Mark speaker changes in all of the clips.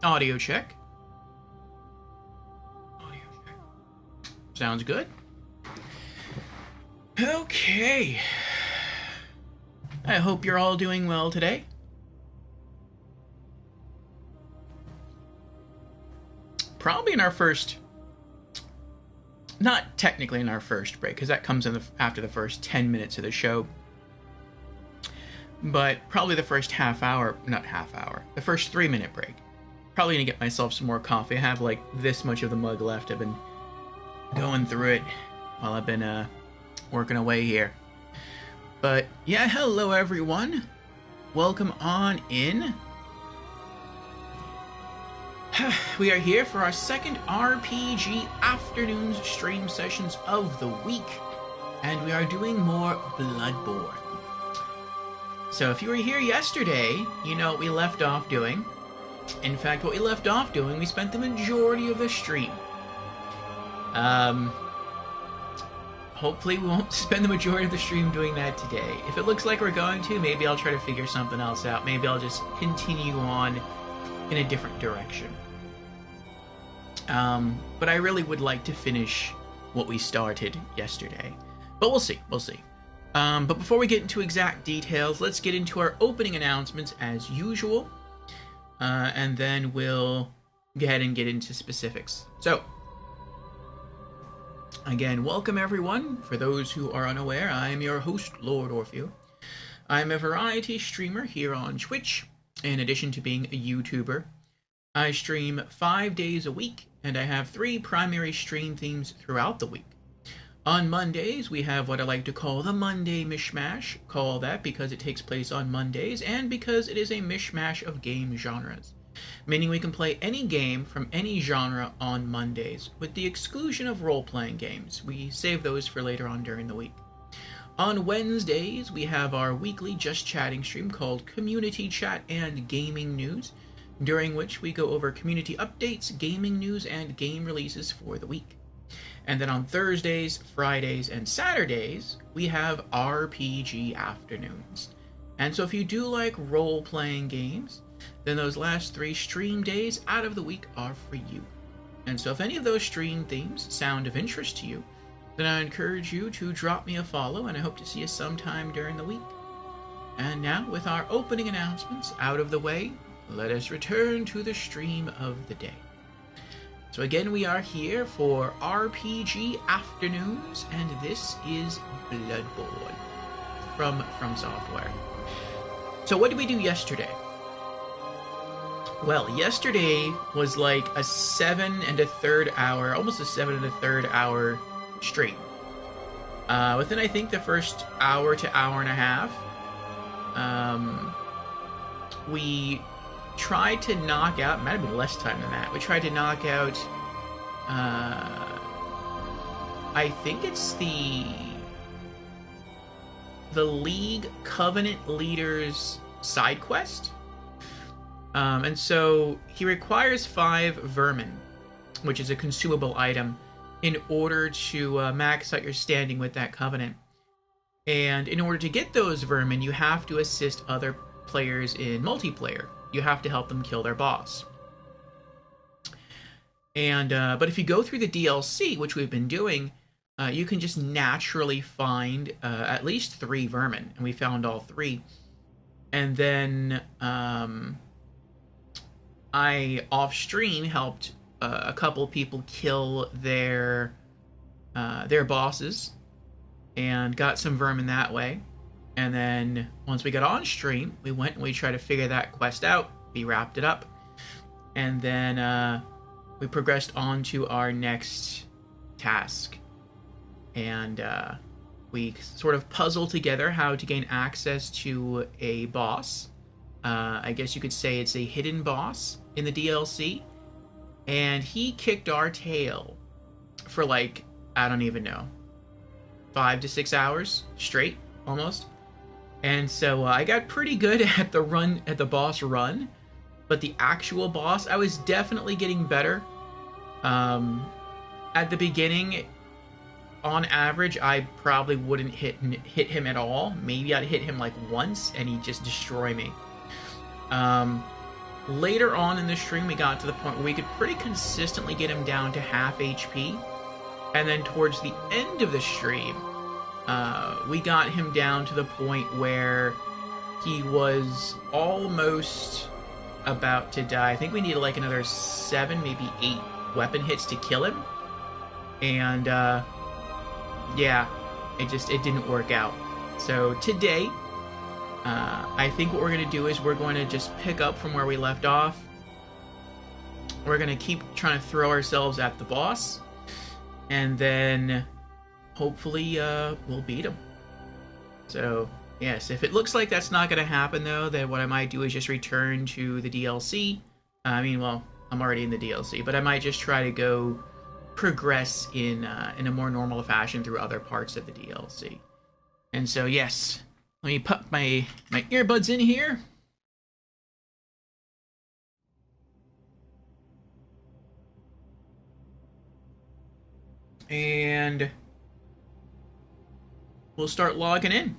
Speaker 1: Audio check. Sounds good. Okay. I hope you're all doing well today. Probably in our first, not technically in our first break, because that comes in after the first 10 minutes of the show. But probably the first the first 3-minute break. Probably gonna get myself some more coffee. I have like this much of the mug left. I've been going through it while I've been working away here. But yeah, hello everyone. Welcome on in. We are here for our second RPG Afternoons stream sessions of the week. And we are doing more Bloodborne. So if you were here yesterday, you know what we left off doing. In fact, what we left off doing, we spent the majority of the stream. Hopefully we won't spend the majority of the stream doing that today. If it looks like we're going to, maybe I'll try to figure something else out. Maybe I'll just continue on in a different direction. But I really would like to finish what we started yesterday. But we'll see, But before we get into exact details, let's get into our opening announcements as usual. And then we'll go ahead and get into specifics. So, again, welcome everyone. For those who are unaware, I am your host, Lord Orfeo. I'm a variety streamer here on Twitch, in addition to being a YouTuber. I stream 5 days a week, and I have 3 primary stream themes throughout the week. On Mondays, we have what I like to call the Monday Mishmash. Call that because it takes place on Mondays, and because it is a mishmash of game genres. Meaning we can play any game from any genre on Mondays, with the exclusion of role-playing games. We save those for later on during the week. On Wednesdays, we have our weekly Just Chatting stream called Community Chat and Gaming News, during which we go over community updates, gaming news, and game releases for the week. And then on Thursdays, Fridays, and Saturdays, we have RPG Afternoons. And so if you do like role-playing games, then those last 3 stream days out of the week are for you. And so if any of those stream themes sound of interest to you, then I encourage you to drop me a follow, and I hope to see you sometime during the week. And now, with our opening announcements out of the way, let us return to the stream of the day. So again, we are here for RPG Afternoons, and this is Bloodborne from Software. So what did we do yesterday? Well, yesterday was like a 7 1/3 hour, almost a 7 1/3 hour stream. Within, I think, the first hour to hour and a half, we tried to knock out, might have been less time than that, we tried to knock out, I think it's the League Covenant Leader's side quest. And so he requires 5 vermin, which is a consumable item, in order to max out your standing with that covenant. And in order to get those vermin, you have to assist other players in multiplayer. You have to help them kill their boss. And but if you go through the DLC, which we've been doing, you can just naturally find at least 3 vermin, and we found all 3. And then I off stream helped a couple people kill their bosses, and got some vermin that way. And then once we got on stream, we went and we tried to figure that quest out. We wrapped it up, and then we progressed on to our next task. And we sort of puzzled together how to gain access to a boss. I guess you could say it's a hidden boss in the DLC. And he kicked our tail for like, I don't even know, 5 to 6 hours straight, almost. And so I got pretty good at the boss run, but the actual boss, I was definitely getting better. At the beginning, on average, I probably wouldn't hit him at all. Maybe I'd hit him like once, and he'd just destroy me. Later on in the stream, we got to the point where we could pretty consistently get him down to half HP. And then towards the end of the stream, we got him down to the point where he was almost about to die. I think we needed like another 7, maybe 8 weapon hits to kill him. And, yeah, it didn't work out. So today, I think what we're going to do is we're going to just pick up from where we left off. We're going to keep trying to throw ourselves at the boss. And then, hopefully, we'll beat him. So, yes, if it looks like that's not going to happen, though, then what I might do is just return to the DLC. I mean, well, I'm already in the DLC, but I might just try to go progress in a more normal fashion through other parts of the DLC. And so, yes, let me put my earbuds in here. And we'll start logging in.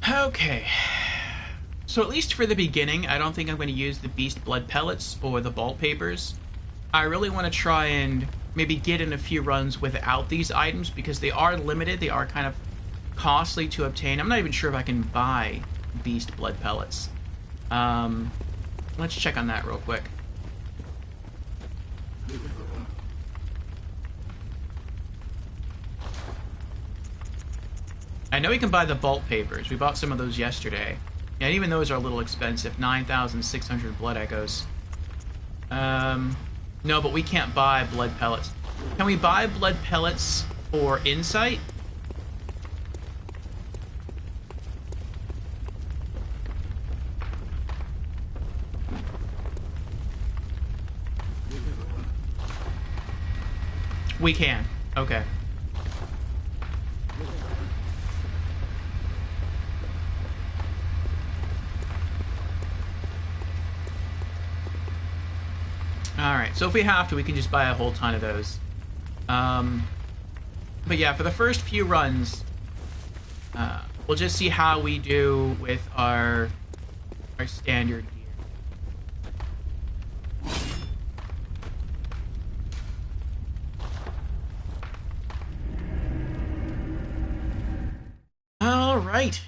Speaker 1: Okay, so at least for the beginning, I don't think I'm going to use the Beast Blood Pellets or the Vault Papers. I really want to try and maybe get in a few runs without these items because they are limited, they are kind of costly to obtain. I'm not even sure if I can buy Beast Blood Pellets. Let's check on that real quick. I know we can buy the Vault Papers. We bought some of those yesterday. Yeah, even those are a little expensive. 9,600 blood echoes. No, but we can't buy blood pellets. Can we buy blood pellets for insight? We can. Okay. Alright, so if we have to, we can just buy a whole ton of those. But yeah, for the first few runs, we'll just see how we do with our standard gear. Alright.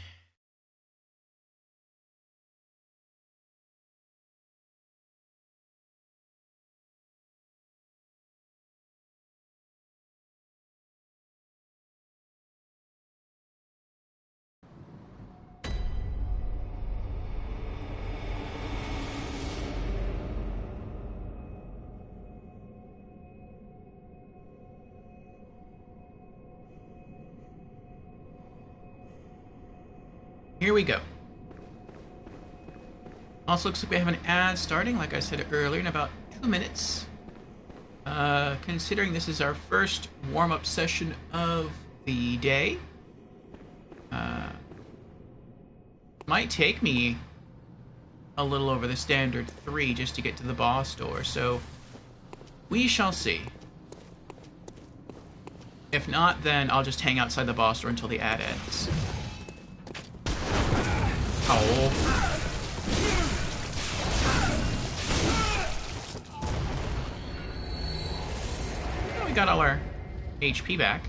Speaker 1: Here we go. Also looks like we have an ad starting, like I said earlier, in about 2 minutes. Considering this is our first warm-up session of the day, might take me a little over the standard 3 just to get to the boss door, so we shall see. If not, then I'll just hang outside the boss door until the ad ends. Oh. We got all our HP back.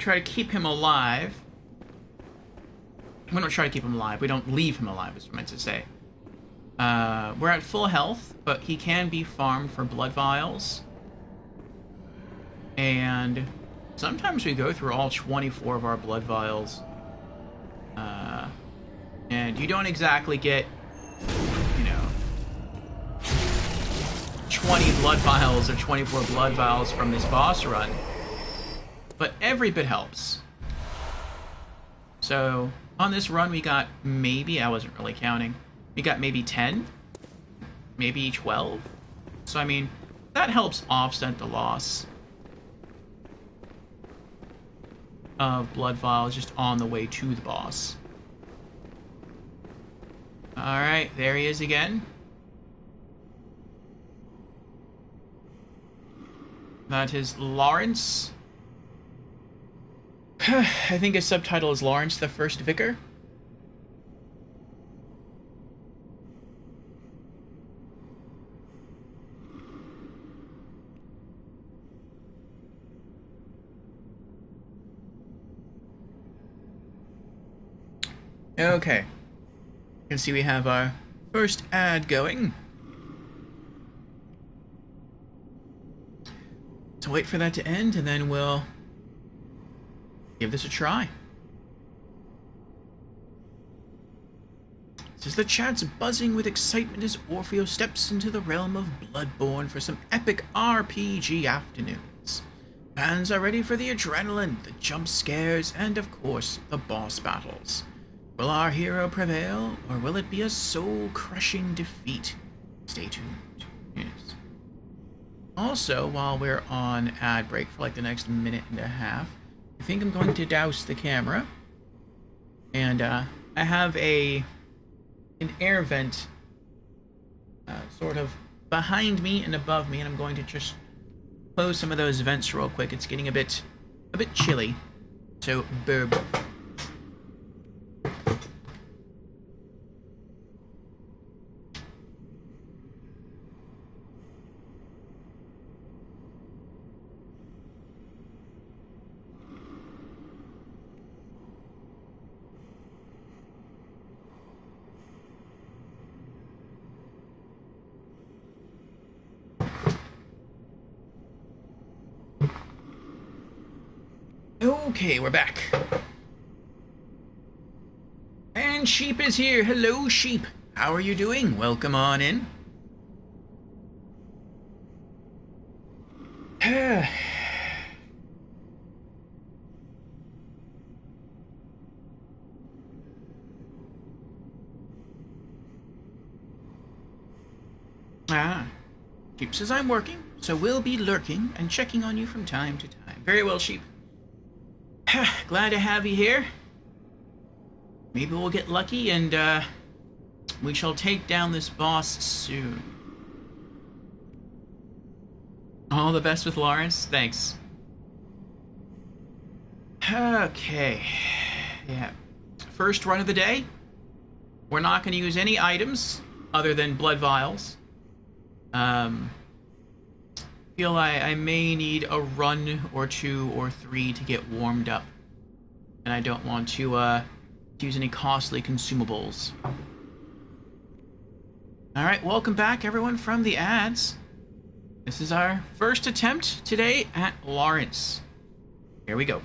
Speaker 1: try to keep him alive. We don't try to keep him alive. We don't leave him alive, is what I meant to say. We're at full health, but he can be farmed for blood vials. And sometimes we go through all 24 of our blood vials. And you don't exactly get, 20 blood vials or 24 blood vials from this boss run. But every bit helps. So, on this run we got maybe, I wasn't really counting, we got maybe 10? Maybe 12? So, I mean, that helps offset the loss of blood vials just on the way to the boss. Alright, there he is again. That is Lawrence. I think his subtitle is Lawrence the First Vicar. Okay. You can see we have our first ad going. So wait for that to end, and then we'll give this a try. It says the chat's buzzing with excitement as Orfeo steps into the realm of Bloodborne for some epic RPG afternoons. Fans are ready for the adrenaline, the jump scares, and of course, the boss battles. Will our hero prevail, or will it be a soul-crushing defeat? Stay tuned. Yes. Also, while we're on ad break for like the next minute and a half, I think I'm going to douse the camera. And I have an air vent sort of behind me and above me, and I'm going to just close some of those vents real quick. It's getting a bit chilly. So, burp. Okay, we're back. And Sheep is here. Hello, Sheep. How are you doing? Welcome on in. Sheep says I'm working, so we'll be lurking and checking on you from time to time. Very well, Sheep. Glad to have you here. Maybe we'll get lucky and we shall take down this boss soon. All the best with Lawrence. Thanks. Okay. Yeah. First run of the day. We're not going to use any items other than blood vials. Feel I may need a run or 2 or 3 to get warmed up, and I don't want to use any costly consumables. Alright, welcome back everyone from the ads. This is our first attempt today at Lawrence. Here we go.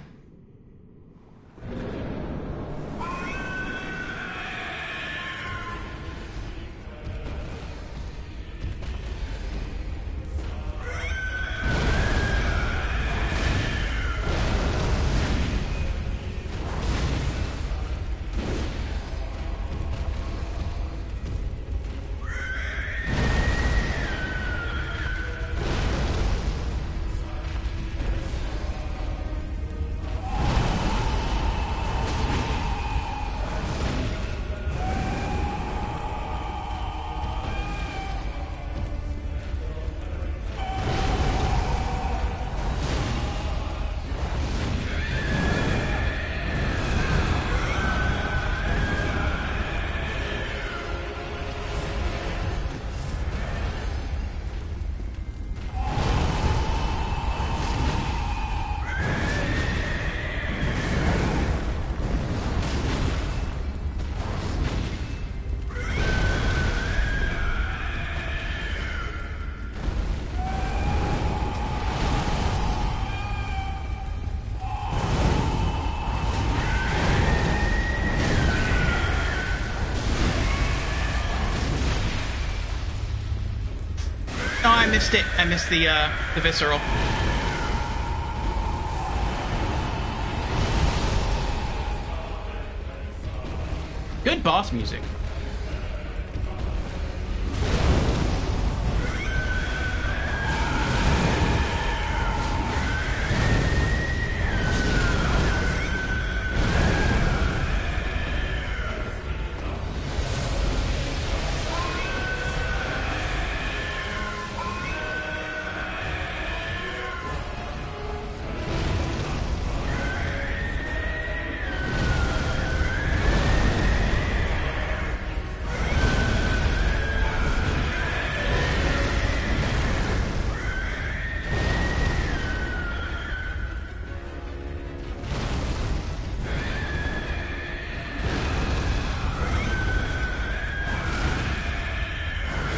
Speaker 1: missed it. I missed the visceral. Good boss music.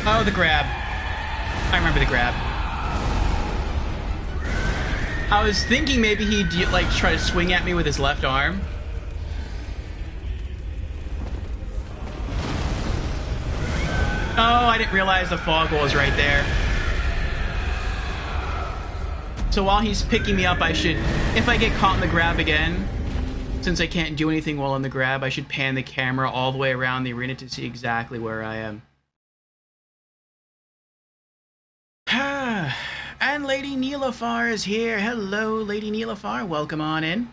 Speaker 1: Oh, the grab. I remember the grab. I was thinking maybe he'd, like, try to swing at me with his left arm. Oh, I didn't realize the fog wall was right there. So while he's picking me up, I should, if I get caught in the grab again, since I can't do anything while in the grab, I should pan the camera all the way around the arena to see exactly where I am. And Lady Neelafar is here. Hello, Lady Neelafar. Welcome on in.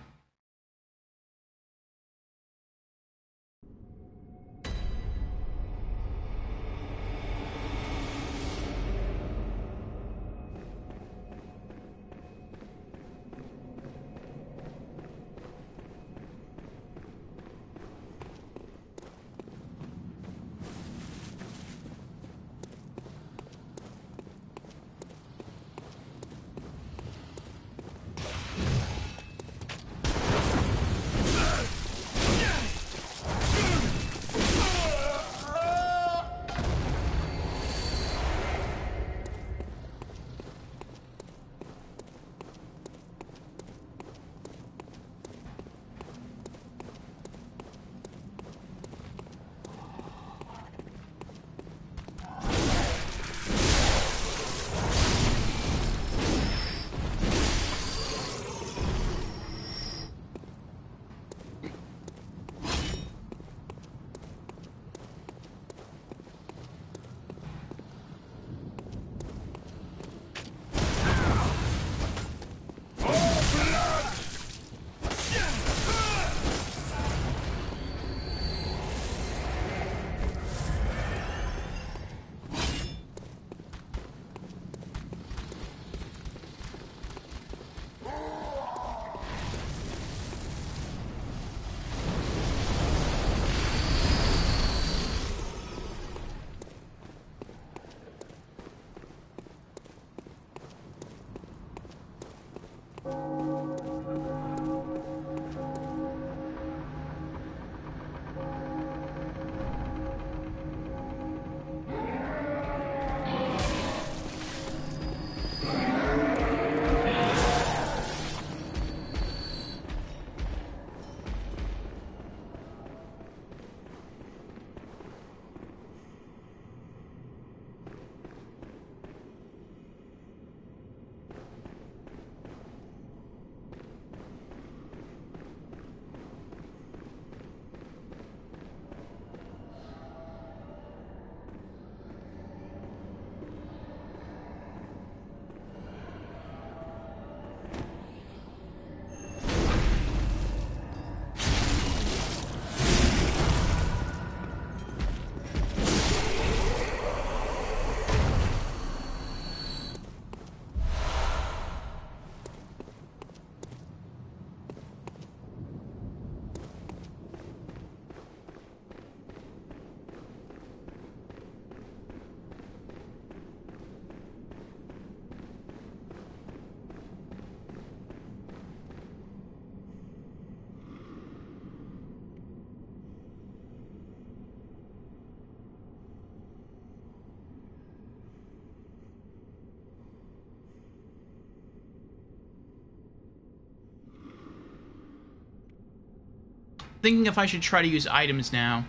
Speaker 1: Thinking if I should try to use items now.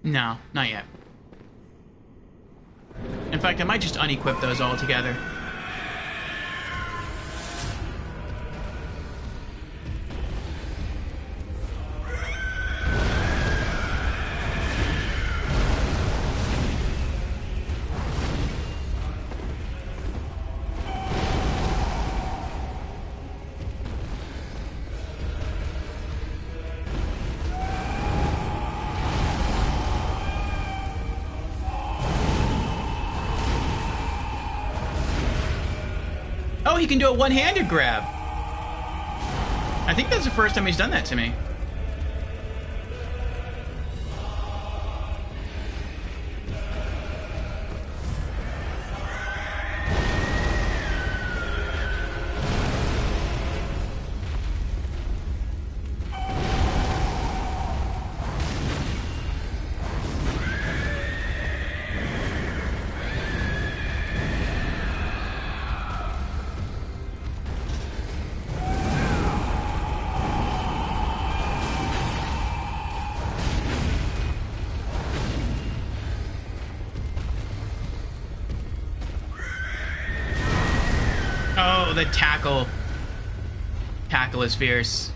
Speaker 1: No, not yet. In fact, I might just unequip those altogether. Oh, he can do a one-handed grab. I think that's the first time he's done that to me. Oh, the tackle. Tackle is fierce.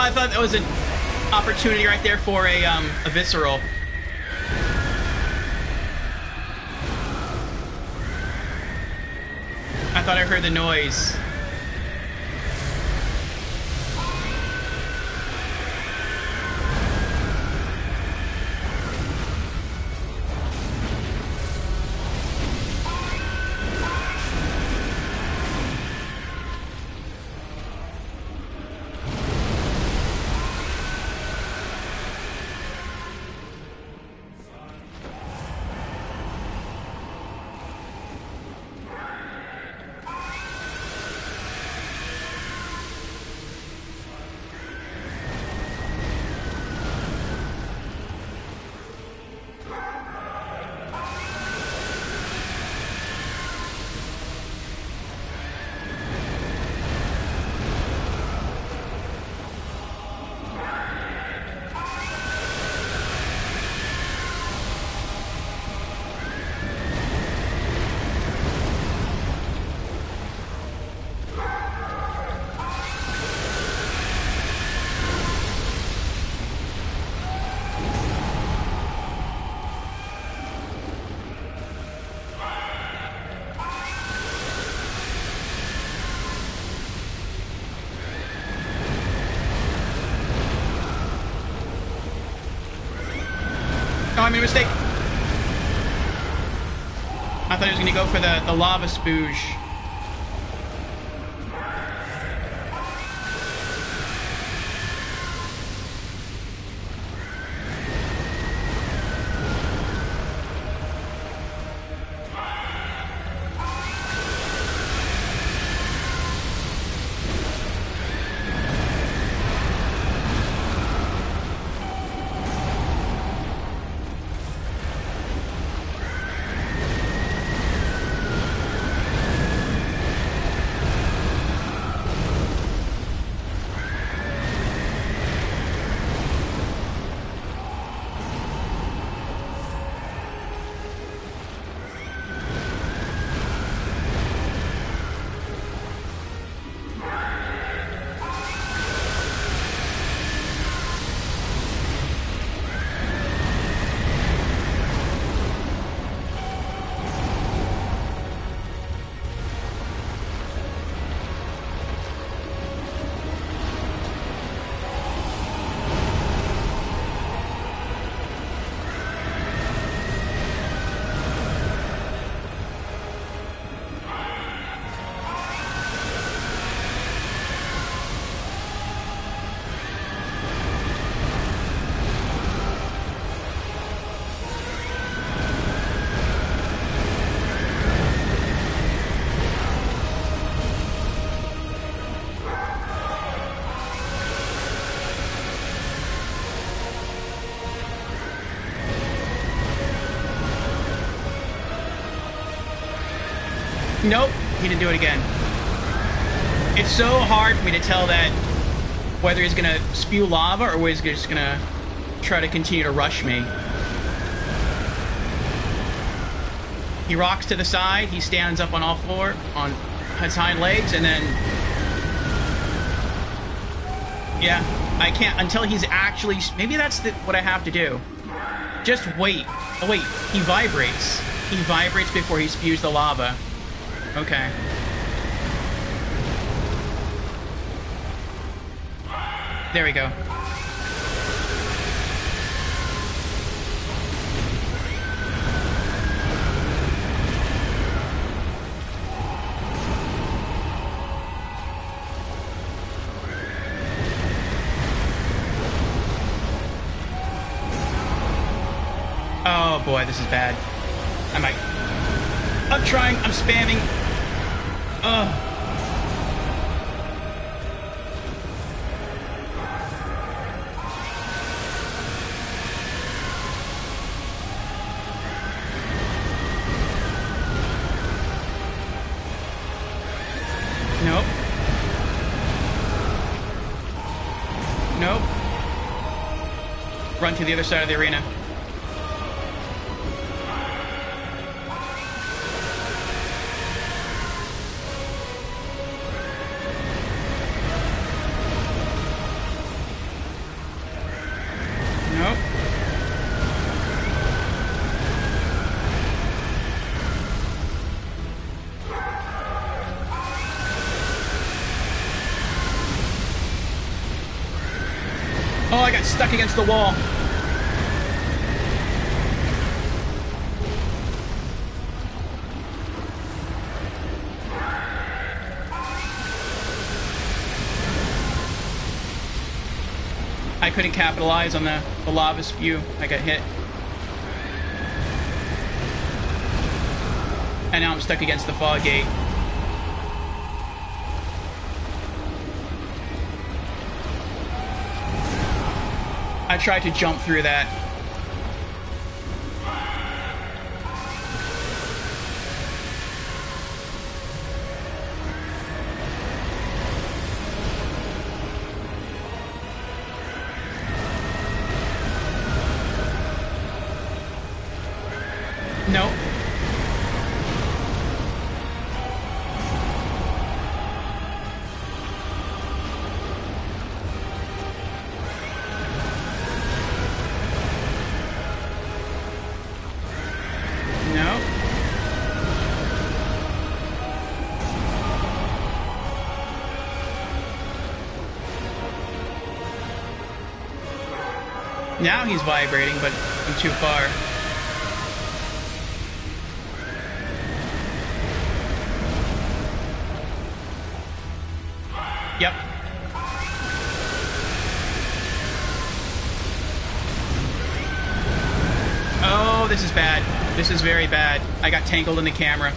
Speaker 1: I thought that was an opportunity right there for a visceral. I thought I heard the noise. Oh, I made a mistake. I thought he was going to go for the lava spooge. Nope, he didn't do it again. It's so hard for me to tell that whether he's gonna spew lava or whether he's just gonna try to continue to rush me. He rocks to the side, he stands up on all four, on his hind legs, and then... Yeah, I can't, until he's actually... Maybe that's what I have to do. Just wait. Oh wait, he vibrates. He vibrates before he spews the lava. Okay. There we go. Oh boy, this is bad. I'm trying, I'm spamming. Ugh. Nope. Nope. Run to the other side of the arena. Nope. Oh, I got stuck against the wall. I couldn't capitalize on the lava spew. I got hit. And now I'm stuck against the fog gate. I tried to jump through that. Nope. Nope. Now he's vibrating, but I'm too far. Yep. Oh, this is bad. This is very bad. I got tangled in the camera.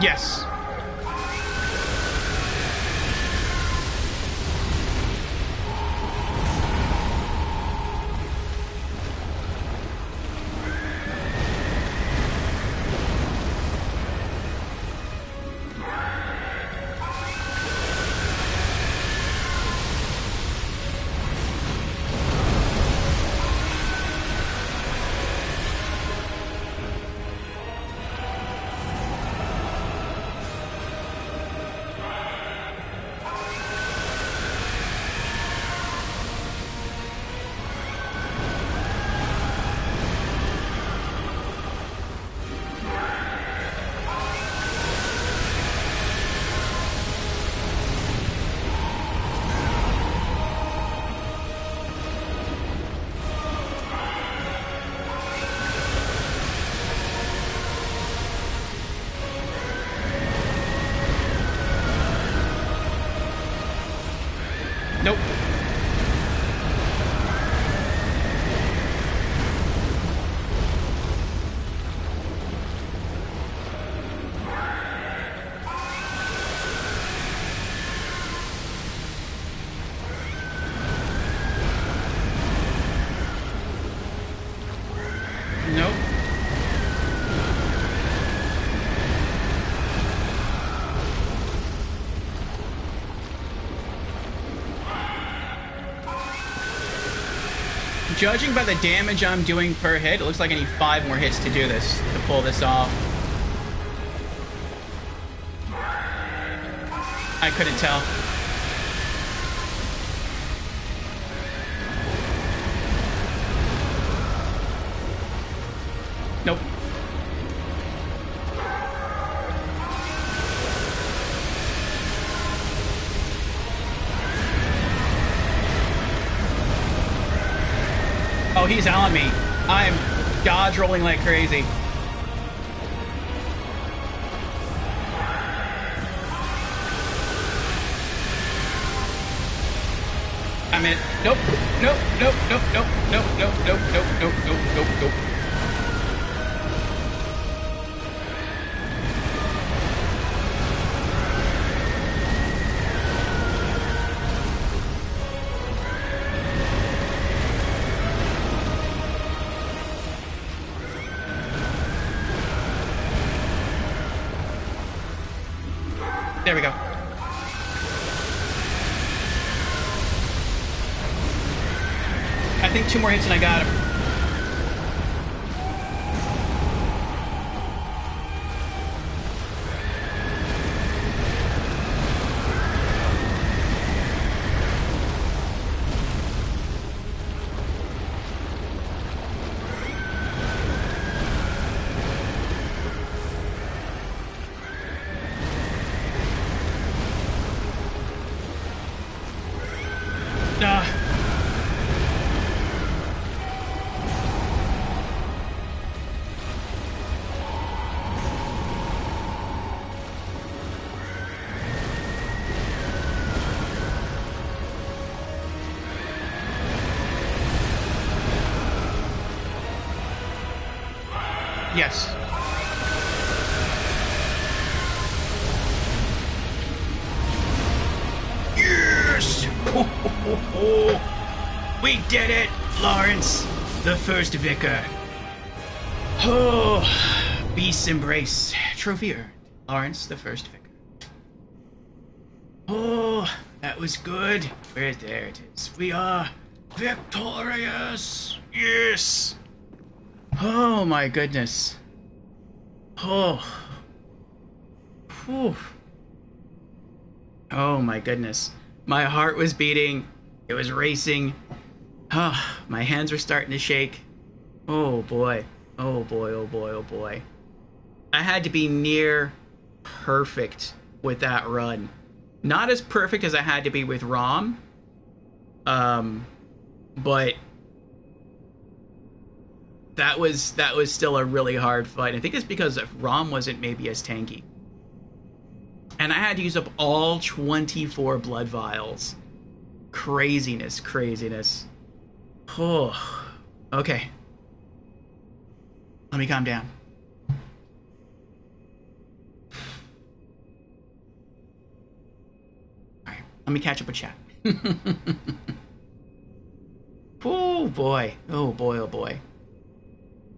Speaker 1: Yes. Nope. Judging by the damage I'm doing per hit, it looks like I need 5 more hits to do this, to pull this off. I couldn't tell. Nope. Oh, he's on me. I'm dodge rolling like crazy. I'm in. Nope. Nope. Nope. Nope. Nope. Nope. Nope. Nope. Nope. Nope. Nope. Nope. Nope. There we go. I think 2 more hits and I got him. Yes. Yes! We did it, Lawrence, the first vicar. Oh, Beast's Embrace. Trophy earned. Lawrence, the first vicar. Oh, that was good. There it is. We are victorious. Yes. Oh my goodness. Oh. Whew. Oh my goodness. My heart was beating. It was racing. My hands were starting to shake. Oh boy. Oh boy, oh boy, oh boy. I had to be near perfect with that run. Not as perfect as I had to be with Rom. But that was still a really hard fight. I think it's because Rom wasn't maybe as tanky. And I had to use up all 24 blood vials. Craziness, craziness. Oh, okay. Let me calm down. Alright, let me catch up with chat. Oh boy, oh boy, oh boy.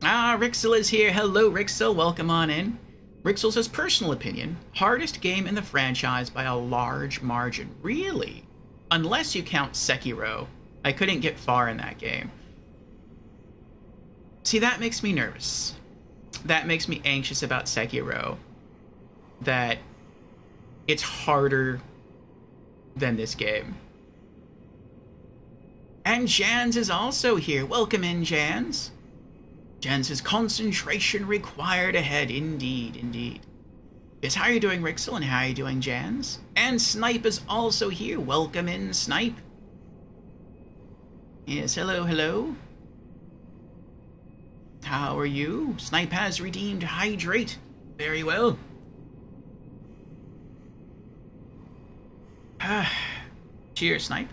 Speaker 1: Ah, Rixel is here. Hello, Rixel. Welcome on in. Rixel says, personal opinion, hardest game in the franchise by a large margin. Really? Unless you count Sekiro. I couldn't get far in that game. See, that makes me nervous. That makes me anxious about Sekiro. That it's harder than this game. And Jans is also here. Welcome in, Jans. Jans says, concentration required ahead. Indeed, indeed. Yes, how are you doing, Rixel? And how are you doing, Jans? And Snipe is also here. Welcome in, Snipe. Yes, hello, hello. How are you? Snipe has redeemed Hydrate. Very well. Cheers, Snipe.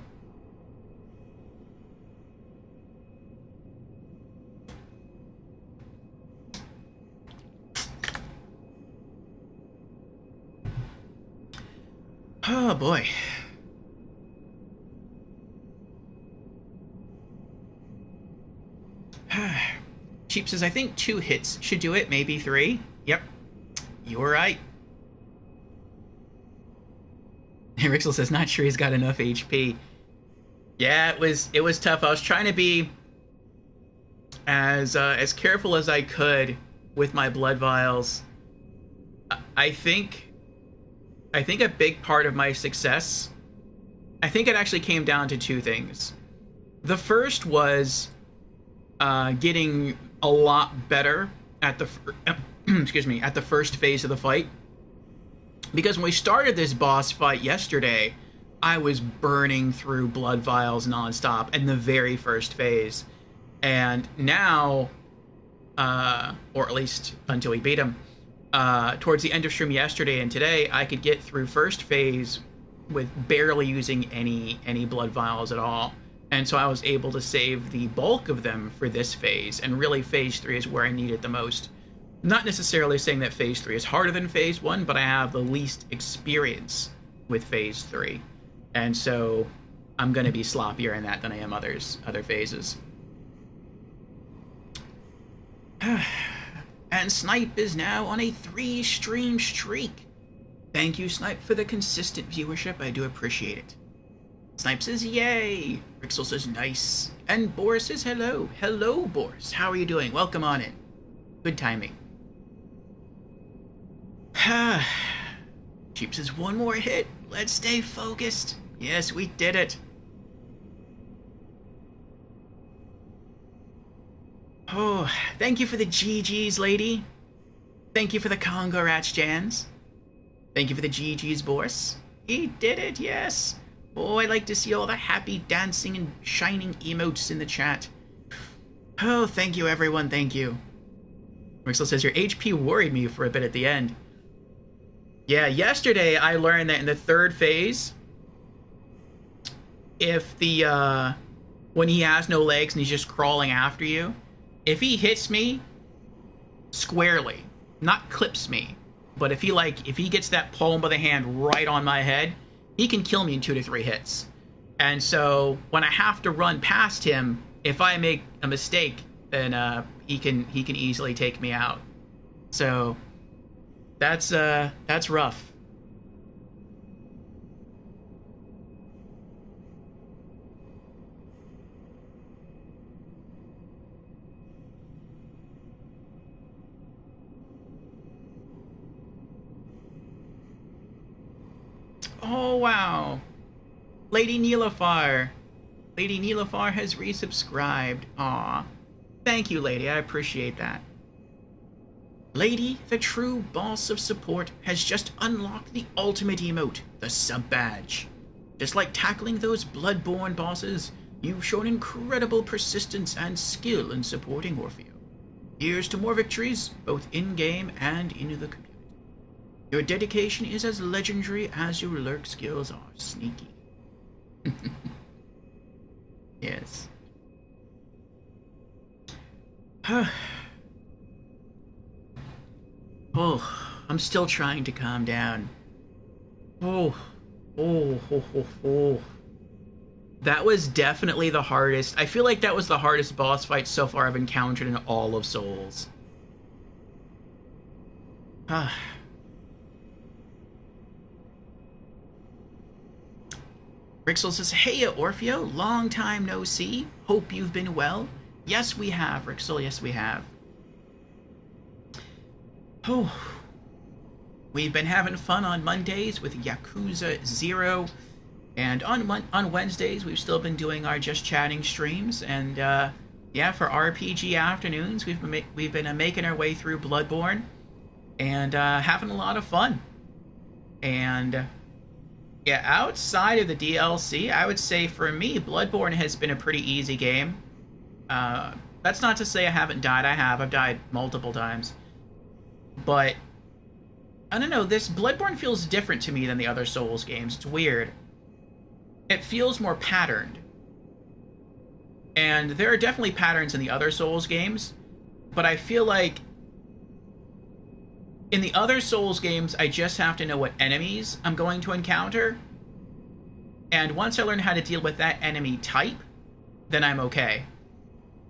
Speaker 1: Oh boy. Cheap says, I think 2 hits should do it, maybe 3. Yep. You were right. Rixel says, not sure he's got enough HP. Yeah, it was tough. I was trying to be as careful as I could with my blood vials. I think a big part of my success, I think it actually came down to two things. The first was getting a lot better at the excuse me, at the first phase of the fight. Because when we started this boss fight yesterday, I was burning through blood vials nonstop in the very first phase. And now, or at least until we beat him, towards the end of stream yesterday and today, I could get through first phase with barely using any blood vials at all. And so I was able to save the bulk of them for this phase, and really phase 3 is where I need it the most. Not necessarily saying that phase 3 is harder than phase 1, but I have the least experience with phase 3. And so I'm going to be sloppier in that than I am other phases. And Snipe is now on a 3-stream streak. Thank you, Snipe, for the consistent viewership. I do appreciate it. Snipe says, yay! Rixel says, nice. And Boris says, hello. Hello, Boris. How are you doing? Welcome on in. Good timing. Cheap says, one more hit. Let's stay focused. Yes, we did it. Oh, thank you for the GGs, lady. Thank you for the congrats, Jans. Thank you for the GGs, Boris. He did it, yes. Oh, I like to see all the happy dancing and shining emotes in the chat. Oh, thank you, everyone. Thank you. Rixel says, your HP worried me for a bit at the end. Yeah, yesterday I learned that in the third phase, if the, when he has no legs and he's just crawling after you, if he hits me squarely, not clips me, but if he gets that palm of the hand right on my head, he can kill me in 2 to 3 hits. And so when I have to run past him, if I make a mistake, then he can easily take me out. So that's rough. Oh, wow. Lady Neelafar. Lady Neelafar has resubscribed. Aw. Thank you, lady. I appreciate that. Lady, the true boss of support, has just unlocked the ultimate emote, the sub badge. Just like tackling those Bloodborne bosses, you've shown incredible persistence and skill in supporting Orpheus. Here's to more victories, both in-game and in the community. Your dedication is as legendary as your lurk skills are sneaky. Yes. Oh, I'm still trying to calm down. Oh. That was definitely the hardest. I feel like that was the hardest boss fight so far I've encountered in all of Souls. Rixel says, hey, Orfeo, long time no see. Hope you've been well. Yes, we have, Rixel. Yes, we have. Oh, we've been having fun on Mondays with Yakuza 0. And on Wednesdays, we've still been doing our Just Chatting streams. And, yeah, for RPG afternoons, we've been making our way through Bloodborne. And having a lot of fun. And yeah, outside of the DLC, I would say for me, Bloodborne has been a pretty easy game. That's not to say I haven't died. I've died multiple times. But, I don't know, this Bloodborne feels different to me than the other Souls games. It's weird. It feels more patterned. And there are definitely patterns in the other Souls games, but I feel like in the other Souls games, I just have to know what enemies I'm going to encounter. And once I learn how to deal with that enemy type, then I'm okay.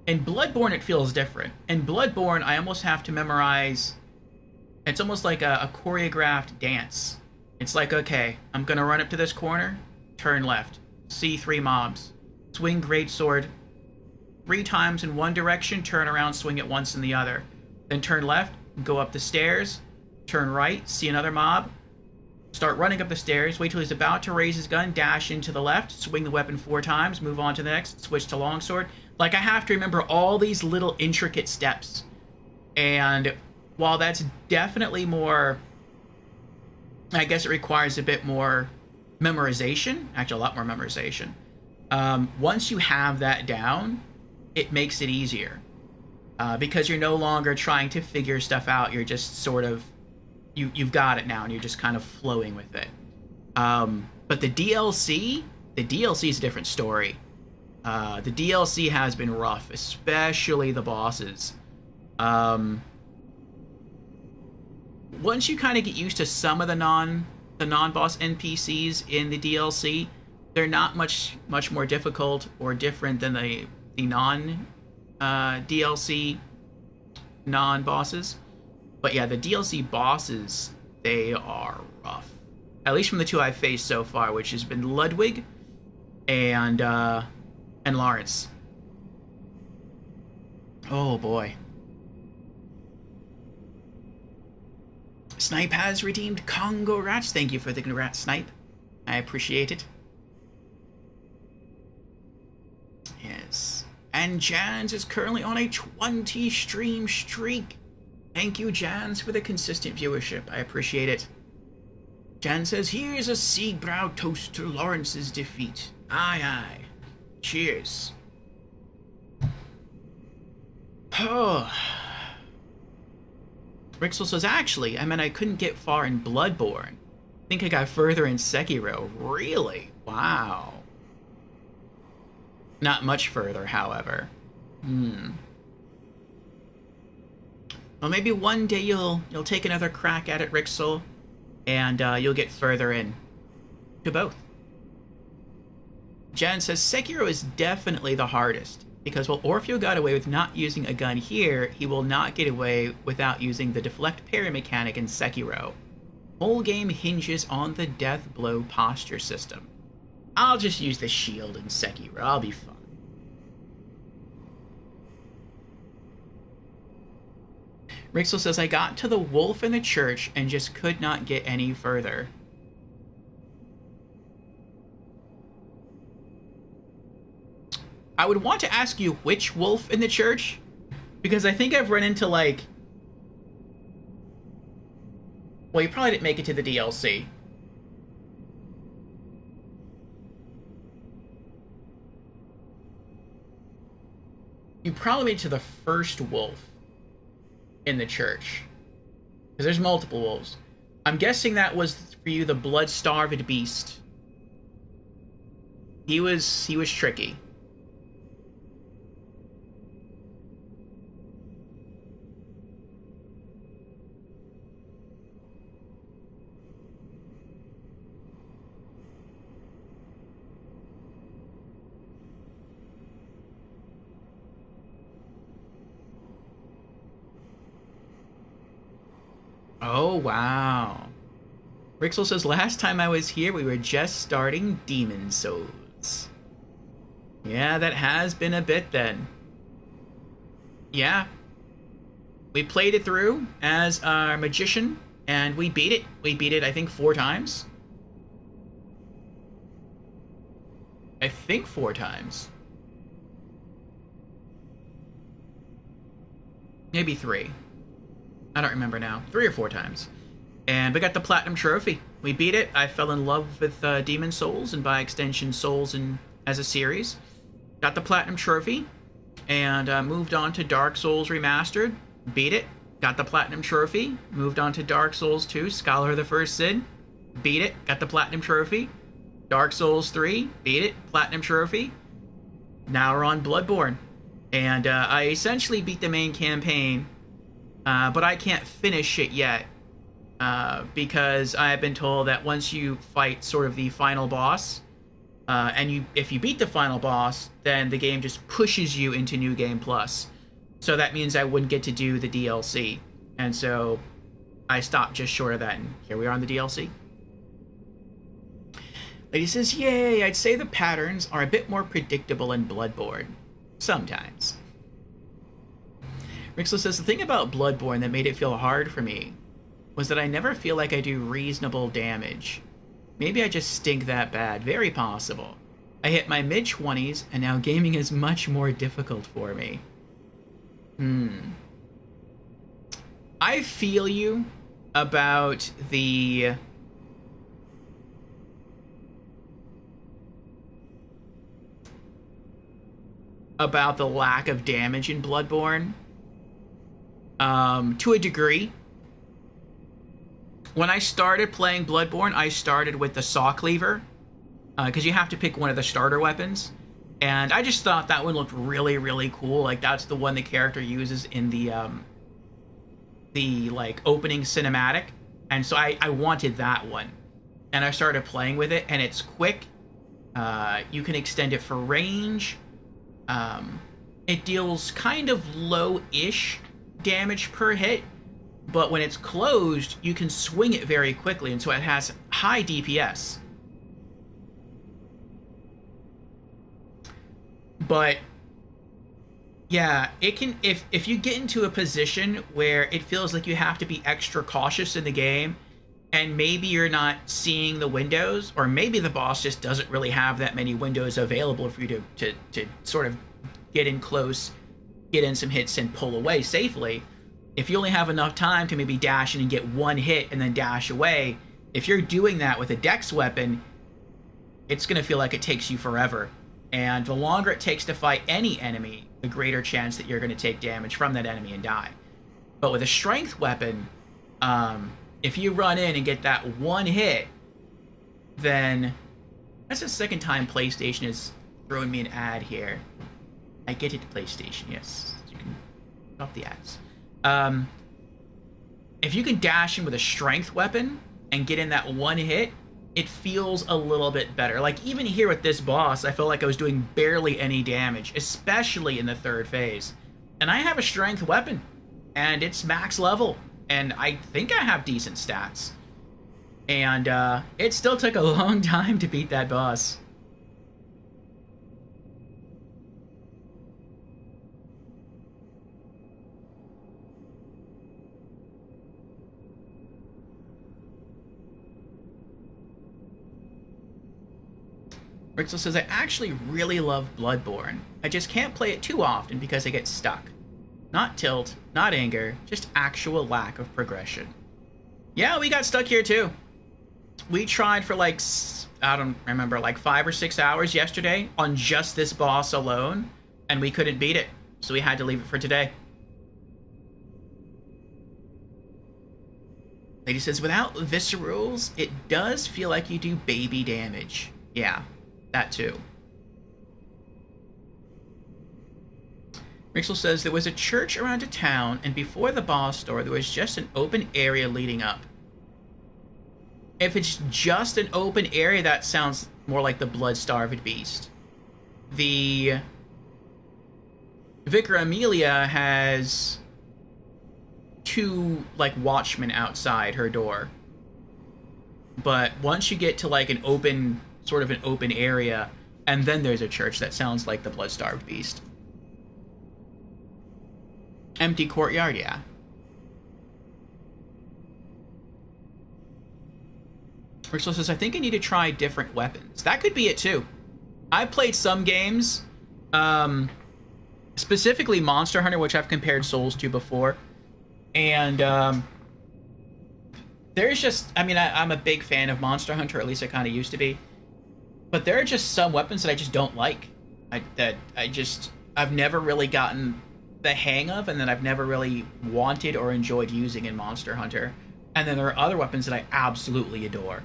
Speaker 1: In Bloodborne, it feels different. In Bloodborne, I almost have to memorize... It's almost like a choreographed dance. It's like, okay, I'm gonna run up to this corner, turn left, see 3 mobs, swing greatsword, 3 times in one direction, turn around, swing it once in the other. Then turn left, go up the stairs, turn right, see another mob, start running up the stairs, wait till he's about to raise his gun, dash into the left, swing the weapon 4 times, move on to the next, switch to longsword. Like, I have to remember all these little intricate steps. And while that's definitely more, I guess it requires a bit more memorization, actually a lot more memorization. Once you have that down, it makes it easier. Because you're no longer trying to figure stuff out, you're just sort of, you've got it now, and you're just kind of flowing with it. But the DLC is a different story. The DLC has been rough, especially the bosses. Once you kind of get used to some of the non-boss NPCs in the DLC, they're not much more difficult or different than the non DLC non-bosses. But yeah, the DLC bosses, they are rough. At least from the 2 I've faced so far, which has been Ludwig and Lawrence. Oh boy. Snipe has redeemed Congo Rats. Thank you for the congrats, Snipe. I appreciate it. Yes. And Jans is currently on a 20 stream streak. Thank you, Jans, for the consistent viewership. I appreciate it. Jan says, here's a Siegbrow toast to Lawrence's defeat. Aye, aye. Cheers. Oh. Rixel says, actually, I mean, I couldn't get far in Bloodborne. I think I got further in Sekiro. Really? Wow. Not much further, however. Well, maybe one day you'll take another crack at it, Rixel, and you'll get further in to both. Jen says, Sekiro is definitely the hardest, because while Orfeo got away with not using a gun here, he will not get away without using the deflect parry mechanic in Sekiro. Whole game hinges on the death blow posture system. I'll just use the shield in Sekiro, I'll be fine. Rixel says, I got to the wolf in the church and just could not get any further. I would want to ask you which wolf in the church, because I think I've run into, like... Well, you probably didn't make it to the DLC. You probably made it to the first wolf in the church, because there's multiple wolves. I'm guessing that was for you the blood-starved beast. He was tricky. Oh, wow. Rixel says, last time I was here, we were just starting Demon Souls. Yeah, that has been a bit then. Yeah. We played it through as our magician, and we beat it. We beat it, I think, 4 times. I think 4 times. Maybe 3. I don't remember now. 3 or 4 times. And we got the Platinum Trophy. We beat it. I fell in love with Demon Souls, and by extension, Souls as a series. Got the Platinum Trophy, and moved on to Dark Souls Remastered. Beat it. Got the Platinum Trophy. Moved on to Dark Souls 2, Scholar of the First Sin. Beat it. Got the Platinum Trophy. Dark Souls 3. Beat it. Platinum Trophy. Now we're on Bloodborne. And I essentially beat the main campaign, but I can't finish it yet, because I have been told that once you fight sort of the final boss, and if you beat the final boss, then the game just pushes you into New Game Plus. So that means I wouldn't get to do the DLC. And so I stopped just short of that, and here we are on the DLC. Lady says, yay, I'd say the patterns are a bit more predictable in Bloodborne. Sometimes. Rixel says, the thing about Bloodborne that made it feel hard for me was that I never feel like I do reasonable damage. Maybe I just stink that bad. Very possible. I hit my mid-20s, and now gaming is much more difficult for me. I feel you about the... lack of damage in Bloodborne. To a degree. When I started playing Bloodborne, I started with the Saw Cleaver, because you have to pick one of the starter weapons, and I just thought that one looked really, really cool. Like, that's the one the character uses in the like, opening cinematic, and so I wanted that one, and I started playing with it, and it's quick. You can extend it for range. It deals kind of low-ish damage per hit, but when it's closed, you can swing it very quickly, and so it has high DPS. But yeah, it can, if you get into a position where it feels like you have to be extra cautious in the game, and maybe you're not seeing the windows, or maybe the boss just doesn't really have that many windows available for you to sort of get in close, get in some hits, and pull away safely. If you only have enough time to maybe dash in and get one hit and then dash away, if you're doing that with a dex weapon, it's going to feel like it takes you forever. And the longer it takes to fight any enemy, the greater chance that you're going to take damage from that enemy and die. But with a strength weapon, if you run in and get that one hit, then... That's the second time PlayStation is throwing me an ad here. I get it, PlayStation, yes. You can stop the ads. If you can dash in with a strength weapon and get in that one hit, it feels a little bit better. Like, even here with this boss, I felt like I was doing barely any damage, especially in the third phase. And I have a strength weapon, and it's max level, and I think I have decent stats. And it still took a long time to beat that boss. Rixel says, I actually really love Bloodborne. I just can't play it too often because I get stuck. Not tilt, not anger, just actual lack of progression. Yeah, we got stuck here too. We tried for like, I don't remember, like 5 or 6 hours yesterday on just this boss alone, and we couldn't beat it, so we had to leave it for today. Lady says, without viscerals, it does feel like you do baby damage. Yeah. That too. Rixel says, there was a church around a town, and before the boss door, there was just an open area leading up. If it's just an open area, that sounds more like the Blood-Starved Beast. The Vicar Amelia has 2, like, watchmen outside her door. But once you get to, like, an open... sort of an open area, and then there's a church that sounds like the Blood-Starved Beast. Empty courtyard, yeah. Rixel says, I think I need to try different weapons. That could be it too. I played some games, specifically Monster Hunter, which I've compared Souls to before, and there's just, I mean, I'm a big fan of Monster Hunter, or at least I kind of used to be. But there are just some weapons that I just don't like. I've never really gotten the hang of, and that I've never really wanted or enjoyed using in Monster Hunter. And then there are other weapons that I absolutely adore.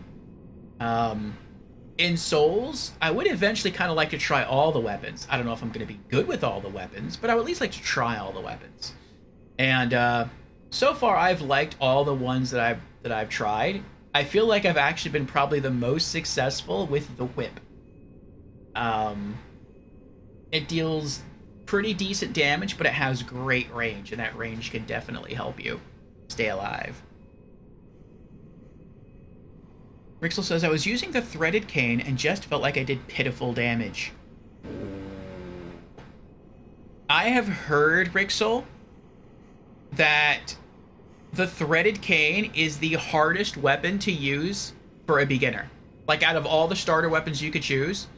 Speaker 1: In Souls, I would eventually kind of like to try all the weapons. I don't know if I'm going to be good with all the weapons, but I would at least like to try all the weapons. And so far, I've liked all the ones that I've tried. I feel like I've actually been probably the most successful with the whip. It deals pretty decent damage, but it has great range, and that range can definitely help you stay alive. Rixel says, I was using the threaded cane and just felt like I did pitiful damage. I have heard, Rixel, that the threaded cane is the hardest weapon to use for a beginner. Like, out of all the starter weapons you could choose,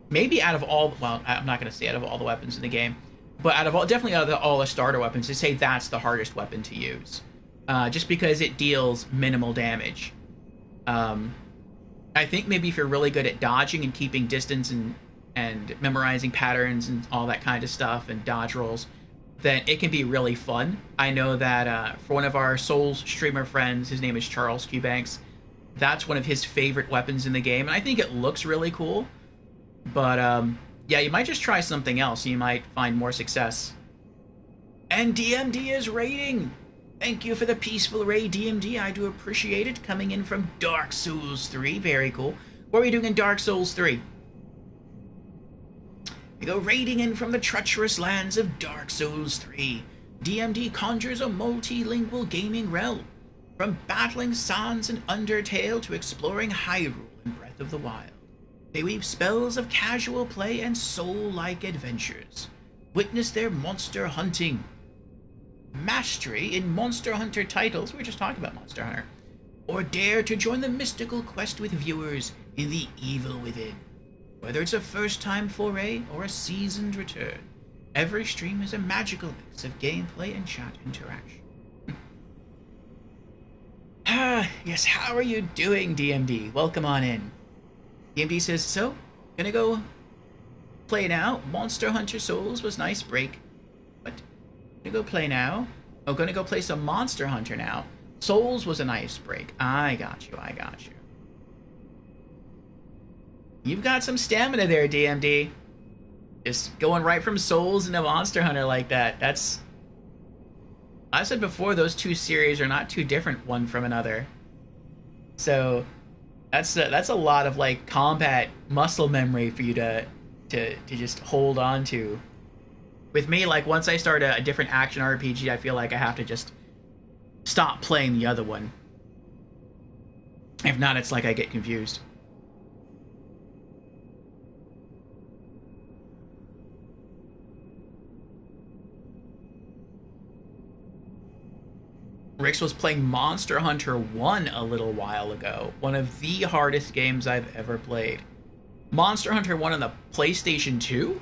Speaker 1: maybe out of all, well, I'm not going to say out of all the weapons in the game, but definitely out of all the starter weapons, to say that's the hardest weapon to use. Just because it deals minimal damage. I think maybe if you're really good at dodging and keeping distance and memorizing patterns and all that kind of stuff and dodge rolls, then it can be really fun. I know that for one of our Souls streamer friends, his name is Charles Q Banks, that's one of his favorite weapons in the game, and I think it looks really cool. But yeah, you might just try something else. You might find more success. And DMD is raiding! Thank you for the peaceful raid, DMD. I do appreciate it. Coming in from Dark Souls 3. Very cool. What are we doing in Dark Souls 3? We go raiding in from the treacherous lands of Dark Souls 3. DMD conjures a multilingual gaming realm. From battling Sans and Undertale to exploring Hyrule and Breath of the Wild. They weave spells of casual play and soul-like adventures. Witness their monster hunting mastery in Monster Hunter titles. We were just talking about Monster Hunter. Or dare to join the mystical quest with viewers in the evil within. Whether it's a first-time foray or a seasoned return, every stream is a magical mix of gameplay and chat interaction. Yes, how are you doing, DMD? Welcome on in. DMD says, so, gonna go play now. Monster Hunter Souls was nice break. What? Gonna go play now? Oh, gonna go play some Monster Hunter now. Souls was a nice break. I got you, I got you. You've got some stamina there, DMD. Just going right from Souls into Monster Hunter like that. That's... I said before, those two series are not too different one from another. So, that's a lot of, like, combat muscle memory for you to just hold on to. With me, like, once I start a different action RPG, I feel like I have to just stop playing the other one. If not, it's like I get confused. Rix was playing Monster Hunter 1 a little while ago. One of the hardest games I've ever played. Monster Hunter 1 on the PlayStation 2?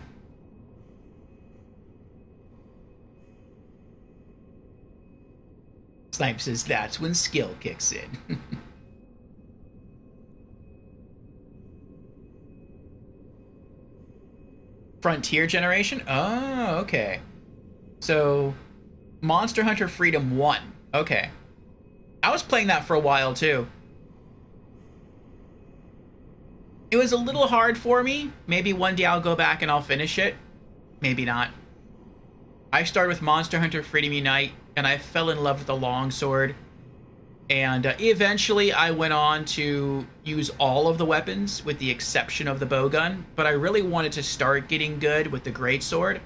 Speaker 1: Snipe says that's when skill kicks in. Frontier generation? Oh, okay. So, Monster Hunter Freedom 1. Okay. I was playing that for a while, too. It was a little hard for me. Maybe one day I'll go back and I'll finish it. Maybe not. I started with Monster Hunter Freedom Unite, and I fell in love with the longsword. And eventually I went on to use all of the weapons, with the exception of the bowgun. But I really wanted to start getting good with the greatsword.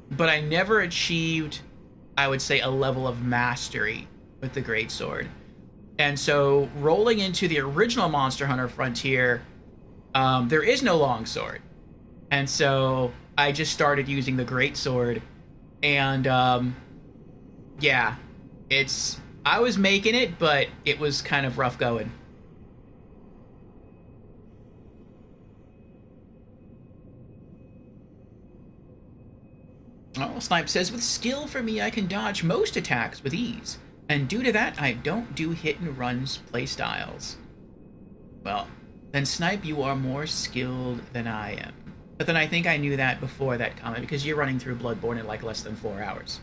Speaker 1: But I never achieved, I would say, a level of mastery with the greatsword. And so, rolling into the original Monster Hunter Frontier, there is no longsword. And so, I just started using the greatsword. And, yeah, I was making it, but it was kind of rough going. Oh, Snipe says, with skill for me, I can dodge most attacks with ease. And due to that, I don't do hit and runs playstyles. Well, then Snipe, you are more skilled than I am. But then I think I knew that before that comment, because you're running through Bloodborne in like less than 4 hours.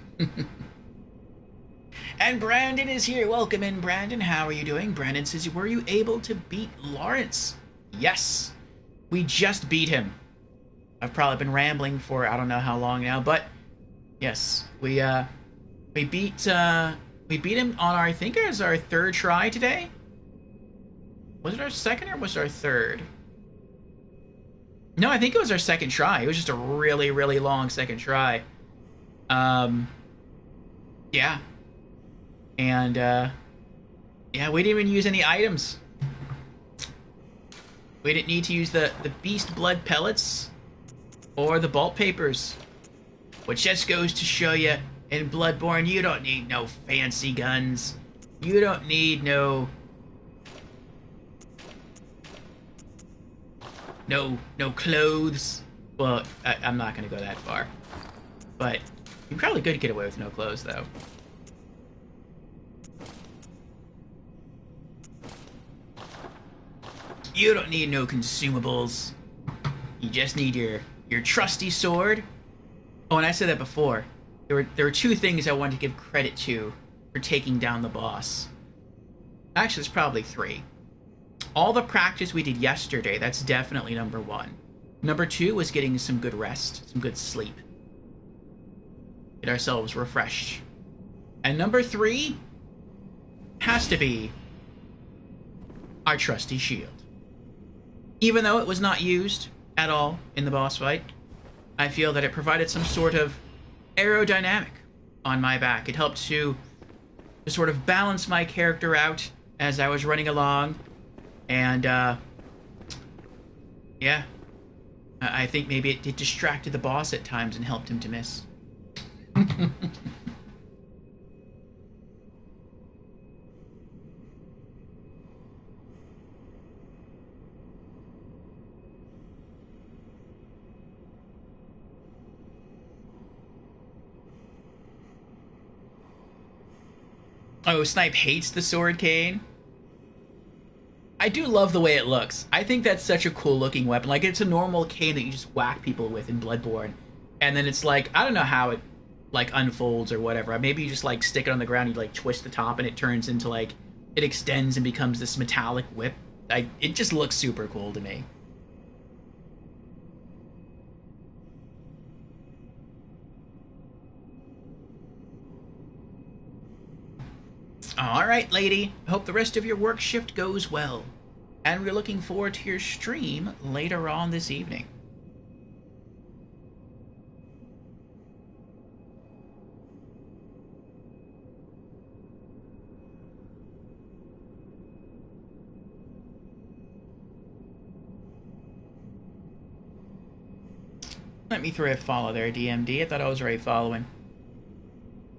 Speaker 1: And Brandon is here. Welcome in, Brandon. How are you doing? Brandon says, were you able to beat Lawrence? Yes. We just beat him. I've probably been rambling for I don't know how long now, but yes, we beat him on our, I think it was our third try today. Was it our second or was it our third? No, I think it was our second try. It was just a really, really long second try. Yeah. And, yeah, we didn't even use any items. We didn't need to use the beast blood pellets or the bolt papers. Which just goes to show you, in Bloodborne, you don't need no fancy guns. You don't need no clothes. Well, I'm not gonna go that far. But you probably could get away with no clothes, though. You don't need no consumables. You just need your trusty sword. Oh, and I said that before. There were two things I wanted to give credit to for taking down the boss. Actually, it's probably three. All the practice we did yesterday, that's definitely number one. Number two was getting some good rest, some good sleep. Get ourselves refreshed. And number three has to be our trusty shield. Even though it was not used at all in the boss fight, I feel that it provided some sort of aerodynamic on my back. It helped to sort of balance my character out as I was running along. And, yeah. I think maybe it distracted the boss at times and helped him to miss. Oh, Snipe hates the sword cane. I do love the way it looks. I think that's such a cool looking weapon. Like, it's a normal cane that you just whack people with in Bloodborne. And then it's like, I don't know how it, like, unfolds or whatever. Maybe you just, like, stick it on the ground, you, like, twist the top, and it turns into, like, it extends and becomes this metallic whip. It just looks super cool to me. Alright, lady. I hope the rest of your work shift goes well. And we're looking forward to your stream later on this evening. Let me throw a follow there, DMD. I thought I was already following.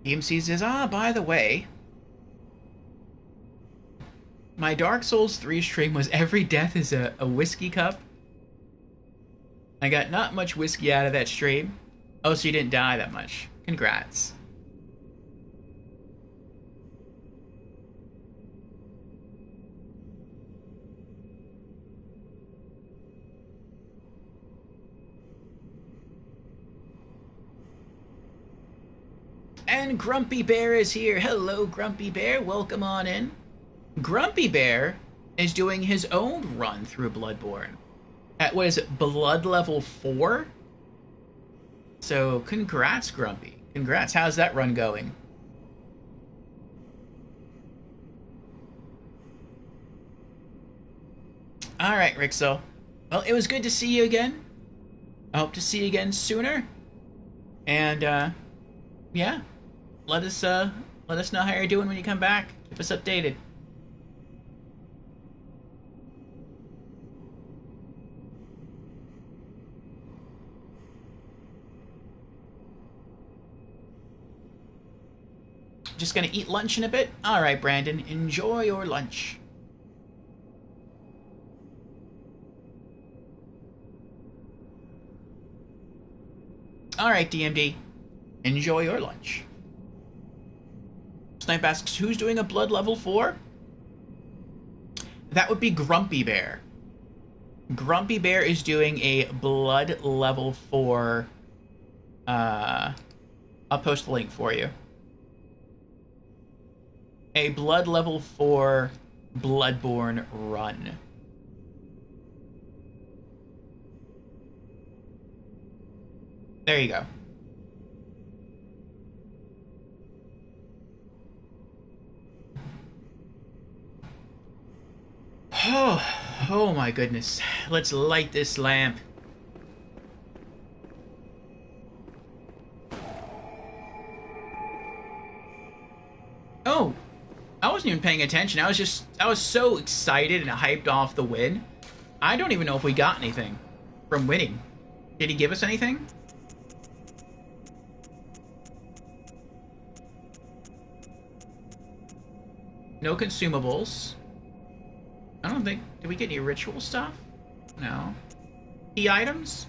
Speaker 1: DMC says, by the way, my Dark Souls 3 stream was every death is a whiskey cup. I got not much whiskey out of that stream. Oh, so you didn't die that much. Congrats. And Grumpy Bear is here. Hello, Grumpy Bear. Welcome on in. Grumpy Bear is doing his own run through Bloodborne. At, what is it, Blood level 4? So, congrats, Grumpy. Congrats. How's that run going? Alright, Rixo. Well, it was good to see you again. I hope to see you again sooner. And, yeah. Let us know how you're doing when you come back. Keep us updated. Just gonna eat lunch in a bit? Alright, Brandon. Enjoy your lunch. Alright, DMD. Enjoy your lunch. Snipe asks, who's doing a blood level 4? That would be Grumpy Bear. Grumpy Bear is doing a blood level 4. I'll post the link for you. A blood level 4 Bloodborne run. There you go. Oh my goodness. Let's light this lamp. Oh, I wasn't even paying attention. I was so excited and hyped off the win. I don't even know if we got anything from winning. Did he give us anything? No consumables. I don't think... Did we get any ritual stuff? No. Key items?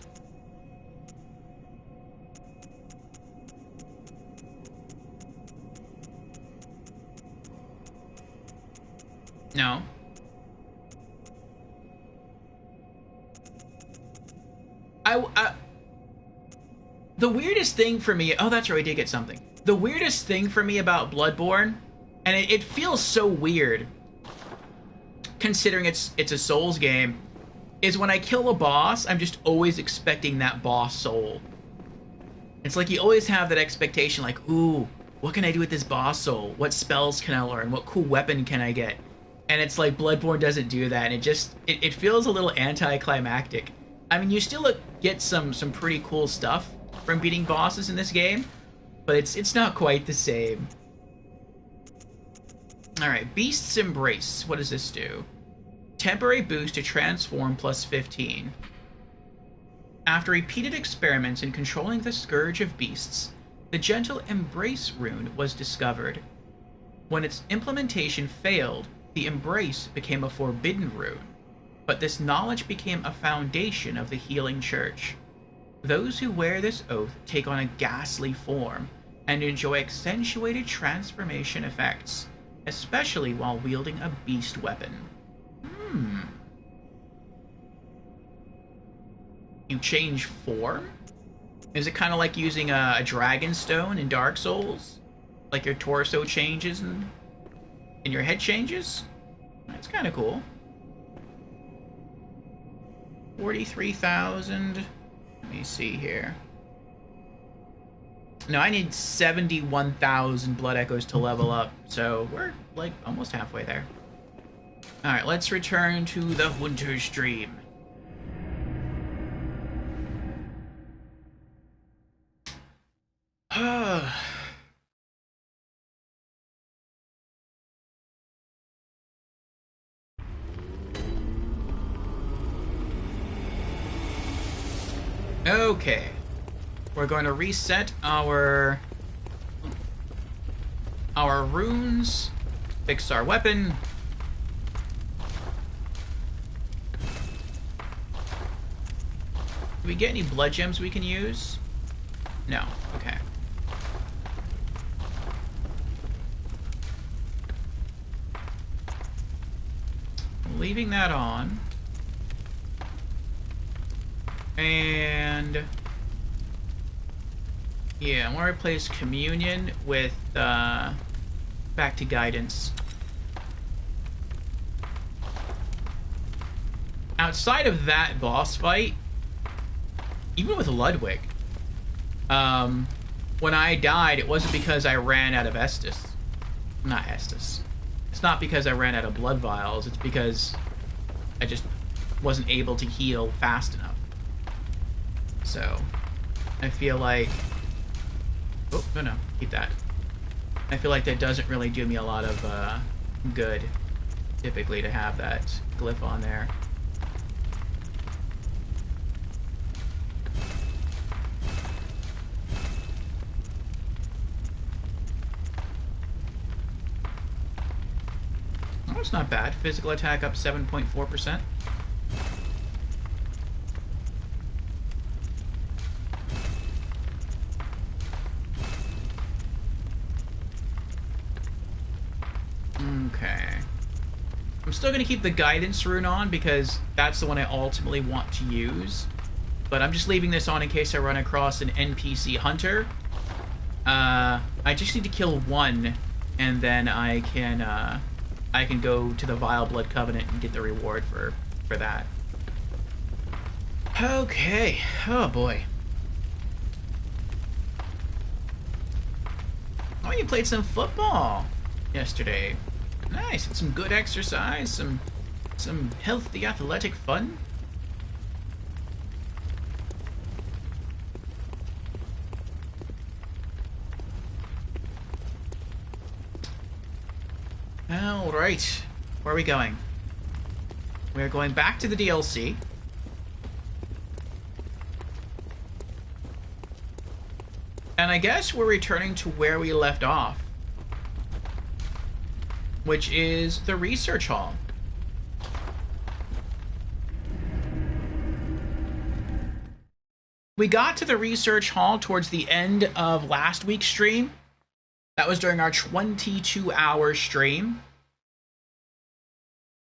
Speaker 1: No. The weirdest thing for me... Oh, that's right, we did get something. The weirdest thing for me about Bloodborne, and it feels so weird, considering it's a Souls game, is when I kill a boss, I'm just always expecting that boss soul. It's like you always have that expectation, like, ooh, what can I do with this boss soul? What spells can I learn? What cool weapon can I get? And it's like Bloodborne doesn't do that, and it feels a little anticlimactic. I mean, you still get some pretty cool stuff from beating bosses in this game, but it's not quite the same. Alright, Beast's Embrace. What does this do? Temporary boost to transform plus 15. After repeated experiments in controlling the Scourge of Beasts, the Gentle Embrace rune was discovered. When its implementation failed, the Embrace became a forbidden rune, but this knowledge became a foundation of the Healing Church. Those who wear this oath take on a ghastly form and enjoy accentuated transformation effects, especially while wielding a beast weapon. You change form? Is it kind of like using a dragon stone in Dark Souls? Like your torso changes and your head changes? That's kind of cool. 43,000. Let me see here. No, I need 71,000 Blood Echoes to level up, so we're like almost halfway there. Alright, let's return to the Winter Stream. Okay. We're going to reset our runes, fix our weapon. Do we get any blood gems we can use? No. Okay. Leaving that on. And yeah, I want to replace Communion with back to Guidance. Outside of that boss fight, even with Ludwig, when I died, it wasn't because I ran out of Estus. Not Estus. It's not because I ran out of blood vials, it's because I just wasn't able to heal fast enough. So, I feel like... Oh, no, keep that. I feel like that doesn't really do me a lot of good, typically, to have that glyph on there. Oh, it's not bad. Physical attack up 7.4%. Okay. I'm still going to keep the Guidance rune on because that's the one I ultimately want to use. But I'm just leaving this on in case I run across an NPC hunter. I just need to kill one, and then I can go to the Vile Blood Covenant and get the reward for that. Okay. Oh boy. Oh, you played some football yesterday. Nice. It's some good exercise, some healthy athletic fun. Alright. Where are we going? We're going back to the DLC. And I guess we're returning to where we left off. which is the research hall. We got to the research hall towards the end of last week's stream. That was during our 22-hour stream.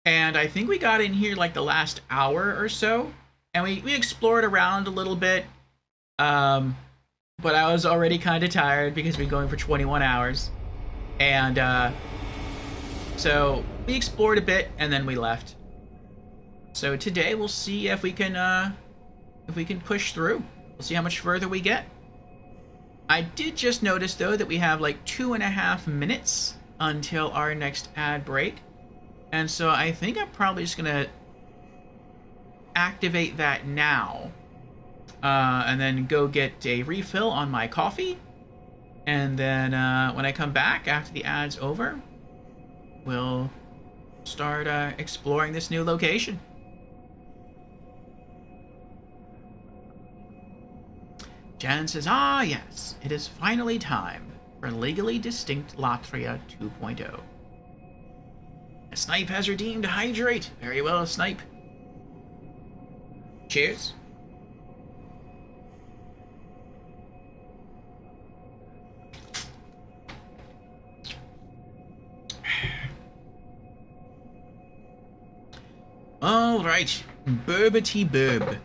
Speaker 1: And I think we got in here like the last hour or so. And we explored around a little bit. But I was already kind of tired because we've been going for 21 hours. And so we explored a bit and then we left. So today we'll see if we can push through. We'll see how much further we get. I did just notice though that we have like 2.5 minutes until our next ad break. And so I think I'm probably just gonna activate that now. And then go get a refill on my coffee. And then when I come back after the ad's over, we'll start exploring this new location. Jan says, ah yes, it is finally time for Legally Distinct Latria 2.0. Snipe has redeemed Hydrate. Very well, Snipe. Cheers. All right, Burbity Burb.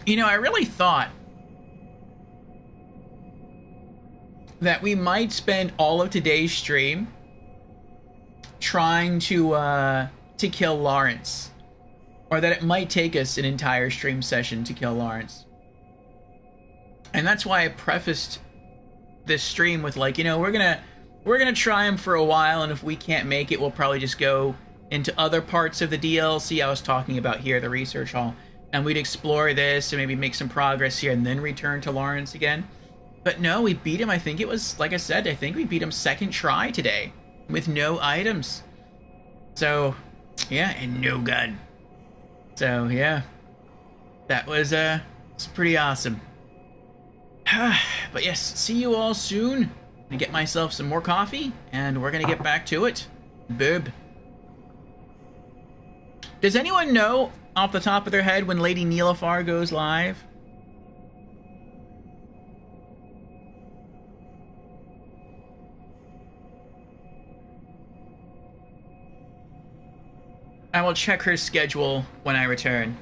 Speaker 1: You know, I really thought that we might spend all of today's stream trying to kill Lawrence, or that it might take us an entire stream session to kill Lawrence. And that's why I prefaced this stream with like, you know, we're gonna try him for a while, and if we can't make it, we'll probably just go into other parts of the DLC I was talking about here, the research hall, and we'd explore this and maybe make some progress here and then return to Lawrence again. But no, we beat him. I think it was, like I said, I think we beat him second try today with no items. So yeah, and no gun. So yeah, that was it's pretty awesome. But yes, see you all soon. I'm gonna get myself some more coffee and we're gonna get back to it. Boob. Does anyone know off the top of their head when Lady Nilafar goes live? I will check her schedule when I return.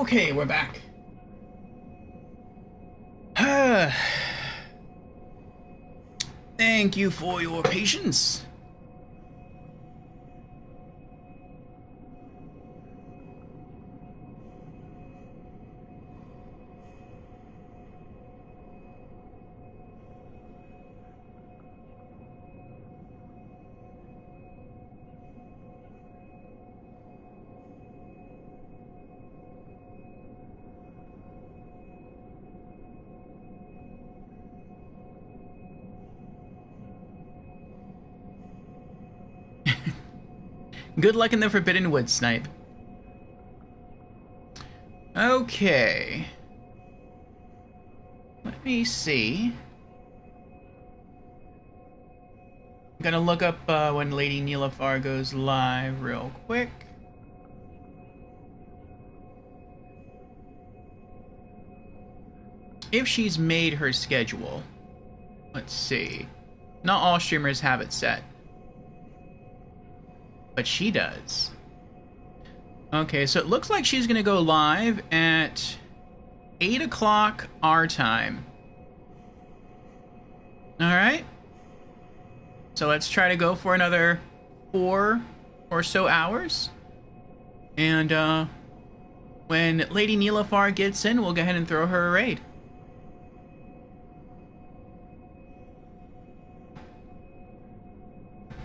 Speaker 1: Okay, we're back. Thank you for your patience. Good luck in the Forbidden Woods, Snipe. Okay. Let me see. I'm gonna look up when Lady Nilafar goes live real quick. If she's made her schedule. Let's see. Not all streamers have it set. But she does. Okay, so it looks like she's gonna go live at 8 o'clock our time. Alright. So let's try to go for another 4 or so hours. And when Lady Nilafar gets in, we'll go ahead and throw her a raid.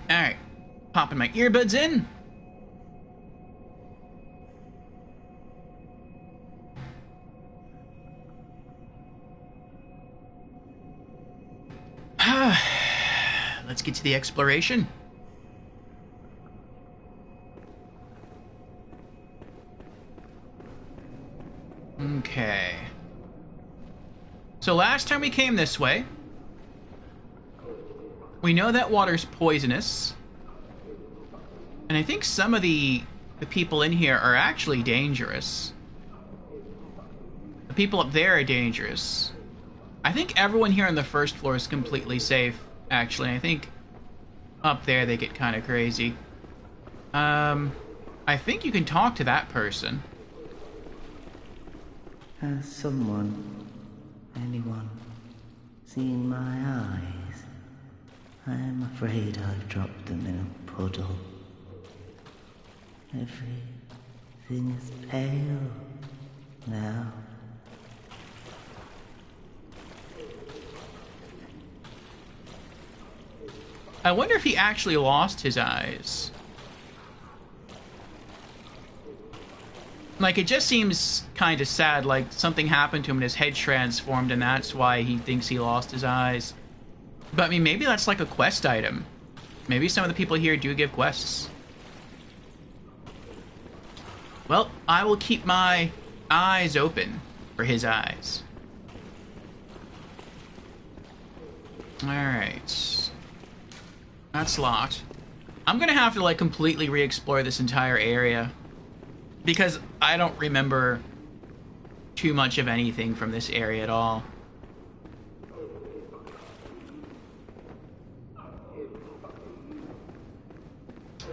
Speaker 1: Alright. Popping my earbuds in. Let's get to the exploration. Okay. So last time we came this way, we know that water's poisonous. And I think some of the people in here are actually dangerous. The people up there are dangerous. I think everyone here on the first floor is completely safe, actually. I think up there they get kind of crazy. I think you can talk to that person.
Speaker 2: Has someone, anyone, seen my eyes? I am afraid I've dropped them in a puddle. Everything is pale now.
Speaker 1: I wonder if he actually lost his eyes. Like, it just seems kind of sad, like something happened to him and his head transformed and that's why he thinks he lost his eyes. But I mean, maybe that's like a quest item. Maybe some of the people here do give quests. Well, I will keep my eyes open for his eyes. Alright. That's locked. I'm gonna have to, like, completely re-explore this entire area. Because I don't remember too much of anything from this area at all.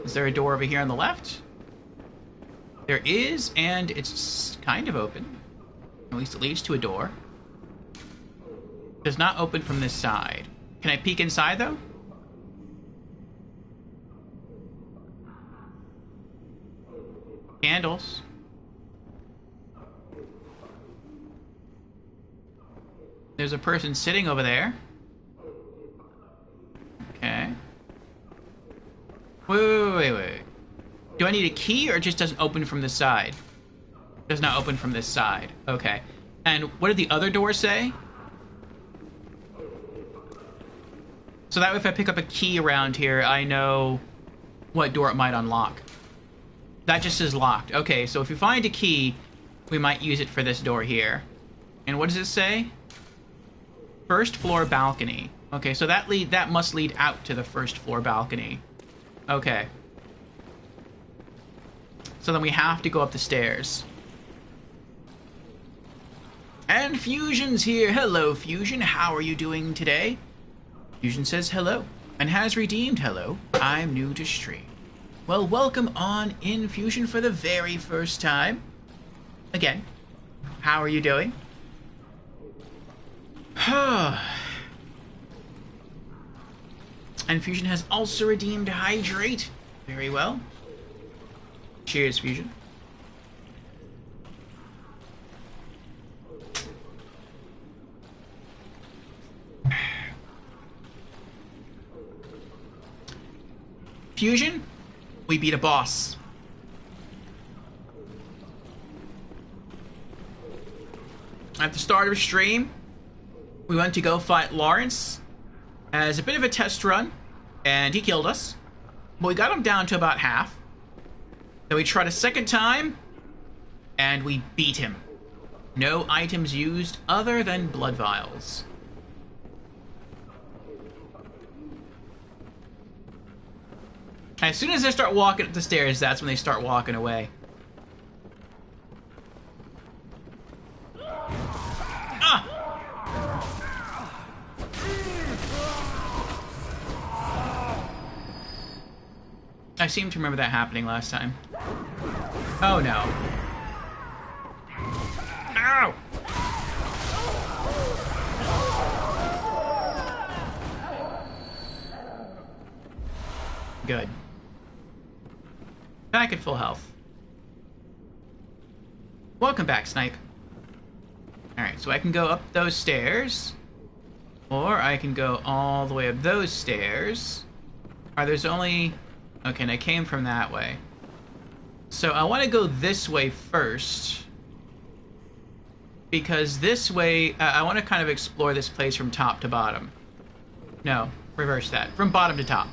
Speaker 1: Is there a door over here on the left? There is, and it's kind of open. At least it leads to a door. It does not open from this side. Can I peek inside, though? Candles. There's a person sitting over there. Okay. Wait. Do I need a key, or it just doesn't open from this side? Does not open from this side. Okay. And what did the other door say? So that way if I pick up a key around here, I know what door it might unlock. That just is locked. Okay, so if we find a key, we might use it for this door here. And what does it say? First floor balcony. Okay, so that must lead out to the first floor balcony. Okay. So then we have to go up the stairs. And Fusion's here. Hello, Fusion. How are you doing today? Fusion says hello and has redeemed hello. I'm new to stream. Well, welcome on in, Fusion, for the very first time. again. How are you doing? And Fusion has also redeemed Hydrate. Very well. Cheers, Fusion. Fusion, we beat a boss. At the start of stream, we went to go fight Lawrence as a bit of a test run, and he killed us. But we got him down to about half. Then we tried a second time, and we beat him. No items used other than blood vials. As soon as they start walking up the stairs, that's when they start walking away. Ah! I seem to remember that happening last time. Oh no. Ow! Good. Back at full health. Welcome back, Snipe. Alright, so I can go up those stairs. Or I can go all the way up those stairs. There's only... Okay, and I came from that way. So I want to go this way first. Because this way... I want to kind of explore this place from top to bottom. No, reverse that. From bottom to top.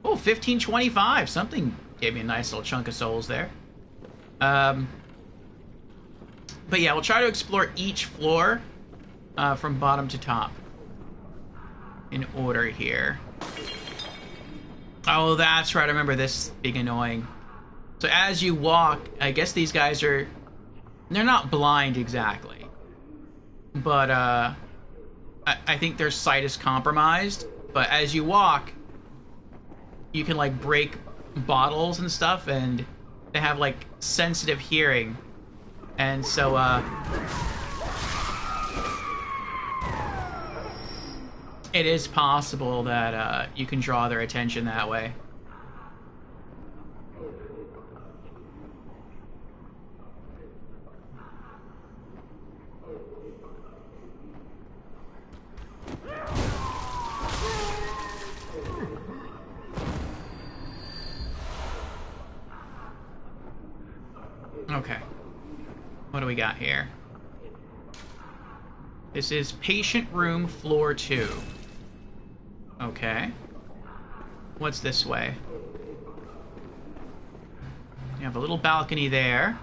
Speaker 1: Oh, 1525. Something gave me a nice little chunk of souls there. But yeah, we'll try to explore each floor from bottom to top. In order here. Oh, that's right. I remember this being annoying. So as you walk, I guess these guys are... They're not blind exactly. But I think their sight is compromised. But as you walk... You can, like, break bottles and stuff, and they have, like, sensitive hearing. And so, it is possible that, you can draw their attention that way. Okay. What do we got here? This is patient room floor 2. Okay. What's this way? You have a little balcony there.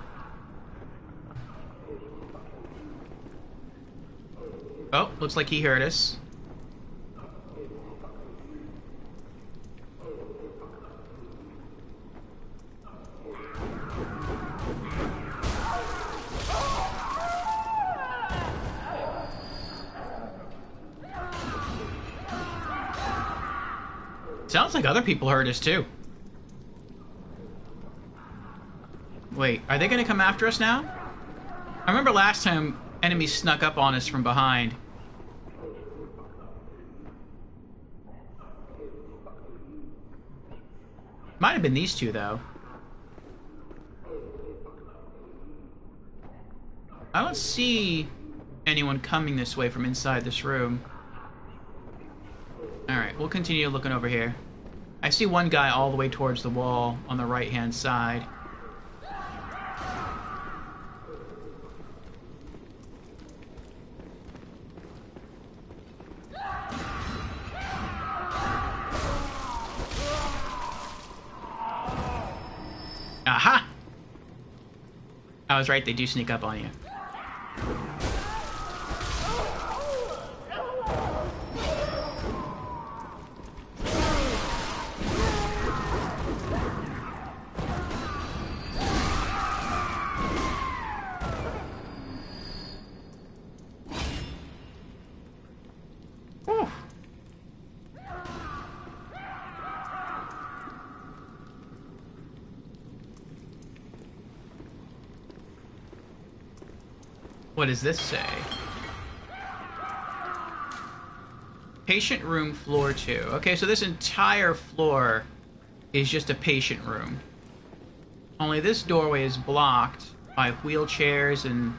Speaker 1: Oh, looks like he heard us. Sounds like other people heard us too. Wait, are they gonna come after us now? I remember last time enemies snuck up on us from behind. Might have been these two though. I don't see anyone coming this way from inside this room. Alright, we'll continue looking over here. I see one guy all the way towards the wall on the right-hand side. Aha! I was right, they do sneak up on you. What does this say? Patient room, floor 2. Okay, so this entire floor is just a patient room. Only this doorway is blocked by wheelchairs and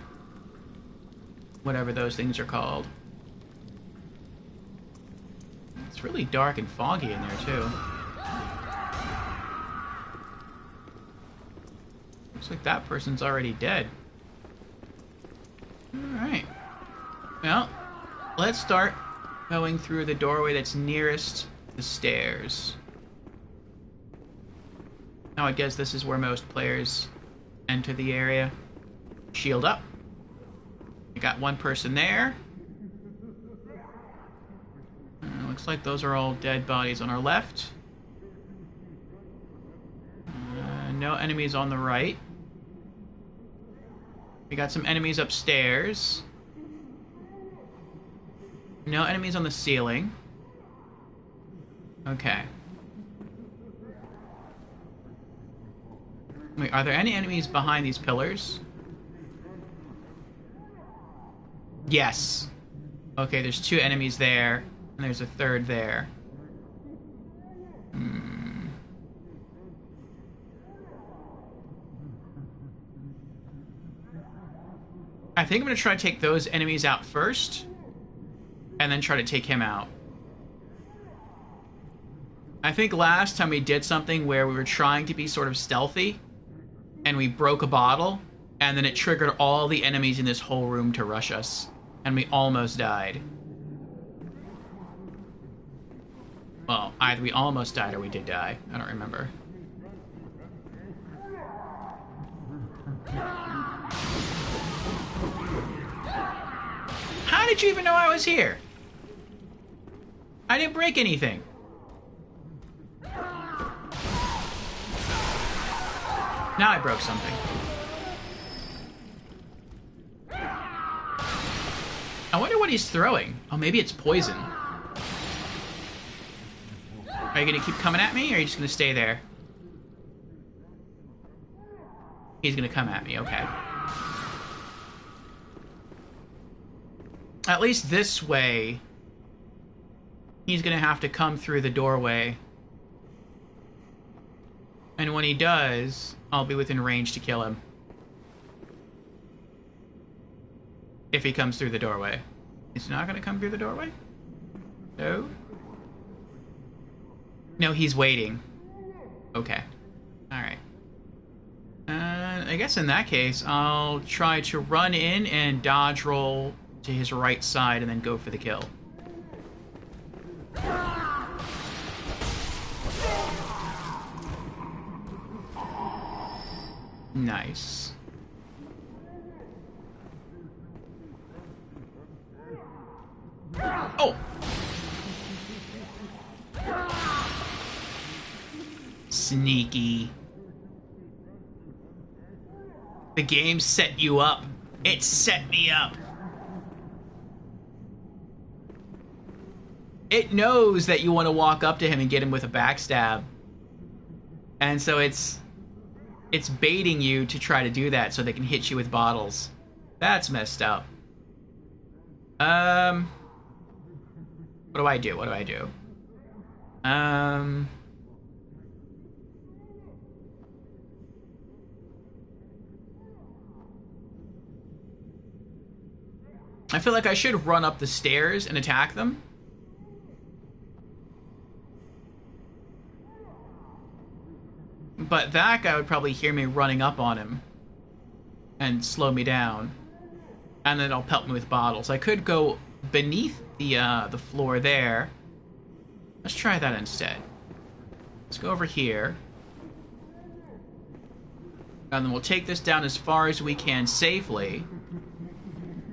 Speaker 1: whatever those things are called. It's really dark and foggy in there, too. Looks like that person's already dead. Alright. Well, let's start going through the doorway that's nearest the stairs. Now I guess this is where most players enter the area. Shield up. We got one person there. Looks like those are all dead bodies on our left. No enemies on the right. We got some enemies upstairs. No enemies on the ceiling. Okay. Wait, are there any enemies behind these pillars? Yes. Okay, there's 2 enemies there, and there's a 3rd there. I think I'm going to try to take those enemies out first, and then try to take him out. I think last time we did something where we were trying to be sort of stealthy, and we broke a bottle, and then it triggered all the enemies in this whole room to rush us, and we almost died. Well, either we almost died or we did die. I don't remember. How did you even know I was here? I didn't break anything. Now I broke something. I wonder what he's throwing. Oh, maybe it's poison. Are you gonna keep coming at me, or are you just gonna stay there? He's gonna come at me, okay. At least this way, he's gonna have to come through the doorway. And when he does, I'll be within range to kill him. If he comes through the doorway. He's not gonna come through the doorway? No? No, he's waiting. Okay. Alright. I guess in that case, I'll try to run in and dodge roll to his right side and then go for the kill. Nice. Oh! Sneaky. The game set you up. It set me up. It knows that you want to walk up to him and get him with a backstab. And so it's baiting you to try to do that so they can hit you with bottles. That's messed up. What do I do? What do I do? I feel like I should run up the stairs and attack them. But that guy would probably hear me running up on him and slow me down. And then it'll pelt me with bottles. I could go beneath the floor there. Let's try that instead. Let's go over here. And then we'll take this down as far as we can safely.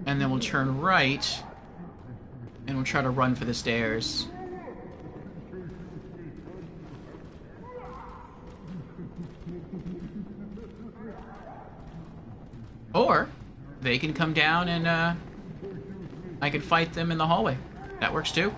Speaker 1: And then we'll turn right. And we'll try to run for the stairs. Or they can come down and I can fight them in the hallway. That works too.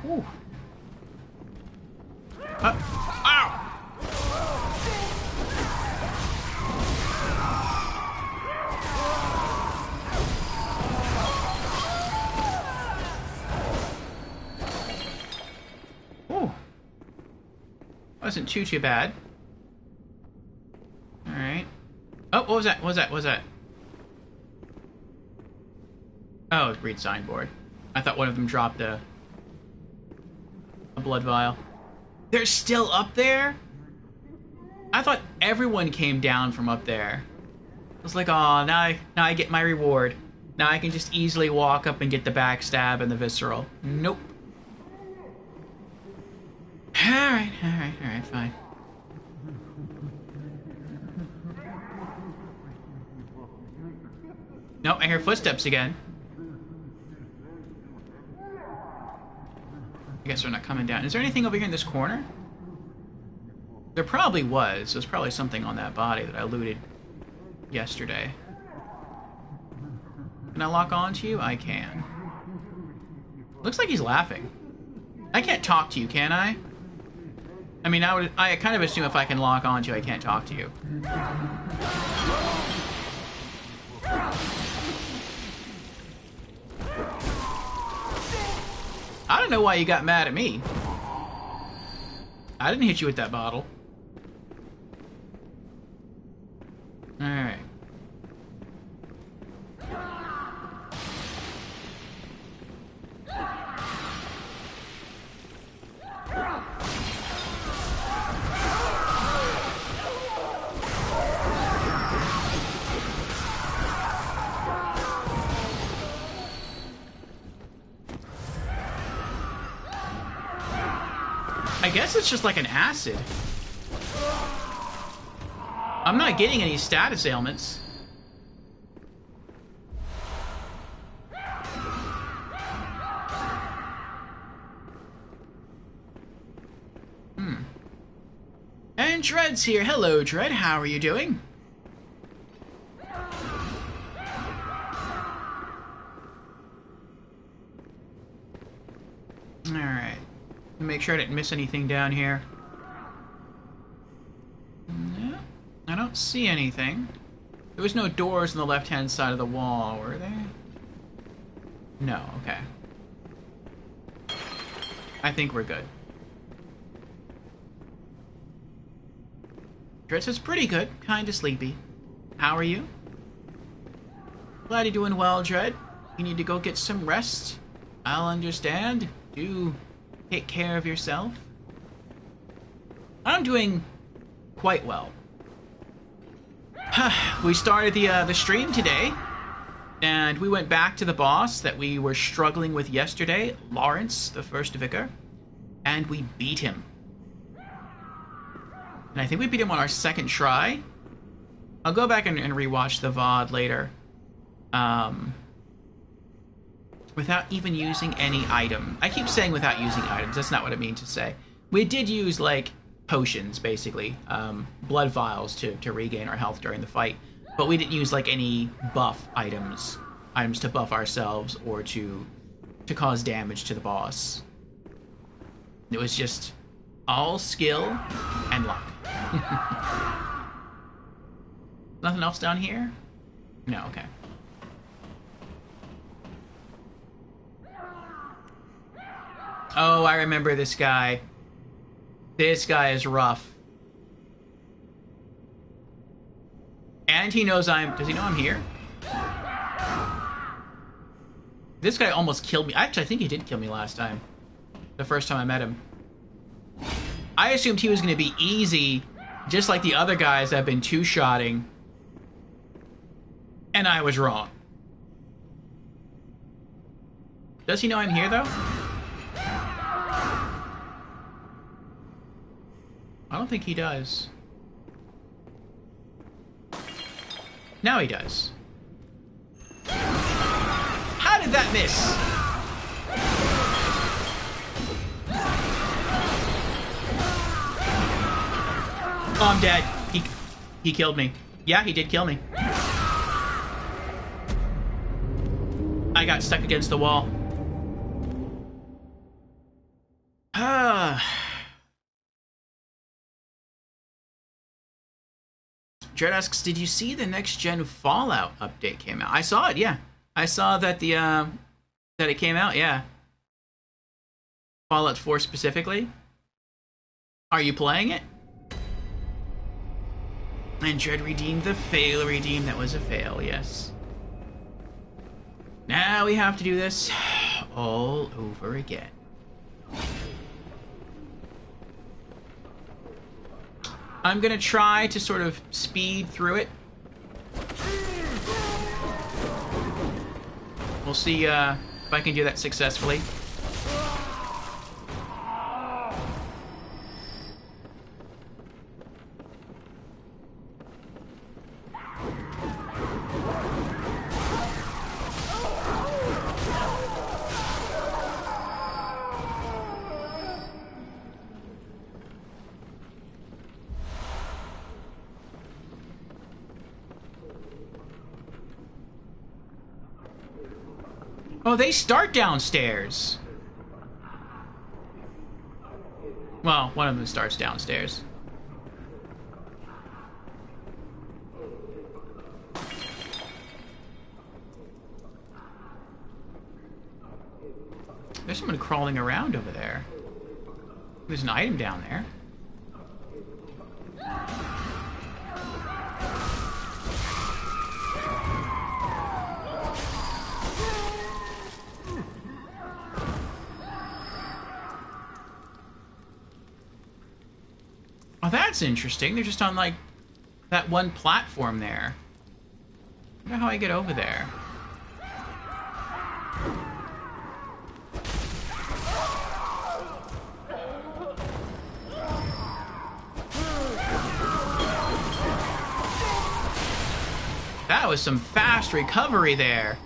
Speaker 1: Ooh. Ow! Ooh. Wasn't too bad. Alright. Oh, what was that? What was that? What was that? Oh, read signboard. I thought one of them dropped a blood vial. They're still up there? I thought everyone came down from up there. I was like, oh, now I get my reward. Now I can just easily walk up and get the backstab and the visceral. Nope. Alright, fine. Nope, I hear footsteps again. I guess they're not coming down. Is there anything over here in this corner? There probably was. There's probably something on that body that I looted yesterday. Can I lock onto you? I can. Looks like he's laughing. I can't talk to you, can I? I mean, I kind of assume if I can lock onto you, I can't talk to you. I don't know why you got mad at me. I didn't hit you with that bottle. Alright. I guess it's just like an acid. I'm not getting any status ailments. And Dread's here. Hello, Dread. How are you doing? Alright. Make sure I didn't miss anything down here. No, I don't see anything. There was no doors on the left-hand side of the wall, were there? No, okay. I think we're good. Dread says pretty good, kinda sleepy. How are you? Glad you're doing well, Dread. You need to go get some rest. I'll understand. Do take care of yourself. I'm doing quite well. We started the stream today, and we went back to the boss that we were struggling with yesterday, Lawrence, the first vicar, and we beat him. And I think we beat him on our second try. I'll go back and rewatch the VOD later. Without even using any item. I keep saying without using items. That's not what I mean to say. We did use, like, potions, basically. Blood vials to regain our health during the fight. But we didn't use, like, any buff items. Items to buff ourselves or to cause damage to the boss. It was just all skill and luck. Nothing else down here? No, okay. Oh, I remember this guy. This guy is rough. And he knows does he know I'm here? This guy almost killed me. Actually, I think he did kill me last time. The first time I met him. I assumed he was going to be easy, just like the other guys I've been two-shotting. And I was wrong. Does he know I'm here, though? I don't think he does. Now he does. How did that miss? Oh, I'm dead. He killed me. Yeah, he did kill me. I got stuck against the wall. Dread asks, did you see the next gen Fallout update came out? I saw it, yeah. I saw that that it came out, yeah. Fallout 4 specifically. Are you playing it? And Dread redeemed the fail redeem. That was a fail, yes. Now we have to do this all over again. I'm gonna try to sort of speed through it. We'll see if I can do that successfully. Oh, they start downstairs. Well, one of them starts downstairs. There's someone crawling around over there. There's an item down there. Oh, that's interesting. They're just on, like, that one platform there. I wonder how I get over there. That was some fast recovery there.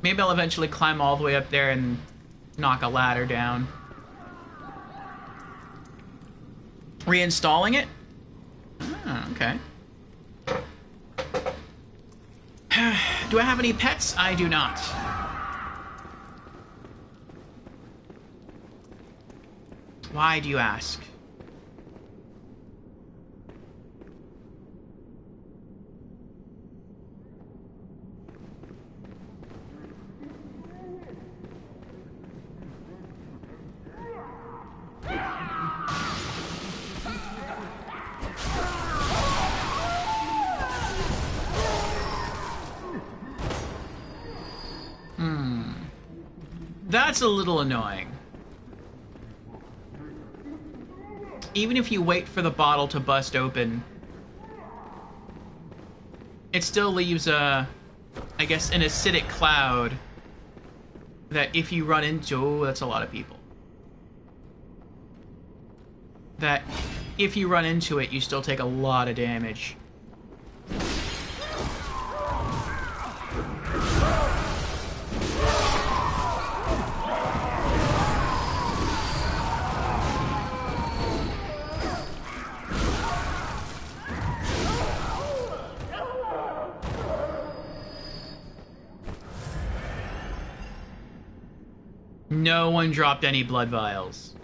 Speaker 1: Maybe I'll eventually climb all the way up there and knock a ladder down. Reinstalling it? Oh, okay. Do I have any pets? I do not. Why do you ask? That's a little annoying. Even if you wait for the bottle to bust open, it still leaves a, I guess, an acidic cloud that if you run into, oh, that's a lot of people. That if you run into it, you still take a lot of damage. No one dropped any blood vials.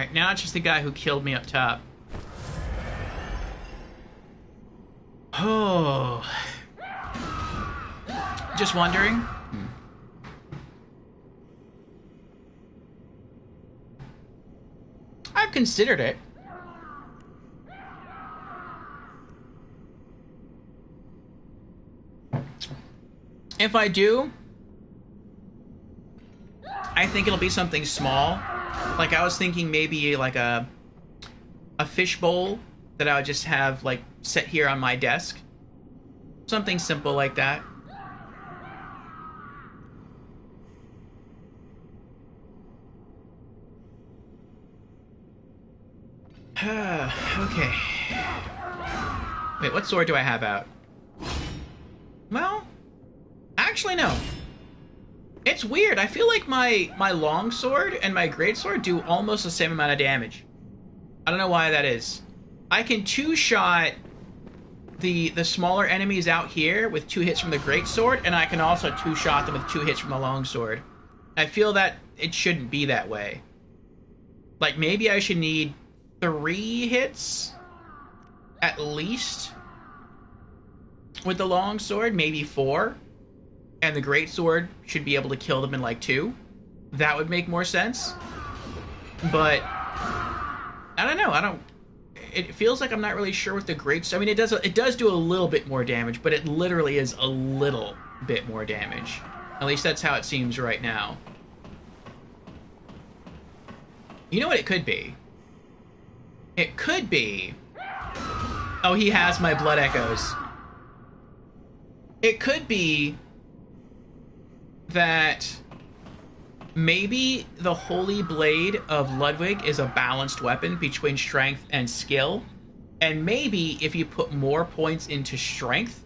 Speaker 1: Alright, now it's just the guy who killed me up top. Oh. Just wondering. I've considered it. If I do, I think it'll be something small. Like, I was thinking maybe like a fish bowl that I would just have like set here on my desk. Something simple like that. Okay. Wait, what sword do I have out? Well, actually no. It's weird. I feel like my long sword and my great sword do almost the same amount of damage. I don't know why that is. I can two-shot the smaller enemies out here with 2 hits from the great sword, and I can also two-shot them with 2 hits from the long sword. I feel that it shouldn't be that way. Like, maybe I should need 3 hits at least with the long sword, maybe 4, and the great sword should be able to kill them in like 2. That would make more sense. But I don't know. It feels like I'm not really sure what the great. I mean, it does do a little bit more damage, but it literally is a little bit more damage. At least that's how it seems right now. You know what it could be? It could be... Oh, he has my blood echoes. It could be that maybe the Holy Blade of Ludwig is a balanced weapon between strength and skill. And maybe if you put more points into strength,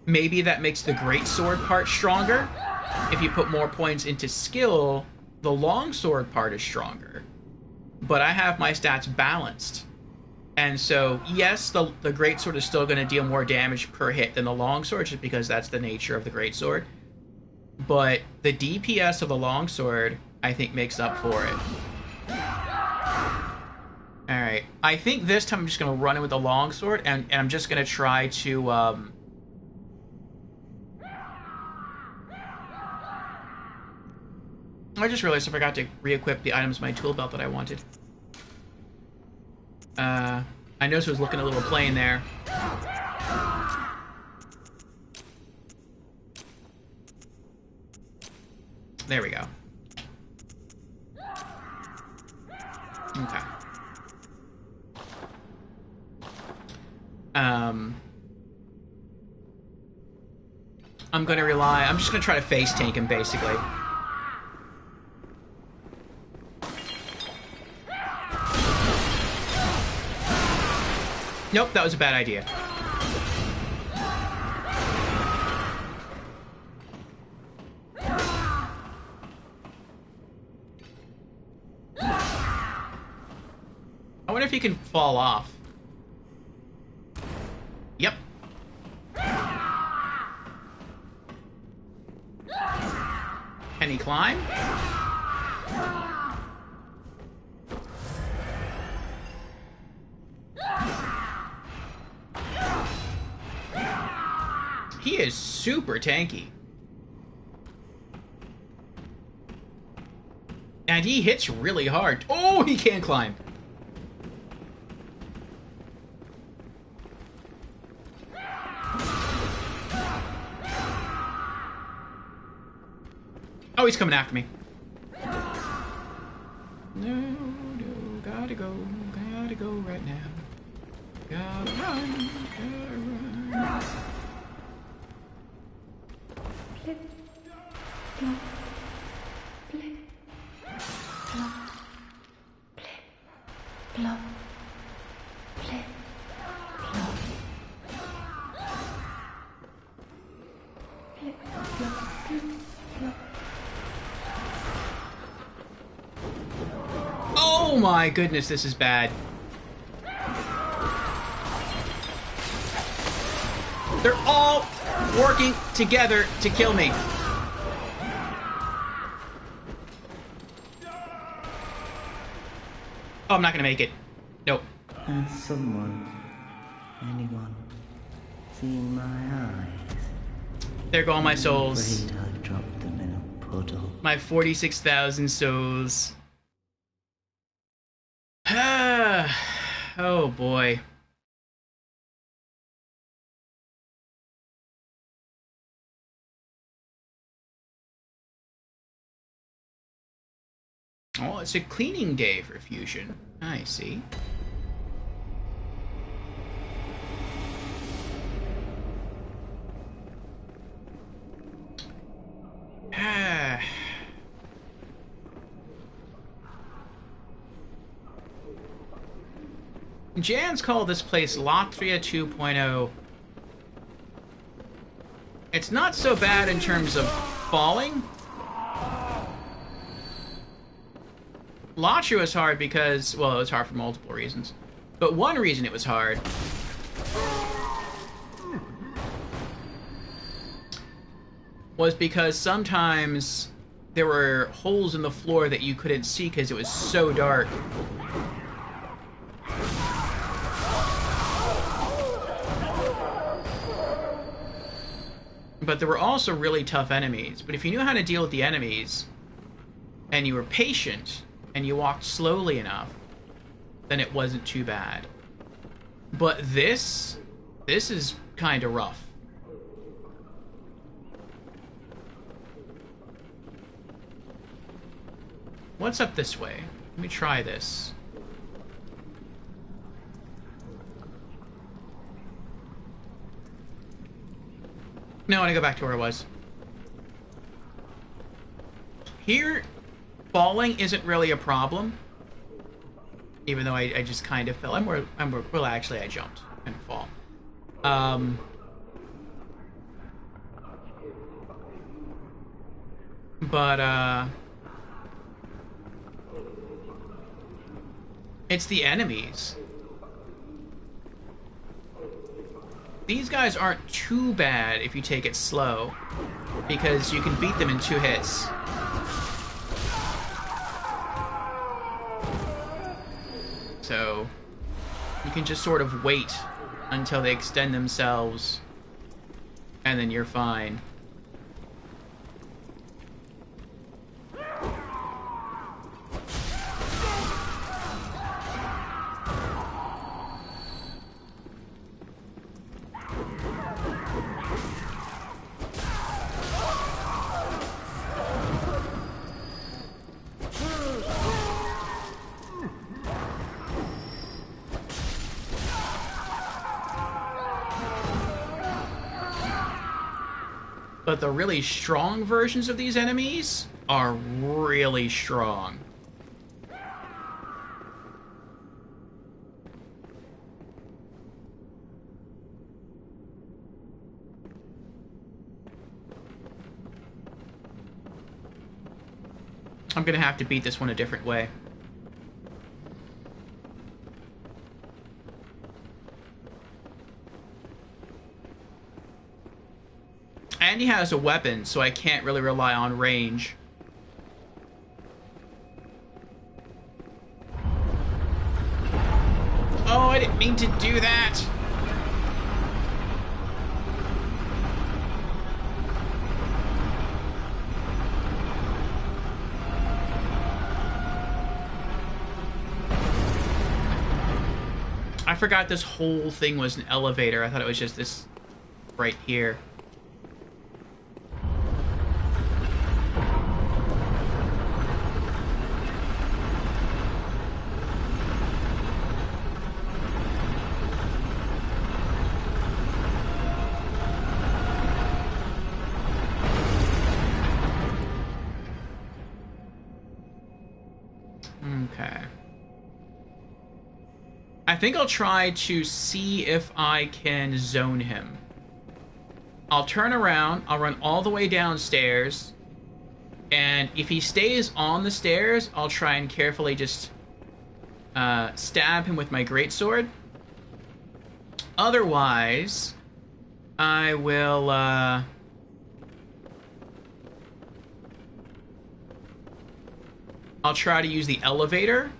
Speaker 1: maybe that makes the greatsword part stronger. If you put more points into skill, the longsword part is stronger. But I have my stats balanced. And so, yes, the greatsword is still going to deal more damage per hit than the longsword, just because that's the nature of the greatsword. But the DPS of the longsword, I think, makes up for it. Alright, I think this time I'm just going to run in with the longsword, and I'm just going to try to... I just realized I forgot to re-equip the items in my tool belt that I wanted. I noticed it was looking a little plain there. There we go. Okay. I'm gonna rely... I'm just gonna try to face tank him, basically. Nope, that was a bad idea. I wonder if he can fall off. Yep. Can he climb? He is super tanky. And he hits really hard. Oh, he can climb. Oh, he's coming after me. No, gotta go right now. Gotta run.
Speaker 2: Flip, flop, flip, flop, flip, flop, flip, flop, flip, flop, flip, flop.
Speaker 1: Oh my goodness, this is bad. They're all working together to kill me. Oh, I'm not gonna make it. Nope.
Speaker 2: Has someone, anyone, seen my eyes?
Speaker 1: There go all my souls.
Speaker 2: I'm afraid I've dropped them in a puddle.
Speaker 1: My 46,000 souls. Oh boy. Oh, it's a cleaning day for Fusion. I see. Jan's called this place Latria 2.0. It's not so bad in terms of falling. Latria was hard because, well, it was hard for multiple reasons. But one reason it was hard was because sometimes there were holes in the floor that you couldn't see because it was so dark. But there were also really tough enemies. But if you knew how to deal with the enemies, and you were patient, and you walked slowly enough, then it wasn't too bad. But this is kind of rough. What's up this way? Let me try this. No, I want to go back to where I was. Here, falling isn't really a problem. Even though I just kind of fell. Well, actually, I jumped and fall. It's the enemies. These guys aren't too bad if you take it slow, because you can beat them in 2 hits. So, you can just sort of wait until they extend themselves, and then you're fine. But the really strong versions of these enemies are really strong. I'm gonna have to beat this one a different way. And he has a weapon, so I can't really rely on range. Oh, I didn't mean to do that! I forgot this whole thing was an elevator. I thought it was just this right here. Okay. I think I'll try to see if I can zone him. I'll turn around, I'll run all the way downstairs, and if he stays on the stairs, I'll try and carefully just stab him with my greatsword. Otherwise, I will I'll try to use the elevator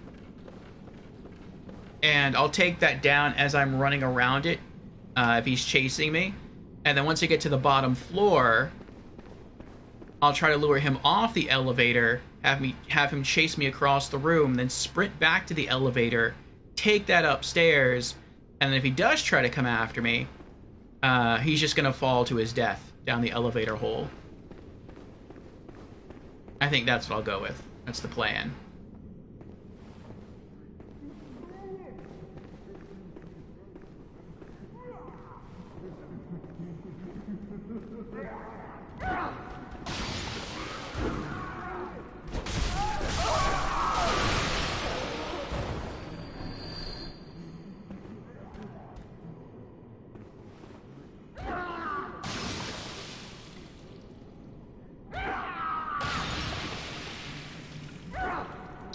Speaker 1: and I'll take that down as I'm running around it, if he's chasing me. And then once I get to the bottom floor, I'll try to lure him off the elevator, have him chase me across the room, then sprint back to the elevator, take that upstairs, and then if he does try to come after me, he's just gonna fall to his death down the elevator hole. I think that's what I'll go with. That's the plan.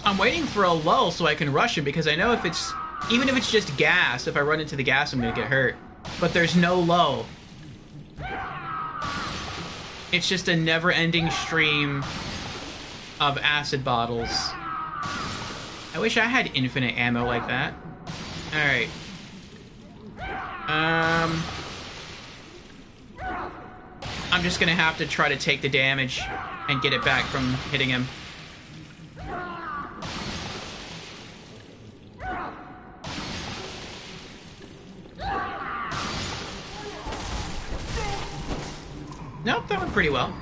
Speaker 1: I'm waiting for a lull so I can rush him, because I know if it's... even if it's just gas, if I run into the gas, I'm gonna get hurt. But there's no lull. It's just a never-ending stream of acid bottles. I wish I had infinite ammo like that. Alright. I'm just gonna have to try to take the damage and get it back from hitting him. Nope, that went pretty well.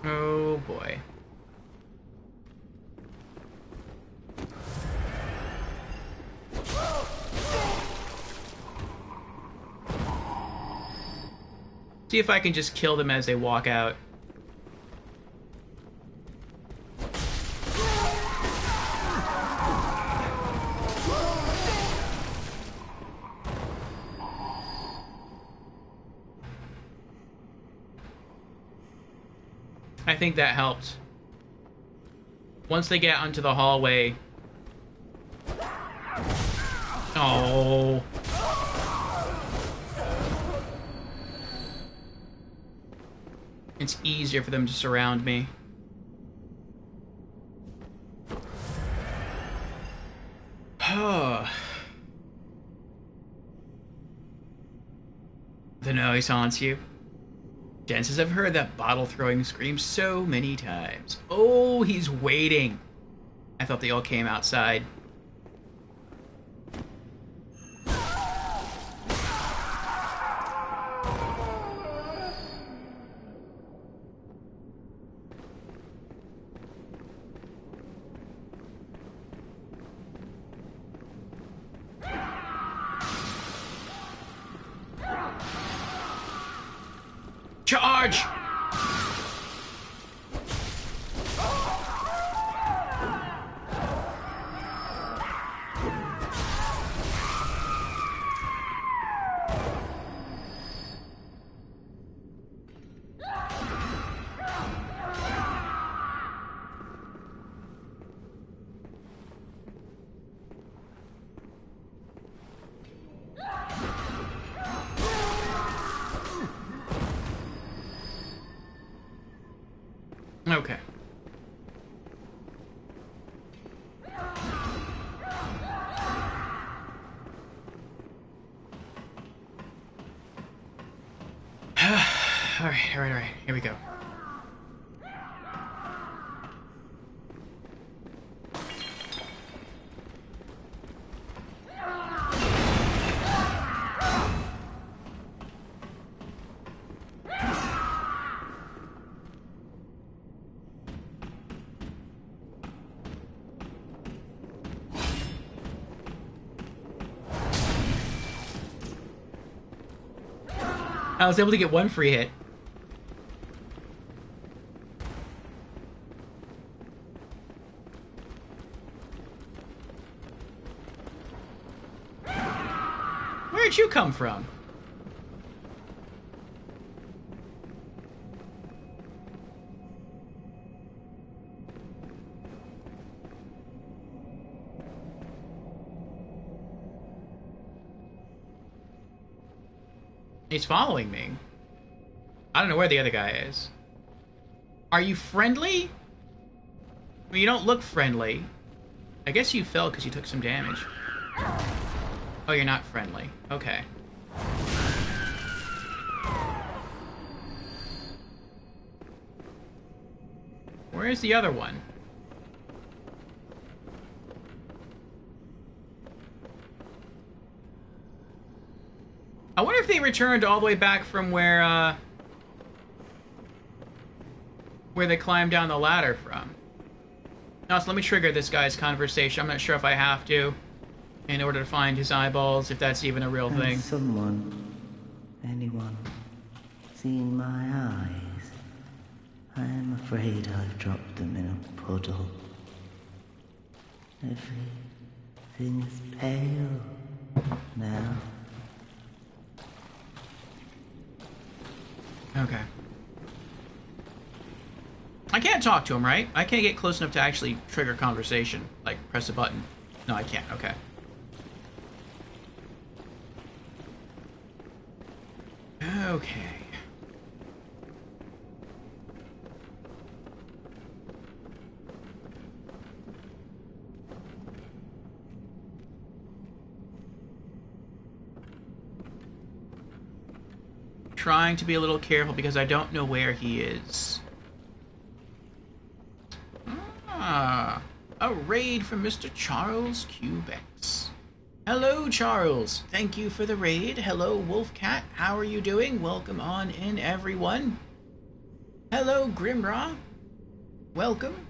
Speaker 1: Oh boy. See if I can just kill them as they walk out. I think that helped. Once they get onto the hallway... Oh... it's easier for them to surround me. The noise haunts you. Chances have heard that bottle throwing scream so many times. Oh, he's waiting. I thought they all came outside. Charge! Okay. All right. Here we go. I was able to get one free hit. Where'd you come from? He's following me. I don't know where the other guy is. Are you friendly? Well, you don't look friendly. I guess you fell because you took some damage. Oh, you're not friendly. Okay. Where's the other one? I wonder if they returned all the way back from where they climbed down the ladder from. Now, so let me trigger this guy's conversation. I'm not sure if I have to, in order to find his eyeballs, if that's even a real thing.
Speaker 2: Has someone, anyone, seen my eyes? I am afraid I've dropped them in a puddle. Everything is pale now.
Speaker 1: Okay. I can't talk to him, right? I can't get close enough to actually trigger conversation. Like, press a button. No, I can't. Okay. Okay. Trying to be a little careful because I don't know where he is. Ah, a raid from Mr. Charles Cubex. Hello, Charles. Thank you for the raid. Hello, Wolfcat. How are you doing? Welcome on in, everyone. Hello, Grimra. Welcome.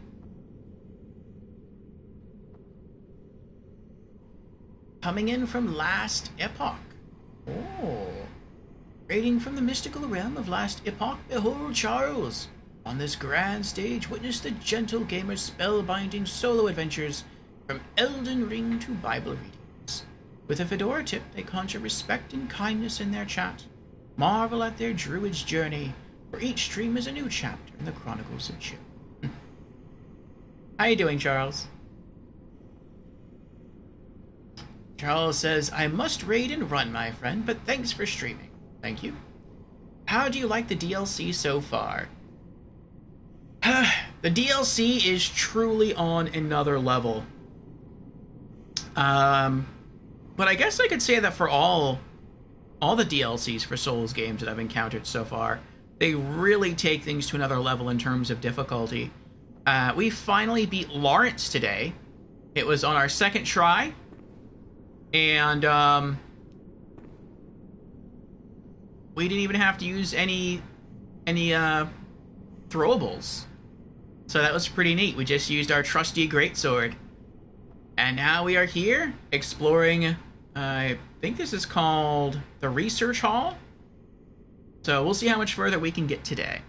Speaker 1: Coming in from Last Epoch. Oh. Raiding from the mystical realm of Last Epoch, behold Charles. On this grand stage, witness the gentle gamer's spellbinding solo adventures from Elden Ring to Bible readings. With a fedora tip, they conjure respect and kindness in their chat. Marvel at their druid's journey, for each stream is a new chapter in the Chronicles of Chill. How you doing, Charles? Charles says, I must raid and run, my friend, but thanks for streaming. Thank you. How do you like the DLC so far? The DLC is truly on another level. But I guess I could say that for all the DLCs for Souls games that I've encountered so far, they really take things to another level in terms of difficulty. We finally beat Lawrence today. It was on our second try. And, we didn't even have to use any throwables. So that was pretty neat. We just used our trusty greatsword. And now we are here, exploring, I think this is called the Research Hall. So we'll see how much further we can get today.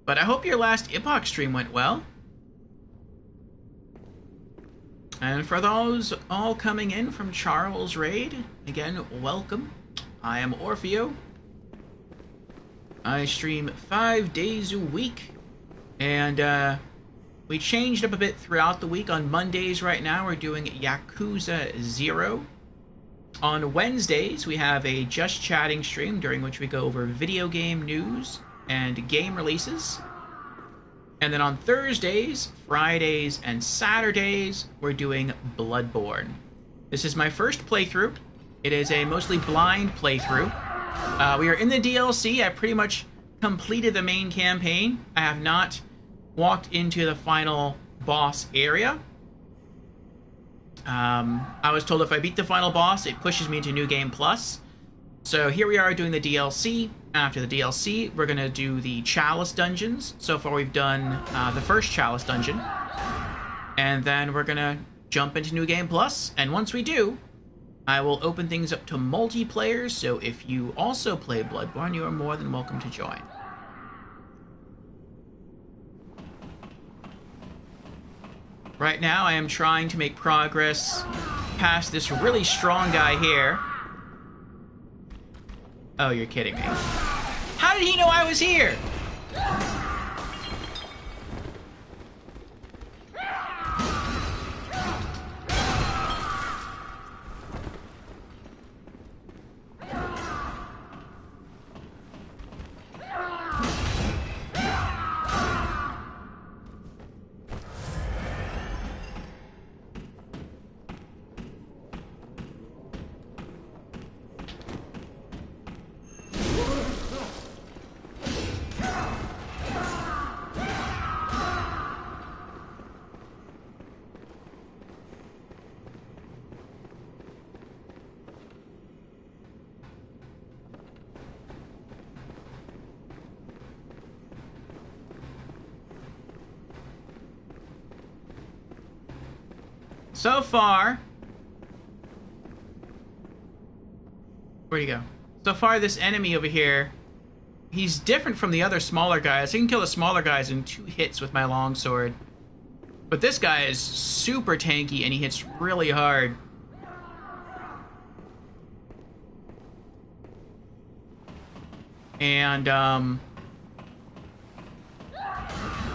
Speaker 1: But I hope your last Epoch stream went well. And for those all coming in from Charles' raid, again, welcome. I am Orfeo. I stream 5 days a week. And we changed up a bit throughout the week. On Mondays right now, we're doing Yakuza 0. On Wednesdays, we have a Just Chatting stream during which we go over video game news and game releases. And then on Thursdays, Fridays, and Saturdays, we're doing Bloodborne. This is my first playthrough. It is a mostly blind playthrough. We are in the DLC. I pretty much completed the main campaign. I have not walked into the final boss area. I was told if I beat the final boss, it pushes me into New Game Plus. So here we are doing the DLC. After the DLC, we're going to do the Chalice dungeons. So far we've done the first Chalice dungeon. And then we're going to jump into New Game Plus. And once we do, I will open things up to multiplayer. So if you also play Bloodborne, you are more than welcome to join. Right now, I am trying to make progress past this really strong guy here. Oh, you're kidding me. How did he know I was here? So far... Where'd he go? So far, this enemy over here, he's different from the other smaller guys. I can kill the smaller guys in 2 hits with my longsword. But this guy is super tanky, and he hits really hard. And,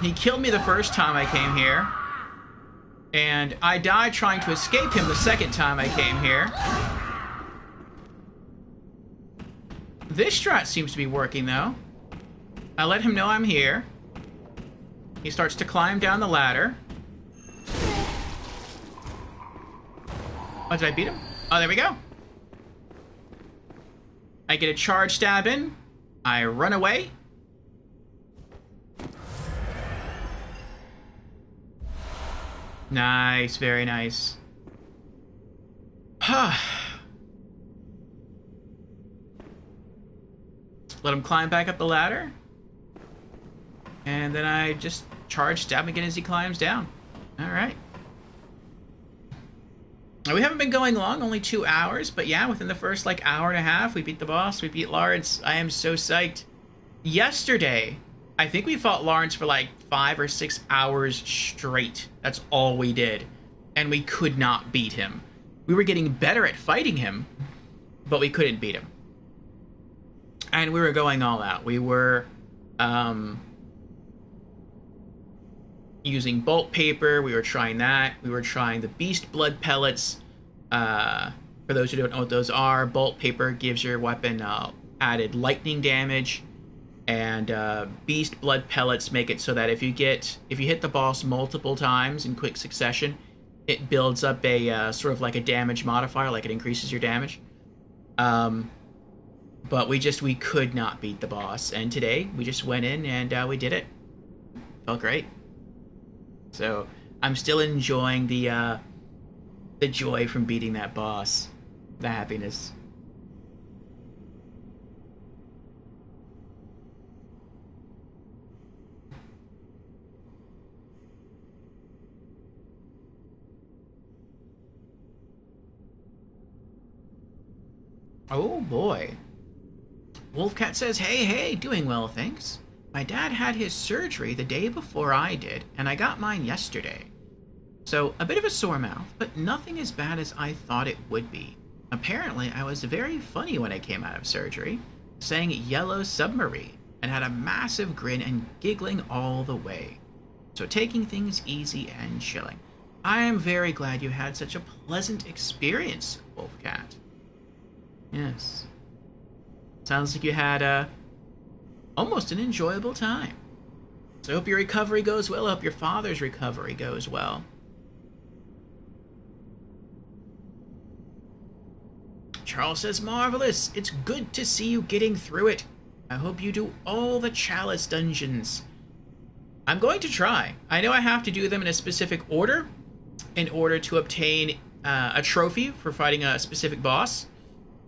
Speaker 1: he killed me the first time I came here. And I died trying to escape him the second time I came here. This strat seems to be working, though. I let him know I'm here. He starts to climb down the ladder. Oh, did I beat him? Oh, there we go. I get a charge stab in. I run away. Nice, very nice. Let him climb back up the ladder. And then I just charge stab him again as he climbs down. Alright. We haven't been going long, only 2 hours, but yeah, within the first, like, hour and a half, we beat the boss, we beat Lawrence. I am so psyched. Yesterday, I think we fought Lawrence for, like, 5 or 6 hours straight. That's all we did. And we could not beat him. We were getting better at fighting him, but we couldn't beat him. And we were going all out. We were, using bolt paper. We were trying that. We were trying the beast blood pellets. For those who don't know what those are, bolt paper gives your weapon added lightning damage, and beast blood pellets make it so that if you hit the boss multiple times in quick succession, it builds up a sort of like a damage modifier, like it increases your damage. But we could not beat the boss, and today we just went in and we did it. Felt great. So I'm still enjoying the joy from beating that boss, the happiness. Oh boy. Wolfcat says, hey, doing well, thanks. My dad had his surgery the day before I did, and I got mine yesterday. So, a bit of a sore mouth, but nothing as bad as I thought it would be. Apparently, I was very funny when I came out of surgery, saying Yellow Submarine, and had a massive grin and giggling all the way. So taking things easy and chilling. I am very glad you had such a pleasant experience, Wolfcat. Yes. Sounds like you had, almost an enjoyable time. So I hope your recovery goes well. I hope your father's recovery goes well. Charles says, marvelous. It's good to see you getting through it. I hope you do all the Chalice dungeons. I'm going to try. I know I have to do them in a specific order in order to obtain a trophy for fighting a specific boss.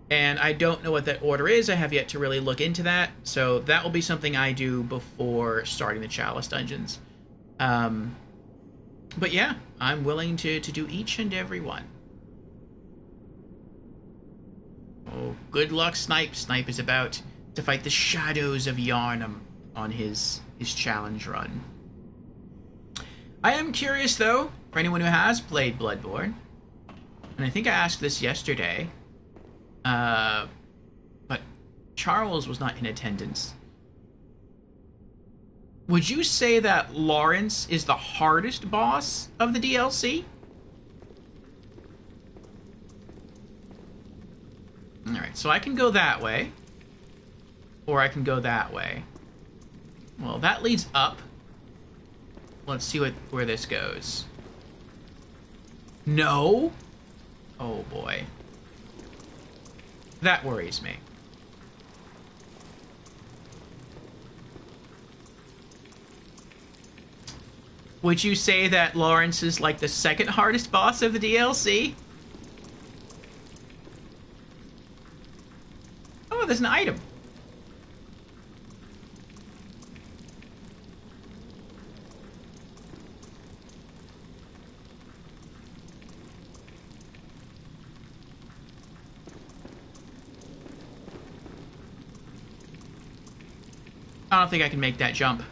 Speaker 1: And I don't know what that order is. I have yet to really look into that. So that will be something I do before starting the Chalice dungeons. But yeah, I'm willing to do each and every one. Oh, good luck, Snipe. Snipe is about to fight the shadows of Yharnam on his challenge run. I am curious, though, for anyone who has played Bloodborne, and I think I asked this yesterday, but Charles was not in attendance. Would you say that Lawrence is the hardest boss of the DLC? Alright, so I can go that way. Or I can go that way. Well, that leads up. Let's see where this goes. No? Oh boy. That worries me. Would you say that Lawrence is like the second hardest boss of the DLC? Oh, there's an item. I don't think I can make that jump.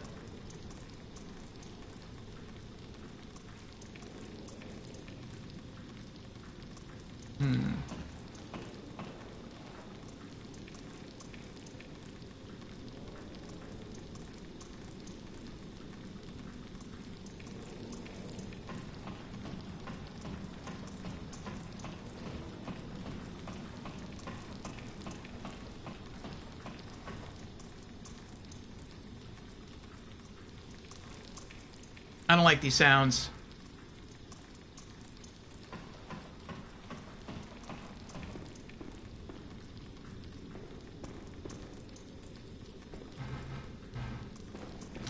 Speaker 1: I don't like these sounds.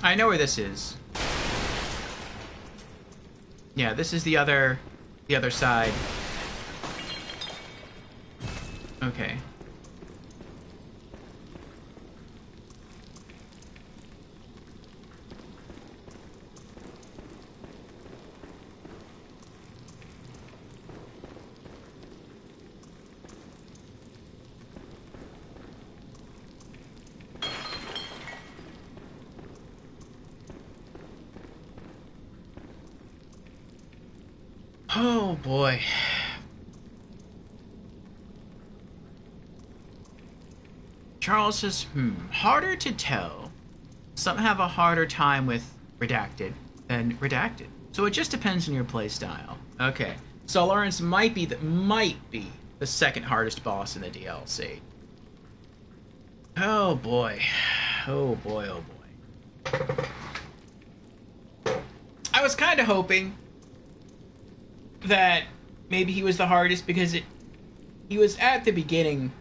Speaker 1: I know where this is. Yeah, this is the other side. Okay. Oh boy. Charles says, harder to tell. Some have a harder time with Redacted than Redacted. So it just depends on your playstyle. Okay. So Lawrence might be the second hardest boss in the DLC. Oh boy. Oh boy, oh boy. I was kind of hoping that maybe he was the hardest because he was at the beginning,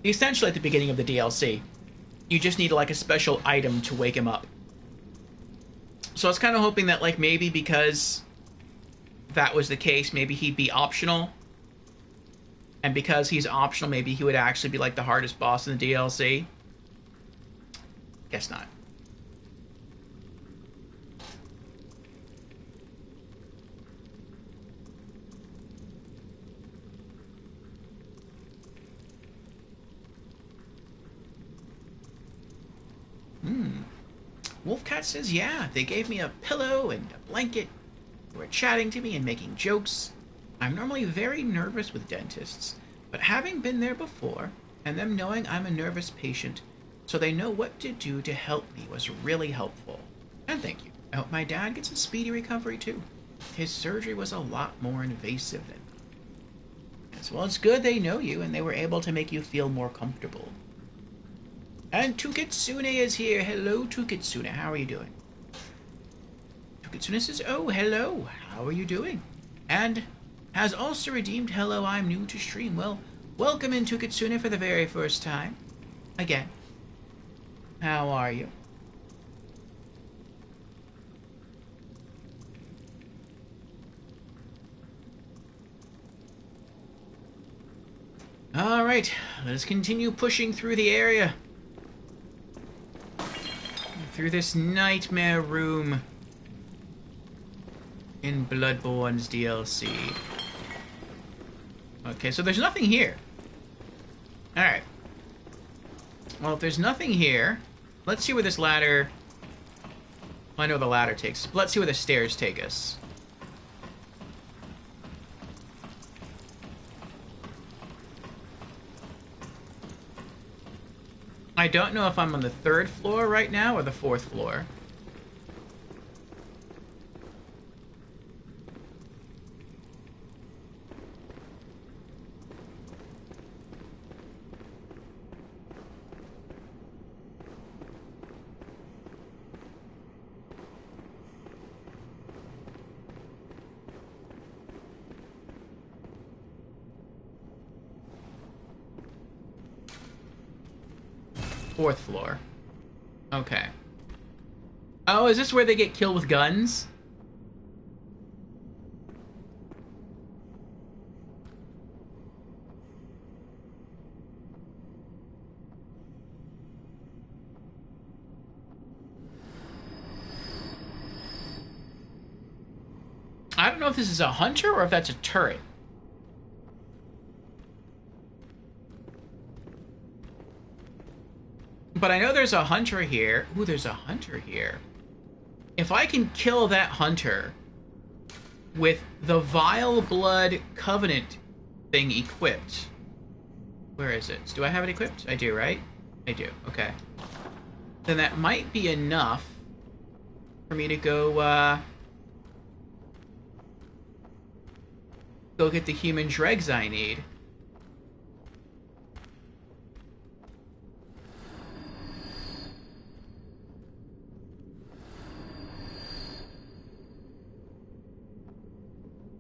Speaker 1: essentially at the beginning of the DLC. You just need like a special item to wake him up. So I was kind of hoping that like maybe because that was the case, maybe he'd be optional. And because he's optional, maybe he would actually be like the hardest boss in the DLC. Guess not. Wolfcat says, yeah, they gave me a pillow and a blanket. They were chatting to me and making jokes. I'm normally very nervous with dentists, but having been there before, and them knowing I'm a nervous patient, so they know what to do to help me was really helpful. And thank you. I hope my dad gets a speedy recovery too. His surgery was a lot more invasive than me. As well, it's good they know you and they were able to make you feel more comfortable. And Tukitsune is here. Hello, Tukitsune. How are you doing? Tukitsune says, oh, hello. How are you doing? And has also redeemed, hello, I'm new to stream. Well, welcome in, Tukitsune, for the very first time. Again. How are you? Alright, let us continue pushing through the area. Through this nightmare room in Bloodborne's DLC. Okay, so there's nothing here. Alright. Well, if there's nothing here, let's see where this ladder... Well, I know the ladder takes... Let's see where the stairs take us. I don't know if I'm on the 3rd floor right now or the 4th floor. Fourth floor. Okay. Oh, is this where they get killed with guns? I don't know if this is a hunter or if that's a turret. But I know there's a hunter here. Ooh, there's a hunter here. If I can kill that hunter with the Vile Blood Covenant thing equipped. Where is it? Do I have it equipped? I do, right? I do. Okay. Then that might be enough for me to go get the human dregs I need.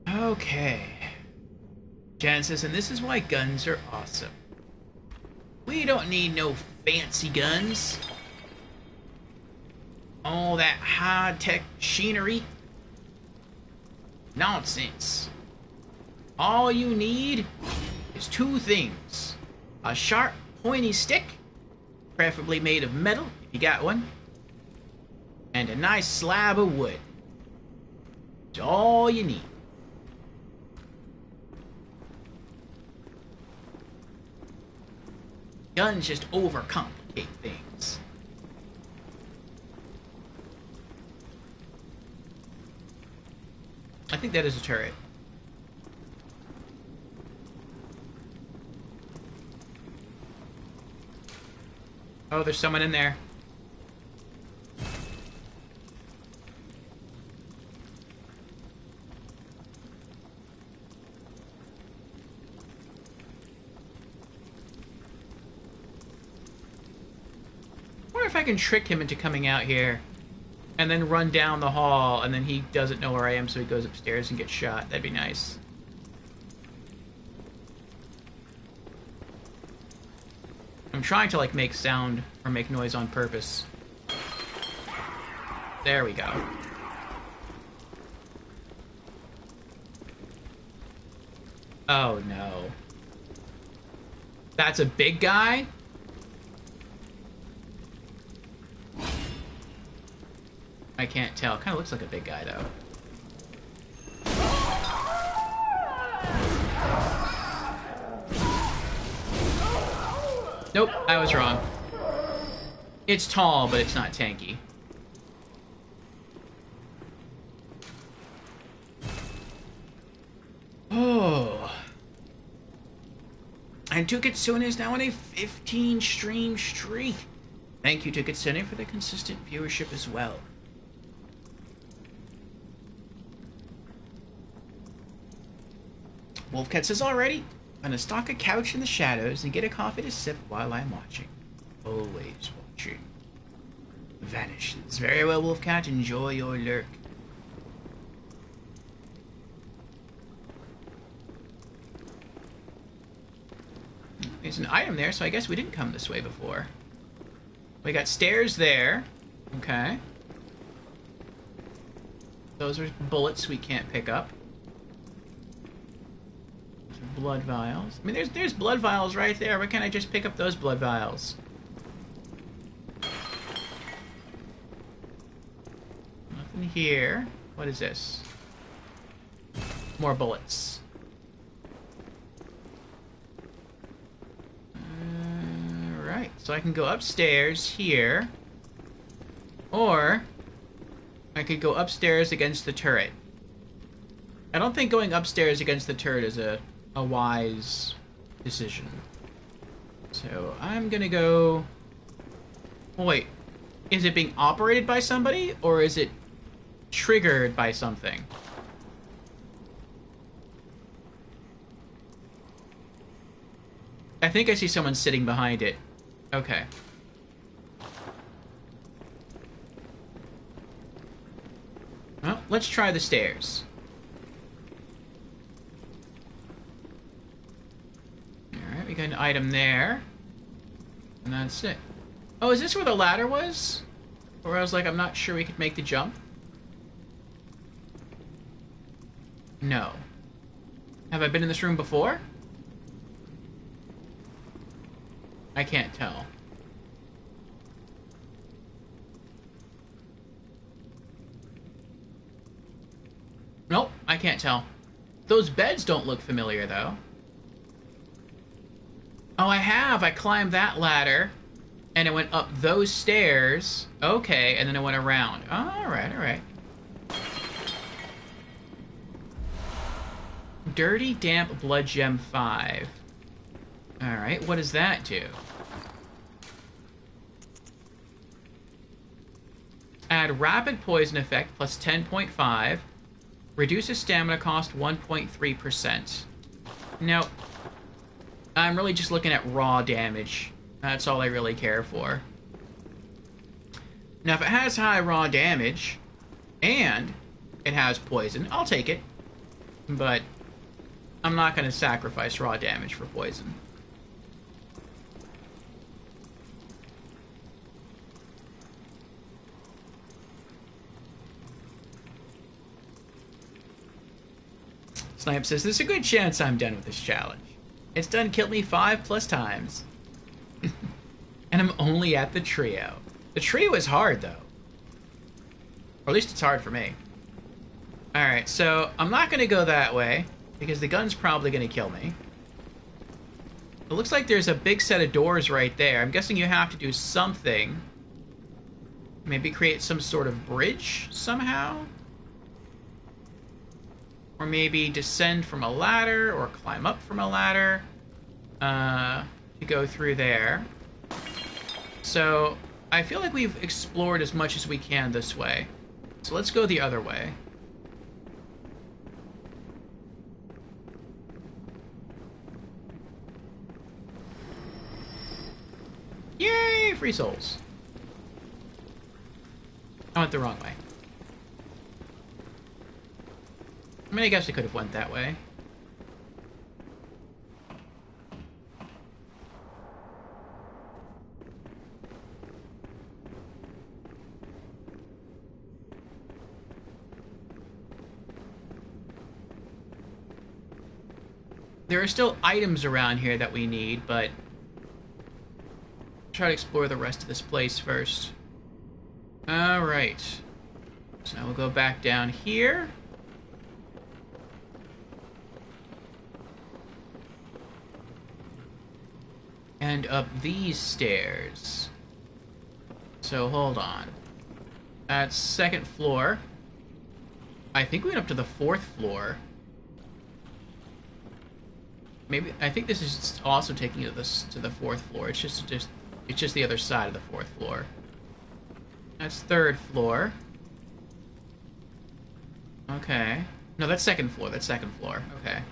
Speaker 1: Okay. Genesis, and this is why guns are awesome. We don't need no fancy guns. All that high-tech machinery. Nonsense. All you need is two things. A sharp, pointy stick, preferably made of metal, if you got one, and a nice slab of wood. That's all you need. Guns just overcomplicate things. I think that is a turret. Oh, there's someone in there. I wonder if I can trick him into coming out here and then run down the hall, and then he doesn't know where I am, so he goes upstairs and gets shot. That'd be nice. I'm trying to, like, make sound or make noise on purpose. There we go. Oh, no. That's a big guy? I can't tell. Kind of looks like a big guy, though. Nope, I was wrong. It's tall, but it's not tanky. Oh. And Tukitsune is now on a 15 stream streak. Thank you, Tukitsune, for the consistent viewership as well. Wolfcat says, already, I'm gonna stalk a couch in the shadows and get a coffee to sip while I'm watching. Always watching. Vanishes. Very well, Wolfcat. Enjoy your lurk. There's an item there, so I guess we didn't come this way before. We got stairs there. Okay. Those are bullets we can't pick up. Blood vials. I mean, there's blood vials right there. Why can't I just pick up those blood vials? Nothing here. What is this? More bullets. Right. So I can go upstairs here. Or I could go upstairs against the turret. I don't think going upstairs against the turret is a wise decision. So I'm gonna go... Oh, wait. Is it being operated by somebody? Or is it triggered by something? I think I see someone sitting behind it. Okay. Well, let's try the stairs. We got an item there. And that's it. Oh, is this where the ladder was? Or I was like, I'm not sure we could make the jump. No. Have I been in this room before? I can't tell. Nope, I can't tell. Those beds don't look familiar, though. Oh, I have. I climbed that ladder, And it went up those stairs. Okay, and then it went around. Alright, alright. Dirty Damp Blood Gem 5. Alright, what does that do? Add Rapid Poison Effect plus 10.5. Reduces stamina cost 1.3%. Now, I'm really just looking at raw damage. That's all I really care for. Now, if it has high raw damage, and it has poison, I'll take it. But I'm not going to sacrifice raw damage for poison. Snipe says, there's a good chance I'm done with this challenge. It's done killed me 5+ times. And I'm only at the trio. The trio is hard, though. Or at least it's hard for me. Alright, so I'm not going to go that way, because the gun's probably going to kill me. It looks like there's a big set of doors right there. I'm guessing you have to do something. Maybe create some sort of bridge somehow? Or maybe descend from a ladder, or climb up from a ladder. To go through there. So, I feel like we've explored as much as we can this way. So let's go the other way. Yay! Free souls. I went the wrong way. I mean, I guess I could have went that way. There are still items around here that we need, but try to explore the rest of this place first. Alright. So now we'll go back down here. And up these stairs. So hold on. That's second floor. I think we went up to the 4th floor. Maybe I think this is also taking you to the 4th floor. It's just the other side of the 4th floor. That's 3rd floor. Okay. No, that's 2nd floor. That's 2nd floor. Okay.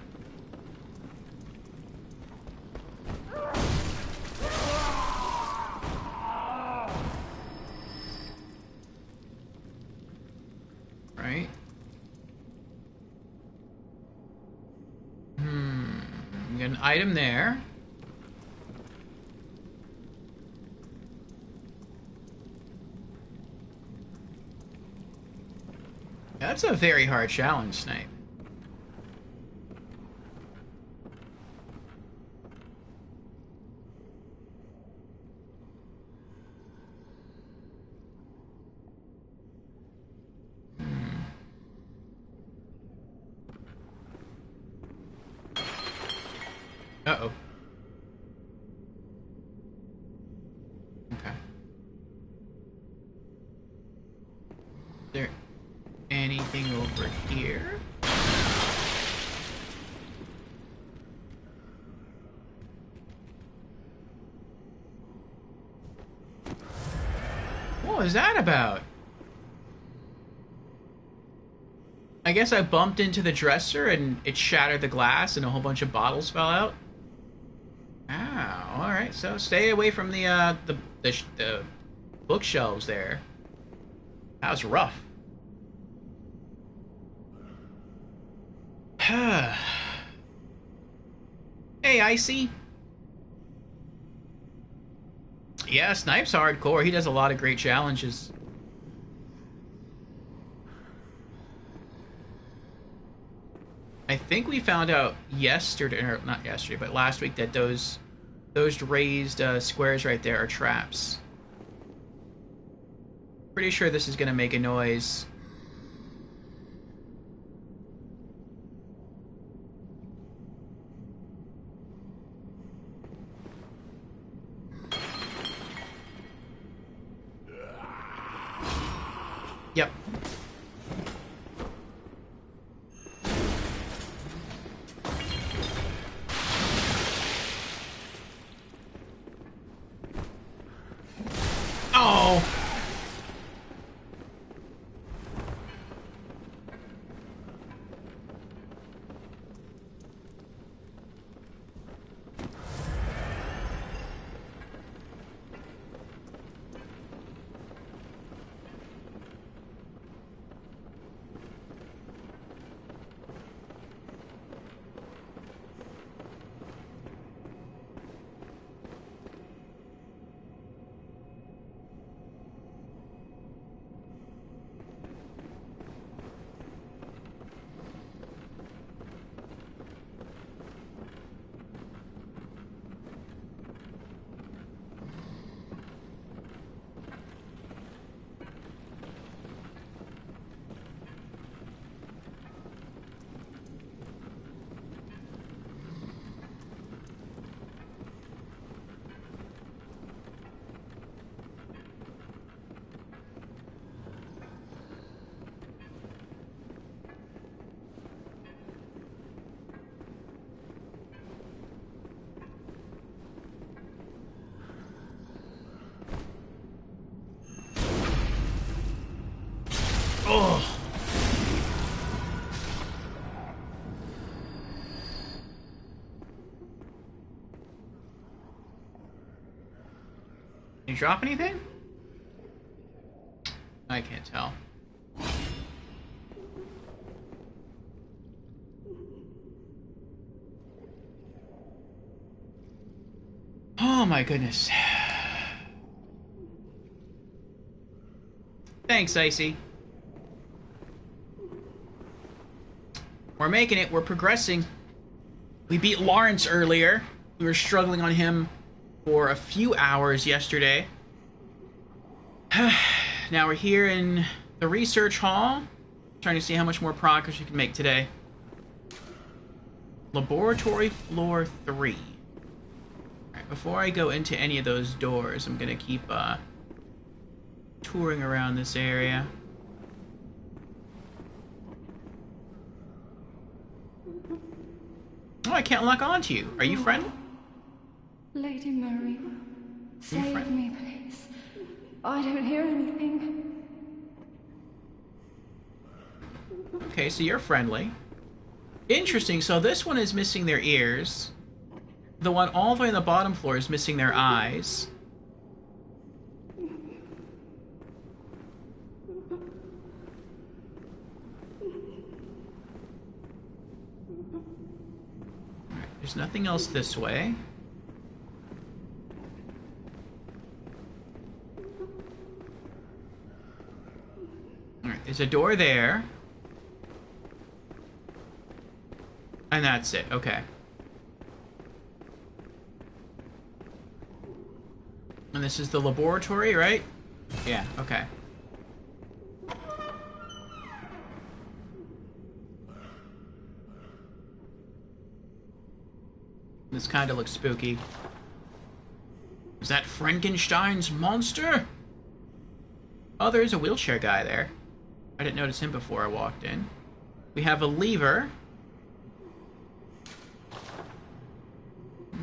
Speaker 1: Right. We got an item there. That's a very hard challenge, Snipe. Uh-oh. Okay. Is there anything over here? What was that about? I guess I bumped into the dresser and it shattered the glass and a whole bunch of bottles fell out. Ow, alright, so stay away from the bookshelves there. That was rough. Hey, Icy. Yeah, Snipe's hardcore. He does a lot of great challenges. I think we found out yesterday, or not yesterday, but last week that those raised squares right there are traps. Pretty sure this is gonna make a noise. You drop anything? I can't tell. Oh my goodness. Thanks, Icy. We're making it. We're progressing. We beat Lawrence earlier. We were struggling on him for a few hours yesterday. Now we're here in the research hall, trying to see how much more progress we can make today. Laboratory floor 3. Alright, before I go into any of those doors, I'm gonna keep touring around this area. Oh, I can't lock onto you. Are you friendly?
Speaker 3: Lady Maria, save me, please. I don't hear anything.
Speaker 1: Okay, so you're friendly. Interesting, so this one is missing their ears. The one all the way on the bottom floor is missing their eyes. Alright, there's nothing else this way. Alright, there's a door there. And that's it, okay. And this is the laboratory, right? Yeah, okay. This kind of looks spooky. Is that Frankenstein's monster? Oh, there's a wheelchair guy there. I didn't notice him before I walked in. We have a lever.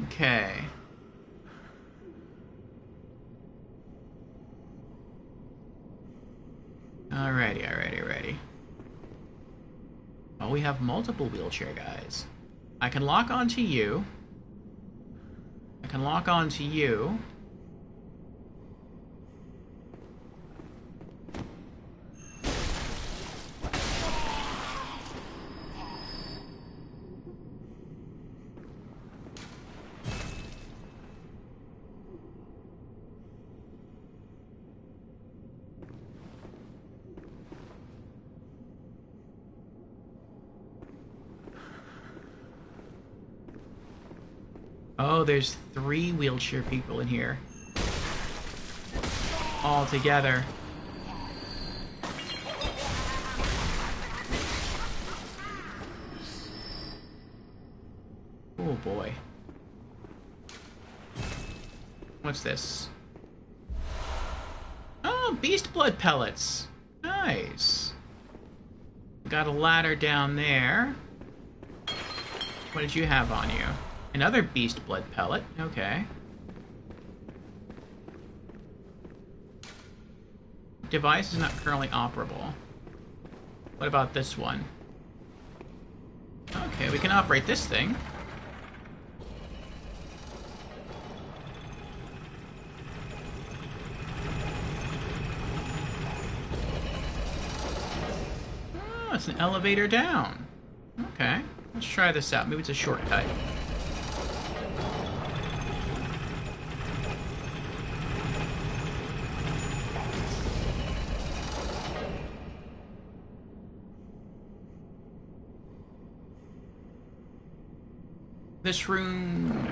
Speaker 1: Okay. Alrighty. Oh, we have multiple wheelchair guys. I can lock onto you. I can lock onto you. Oh, there's 3 wheelchair people in here. All together. Oh boy. What's this? Oh, beast blood pellets. Nice. Got a ladder down there. What did you have on you? Another beast blood pellet. Okay. Device is not currently operable. What about this one? Okay, we can operate this thing. Oh, it's an elevator down. Okay, let's try this out. Maybe it's a shortcut. This room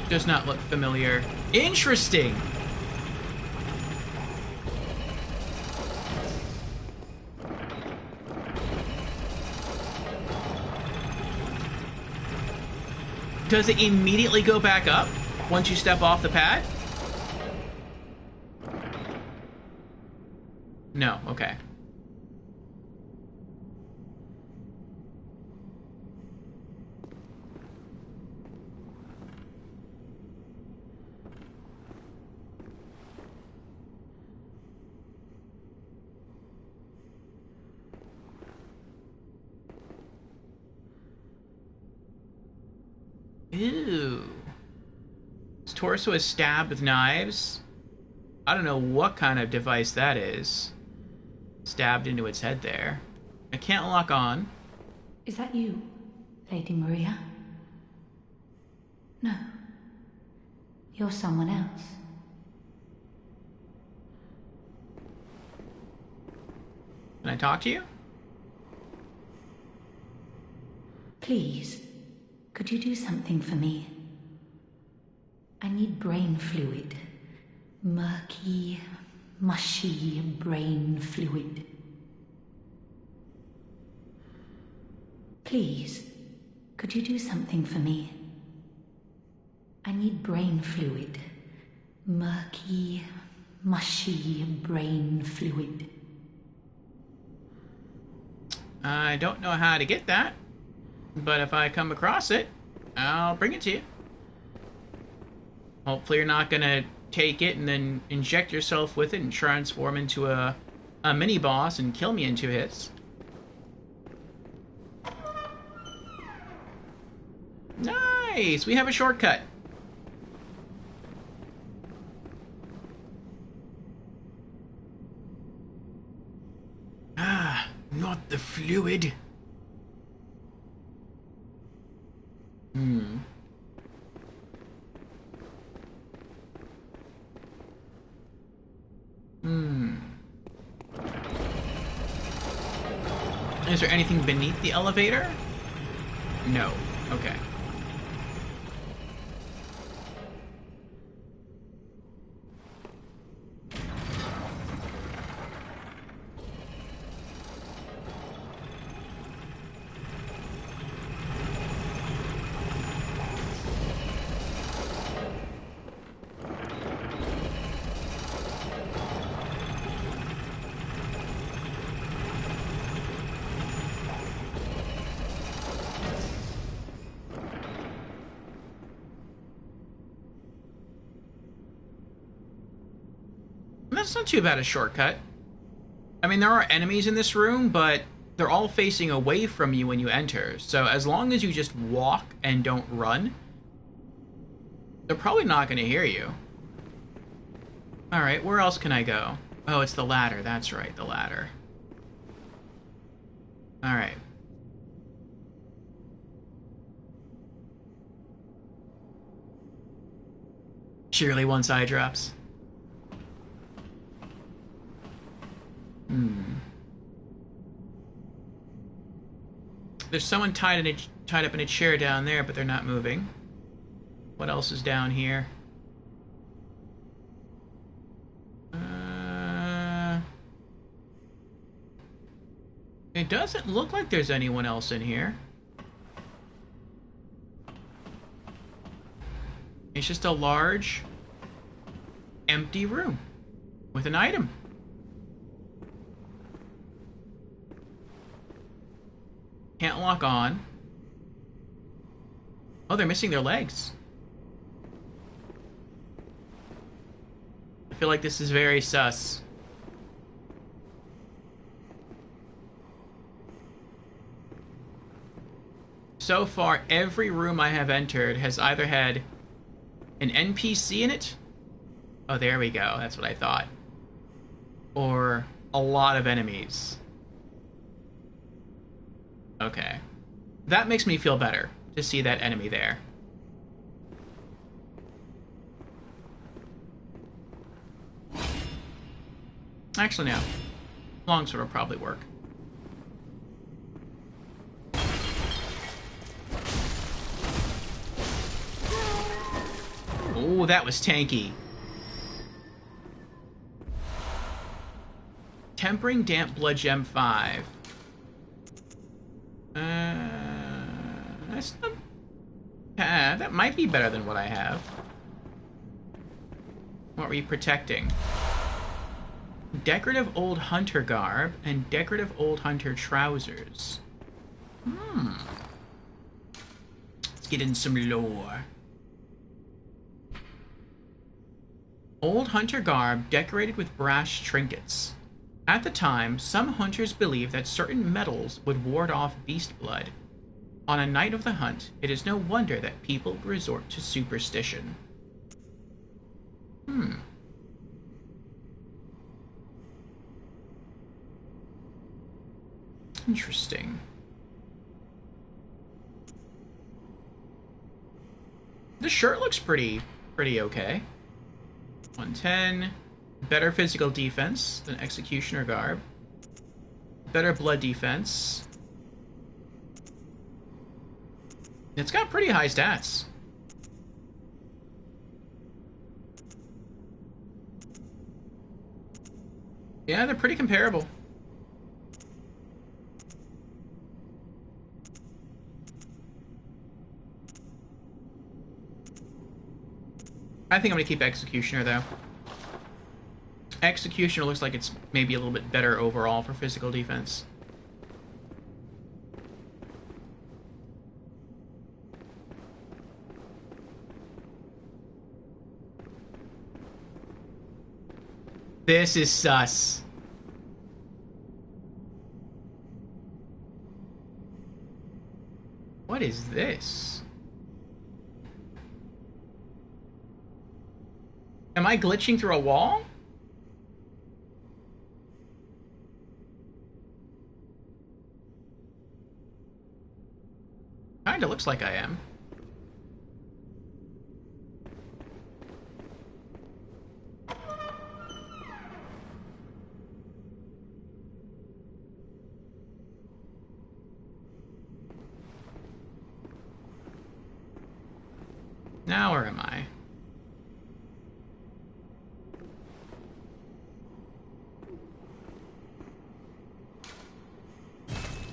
Speaker 1: does not look familiar. Interesting! Does it immediately go back up once you step off the pad? No, okay. Ew. It's torso is stabbed with knives. I don't know what kind of device that is. Stabbed into its head there. I can't lock on.
Speaker 3: Is that you, Lady Maria? No. You're someone else.
Speaker 1: Can I talk to you?
Speaker 3: Please, could you do something for me? I need brain fluid. Murky, mushy brain fluid. Please, could you do something for me? I need brain fluid. Murky, mushy brain fluid.
Speaker 1: I don't know how to get that, but if I come across it, I'll bring it to you. Hopefully you're not gonna take it and then inject yourself with it and transform into a mini-boss and kill me in 2 hits. Nice! We have a shortcut. Ah, not the fluid. Is there anything beneath the elevator? No. Okay. That's not too bad a shortcut. I mean, there are enemies in this room, but they're all facing away from you when you enter. So as long as you just walk and don't run, they're probably not going to hear you. Alright, where else can I go? Oh, it's the ladder. That's right, the ladder. Alright. Surely once eye drops. There's someone tied up in a chair down there, but they're not moving. What else is down here? It doesn't look like there's anyone else in here. It's just a large, empty room with an item. Can't lock on. Oh, they're missing their legs. I feel like this is very sus. So far, every room I have entered has either had an NPC in it. Oh, there we go. That's what I thought. Or a lot of enemies. Okay. That makes me feel better to see that enemy there. Actually, no. Longsword will probably work. Oh, that was tanky. Tempering Damp Blood Gem 5. That's not... that might be better than what I have. What were you protecting? Decorative Old Hunter Garb and Decorative Old Hunter Trousers. Let's get in some lore. Old Hunter Garb decorated with brass trinkets. At the time, some hunters believed that certain metals would ward off beast blood. On a night of the hunt, it is no wonder that people resort to superstition. Hmm. Interesting. This shirt looks pretty okay. 110. Better physical defense than Executioner Garb. Better blood defense. It's got pretty high stats. Yeah, they're pretty comparable. I think I'm gonna keep Executioner, though. Executioner looks like it's maybe a little bit better overall for physical defense. This is sus. What is this? Am I glitching through a wall? Kinda looks like I am. Now where am I?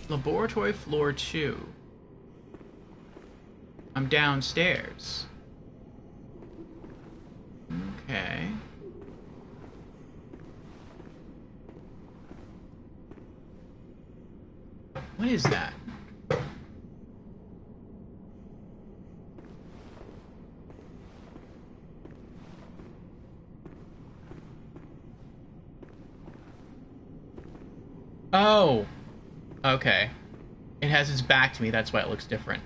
Speaker 1: Laboratory floor 2. I'm downstairs. Okay. What is that? Oh! Okay. It has its back to me, that's why it looks different.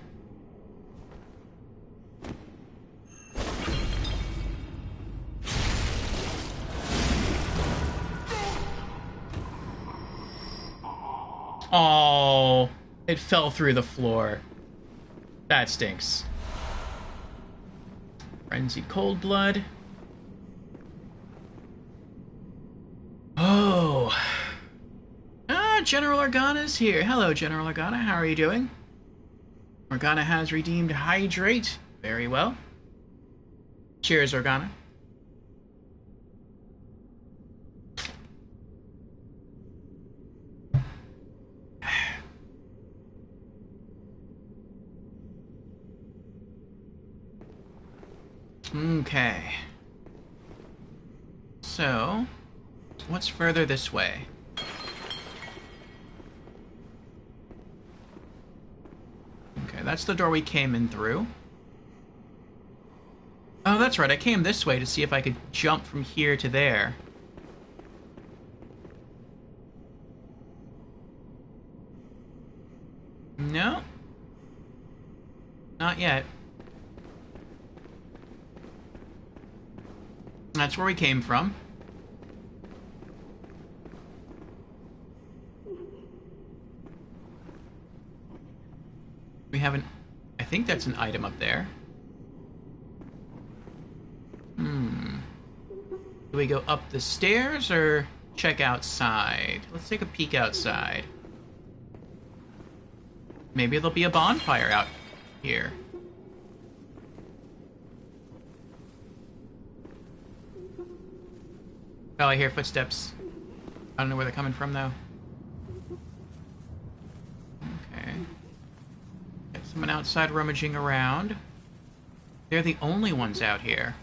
Speaker 1: Oh, it fell through the floor. That stinks. Frenzied Cold Blood. Oh. Ah, General Organa's here. Hello, General Organa. How are you doing? Organa has redeemed Hydrate. Very well. Cheers, Organa. Okay. So, what's further this way? Okay, that's the door we came in through. Oh, that's right. I came this way to see if I could jump from here to there. No. Not yet. That's where we came from. We have an... I think that's an item up there. Do we go up the stairs or check outside? Let's take a peek outside. Maybe there'll be a bonfire out here. Oh, I hear footsteps. I don't know where they're coming from, though. Okay. Got someone outside rummaging around. They're the only ones out here.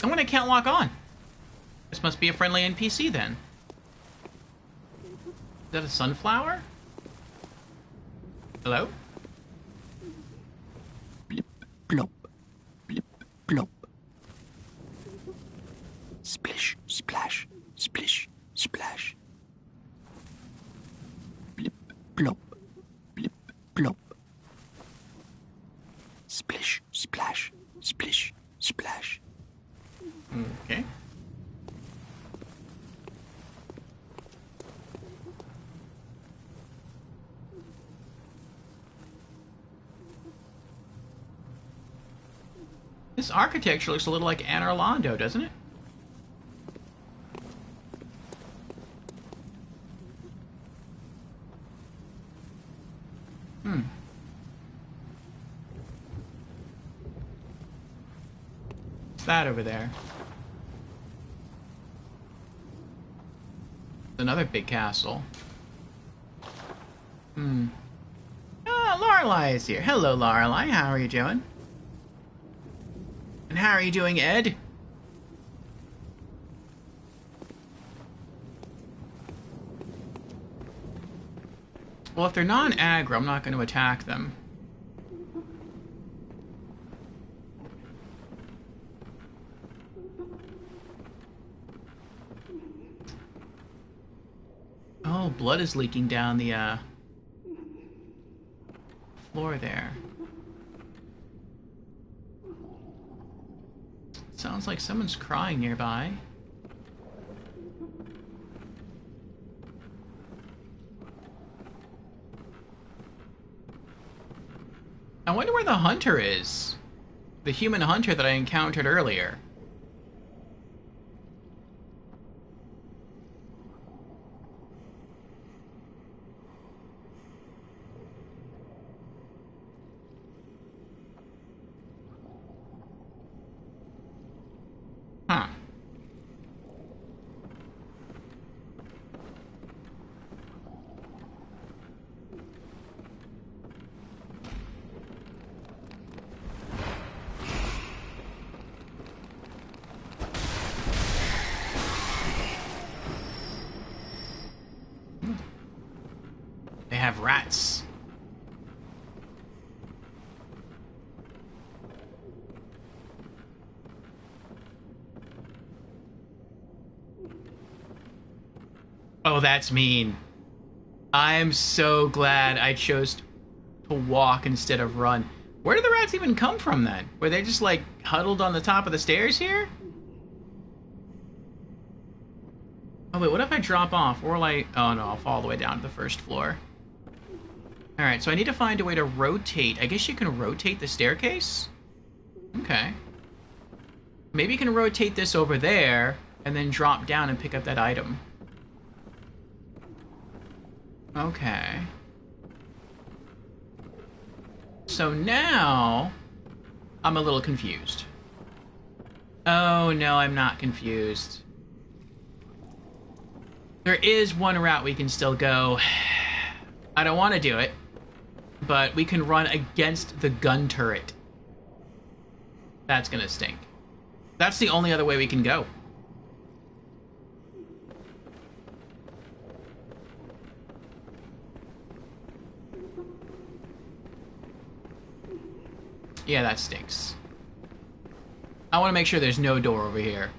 Speaker 1: Oh, and I can't lock on. This must be a friendly NPC, then. Is that a sunflower? Hello?
Speaker 4: Blip, plop. Blip, plop. Splish, splash. Splish, splash. Blip, plop. Blip, plop.
Speaker 1: This architecture looks a little like Anor Londo, doesn't it? Hmm. What's that over there? Another big castle. Hmm. Oh, Lorelei is here. Hello, Lorelei. How are you doing? And how are you doing, Ed? Well, if they're non-aggro, I'm not going to attack them. Oh, blood is leaking down the, floor there. Sounds like someone's crying nearby. I wonder where the hunter is. The human hunter that I encountered earlier. Huh. They have rats. Oh, that's mean. I'm so glad I chose to walk instead of run. Where did the rats even come from then? Were they just like huddled on the top of the stairs here? Oh wait, what if I drop off? Or like, oh no, I'll fall all the way down to the first floor. Alright, so I need to find a way to rotate. I guess you can rotate the staircase? Okay. Maybe you can rotate this over there, and then drop down and pick up that item. Okay. So now, I'm a little confused. Oh no, I'm not confused. There is one route we can still go. I don't want to do it, but we can run against the gun turret. That's gonna stink. That's the only other way we can go. Yeah, that stinks. I want to make sure there's no door over here.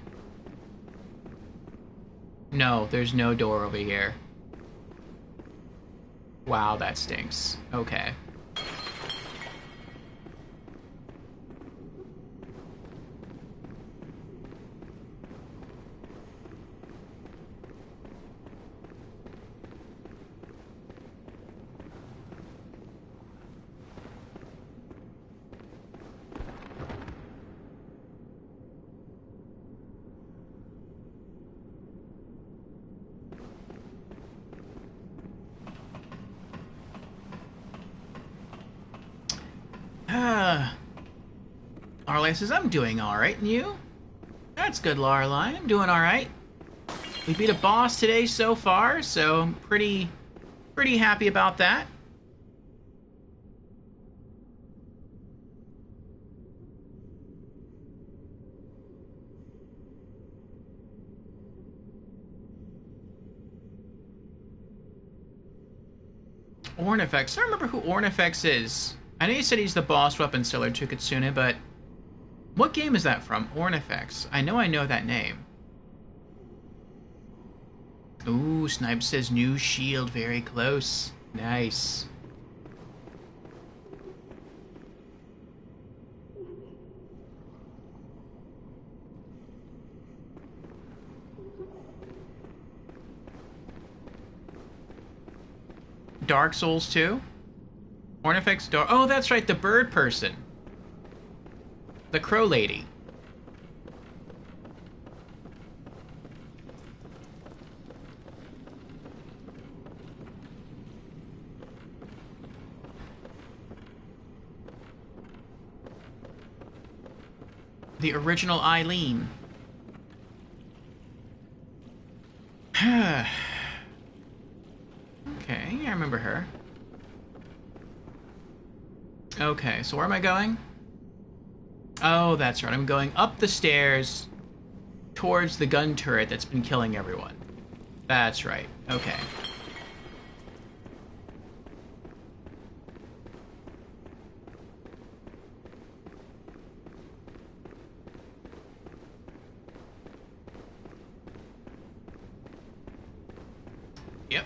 Speaker 1: No, there's no door over here. Wow, that stinks. Okay. Lorelei says, I'm doing alright, and you? That's good, Lorelei. I'm doing alright. We beat a boss today so far, so I'm pretty happy about that. Ornifex. I don't remember who Ornifex is. I know you said he's the boss weapon seller to Kitsune, but what game is that from? Ornifex. I know that name. Ooh, Snipe says new shield very close. Nice. Dark Souls 2? Ornifex Dark... Oh, that's right, the bird person. the Crow Lady. The original Eileen. Okay, I remember her. Okay, so where am I going? Oh, that's right. I'm going up the stairs towards the gun turret that's been killing everyone. That's right. Okay. Yep.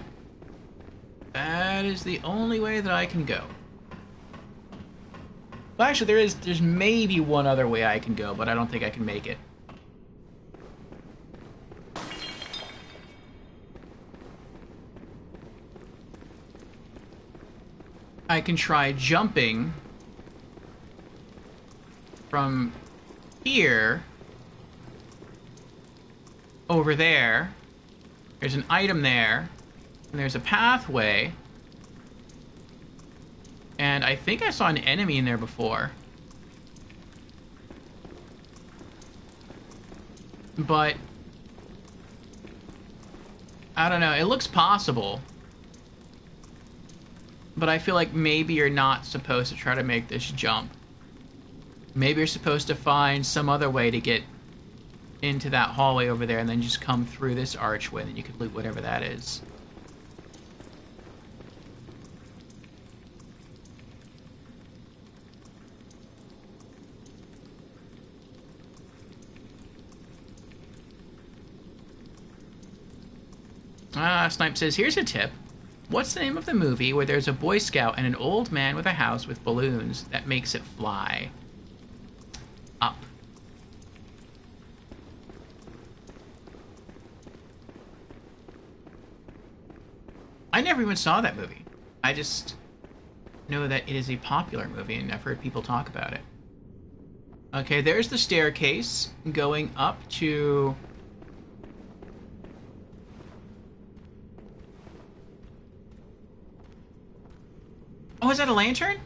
Speaker 1: That is the only way that I can go. Well, actually, there's maybe one other way I can go, but I don't think I can make it. I can try jumping from here over there. There's an item there, and there's a pathway. And I think I saw an enemy in there before. But I don't know, it looks possible. But I feel like maybe you're not supposed to try to make this jump. Maybe you're supposed to find some other way to get into that hallway over there and then just come through this archway, and then you could loot whatever that is. Snipe says, here's a tip. What's the name of the movie where there's a Boy Scout and an old man with a house with balloons that makes it fly? Up. I never even saw that movie. I just know that it is a popular movie and I've heard people talk about it. Okay, there's the staircase going up to... Oh, is that a lantern?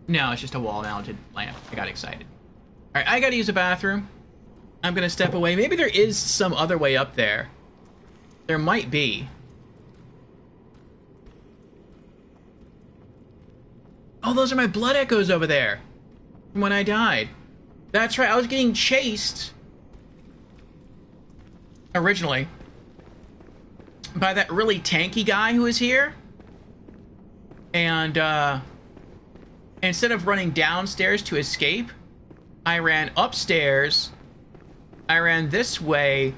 Speaker 1: No, it's just a wall-mounted lamp. I got excited. Alright, I gotta use a bathroom. I'm gonna step away. Maybe there is some other way up there. There might be. Oh, those are my blood echoes over there. From when I died. That's right, I was getting chased. Originally. By that really tanky guy who was here. And, instead of running downstairs to escape, I ran upstairs, I ran this way,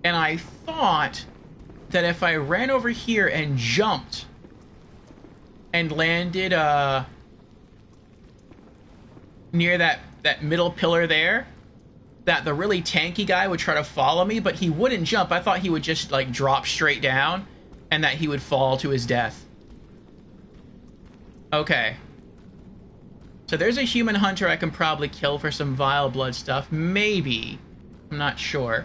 Speaker 1: and I thought that if I ran over here and jumped and landed, near that middle pillar there, that the really tanky guy would try to follow me, but he wouldn't jump. I thought he would just, like, drop straight down, and that he would fall to his death. Okay. So there's a human hunter I can probably kill for some vile blood stuff. Maybe. I'm not sure.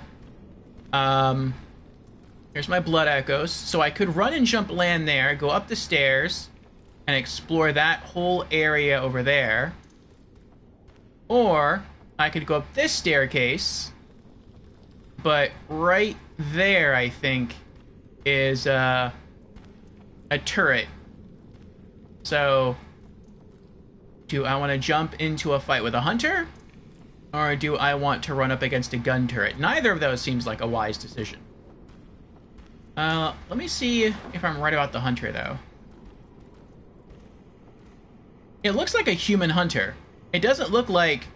Speaker 1: Here's my blood echoes. So I could run and jump land there, go up the stairs, and explore that whole area over there. Or I could go up this staircase, but right there, I think, is a turret. So, do I want to jump into a fight with a hunter? Or do I want to run up against a gun turret? Neither of those seems like a wise decision. Let me see if I'm right about the hunter, though. It looks like a human hunter. It doesn't look like...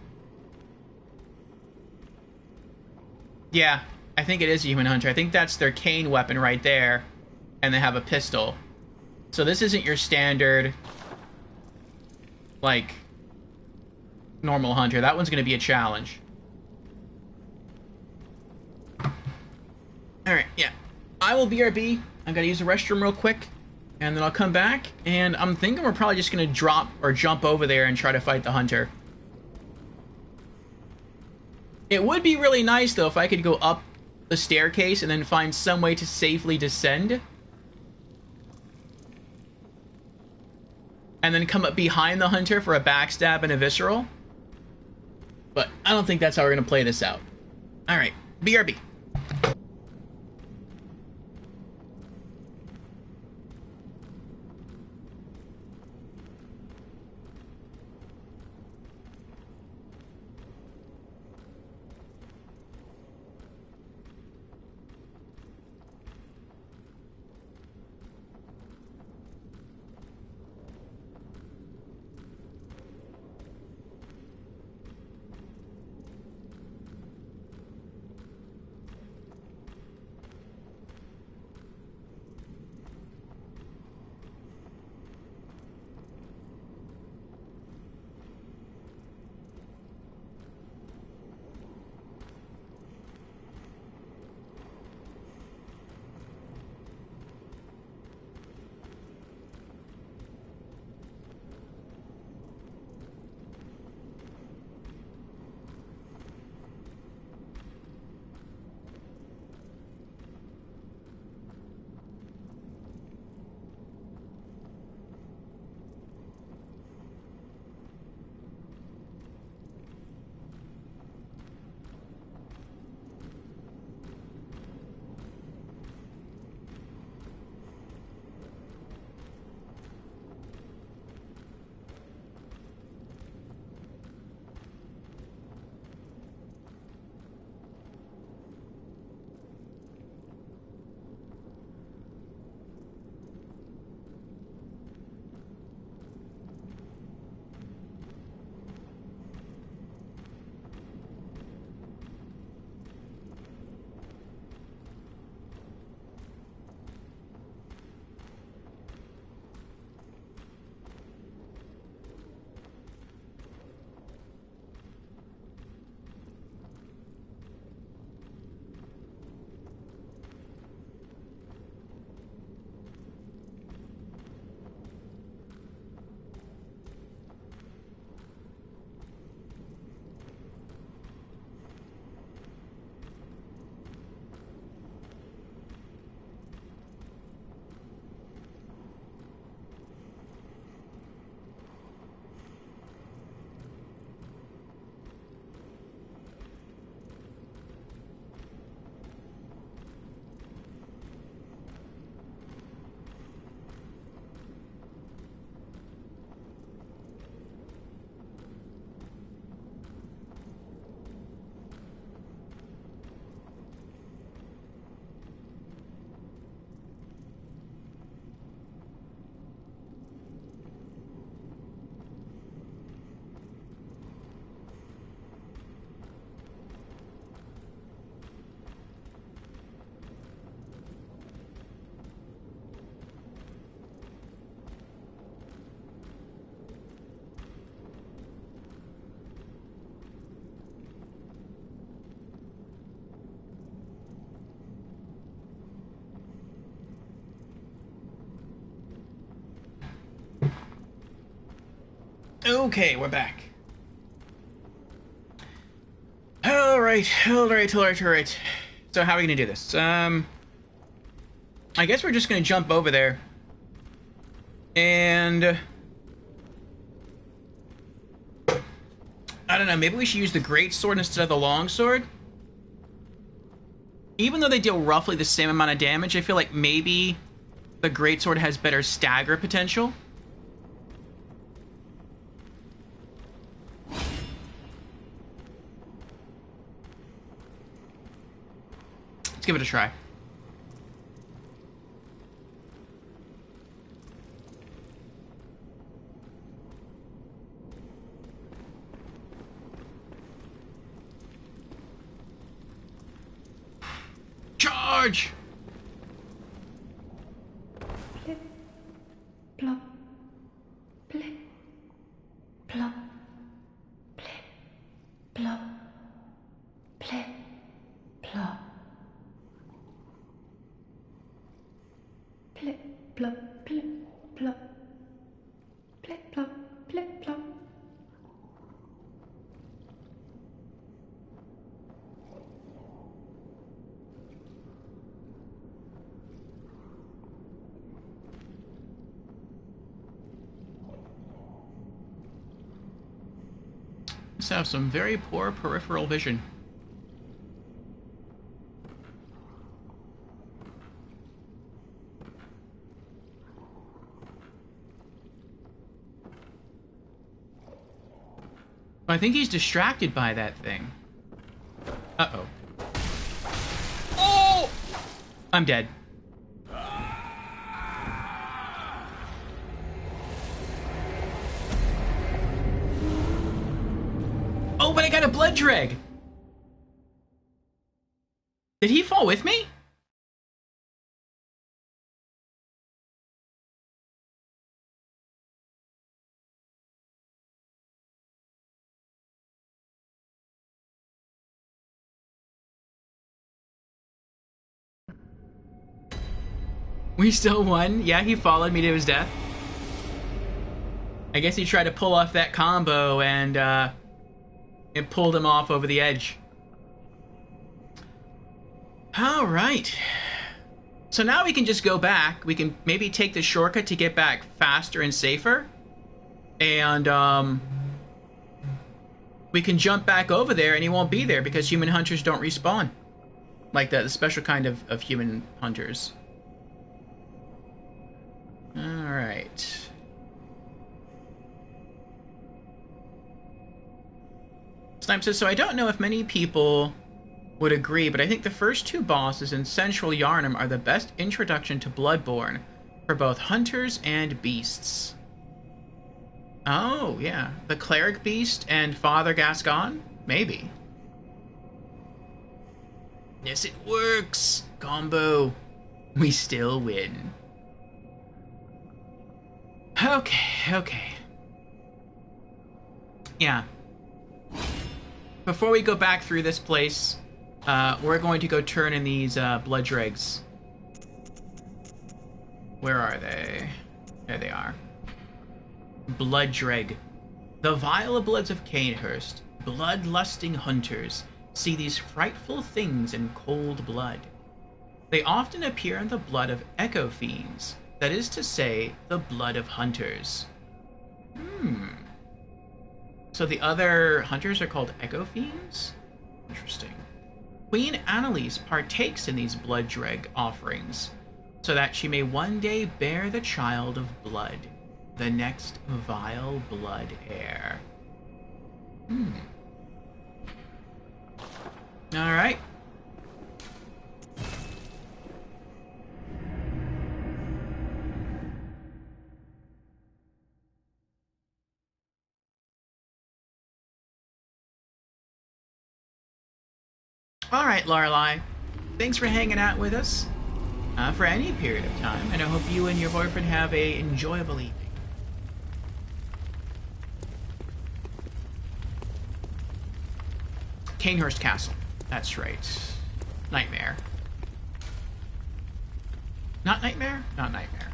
Speaker 1: Yeah, I think it is a human hunter. I think that's their cane weapon right there. And they have a pistol. So this isn't your standard, like, normal hunter. That one's going to be a challenge. Alright, yeah. I will BRB. I'm going to use the restroom real quick. And then I'll come back, and I'm thinking we're probably just gonna drop or jump over there and try to fight the hunter. It would be really nice, though, if I could go up the staircase and then find some way to safely descend. And then come up behind the hunter for a backstab and a visceral. But I don't think that's how we're gonna play this out. Alright, BRB. Okay, we're back. Alright. So how are we gonna do this? I guess we're just gonna jump over there. And I don't know, maybe we should use the greatsword instead of the longsword? Even though they deal roughly the same amount of damage, I feel like maybe the greatsword has better stagger potential. Let's give it a try. Charge!
Speaker 3: Plip, plop, plip, plop, plip, plop, plip, plop. Plip, plop, plip,
Speaker 1: must have some very poor peripheral vision. I think he's distracted by that thing. Uh-oh. Oh! I'm dead. Oh, but I got a blood dreg! Did he fall with me? We still won? Yeah, he followed me to his death. I guess he tried to pull off that combo and it pulled him off over the edge. Alright. So now we can just go back. We can maybe take the shortcut to get back faster and safer. And we can jump back over there and he won't be there because human hunters don't respawn. Like the special kind of human hunters. Alright. Snipe says, so I don't know if many people would agree, but I think the first two bosses in Central Yharnam are the best introduction to Bloodborne for both hunters and beasts. Oh, yeah. The Cleric Beast and Father Gascon? Maybe. Yes, it works! Combo. We still win. Okay. Yeah. Before we go back through this place, we're going to go turn in these blood dregs. Where are they? There they are. Blood dreg. The vile bloods of Cainhurst, blood-lusting hunters, see these frightful things in cold blood. They often appear in the blood of echo fiends. That is to say, the blood of hunters. So the other hunters are called echo fiends? Interesting. Queen Annalise partakes in these blood dreg offerings, so that she may one day bear the child of blood, the next vile blood heir. Alright. Alright, Lorelei. Thanks for hanging out with us for any period of time, and I hope you and your boyfriend have an enjoyable evening. Cainhurst Castle. That's right. Nightmare. Not Nightmare? Not Nightmare.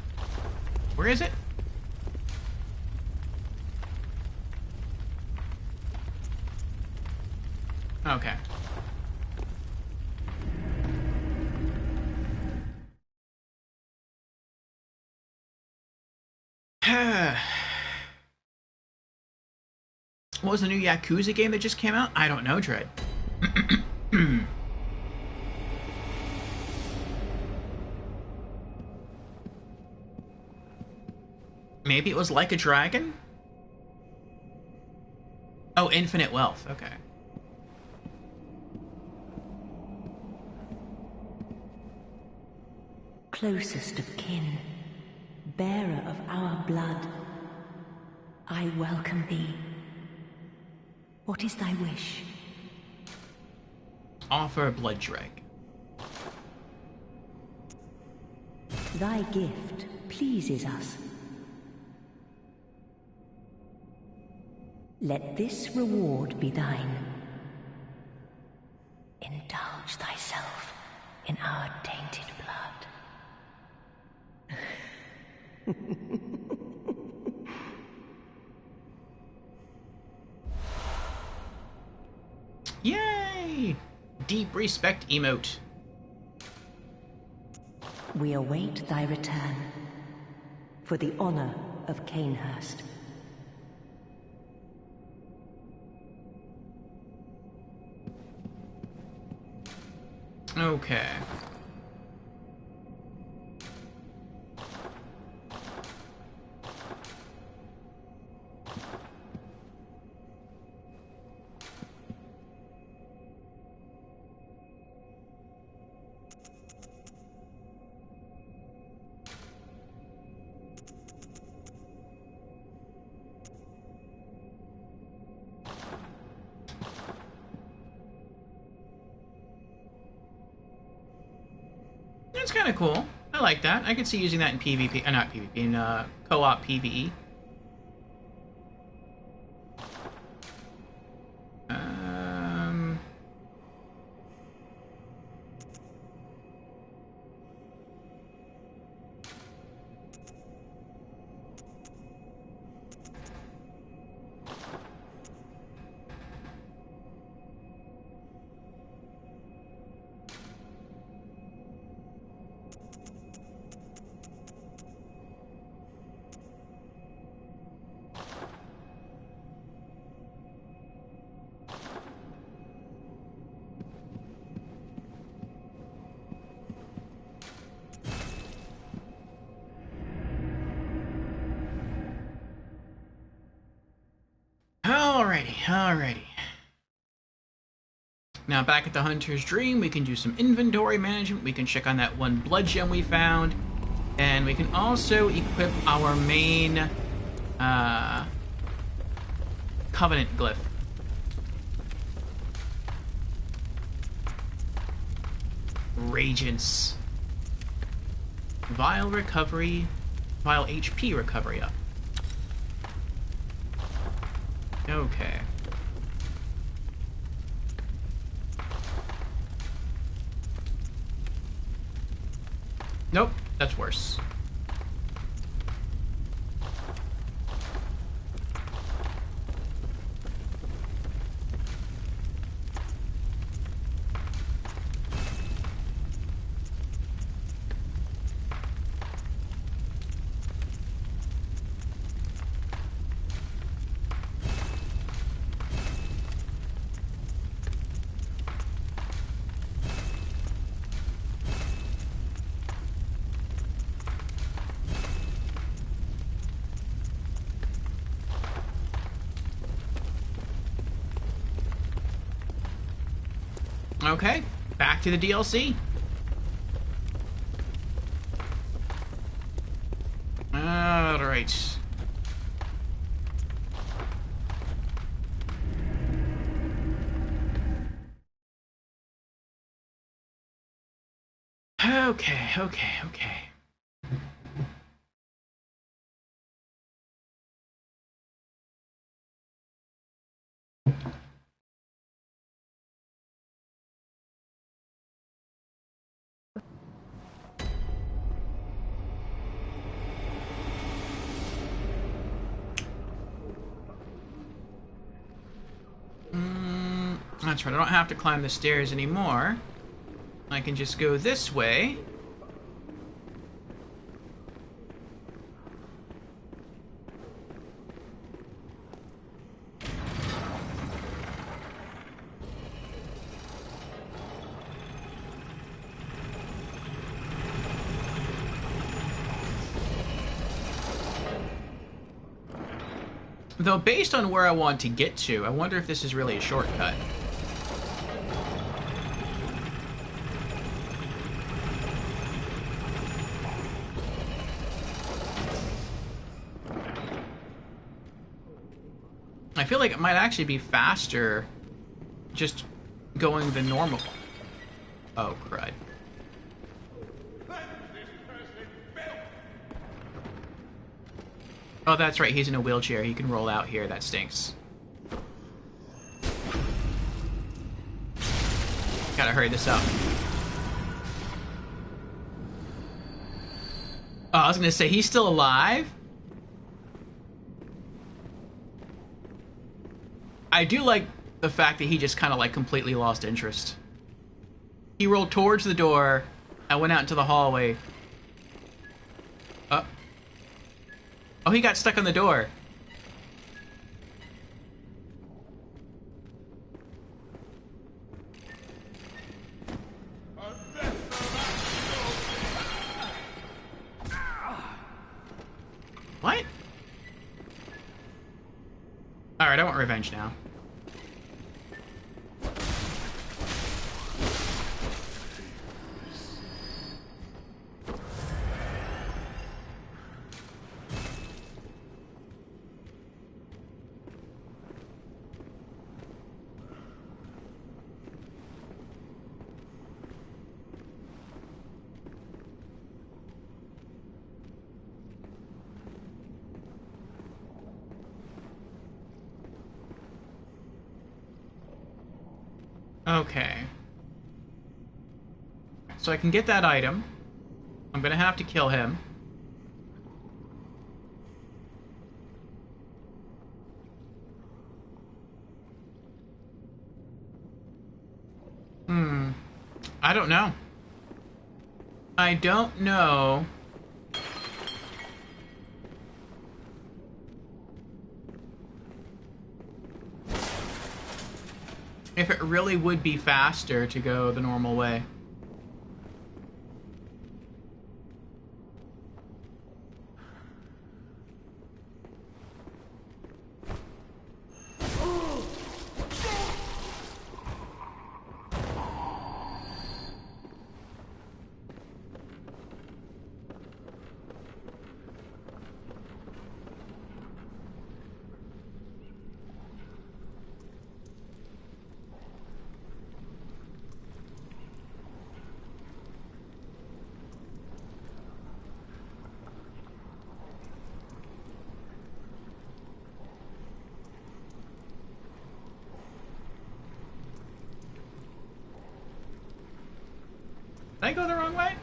Speaker 1: Where is it? Okay. What was the new Yakuza game that just came out? I don't know, Dread. Maybe it was Like a Dragon? Oh, Infinite Wealth. Okay.
Speaker 2: Closest of kin, bearer of our blood, I welcome thee. What is thy wish?
Speaker 1: Offer a blood dreg.
Speaker 2: Thy gift pleases us. Let this reward be thine. Indulge thyself in our tainted blood.
Speaker 1: Yay! Deep respect emote.
Speaker 2: We await thy return for the honor of Cainhurst.
Speaker 1: Okay. That's kind of cool. I like that. I could see using that in PvP, not PvP, in co-op PvE. Um, alrighty. Now back at the Hunter's Dream, we can do some inventory management. We can check on that one blood gem we found. And we can also equip our main Covenant glyph. Radiance. Vial recovery. Vial HP recovery up. Okay. Nope, that's worse. Okay, back to the DLC. Alright. Okay. That's right, I don't have to climb the stairs anymore. I can just go this way. Though, based on where I want to get to, I wonder if this is really a shortcut. I feel like it might actually be faster just going the normal... Oh, crud. Oh, that's right, he's in a wheelchair. He can roll out here. That stinks. Gotta hurry this up. Oh, I was gonna say, he's still alive? I do like the fact that he just kind of like completely lost interest. He rolled towards the door and went out into the hallway. Oh, he got stuck on the door. What? Alright, I want revenge now. Okay. So I can get that item. I'm gonna have to kill him. I don't know. I don't know. If it really would be faster to go the normal way. Did I go the wrong way?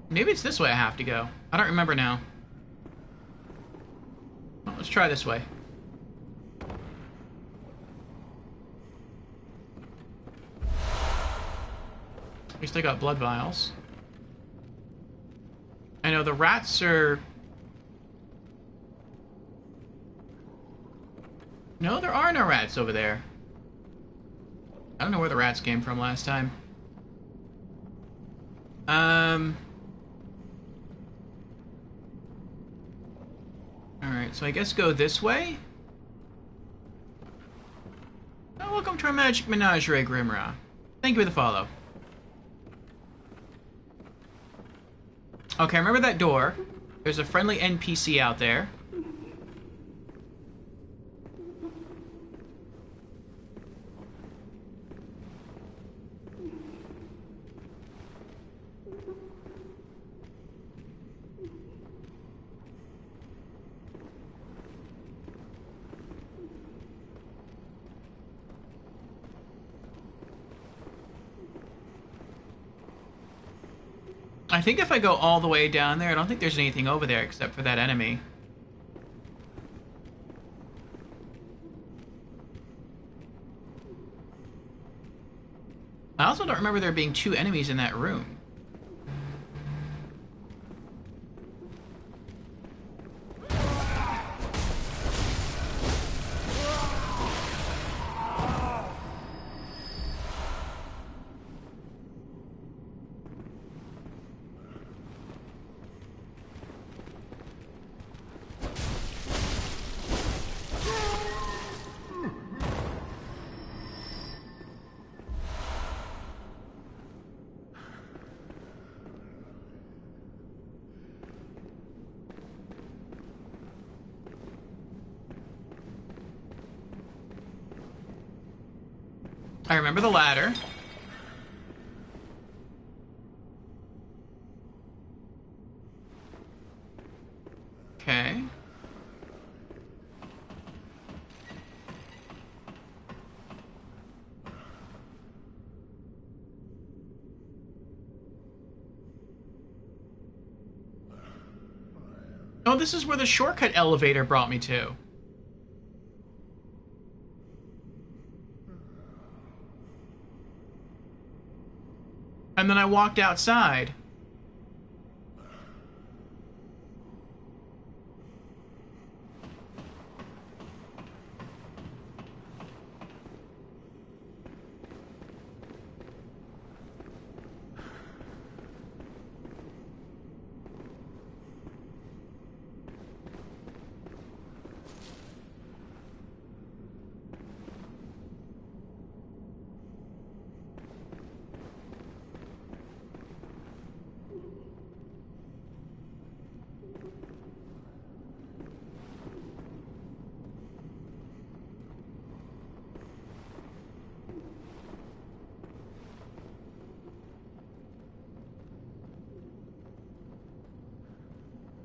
Speaker 1: Maybe it's this way I have to go. I don't remember now. Well, let's try this way. At least I got blood vials. I know the rats are... No, there are no rats over there. I don't know where the rats came from last time. Alright, so I guess go this way? Oh, welcome to our Magic Menagerie, Grimra. Thank you for the follow. Okay, remember that door. There's a friendly NPC out there. I think if I go all the way down there, I don't think there's anything over there except for that enemy. I also don't remember there being two enemies in that room. I remember the ladder. Okay. Oh, this is where the shortcut elevator brought me to. And then I walked outside.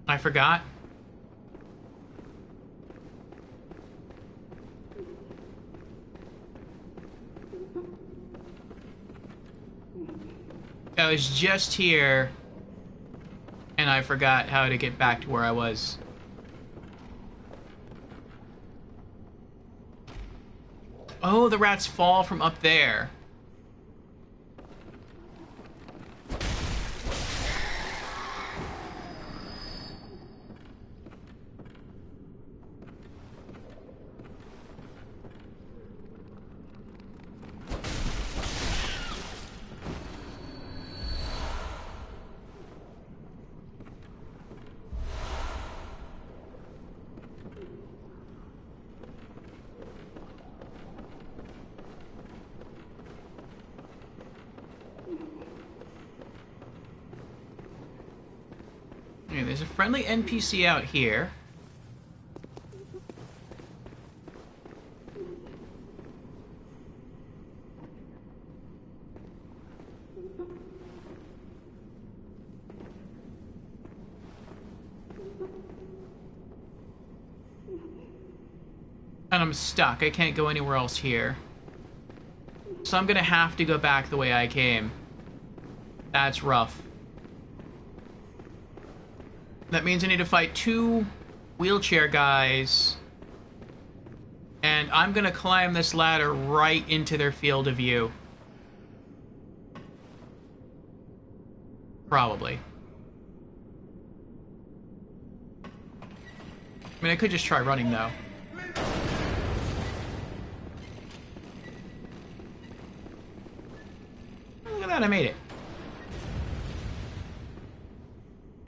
Speaker 1: I forgot. I was just here, and I forgot how to get back to where I was. Oh, the rats fall from up there. Okay, there's a friendly NPC out here. And I'm stuck. I can't go anywhere else here. So I'm gonna have to go back the way I came. That's rough. That means I need to fight 2 wheelchair guys. And I'm gonna climb this ladder right into their field of view. Probably. I mean, I could just try running, though. Look at that, I made it.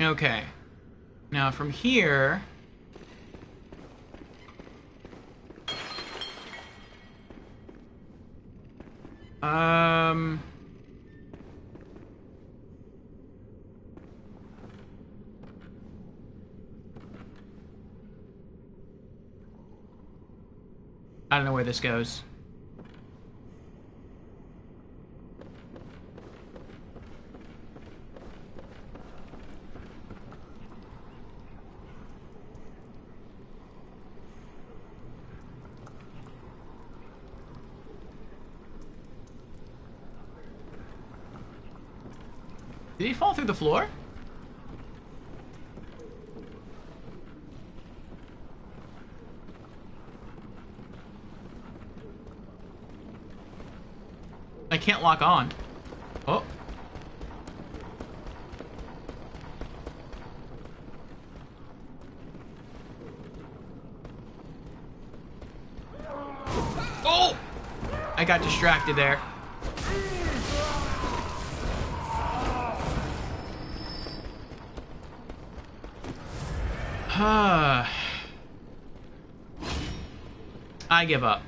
Speaker 1: Okay. Now, from here... I don't know where this goes. Did he fall through the floor? I can't lock on. Oh. Oh! I got distracted there. I give up.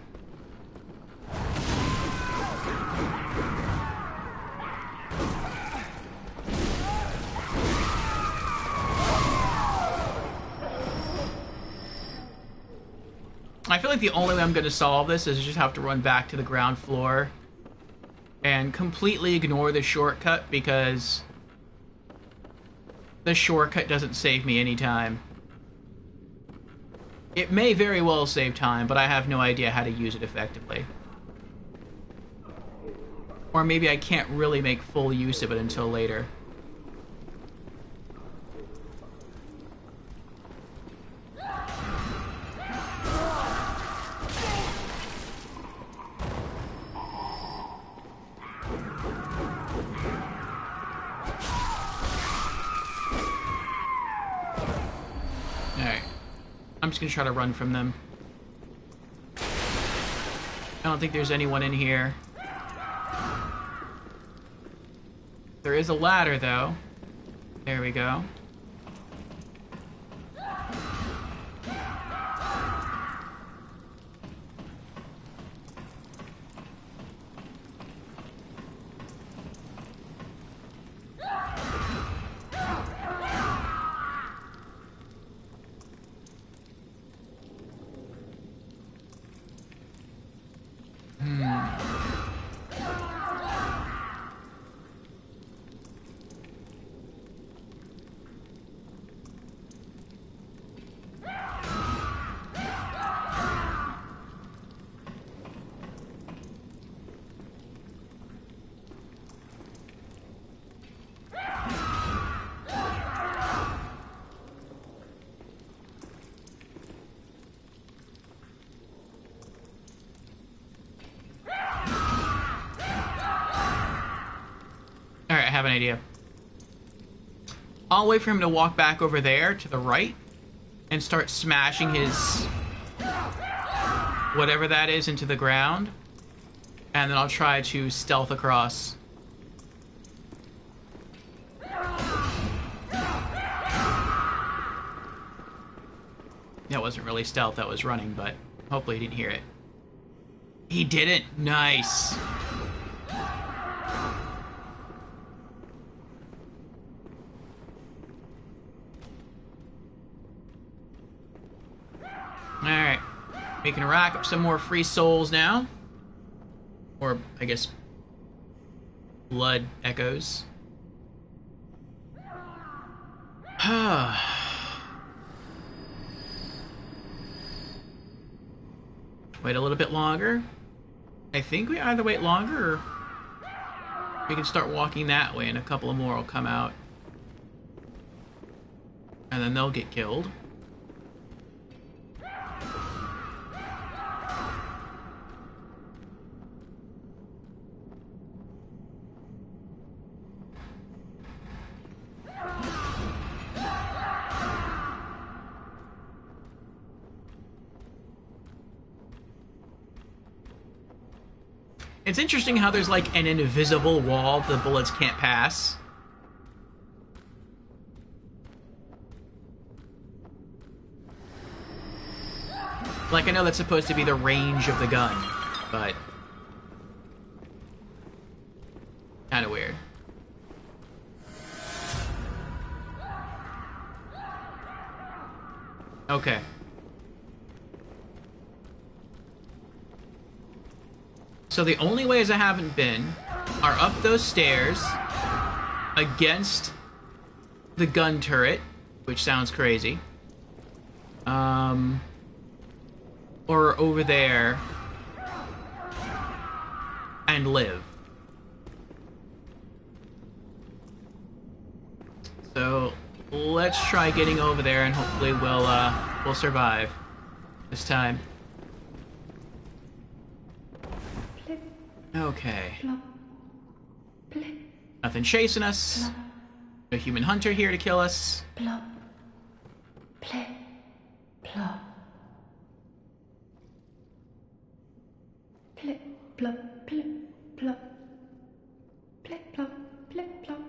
Speaker 1: I feel like the only way I'm going to solve this is just have to run back to the ground floor and completely ignore the shortcut, because the shortcut doesn't save me any time. It may very well save time, but I have no idea how to use it effectively. Or maybe I can't really make full use of it until later. I'm just gonna try to run from them. I don't think there's anyone in here. There is a ladder, though. There we go. have an idea. I'll wait for him to walk back over there to the right and start smashing his whatever that is into the ground. And then I'll try to stealth across. That wasn't really stealth, that was running, but hopefully he didn't hear it. He didn't? Nice. Alright. We can rack up some more free souls now. Or, I guess, blood echoes. Wait a little bit longer. I think we either wait longer or we can start walking that way and a couple of more will come out. And then they'll get killed. It's interesting how there's like an invisible wall the bullets can't pass. Like, I know that's supposed to be the range of the gun, but kind of weird. Okay. So the only ways I haven't been are up those stairs, against the gun turret, which sounds crazy, or over there and live. So let's try getting over there and hopefully we'll survive this time. Okay.
Speaker 3: Plop. Plip.
Speaker 1: Nothing chasing us.
Speaker 3: Plop.
Speaker 1: No human hunter here to kill us.
Speaker 3: Plop. Plip. Plop. Plip. Plop. Plip. Plop. Plip. Plop. Plip. Plop.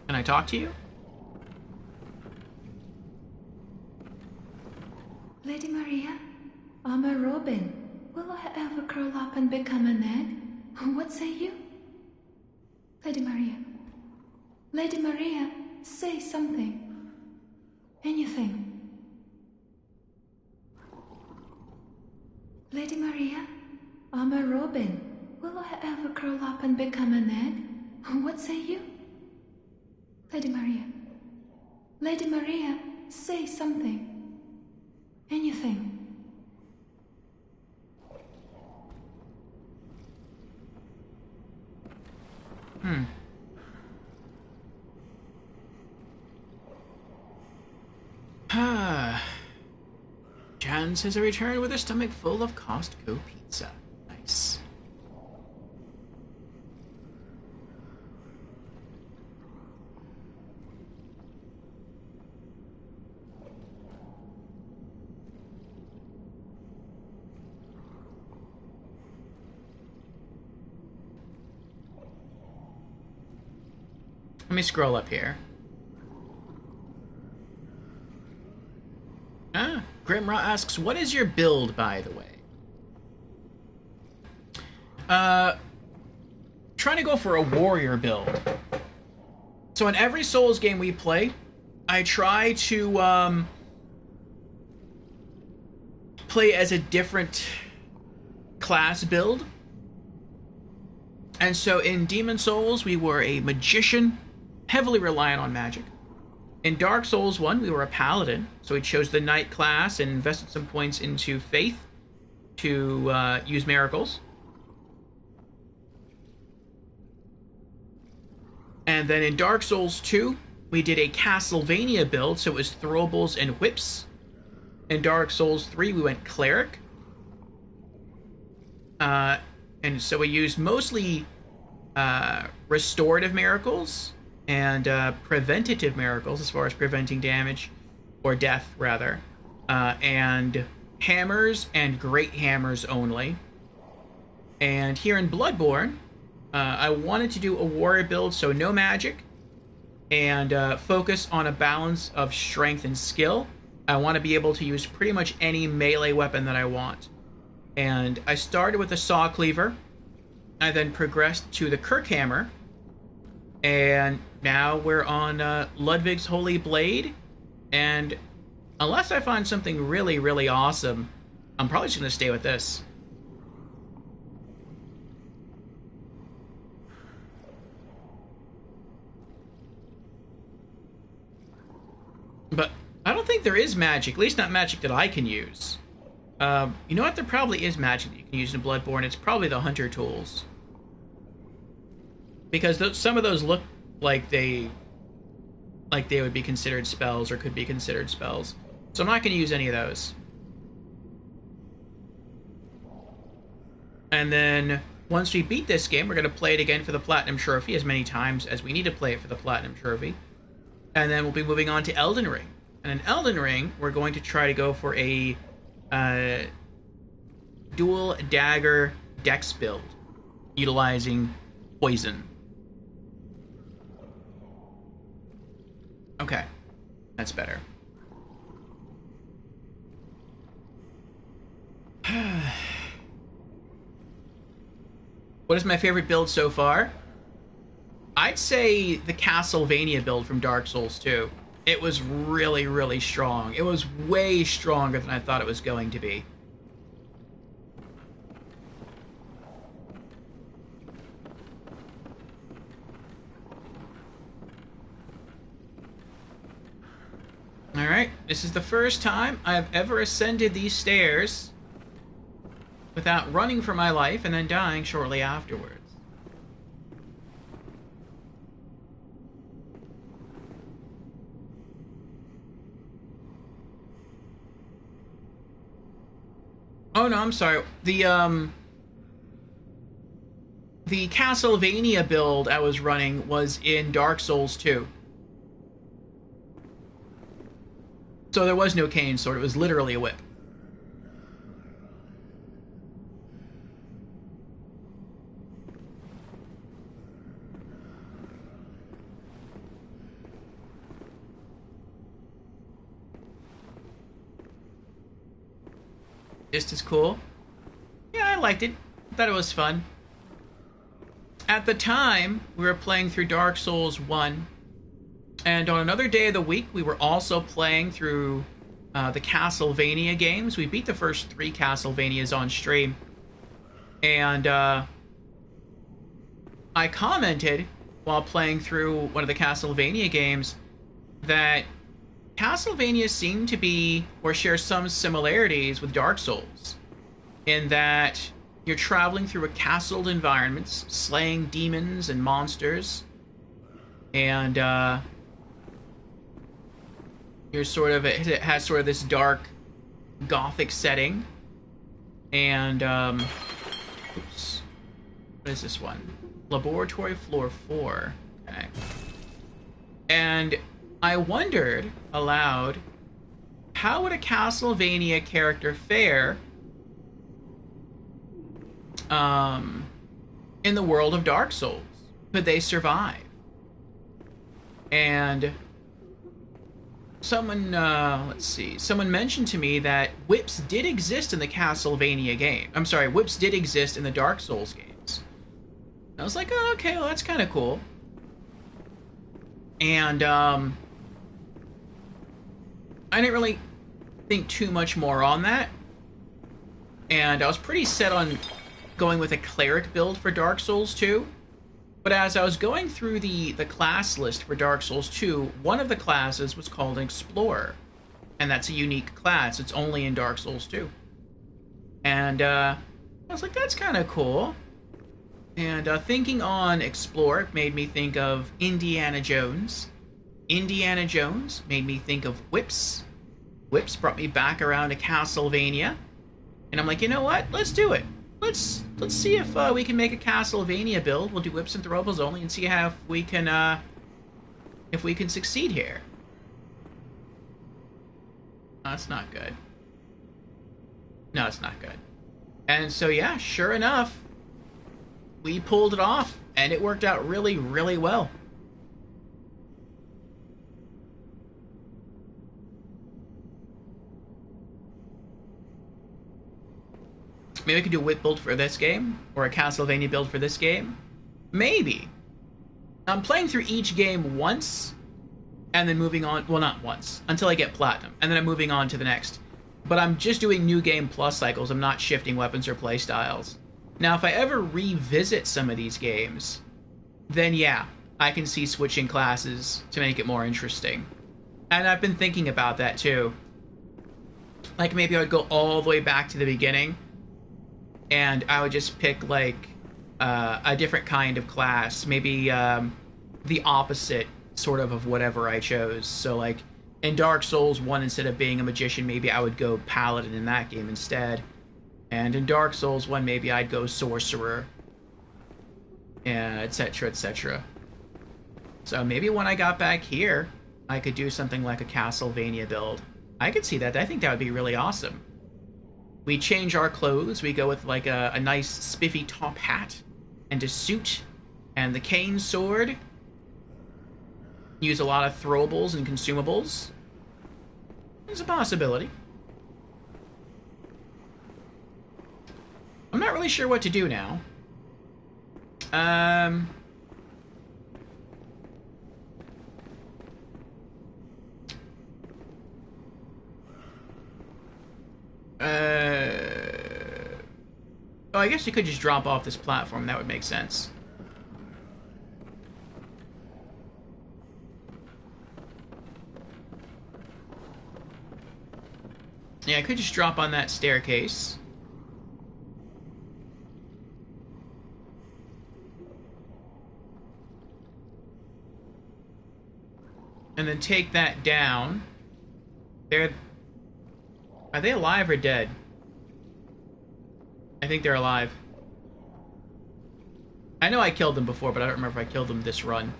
Speaker 1: Can I talk to you?
Speaker 3: Lady Maria, I'm a robin. Will I ever curl up and become an egg? What say you? Lady Maria. Lady Maria, say something. Anything. Lady Maria, I'm a robin. Will I ever curl up and become an egg? What say you? Lady Maria. Lady Maria, say something. Anything.
Speaker 1: Jan says I returned with a stomach full of Costco pizza. Nice. Let me scroll up here. Grimraw asks, what is your build, by the way? Trying to go for a warrior build. So in every Souls game we play, I try to play as a different class build. And so in Demon Souls, we were a magician, heavily reliant on magic. In Dark Souls 1, we were a paladin, so we chose the knight class and invested some points into faith to use miracles. And then in Dark Souls 2, we did a Castlevania build, so it was throwables and whips. In Dark Souls 3, we went cleric. And so we used mostly restorative miracles and preventative miracles, as far as preventing damage or death, rather, and hammers and great hammers only. And here in Bloodborne, I wanted to do a warrior build, so no magic, and focus on a balance of strength and skill. I want to be able to use pretty much any melee weapon that I want. And I started with the Saw Cleaver. I then progressed to the Kirkhammer. And now we're on Ludwig's Holy Blade. And unless I find something really, really awesome, I'm probably just going to stay with this. But I don't think there is magic, at least not magic that I can use. You know what? There probably is magic that you can use in Bloodborne. It's probably the Hunter tools. Because some of those look like they would be considered spells, or could be considered spells. So I'm not going to use any of those. And then, once we beat this game, we're going to play it again for the Platinum Trophy as many times as we need to play it for the Platinum Trophy. And then we'll be moving on to Elden Ring. And in Elden Ring, we're going to try to go for a dual dagger dex build, utilizing poison. Okay, that's better. What is my favorite build so far? I'd say the Castlevania build from Dark Souls 2. It was really, really strong. It was way stronger than I thought it was going to be. Alright, this is the first time I've ever ascended these stairs without running for my life and then dying shortly afterwards. Oh no, I'm sorry. The Castlevania build I was running was in Dark Souls 2. So there was no cane sword, it was literally a whip. Just as cool. Yeah, I liked it. Thought it was fun. At the time, we were playing through Dark Souls 1. And on another day of the week, we were also playing through the Castlevania games. We beat the first 3 Castlevanias on stream. And I commented while playing through one of the Castlevania games that Castlevania seemed to be, or share some similarities with Dark Souls, in that you're traveling through a castled environments, slaying demons and monsters, and you're sort of, it has sort of this dark, gothic setting, and oops, what is this one? Laboratory Floor 4. Okay. And I wondered aloud, how would a Castlevania character fare in the world of Dark Souls? Could they survive? And someone, let's see, someone mentioned to me that whips did exist in the Castlevania game. I'm sorry, whips did exist in the Dark Souls games. I was like, oh, okay, well, that's kind of cool. And, I didn't really think too much more on that. And I was pretty set on going with a cleric build for Dark Souls 2. But as I was going through the class list for Dark Souls 2, one of the classes was called an Explorer. And that's a unique class. It's only in Dark Souls 2. And I was like, that's kind of cool. And thinking on Explorer made me think of Indiana Jones. Indiana Jones made me think of whips. Whips brought me back around to Castlevania. And I'm like, you know what? Let's do it. let's see if we can make a Castlevania build. We'll do whips and throwables only and see how we can succeed here. No, that's not good. No, it's not good. And so yeah, sure enough, we pulled it off, and it worked out really, really well. Maybe we could do a whip build for this game, or a Castlevania build for this game. Maybe. I'm playing through each game once, and then moving on. Well, not once, until I get platinum, and then I'm moving on to the next. But I'm just doing new game plus cycles. I'm not shifting weapons or playstyles. Now, if I ever revisit some of these games, then yeah, I can see switching classes to make it more interesting. And I've been thinking about that too. Like, maybe I would go all the way back to the beginning, and I would just pick, like, a different kind of class. Maybe the opposite, sort of whatever I chose. So, like, in Dark Souls 1, instead of being a magician, maybe I would go paladin in that game instead. And in Dark Souls 1, maybe I'd go sorcerer. Etc., etc. So maybe when I got back here, I could do something like a Castlevania build. I could see that. I think that would be really awesome. We change our clothes. We go with, like, a nice spiffy top hat and a suit and the cane sword. Use a lot of throwables and consumables. It's a possibility. I'm not really sure what to do now. Oh, I guess you could just drop off this platform. That would make sense. Yeah, I could just drop on that staircase. And then take that down. Are they alive or dead? I think they're alive. I know I killed them before, but I don't remember if I killed them this run.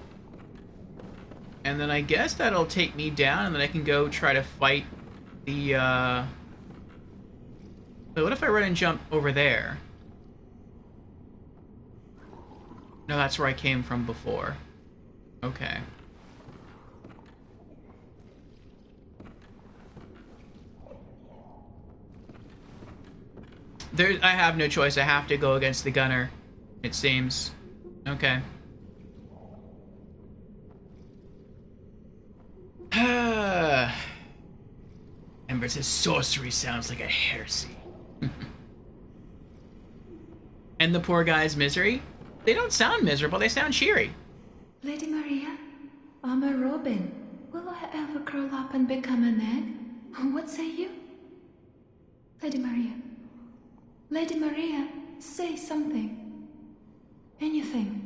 Speaker 1: And then I guess that'll take me down, and then I can go try to fight the, But what if I run and jump over there? No, that's where I came from before. Okay. I have no choice. I have to go against the gunner, it seems. Okay. Ember says sorcery sounds like a heresy. And the poor guy's misery? They don't sound miserable, they sound cheery.
Speaker 3: Lady Maria, I'm a robin. Will I ever curl up and become an egg? What say you? Lady Maria. Lady Maria, say something. Anything.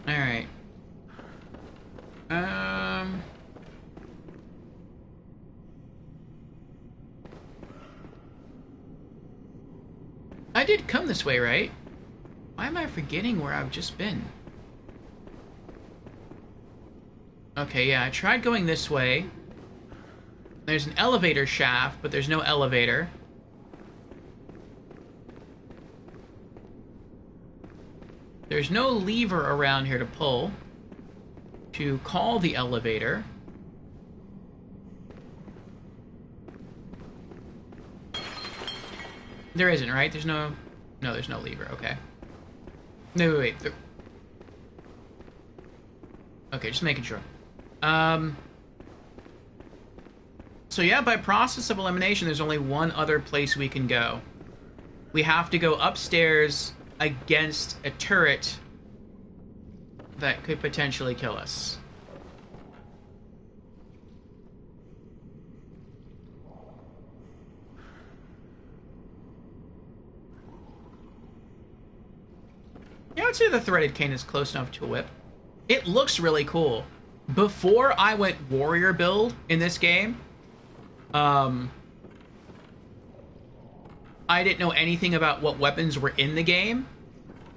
Speaker 1: Alright. I did come this way, right? Why am I forgetting where I've just been? Okay, yeah, I tried going this way. There's an elevator shaft, but there's no elevator. There's no lever around here to pull to call the elevator. There isn't, right? There's no... No, there's no lever. Okay. No, wait. Okay, just making sure. So yeah, by process of elimination, there's only one other place we can go. We have to go upstairs against a turret that could potentially kill us. Yeah, I would say the threaded cane is close enough to a whip. It looks really cool. before I went warrior build in this game, I didn't know anything about what weapons were in the game.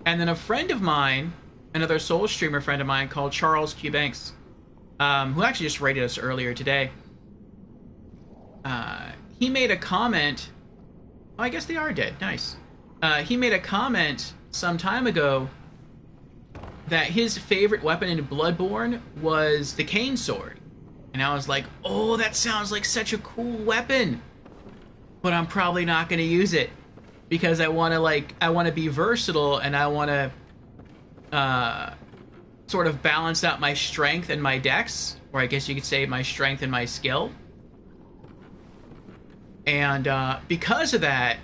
Speaker 1: And then a friend of mine, another Soul streamer friend of mine called Charles Q. Banks, who actually just rated us earlier today, he made a comment. Oh, I guess they are dead. Nice. He made a comment some time ago that his favorite weapon in Bloodborne was the cane sword. And I was like, oh, that sounds like such a cool weapon. But I'm probably not going to use it because I want to be versatile, and I want to sort of balance out my strength and my dex, or I guess you could say my strength and my skill. And because of that,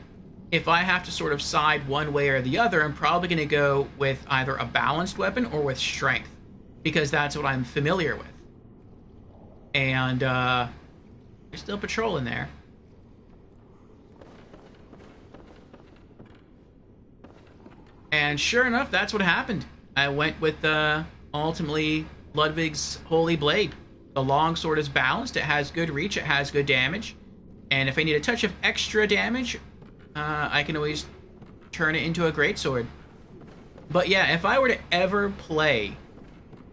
Speaker 1: if I have to sort of side one way or the other, I'm probably going to go with either a balanced weapon or with strength, because that's what I'm familiar with. And there's still patrol in there. And sure enough, that's what happened. I went with ultimately Ludwig's Holy Blade. The longsword is balanced, it has good reach, it has good damage. And if I need a touch of extra damage, I can always turn it into a greatsword. But yeah, if I were to ever play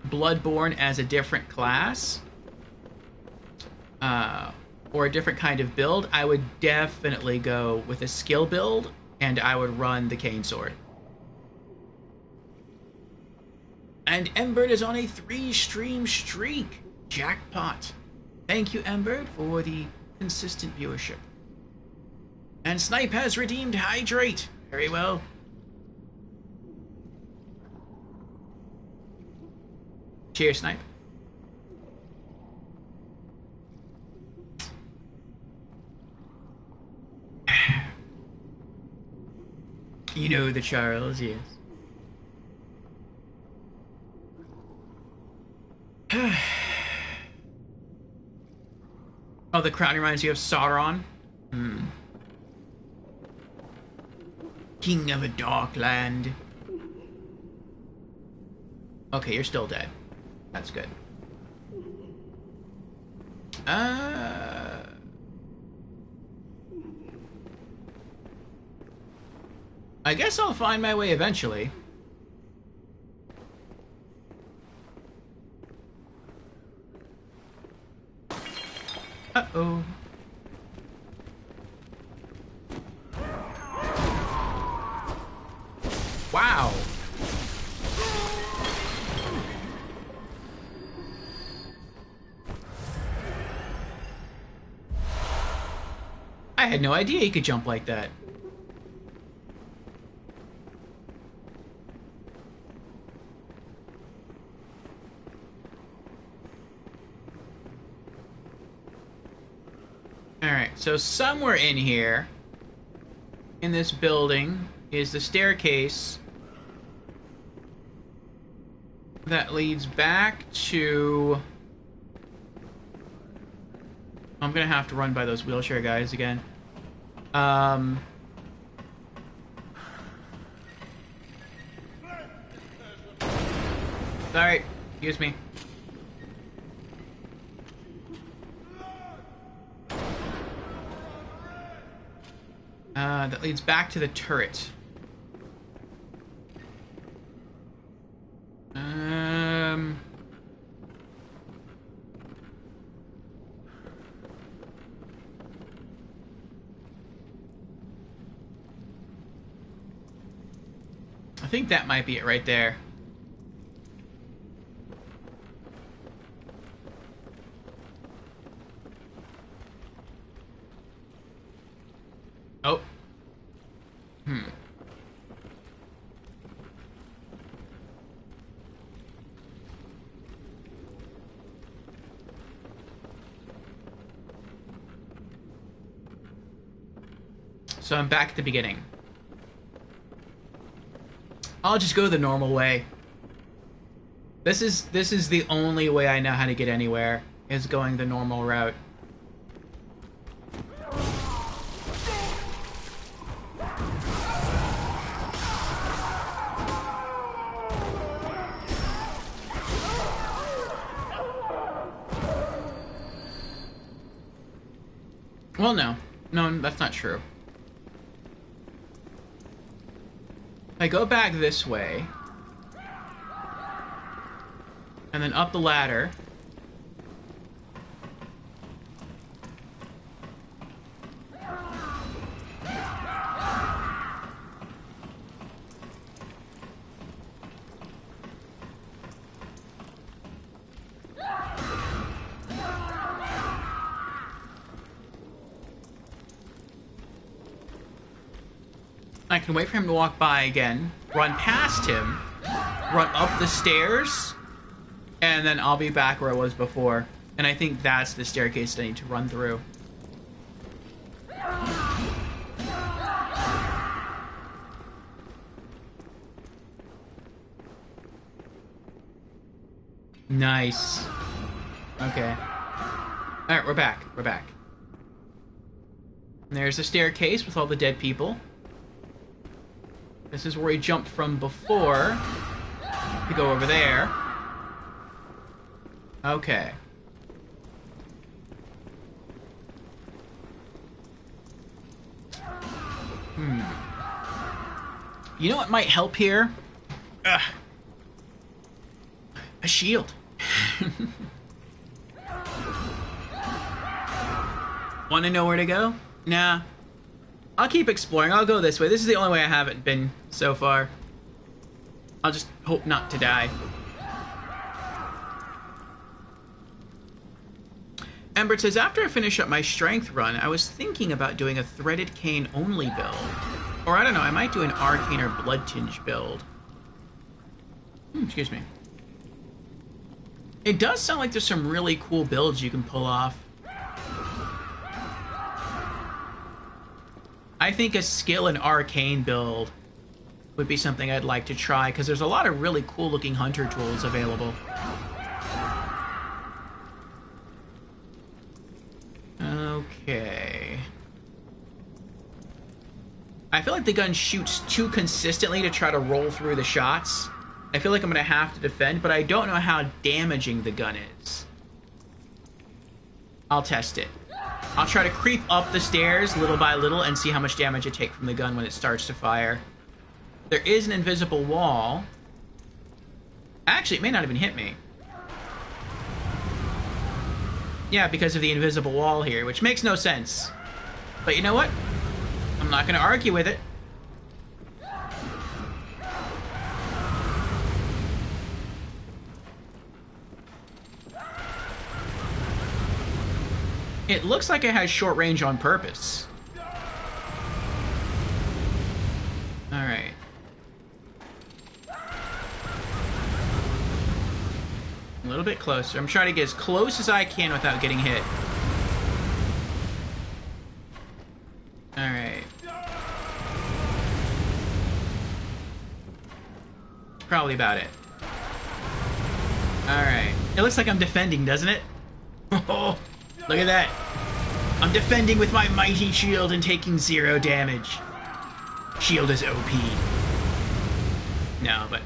Speaker 1: Bloodborne as a different class, or a different kind of build, I would definitely go with a skill build, and I would run the cane sword. And Embert is on a 3-stream streak. Jackpot. Thank you, Embert, for the consistent viewership. And Snipe has redeemed Hydrate. Very well. Cheers, Snipe. You know the Charles, yes. Oh, the crown reminds you of Sauron? King of a dark land. Okay, you're still dead. That's good. I guess I'll find my way eventually. Uh-oh. Wow. I had no idea he could jump like that. Alright, so somewhere in here, in this building, is the staircase that leads back to... I'm gonna have to run by those wheelchair guys again. Sorry, excuse me. That leads back to the turret. I think that might be it right there. Oh. So I'm back at the beginning. I'll just go the normal way. This is the only way I know how to get anywhere, is going the normal route. Well, no. No, that's not true. If I go back this way, and then up the ladder, I can wait for him to walk by again, run past him, run up the stairs, and then I'll be back where I was before. And I think that's the staircase that I need to run through. Nice. Okay. Alright, we're back. We're back. And there's the staircase with all the dead people. This is where we jumped from before to go over there. Okay. You know what might help here? Ugh. A shield. Want to know where to go? Nah. I'll keep exploring. I'll go this way. This is the only way I haven't been so far. I'll just hope not to die. Ember says, after I finish up my strength run, I was thinking about doing a threaded cane only build. Or I don't know, I might do an arcane or blood tinge build. Excuse me. It does sound like there's some really cool builds you can pull off. I think a skill and arcane build would be something I'd like to try, because there's a lot of really cool looking hunter tools available. Okay. I feel like the gun shoots too consistently to try to roll through the shots. I feel like I'm going to have to defend, but I don't know how damaging the gun is. I'll test it. I'll try to creep up the stairs little by little and see how much damage I take from the gun when it starts to fire. There is an invisible wall. Actually, it may not even hit me. Yeah, because of the invisible wall here, which makes no sense. But you know what? I'm not going to argue with it. It looks like it has short range on purpose. Alright. A little bit closer. I'm trying to get as close as I can without getting hit. Alright. Probably about it. Alright. It looks like I'm defending, doesn't it? Oh, look at that. I'm defending with my mighty shield and taking 0 damage. Shield is OP. No, but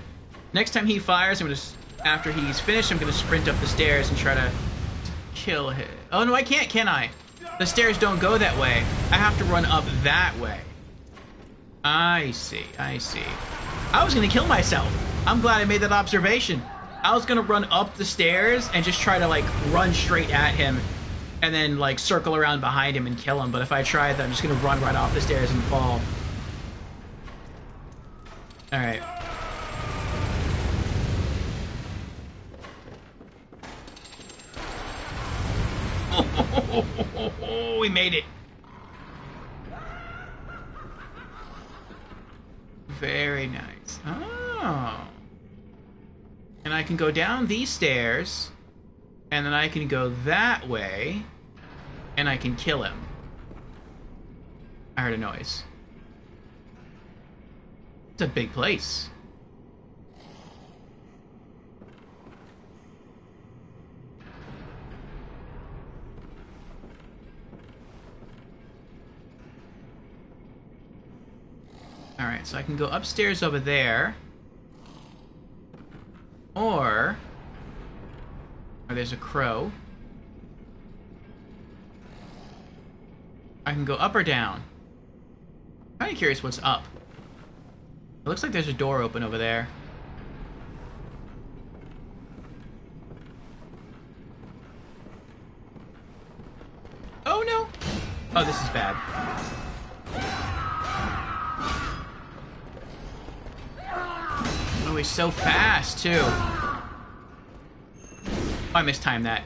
Speaker 1: next time he fires, I'm gonna... After he's finished, I'm gonna sprint up the stairs and try to kill him. Oh no, I can't, can I? The stairs don't go that way. I have to run up that way. I see, I see. I was gonna kill myself. I'm glad I made that observation. I was gonna run up the stairs and just try to, like, run straight at him and then, like, circle around behind him and kill him. But if I try that, I'm just gonna run right off the stairs and fall. Alright. Oh, we made it. Very nice. Oh. And I can go down these stairs, and then I can go that way, and I can kill him. I heard a noise. It's a big place. Alright, so I can go upstairs over there. Or there's a crow. I can go up or down. Kind of curious what's up. It looks like there's a door open over there. Oh no! Oh, this is bad. Oh, he's so fast, too. Oh, I mistimed that.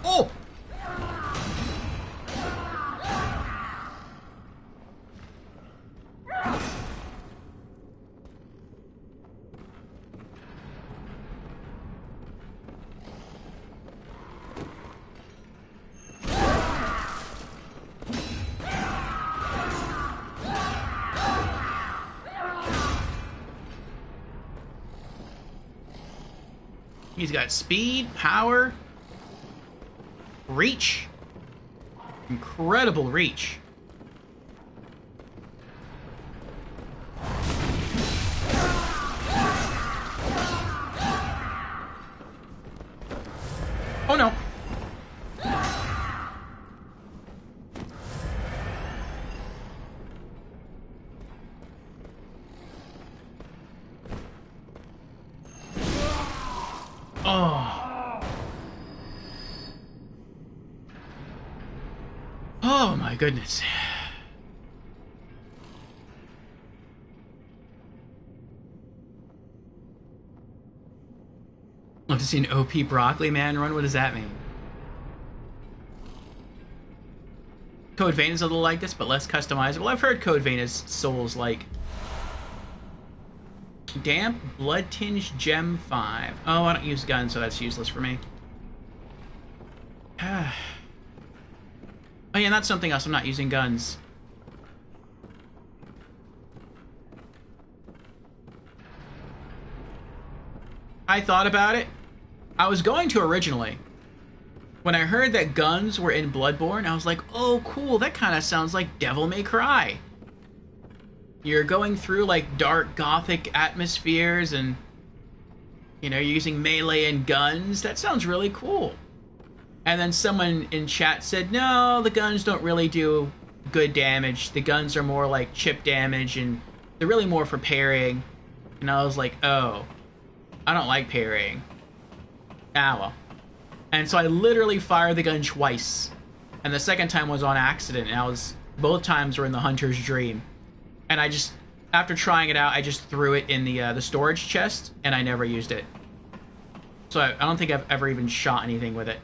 Speaker 1: Oh! He's got speed, power, reach. Incredible reach. Oh no. Oh. Oh my goodness. Love to see an OP Broccoli Man run. What does that mean? Code Vein is a little like this, but less customizable. I've heard Code Vein is Souls-like. Damp Blood Tinged Gem 5. Oh, I don't use guns, so that's useless for me. Oh yeah, and that's something else. I'm not using guns. I thought about it. I was going to originally. When I heard that guns were in Bloodborne, I was like, oh cool, that kind of sounds like Devil May Cry. You're going through like dark gothic atmospheres and, you know, using melee and guns. That sounds really cool. And then someone in chat said, no, the guns don't really do good damage. The guns are more like chip damage and they're really more for parrying. And I was like, oh, I don't like parrying. Ah, well. And so I literally fired the gun twice. And the second time was on accident. And both times were in the hunter's dream. And I just, after trying it out, I just threw it in the storage chest, and I never used it. So I don't think I've ever even shot anything with it.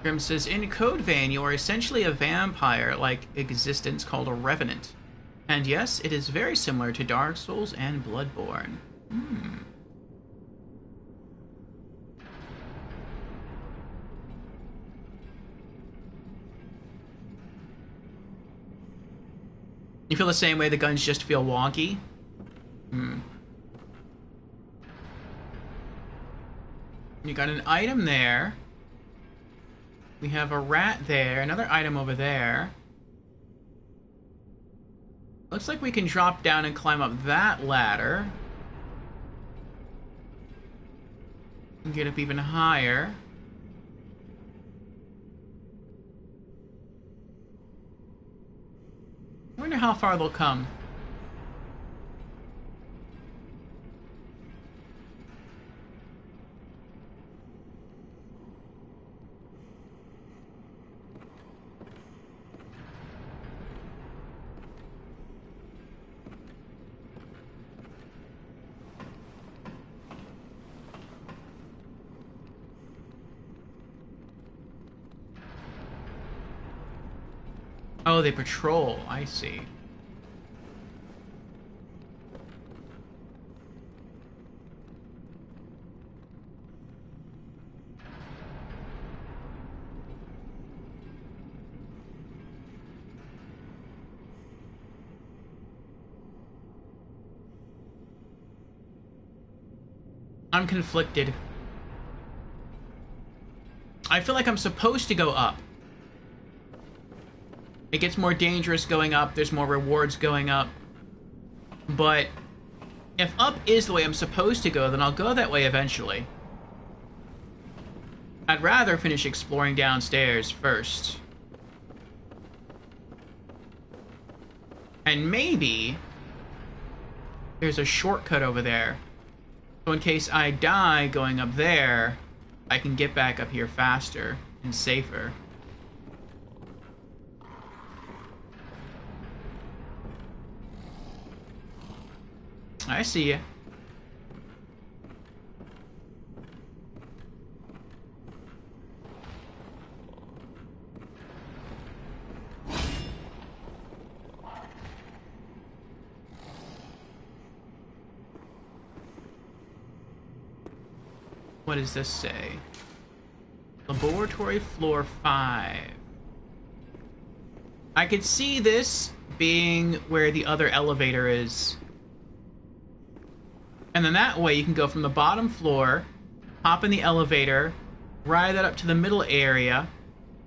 Speaker 1: Grim says, in Code Vein, you are essentially a vampire-like existence called a Revenant. And yes, it is very similar to Dark Souls and Bloodborne. You feel the same way the guns just feel wonky? You got an item there. We have a rat there, another item over there. Looks like we can drop down and climb up that ladder. And get up even higher. I wonder how far they'll come. Oh, they patrol. I see. I'm conflicted. I feel like I'm supposed to go up. It gets more dangerous going up. There's more rewards going up. But if up is the way I'm supposed to go, then I'll go that way eventually. I'd rather finish exploring downstairs first. And maybe there's a shortcut over there. So in case I die going up there, I can get back up here faster and safer. I see ya. What does this say? Laboratory floor 5. I could see this being where the other elevator is. And then that way you can go from the bottom floor, hop in the elevator, ride that up to the middle area,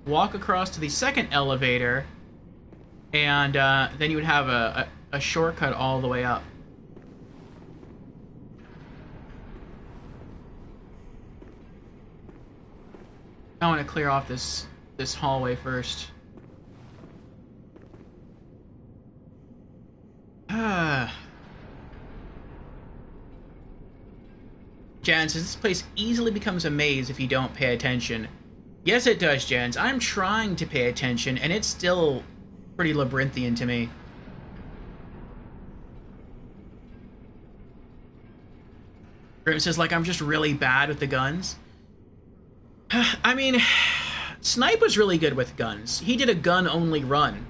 Speaker 1: walk across to the second elevator, and then you would have a shortcut all the way up. I want to clear off this hallway first. Jan says, this place easily becomes a maze if you don't pay attention. Yes, it does, Jens. I'm trying to pay attention, and it's still pretty labyrinthian to me. Grim says, like, I'm just really bad with the guns. I mean, Snipe was really good with guns. He did a gun-only run.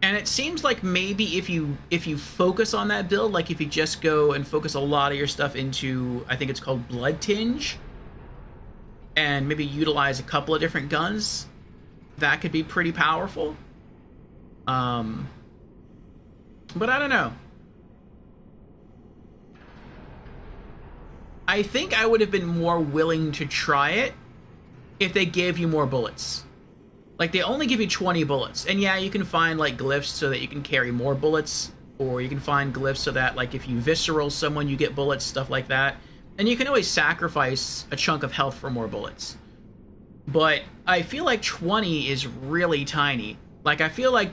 Speaker 1: And it seems like maybe if you focus on that build, like if you just go and focus a lot of your stuff into, I think it's called Blood Tinge, and maybe utilize a couple of different guns, that could be pretty powerful. But I don't know. I think I would have been more willing to try it if they gave you more bullets. Like, they only give you 20 bullets. And yeah, you can find, like, glyphs so that you can carry more bullets. Or you can find glyphs so that, like, if you visceral someone, you get bullets, stuff like that. And you can always sacrifice a chunk of health for more bullets. But I feel like 20 is really tiny. Like, I feel like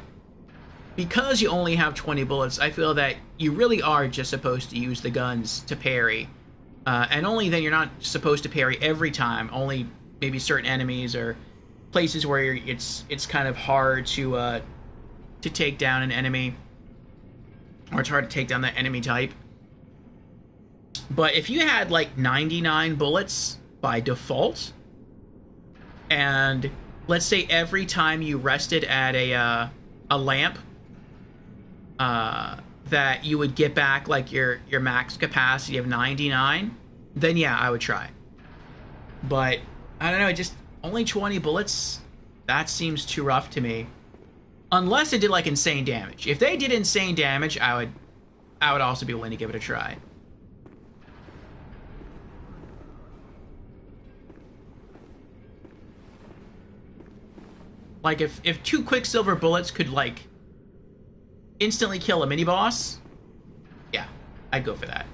Speaker 1: because you only have 20 bullets, I feel that you really are just supposed to use the guns to parry. And only then you're not supposed to parry every time. Only maybe certain enemies or places where it's kind of hard to take down an enemy, or it's hard to take down that enemy type. But if you had like 99 bullets by default, and let's say every time you rested at a lamp, that you would get back like your max capacity of 99, then yeah, I would try. But I don't know, just only 20 bullets, that seems too rough to me. Unless it did like insane damage. If they did insane damage, I would also be willing to give it a try. Like if 2 Quicksilver bullets could like instantly kill a mini boss, yeah, I'd go for that.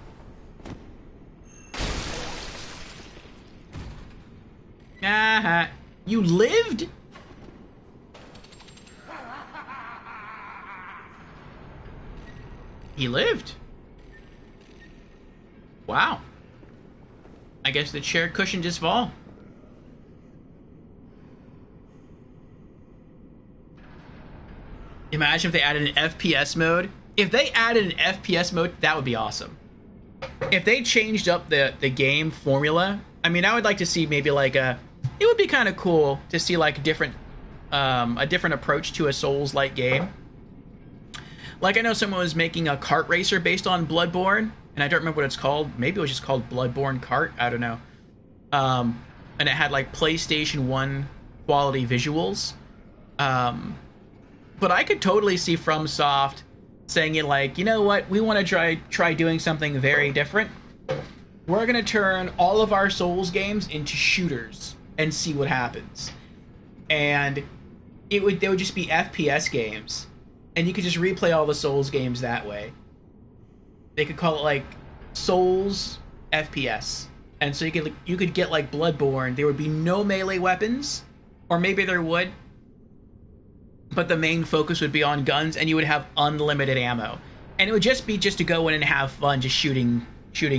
Speaker 1: Ah, you lived? He lived. Wow. I guess the chair cushion just fall. Imagine if they added an FPS mode. If they added an FPS mode, that would be awesome. If they changed up the game formula, I mean, I would like to see maybe like it would be kind of cool to see like a different approach to a Souls-like game. Like, I know someone was making a kart racer based on Bloodborne, and I don't remember what it's called. Maybe it was just called Bloodborne Kart. I don't know. And it had like PlayStation 1 quality visuals. But I could totally see FromSoft saying you like, you know what, we want to try doing something very different. We're gonna turn all of our Souls games into shooters and see what happens. And they would just be FPS games, and you could just replay all the Souls games that way. They could call it like Souls FPS, and so you could get like Bloodborne. There would be no melee weapons, or maybe there would, but the main focus would be on guns, and you would have unlimited ammo, and it would just be to go in and have fun, just shooting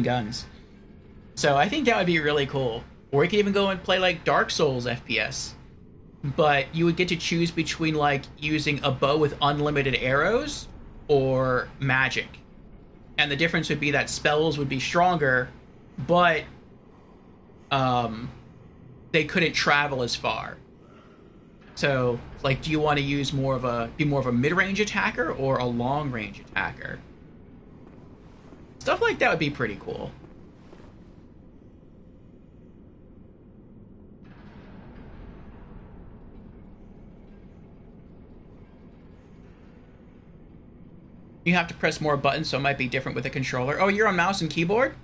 Speaker 1: guns. So I think that would be really cool. Or you could even go and play like Dark Souls FPS, but you would get to choose between like using a bow with unlimited arrows or magic. And the difference would be that spells would be stronger, but they couldn't travel as far. So, like, do you want to use more of a mid-range attacker or a long-range attacker? Stuff like that would be pretty cool. You have to press more buttons, so it might be different with a controller. Oh, you're on mouse and keyboard?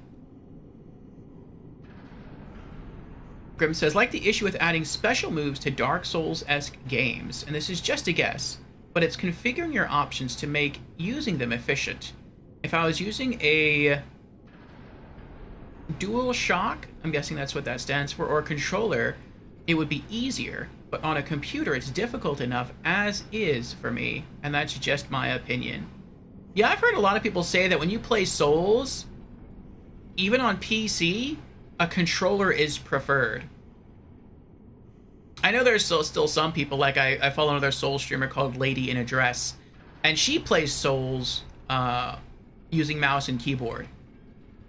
Speaker 1: Grim says, like the issue with adding special moves to Dark Souls-esque games, and this is just a guess, but it's configuring your options to make using them efficient. If I was using a DualShock, I'm guessing that's what that stands for, or a controller, it would be easier, but on a computer it's difficult enough as is for me, and that's just my opinion. Yeah, I've heard a lot of people say that when you play Souls, even on PC, a controller is preferred. I know there's still some people, like I follow another Souls streamer called Lady in a Dress, and she plays Souls using mouse and keyboard.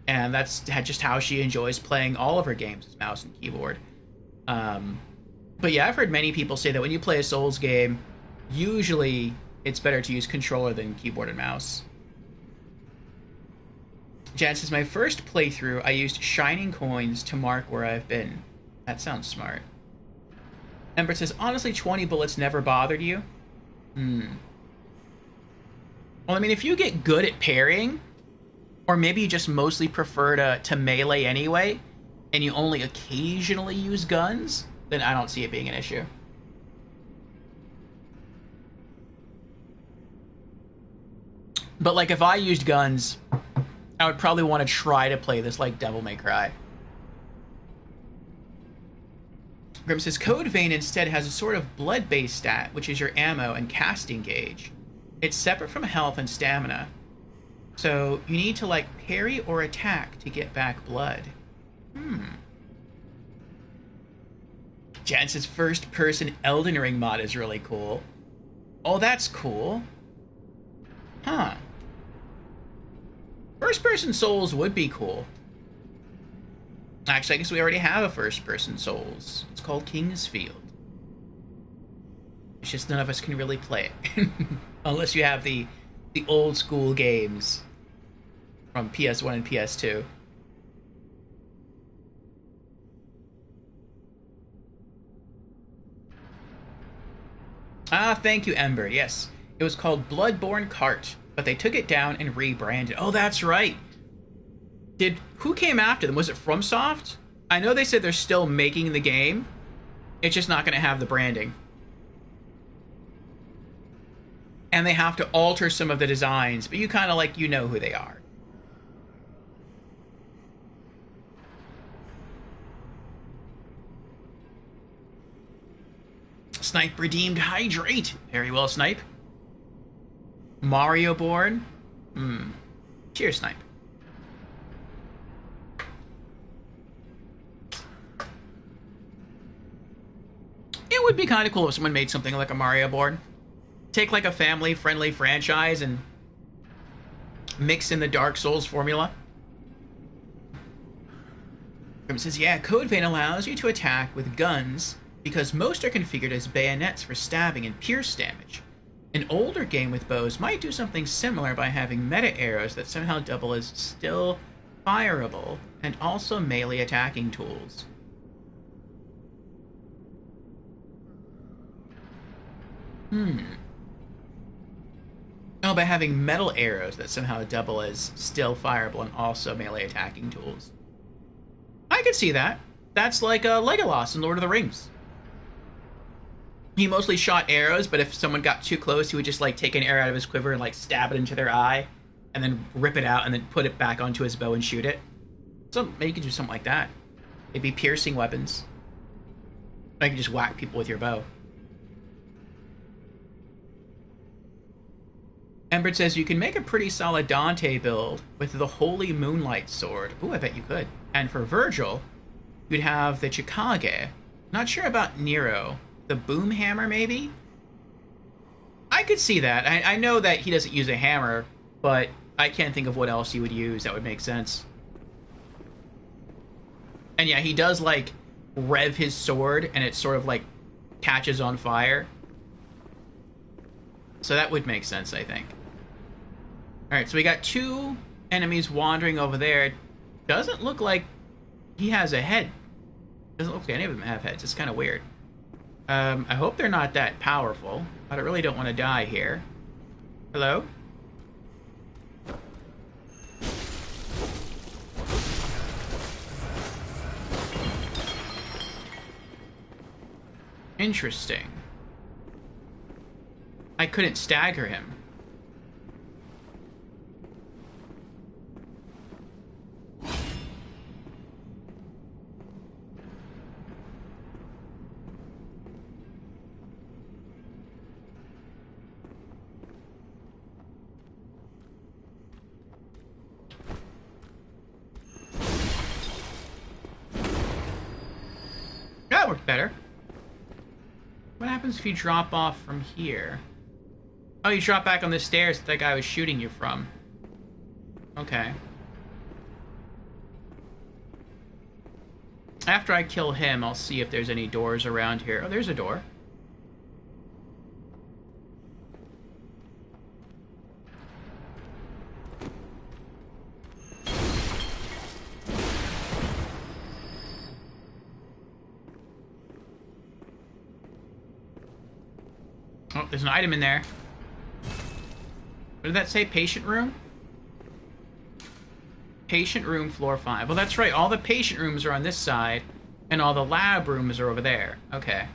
Speaker 1: And that's just how she enjoys playing all of her games, is mouse and keyboard. But yeah, I've heard many people say that when you play a Souls game, usually it's better to use controller than keyboard and mouse. Jan says, my first playthrough, I used shining coins to mark where I've been. That sounds smart. Ember says, honestly, 20 bullets never bothered you? Well, I mean, if you get good at parrying, or maybe you just mostly prefer to melee anyway, and you only occasionally use guns, then I don't see it being an issue. But, like, if I used guns, I would probably want to try to play this like Devil May Cry. Grim says, Code Vein instead has a sort of blood-based stat, which is your ammo and casting gauge. It's separate from health and stamina. So you need to, like, parry or attack to get back blood. Jan says, first-person Elden Ring mod is really cool. Oh, that's cool. Huh. First-person Souls would be cool. Actually, I guess we already have a first-person Souls. It's called Kingsfield. It's just none of us can really play it. Unless you have the old-school games from PS1 and PS2. Ah, thank you, Ember. Yes. It was called Bloodborne Kart, but they took it down and rebranded. Oh, that's right. Who came after them? Was it FromSoft? I know they said they're still making the game. It's just not going to have the branding. And they have to alter some of the designs, but you kind of like, you know who they are. Snipe redeemed Hydrate. Very well, Snipe. Mario Born. Cheers, Snipe. It would be kind of cool if someone made something like a Mario board. Take like a family-friendly franchise and mix in the Dark Souls formula. Grim says, yeah, Code Vein allows you to attack with guns because most are configured as bayonets for stabbing and pierce damage. An older game with bows might do something similar by having meta arrows that somehow double as still fireable and also melee attacking tools. Oh, by having metal arrows that somehow double as still fireable and also melee attacking tools. I could see that. That's like Legolas in Lord of the Rings. He mostly shot arrows, but if someone got too close, he would just like take an arrow out of his quiver and like stab it into their eye, and then rip it out and then put it back onto his bow and shoot it. So maybe you could do something like that. It'd be piercing weapons. I could just whack people with your bow. Embert says you can make a pretty solid Dante build with the Holy Moonlight Sword. Ooh, I bet you could. And for Virgil, you'd have the Chikage. Not sure about Nero. The Boom Hammer, maybe? I could see that. I know that he doesn't use a hammer, but I can't think of what else he would use that would make sense. And yeah, he does, like, rev his sword, and it sort of, like, catches on fire. So that would make sense, I think. Alright, so we got 2 enemies wandering over there. Doesn't look like he has a head. Doesn't look like any of them have heads. It's kind of weird. I hope they're not that powerful, but I really don't want to die here. Hello? Interesting. I couldn't stagger him. That worked better. What happens if you drop off from here? Oh, you drop back on the stairs that guy was shooting you from. Okay. After I kill him, I'll see if there's any doors around here. Oh, there's a door. Oh, there's an item in there. What did that say? Patient room? Patient room, floor 5. Well, that's right. All the patient rooms are on this side, and all the lab rooms are over there. Okay.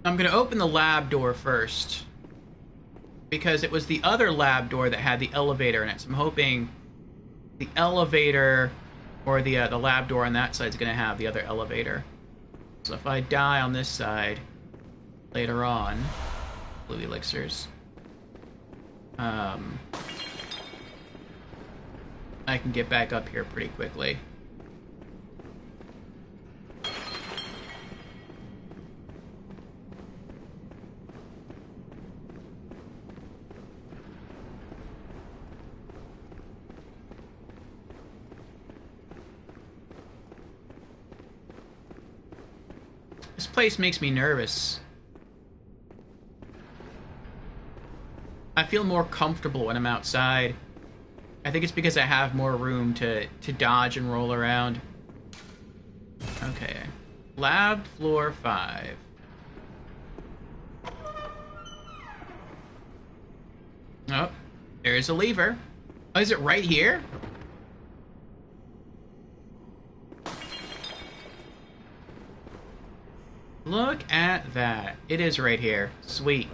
Speaker 1: I'm going to open the lab door first, because it was the other lab door that had the elevator in it. So I'm hoping the elevator, or the lab door on that side is going to have the other elevator. So if I die on this side later on, blue elixirs, I can get back up here pretty quickly. This place makes me nervous. I feel more comfortable when I'm outside. I think it's because I have more room to dodge and roll around. Okay. Lab floor 5. Oh, there's a lever. Oh, is it right here? Look at that. It is right here. Sweet.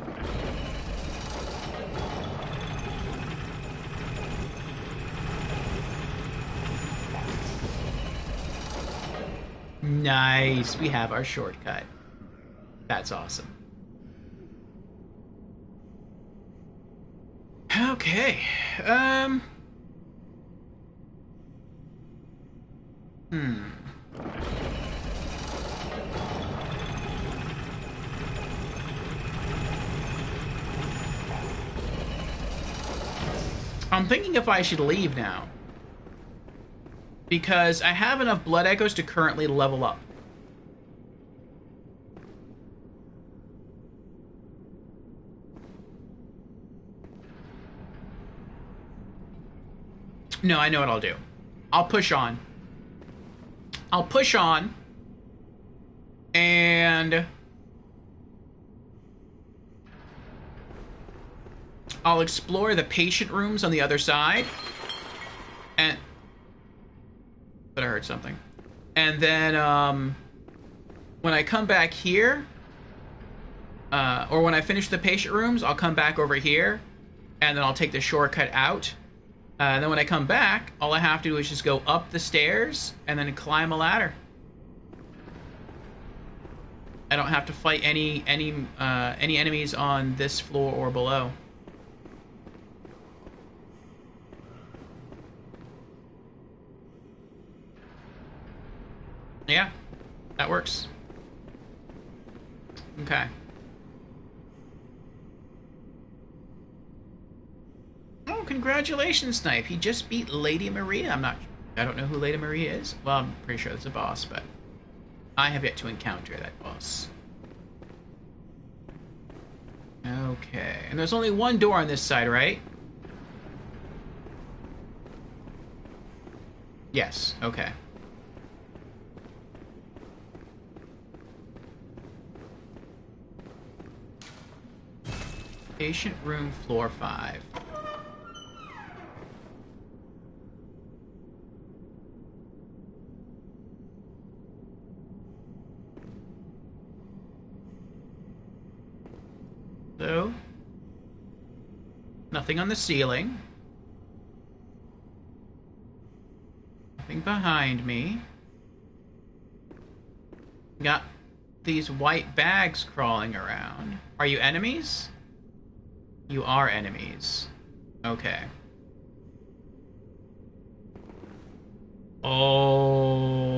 Speaker 1: Nice. We have our shortcut. That's awesome. Okay. I'm thinking if I should leave now, because I have enough blood echoes to currently level up. No, I know what I'll do. I'll push on. I'll push on, and I'll explore the patient rooms on the other side. And... But I heard something. And then, when I come back here, or when I finish the patient rooms, I'll come back over here, and then I'll take the shortcut out. And then when I come back, all I have to do is just go up the stairs, and then climb a ladder. I don't have to fight any enemies on this floor or below. Yeah, that works. Okay. Oh, congratulations, Snipe. He just beat Lady Maria. I don't know who Lady Maria is. Well, I'm pretty sure it's a boss, but I have yet to encounter that boss. Okay. And there's only one door on this side, right? Yes. Okay. Patient room, floor 5. So, nothing on the ceiling. Nothing behind me. Got these white bags crawling around. Are you enemies? You are enemies. Okay. Oh.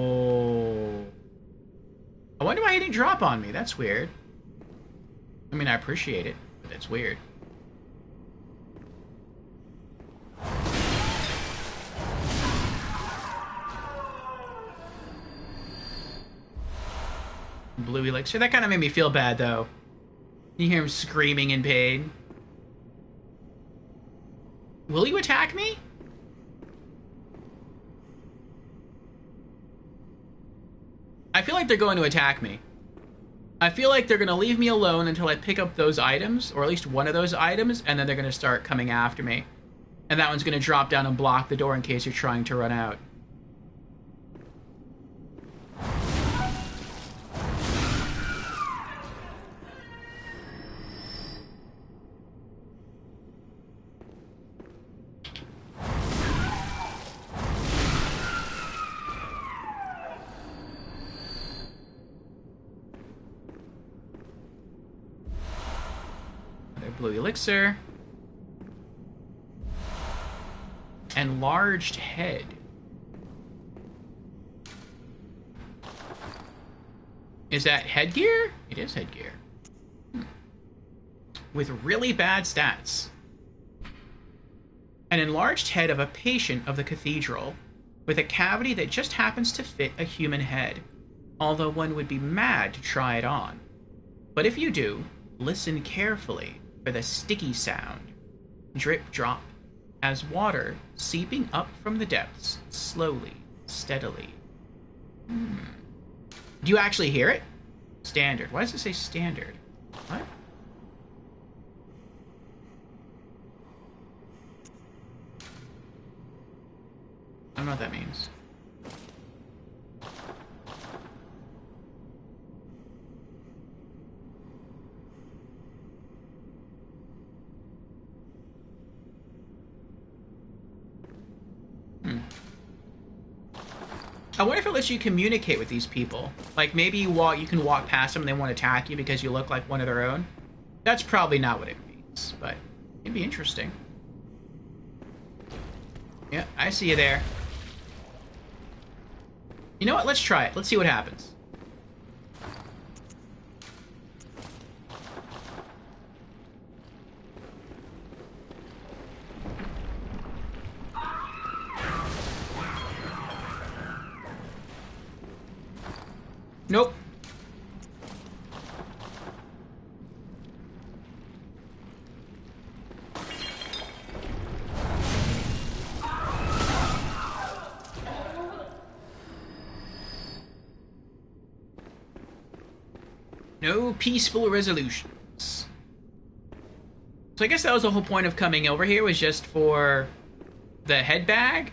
Speaker 1: I wonder why he didn't drop on me. That's weird. I mean, I appreciate it, but it's weird. Blue elixir. That kind of made me feel bad, though. You hear him screaming in pain. Will you attack me? I feel like they're going to attack me. I feel like they're going to leave me alone until I pick up those items, or at least one of those items, and then they're going to start coming after me. And that one's going to drop down and block the door in case you're trying to run out. Blue elixir. Enlarged head. Is that headgear? It is headgear. With really bad stats. An enlarged head of a patient of the cathedral, with a cavity that just happens to fit a human head, although one would be mad to try it on. But if you do, listen carefully for the sticky sound. Drip drop, as water seeping up from the depths, slowly, steadily. Do you actually hear it? Standard. Why does it say standard? What? I don't know what that means. I wonder if it lets you communicate with these people. Like, maybe you can walk past them and they won't attack you because you look like one of their own. That's probably not what it means, but it'd be interesting. Yeah, I see you there. You know what? Let's try it. Let's see what happens. Nope. No peaceful resolutions. So I guess that was the whole point of coming over here, was just for the head bag.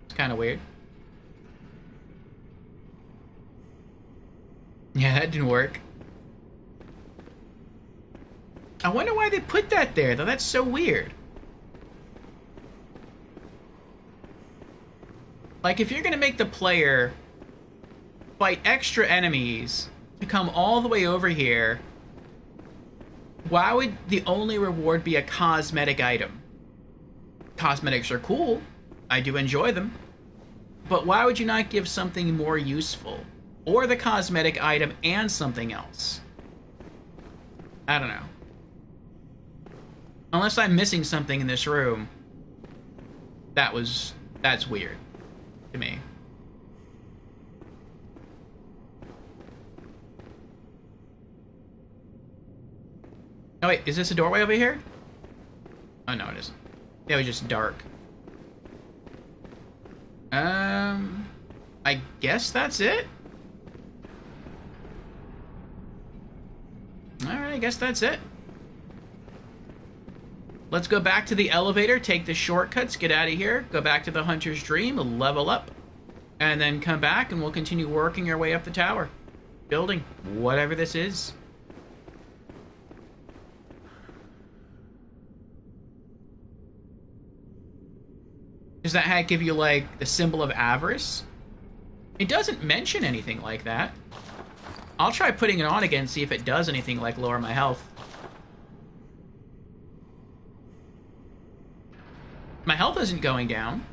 Speaker 1: It's kind of weird. Yeah, that didn't work. I wonder why they put that there, though. That's so weird. Like, if you're gonna make the player fight extra enemies to come all the way over here, why would the only reward be a cosmetic item? Cosmetics are cool. I do enjoy them. But why would you not give something more useful? Or the cosmetic item and something else? I don't know. Unless I'm missing something in this room. That's weird to me. Oh wait, is this a doorway over here? Oh no, it isn't. It was just dark. I guess that's it? Alright, I guess that's it. Let's go back to the elevator, take the shortcuts, get out of here, go back to the Hunter's Dream, level up, and then come back and we'll continue working our way up the tower. Building, whatever this is. Does that hat give you, like, the symbol of avarice? It doesn't mention anything like that. I'll try putting it on again, see if it does anything like lower my health. My health isn't going down.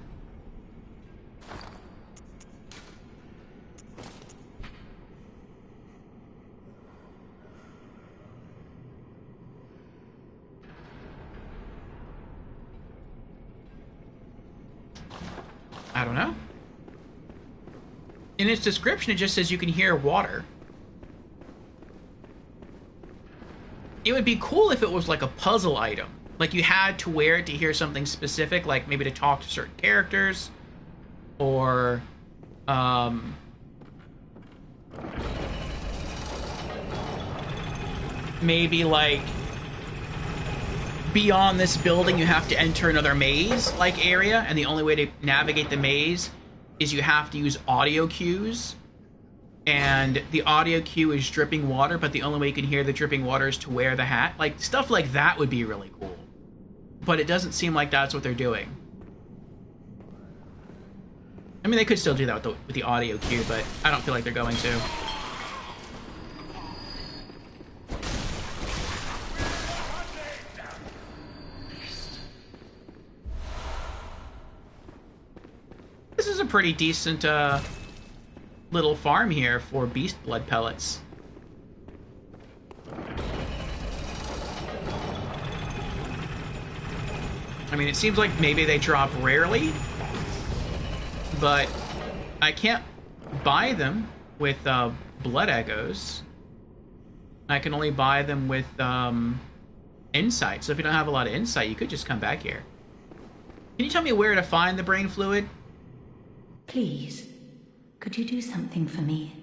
Speaker 1: I don't know. In its description, it just says you can hear water. It would be cool if it was like a puzzle item. Like you had to wear it to hear something specific, like maybe to talk to certain characters, or maybe like beyond this building you have to enter another maze-like area, and the only way to navigate the maze is you have to use audio cues, and the audio cue is dripping water, but the only way you can hear the dripping water is to wear the hat. Like, stuff like that would be really cool. But it doesn't seem like that's what they're doing. I mean, they could still do that with the audio cue, but I don't feel like they're going to. This is a pretty decent, little farm here for beast blood pellets. I mean, it seems like maybe they drop rarely, but I can't buy them with blood echoes. I can only buy them with insight. So if you don't have a lot of insight, you could just come back here. Can you tell me where to find the brain fluid?
Speaker 5: Please, could you do something for me?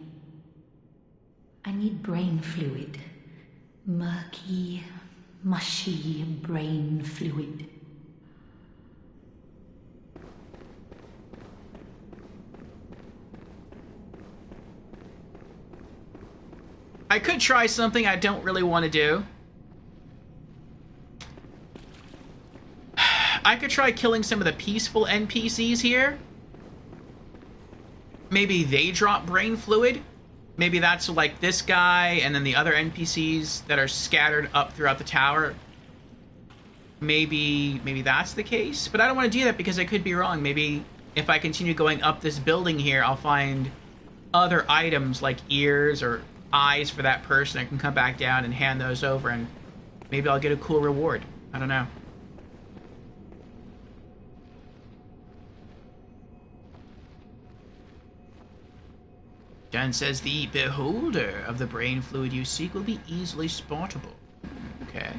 Speaker 5: I need brain fluid. Murky, mushy brain fluid.
Speaker 1: I could try something I don't really want to do. I could try killing some of the peaceful NPCs here. Maybe they drop brain fluid. Maybe that's like this guy and then the other NPCs that are scattered up throughout the tower. Maybe that's the case. But I don't want to do that because I could be wrong. Maybe if I continue going up this building here, I'll find other items like ears or eyes for that person. I can come back down and hand those over and maybe I'll get a cool reward. I don't know. Jan says the beholder of the brain fluid you seek will be easily spottable. Okay.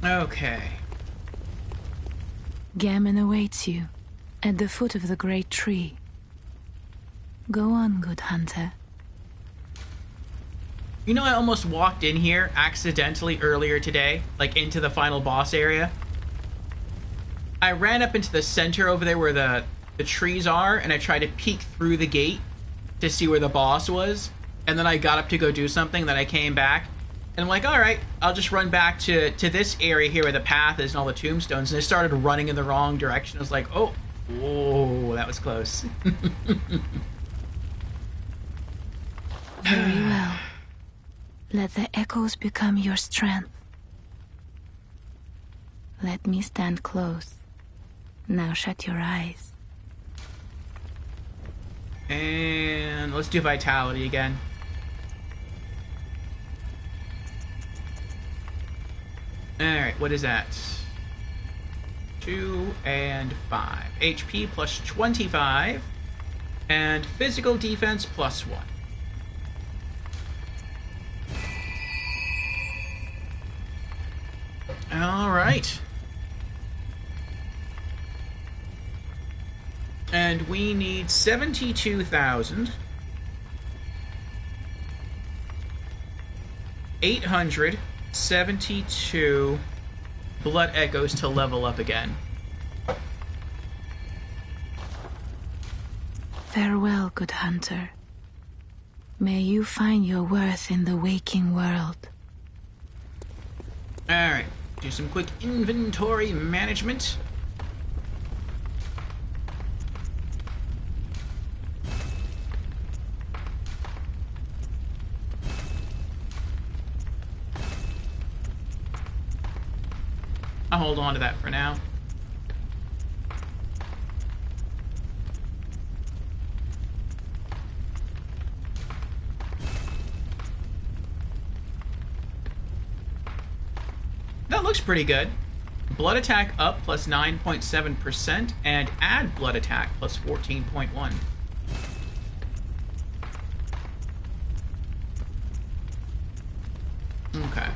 Speaker 1: Okay.
Speaker 3: Gammon awaits you at the foot of the great tree. Go on, good hunter.
Speaker 1: You know, I almost walked in here accidentally earlier today, like into the final boss area. I ran up into the center over there where the trees are, and I tried to peek through the gate to see where the boss was, and then I got up to go do something, then I came back, and I'm like, alright, I'll just run back to this area here where the path is and all the tombstones, and I started running in the wrong direction. I was like, oh, whoa, that was close.
Speaker 3: Very well. Let the echoes become your strength. Let me stand close. Now shut your eyes.
Speaker 1: And let's do vitality again. Alright, what is that? 2 and 5. HP plus 25. And physical defense plus 1. Alright. And we need 72,872 blood echoes to level up again.
Speaker 3: Farewell, good hunter. May you find your worth in the waking world.
Speaker 1: Alright, do some quick inventory management. I'll hold on to that for now. That looks pretty good. Blood attack up plus 9.7% and add blood attack plus 14.1. Okay.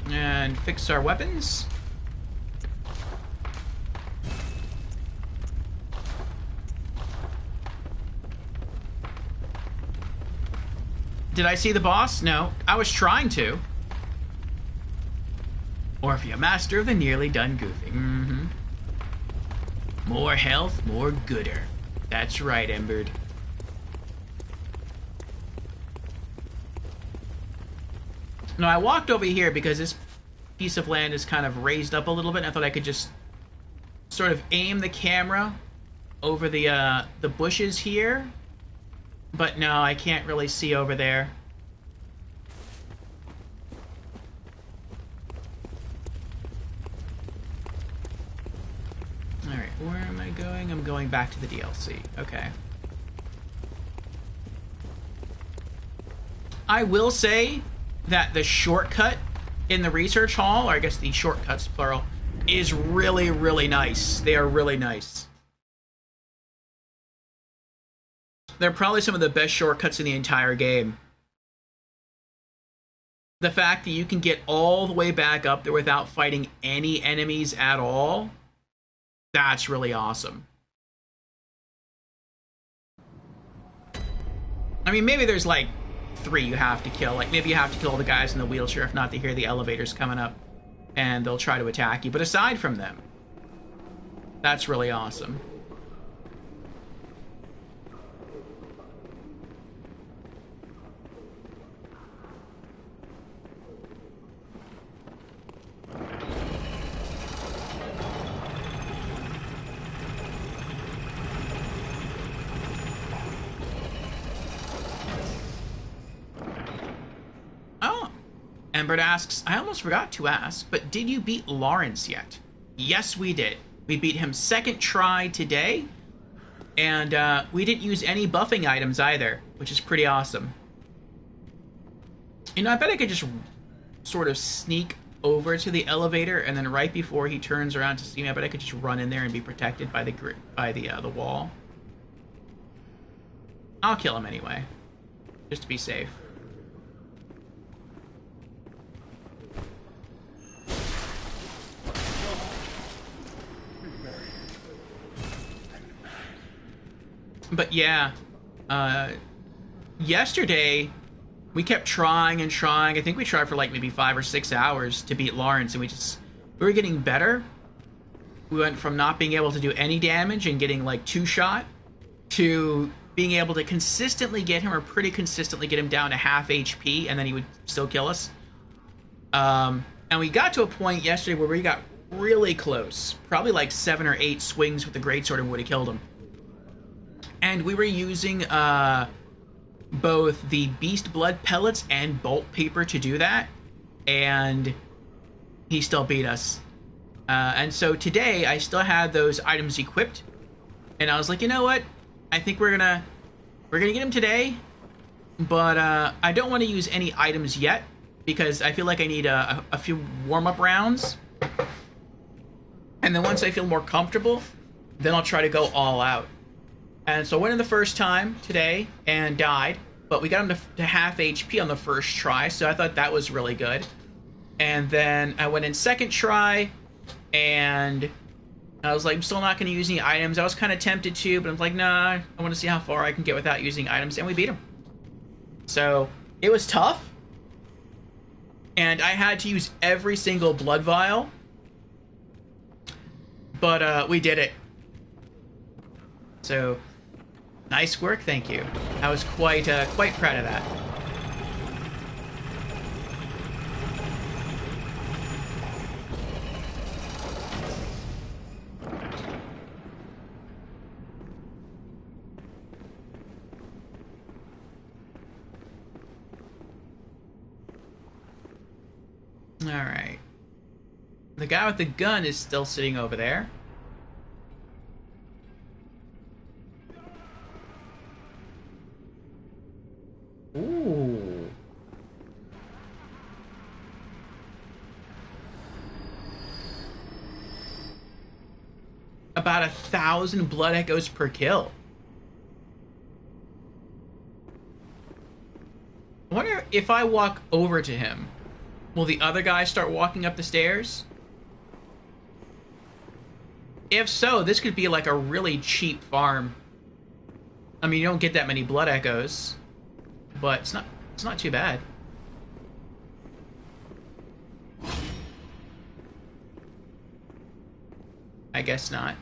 Speaker 1: And fix our weapons. Did I see the boss? No. I was trying to. Or if you're a master of the nearly done goofing. Mm-hmm. More health, more gooder. That's right, Embered. No, I walked over here because this piece of land is kind of raised up a little bit, and I thought I could just sort of aim the camera over the bushes here. But no, I can't really see over there. Alright, where am I going? I'm going back to the DLC. Okay. I will say that the shortcut in the research hall, or I guess the shortcuts plural, is really, really nice. They are really nice. They're probably some of the best shortcuts in the entire game. The fact that you can get all the way back up there without fighting any enemies at all, that's really awesome. I mean, maybe there's like 3 you have to kill. Like, maybe you have to kill all the guys in the wheelchair. If not, they hear the elevators coming up and they'll try to attack you. But aside from them, that's really awesome. Embert asks, I almost forgot to ask, but did you beat Lawrence yet? Yes, we did. We beat him second try today, and we didn't use any buffing items either, which is pretty awesome. You know, I bet I could just sort of sneak over to the elevator, and then right before he turns around to see me, I bet I could just run in there and be protected by the wall. I'll kill him anyway, just to be safe. But yeah, yesterday we kept trying and trying. I think we tried for like maybe 5 or 6 hours to beat Lawrence, and we were getting better. We went from not being able to do any damage and getting like 2-shot to being able to consistently get him, or pretty consistently get him down to half HP, and then he would still kill us. And we got to a point yesterday where we got really close. Probably like 7 or 8 swings with the greatsword and would have killed him. And we were using both the Beast Blood pellets and Bolt Paper to do that, and he still beat us. And so today I still had those items equipped, and I was like, you know what? I think we're gonna get him today, but I don't want to use any items yet because I feel like I need a few warm-up rounds, and then once I feel more comfortable, then I'll try to go all out. And so I went in the first time today and died, but we got him to half HP on the first try, so I thought that was really good. And then I went in second try, and I was like, I'm still not going to use any items. I was kind of tempted to, but I'm like, nah, I want to see how far I can get without using items, and we beat him. So it was tough, and I had to use every single blood vial, but we did it. So nice work, thank you. I was quite proud of that. Alright. The guy with the gun is still sitting over there. Ooh. About 1,000 blood echoes per kill. I wonder if I walk over to him, will the other guy start walking up the stairs? If so, this could be like a really cheap farm. I mean, you don't get that many blood echoes, but it's not too bad. I guess not.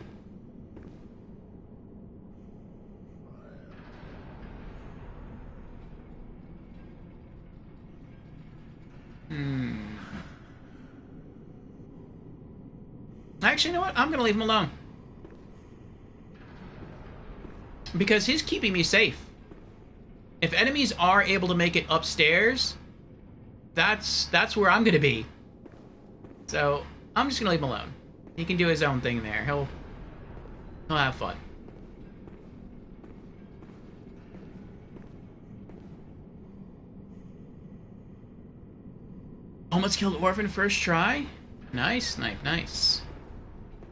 Speaker 1: Actually, you know what? I'm gonna leave him alone. Because he's keeping me safe. If enemies are able to make it upstairs, that's where I'm gonna be. So I'm just gonna leave him alone. He can do his own thing there. He'll have fun. Almost killed Orphan first try. Nice, nice, nice.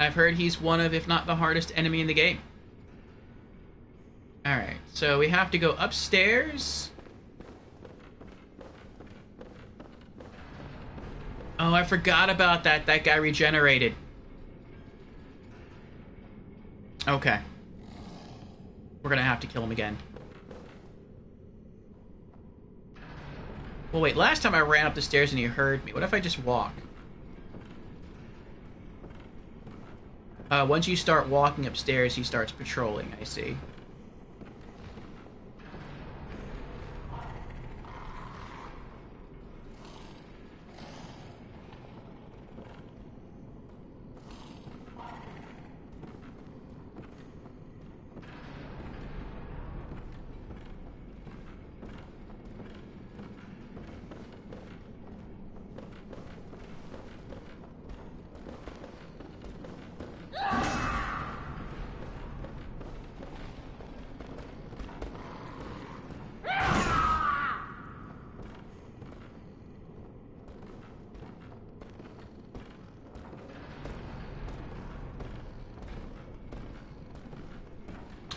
Speaker 1: I've heard he's one of, if not the hardest enemy in the game. Alright, so we have to go upstairs. Oh, I forgot about that. That guy regenerated. Okay. We're gonna have to kill him again. Well, wait, last time I ran up the stairs and he heard me. What if I just walk? Once you start walking upstairs, he starts patrolling, I see.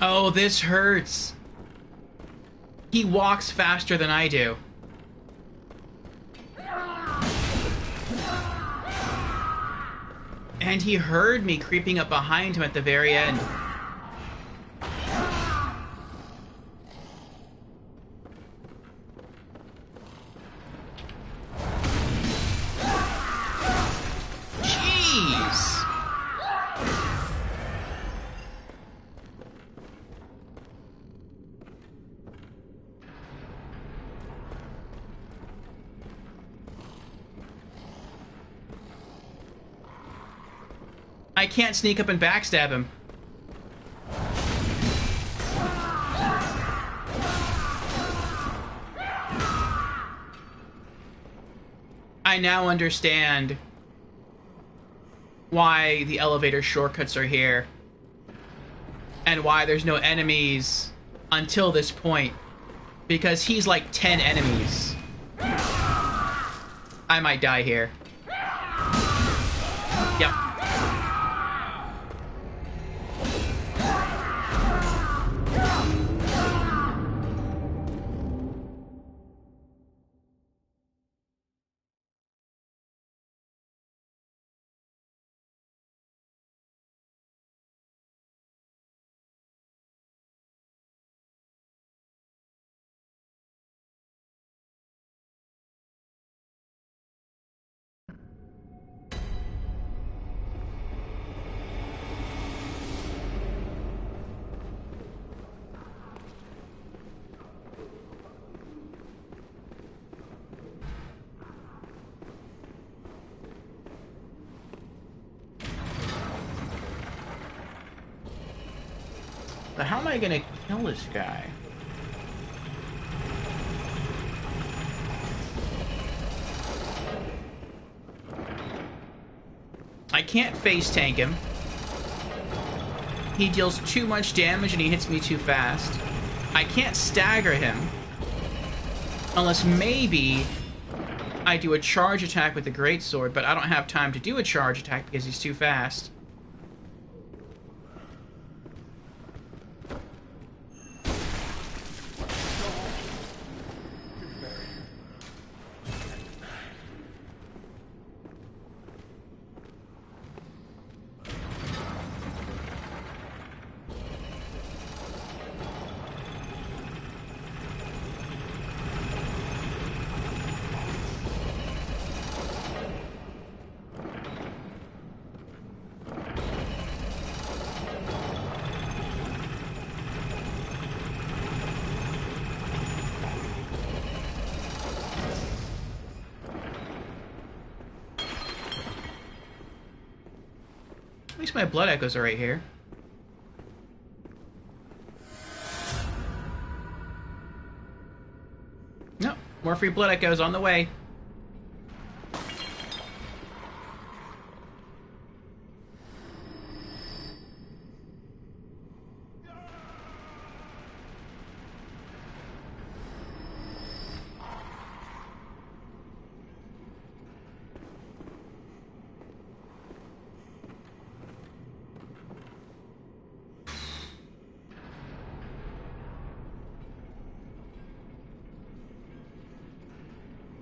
Speaker 1: Oh, this hurts. He walks faster than I do. And he heard me creeping up behind him at the very end. I can't sneak up and backstab him. I now understand why the elevator shortcuts are here and why there's no enemies until this point, because he's like 10 enemies. I might die here. Yep. But how am I gonna kill this guy? I can't face tank him. He deals too much damage and he hits me too fast. I can't stagger him. Unless maybe I do a charge attack with the greatsword, but I don't have time to do a charge attack because he's too fast. At least my blood echoes are right here. No, more free blood echoes on the way.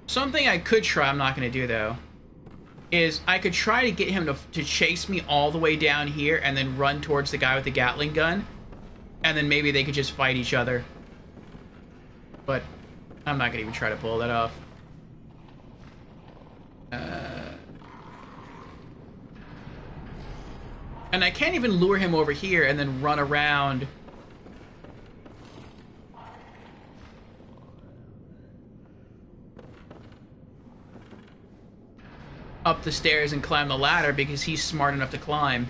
Speaker 1: Something I could try, I'm not going to do though, is I could try to get him to chase me all the way down here and then run towards the guy with the Gatling gun, and then maybe they could just fight each other. But I'm not going to even try to pull that off. And I can't even lure him over here and then run around. Up the stairs and climb the ladder because he's smart enough to climb.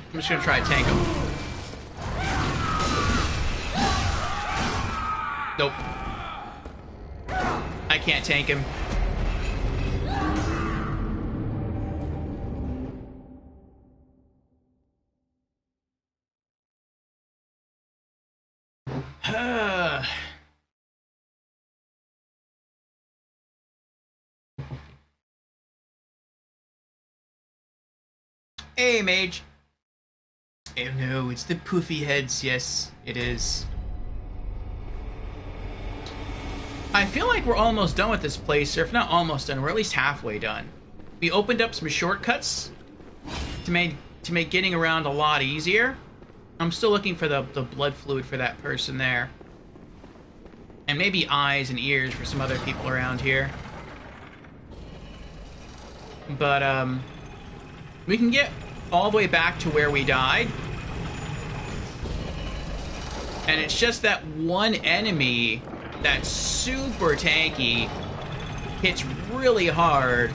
Speaker 1: I'm just gonna try to tank him. Nope. I can't tank him. Hey, mage. Oh no, it's the poofy heads. Yes, it is. I feel like we're almost done with this place, or if not almost done, we're at least halfway done. We opened up some shortcuts to make getting around a lot easier. I'm still looking for the blood fluid for that person there. And maybe eyes and ears for some other people around here. But, we can get all the way back to where we died. And it's just that one enemy that's super tanky, hits really hard,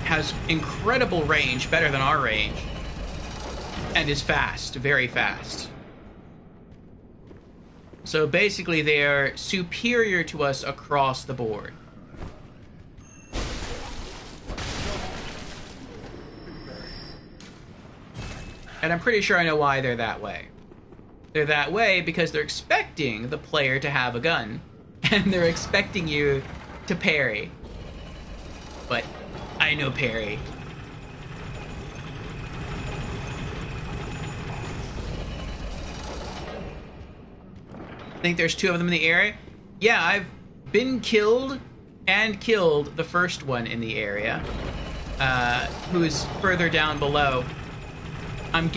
Speaker 1: has incredible range, better than our range, and is fast, very fast. So basically they are superior to us across the board. And I'm pretty sure I know why they're that way. They're that way because they're expecting the player to have a gun. And they're expecting you to parry. But I know parry. I think there's 2 of them in the area. Yeah, I've been killed and killed the first one in the area. Who's further down below. I'm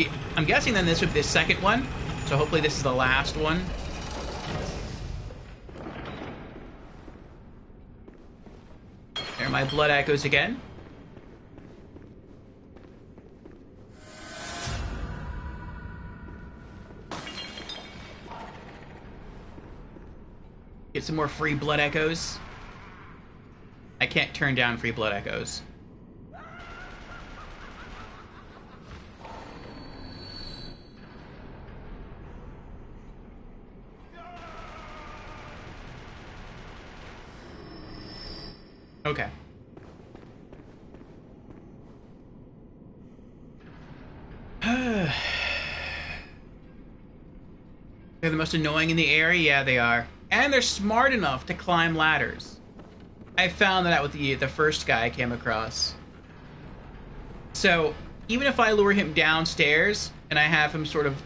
Speaker 1: guessing then this would be the second one. So hopefully this is the last one. There are my blood echoes again. Get some more free blood echoes. I can't turn down free blood echoes. Okay. They're the most annoying in the area? Yeah, they are. And they're smart enough to climb ladders. I found that out with the first guy I came across. So, even if I lure him downstairs, and I have him sort of,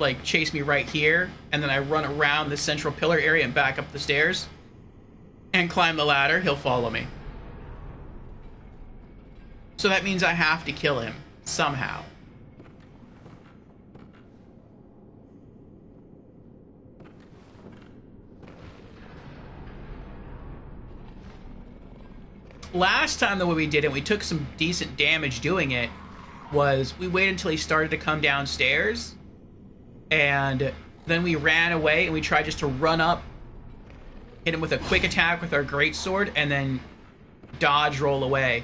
Speaker 1: like, chase me right here, and then I run around the central pillar area and back up the stairs, and climb the ladder, he'll follow me. So that means I have to kill him, somehow. Last time the way we did it, we took some decent damage doing it, was we waited until he started to come downstairs, and then we ran away and we tried just to run up, hit him with a quick attack with our greatsword, and then dodge roll away.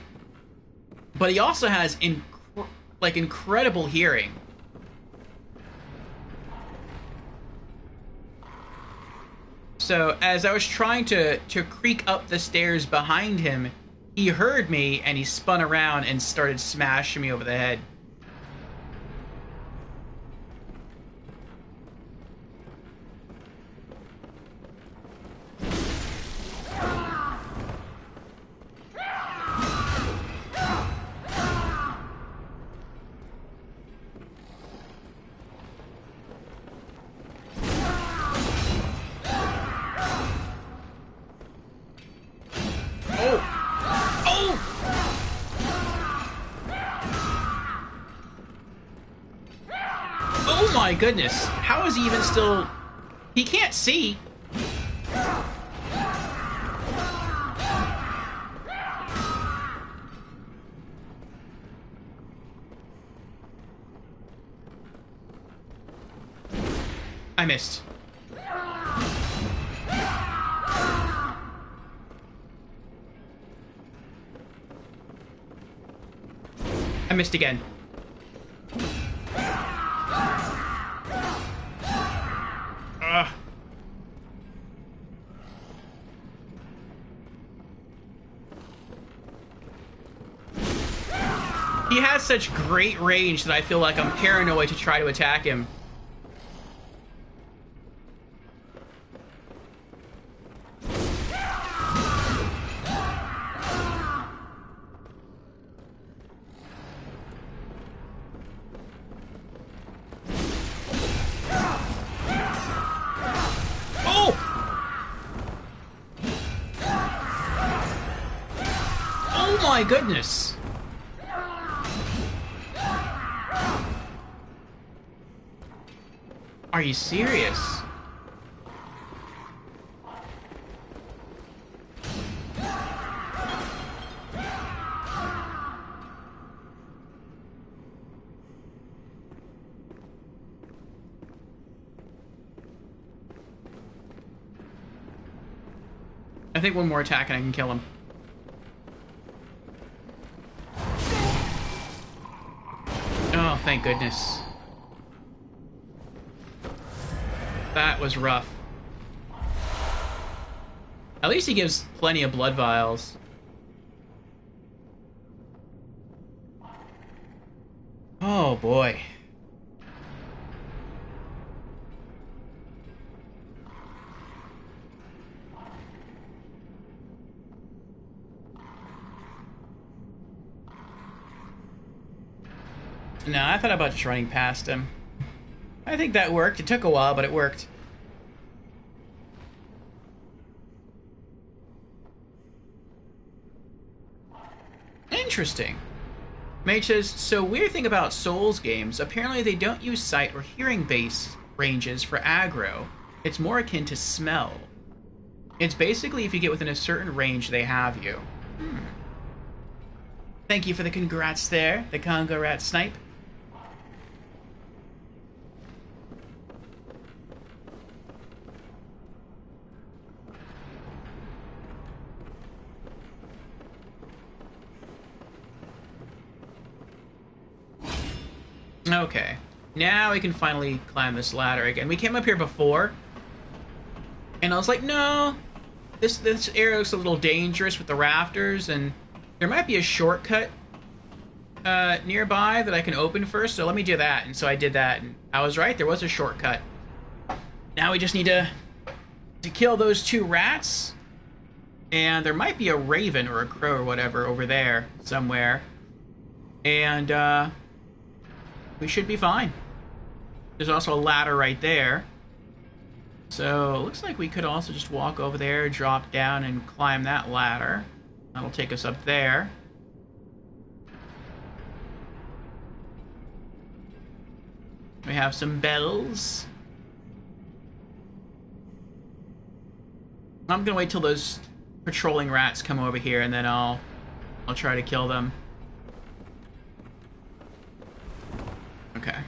Speaker 1: But he also has incredible hearing. So as I was trying to creak up the stairs behind him, he heard me and he spun around and started smashing me over the head. Oh my goodness, how is he even still... He can't see. I missed. I missed again. Ugh. He has such great range that I feel like I'm paranoid to try to attack him. my goodness! Are you serious? I think one more attack and I can kill him. Oh, thank goodness. That was rough. At least he gives plenty of blood vials. Oh boy. No, I thought about just running past him. I think that worked. It took a while, but it worked. Interesting. Mage says, so weird thing about Souls games, apparently they don't use sight or hearing base ranges for aggro. It's more akin to smell. It's basically if you get within a certain range, they have you. Thank you for the congrats there, the Congo Rat Snipe. Okay, now we can finally climb this ladder again. We came up here before, and I was like, no, this area looks a little dangerous with the rafters, and there might be a shortcut nearby that I can open first, so let me do that. And so I did that, and I was right, there was a shortcut. Now we just need to kill those two rats, and there might be a raven or a crow or whatever over there somewhere, and we should be fine. There's also a ladder right there. So, it looks like we could also just walk over there, drop down, and climb that ladder. That'll take us up there. We have some bells. I'm gonna wait till those patrolling rats come over here, and then I'll try to kill them. Okay.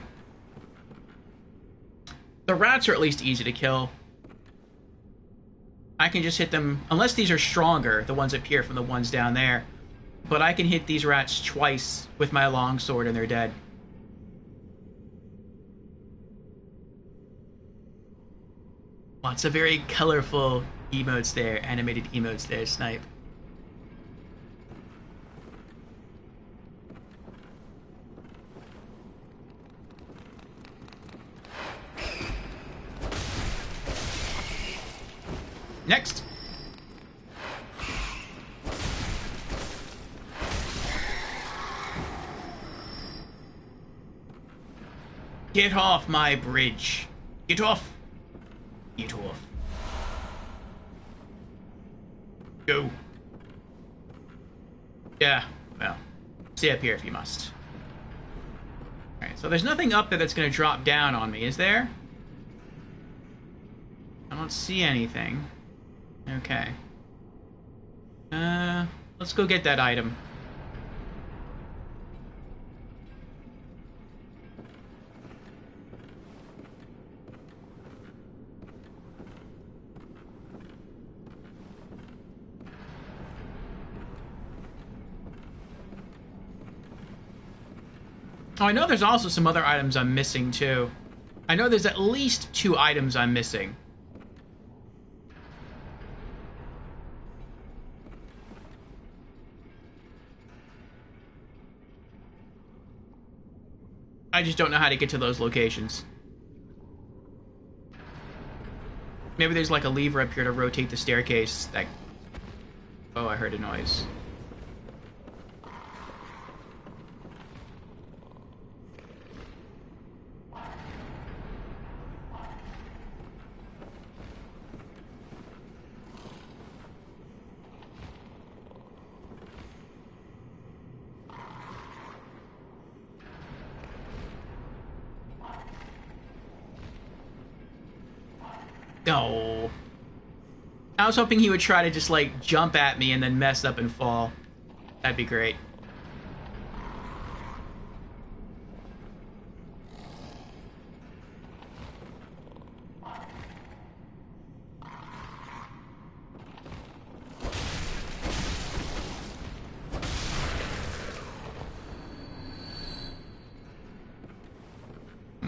Speaker 1: The rats are at least easy to kill. I can just hit them, unless these are stronger, the ones up here from the ones down there. But I can hit these rats twice with my longsword and they're dead. Lots of very colorful emotes there, animated emotes there, Snipe. Next. Get off my bridge. Get off. Get off. Go. Yeah, well, stay up here if you must. Alright, so there's nothing up there that's going to drop down on me, is there? I don't see anything. Okay. Let's go get that item. Oh, I know there's also some other items I'm missing, too. I know there's at least 2 items I'm missing. I just don't know how to get to those locations. Maybe there's like a lever up here to rotate the staircase that... Oh, I heard a noise. Oh. I was hoping he would try to just, like, jump at me and then mess up and fall. That'd be great.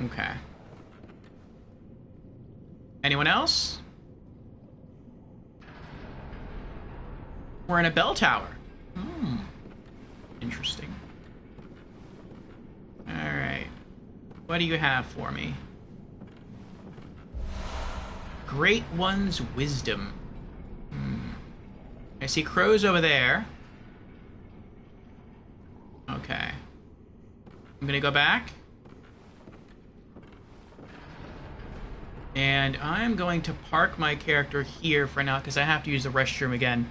Speaker 1: Okay. Anyone else? We're in a bell tower. Hmm. Interesting. Alright. What do you have for me? Great One's Wisdom. I see crows over there. Okay. I'm gonna go back. And I'm going to park my character here for now because I have to use the restroom again.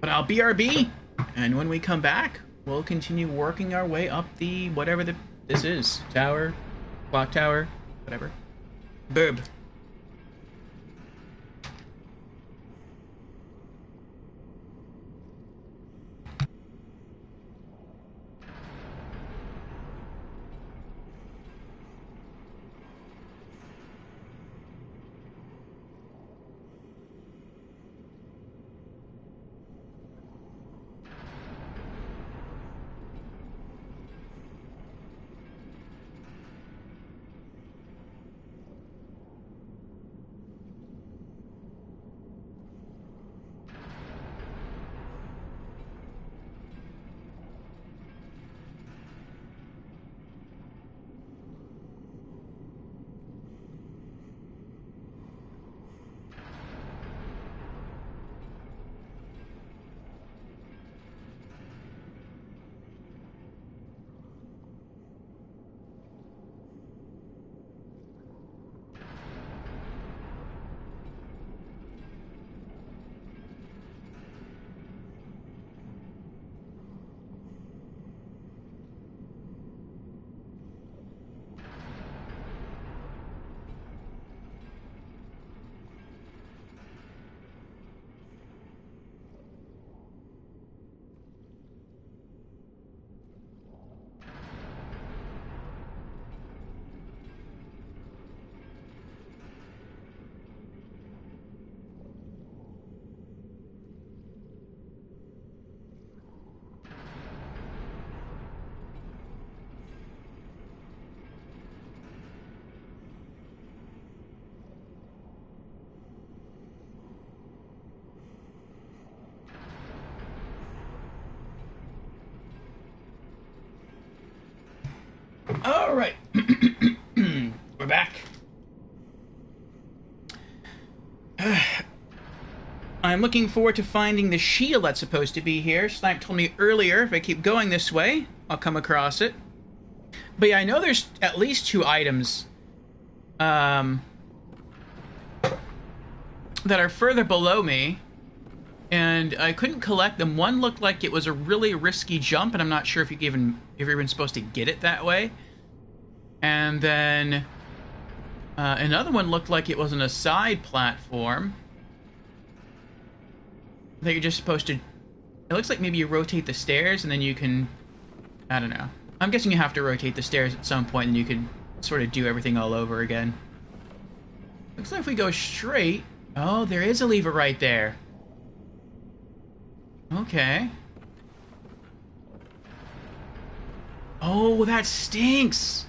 Speaker 1: But I'll BRB, and when we come back, we'll continue working our way up the whatever this is. Tower, clock tower, whatever. Burb. All right. We're back. I'm looking forward to finding the shield that's supposed to be here. Snipe told me earlier if I keep going this way, I'll come across it. But yeah, I know there's at least 2 items that are further below me, and I couldn't collect them. One looked like it was a really risky jump, and I'm not sure if you're even supposed to get it that way. And then another one looked like it was on a side platform that you're just supposed to... It looks like maybe you rotate the stairs and then you can... I don't know. I'm guessing you have to rotate the stairs at some point and you could sort of do everything all over again. Looks like if we go straight... Oh, there is a lever right there. Okay. Oh, that stinks!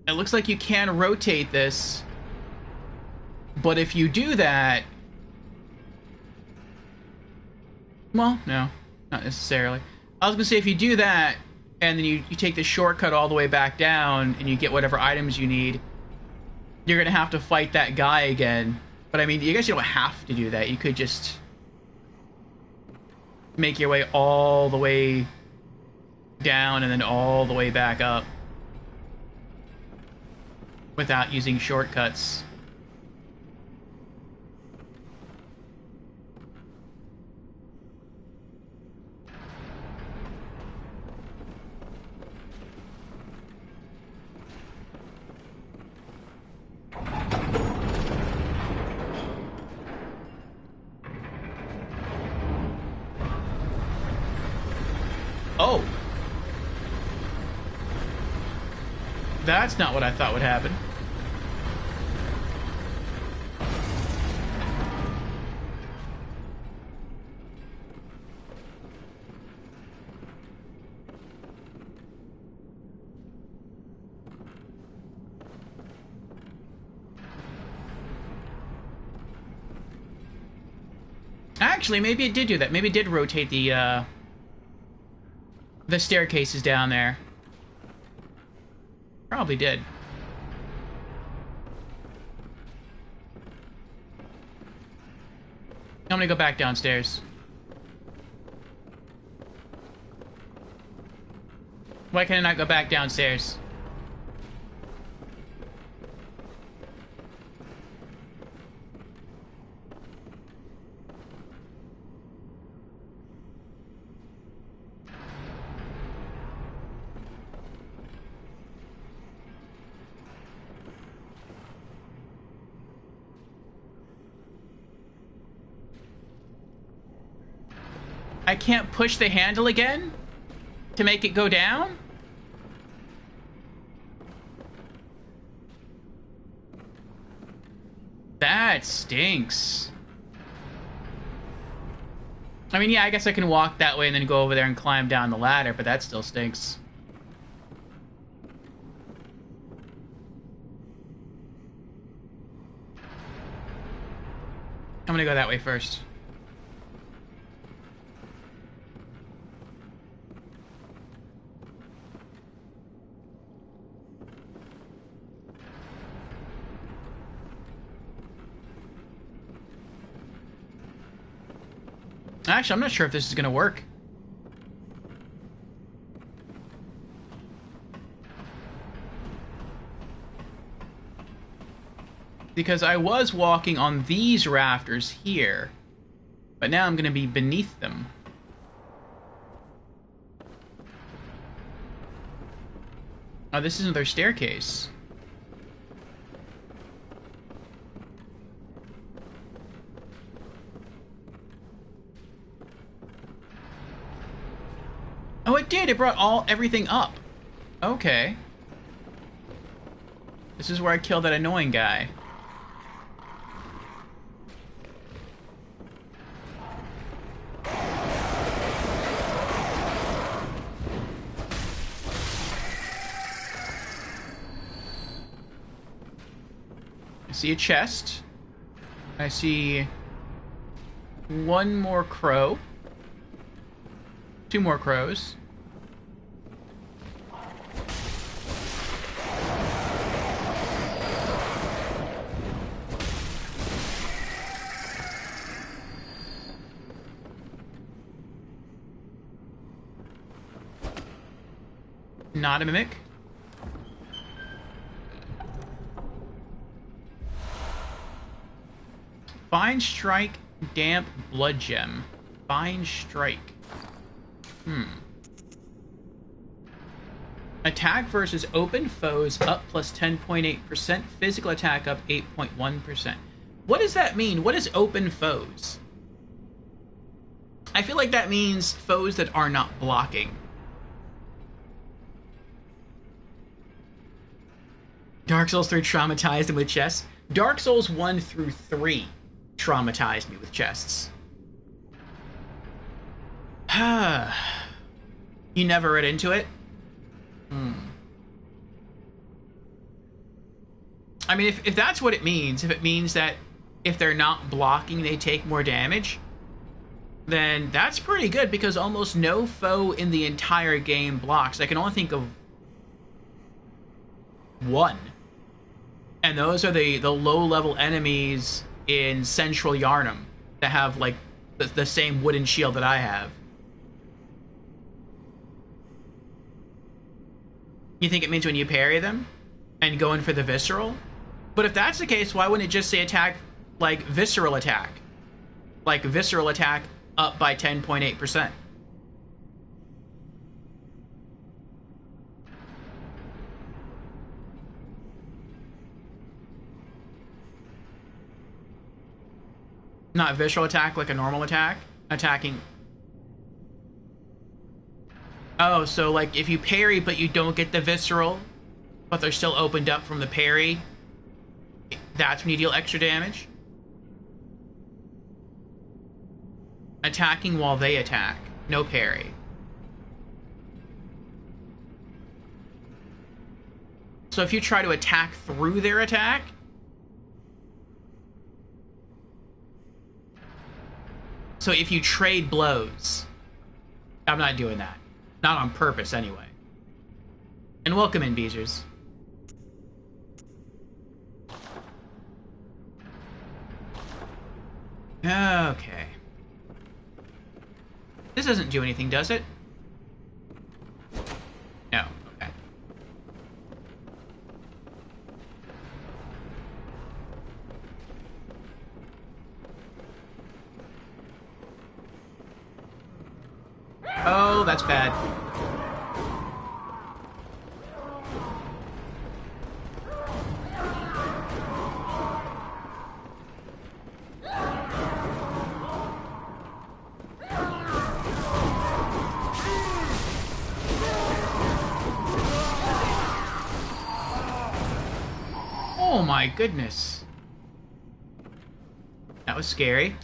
Speaker 1: It looks like you can rotate this, but if you do that... Well, no, not necessarily. I was gonna say if you do that, and then you take the shortcut all the way back down, and you get whatever items you need, you're gonna have to fight that guy again. But I mean, you guys don't have to do that. You could just make your way all the way down and then all the way back up without using shortcuts. That's not what I thought would happen. Actually, maybe it did do that. Maybe it did rotate the staircases down there. Probably did. I'm gonna go back downstairs. Why can I not go back downstairs? I can't push the handle again to make it go down? That stinks. I mean, yeah, I guess I can walk that way and then go over there and climb down the ladder, but that still stinks. I'm gonna go that way first. Actually, I'm not sure if this is gonna work. Because I was walking on these rafters here, but now I'm gonna be beneath them. Oh, this isn't their staircase. Oh, it did. It brought everything up. Okay. This is where I killed that annoying guy. I see a chest. I see one more crow. Two more crows. Not a mimic. Fine Strike, Damp Blood Gem. Fine Strike. Attack versus open foes up plus 10.8%. Physical attack up 8.1%. What does that mean? What is open foes? I feel like that means foes that are not blocking. Dark Souls 3 traumatized him with chests. Dark Souls 1 through 3 traumatized me with chests. You never read into it? I mean, if that's what it means, if it means that if they're not blocking, they take more damage, then that's pretty good, because almost no foe in the entire game blocks. I can only think of one. And those are the low-level enemies in Central Yharnam that have, like, the same wooden shield that I have. You think it means when you parry them and go in for the visceral? But if that's the case, why wouldn't it just say attack, like, visceral attack? Like, visceral attack up by 10.8%. Not visceral attack like a normal attack? Attacking... Oh, so, like, if you parry but you don't get the visceral, but they're still opened up from the parry, that's when you deal extra damage. Attacking while they attack. No parry. So if you try to attack through their attack, so if you trade blows, I'm not doing that. Not on purpose, anyway. And welcome in, Beezers. Okay. This doesn't do anything, does it? No. Okay. Oh, that's bad. Oh my goodness. That was scary.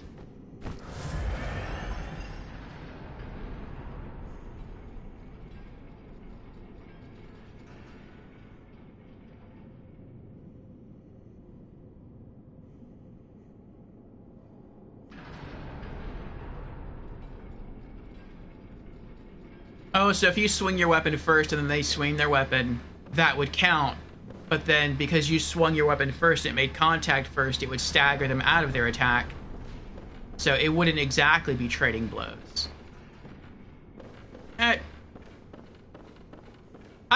Speaker 1: Oh, so if you swing your weapon first and then they swing their weapon, that would count. But then, because you swung your weapon first and it made contact first, it would stagger them out of their attack. So it wouldn't exactly be trading blows. I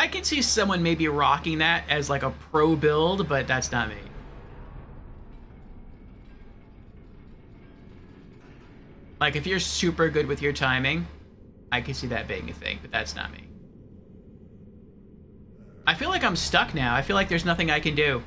Speaker 1: can see someone maybe rocking that as like a pro build, but that's not me. Like, if you're super good with your timing, I can see that being a thing, but that's not me. I feel like I'm stuck now. I feel like there's nothing I can do.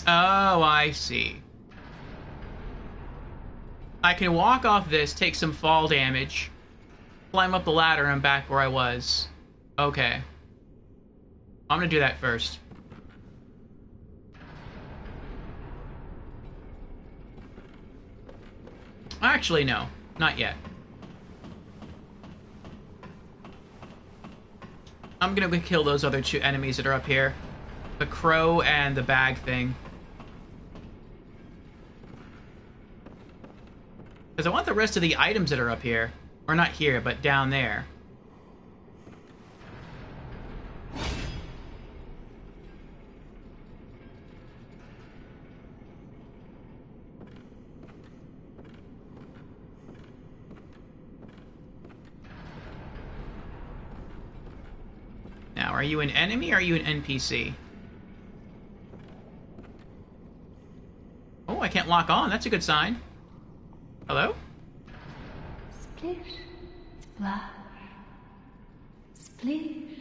Speaker 1: Oh, I see. I can walk off this, take some fall damage, climb up the ladder, and I'm back where I was. Okay. I'm gonna do that first. Actually, no. Not yet. I'm gonna kill those other two enemies that are up here. The crow and the bag thing. Because I want the rest of the items that are up here. Or not here, but down there. Now, are you an enemy or are you an NPC? Oh, I can't lock on. That's a good sign. Hello?
Speaker 3: Splish, splash. Splish,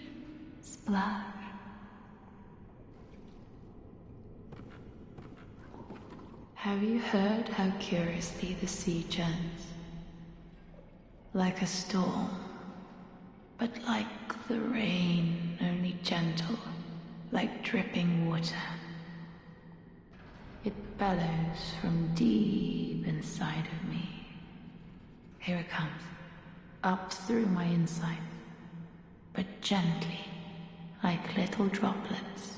Speaker 3: splash.
Speaker 5: Have you heard how curiously the sea churns? Like a storm, but like the rain, only gentle, like dripping water. It bellows from deep inside of me. Here it comes, up through my inside, but gently, like little droplets.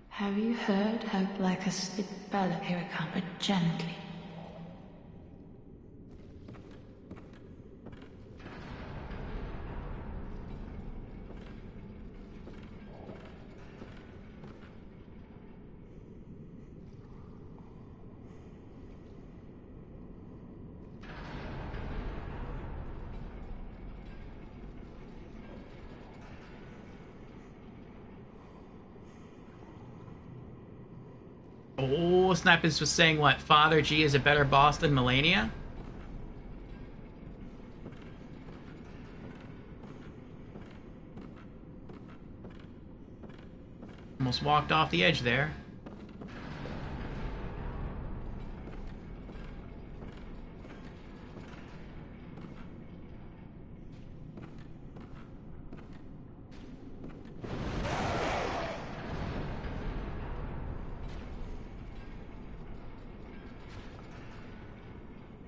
Speaker 5: Have you heard how like a spit bellow? Here it comes, but gently.
Speaker 1: Oh, Snipers was saying what? Father G is a better boss than Melania? Almost walked off the edge there.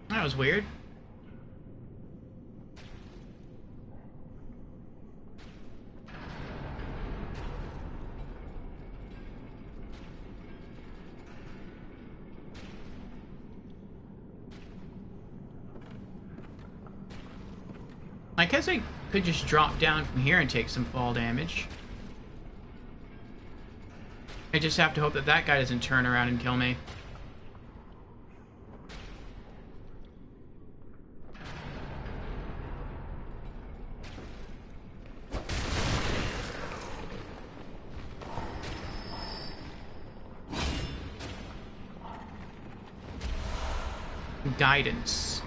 Speaker 1: That was weird. I guess I could just drop down from here and take some fall damage. I just have to hope that that guy doesn't turn around and kill me. Guidance.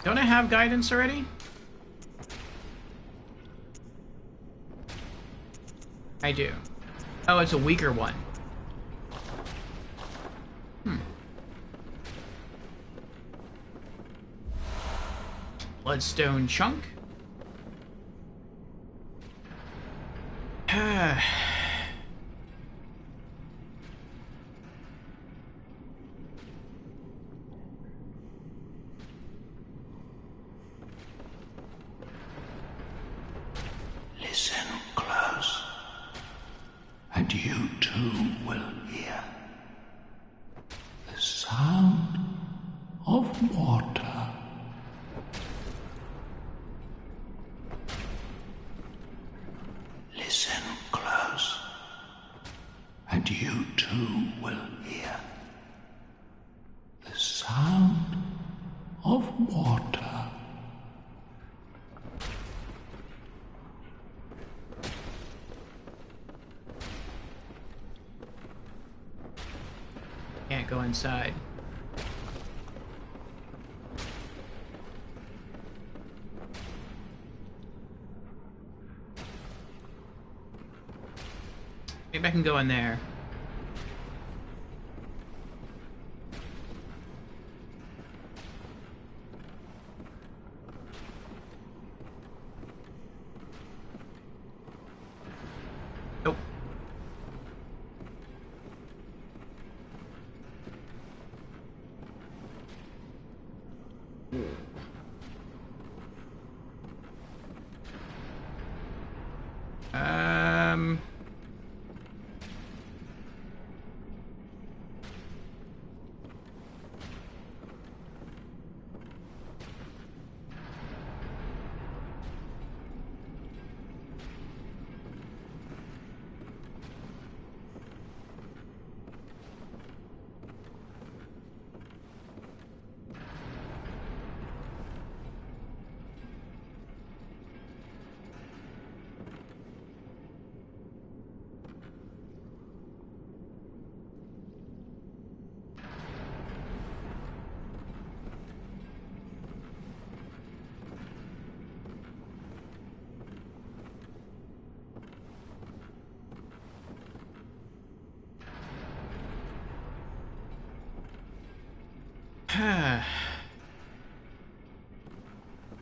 Speaker 1: Don't I have guidance already? I do. Oh, it's a weaker one. Bloodstone chunk.
Speaker 4: Listen close, and you too will hear the sound of water. Listen close, and you too will hear the sound of water.
Speaker 1: Can't go inside. Maybe I can go in there. Nope. Um...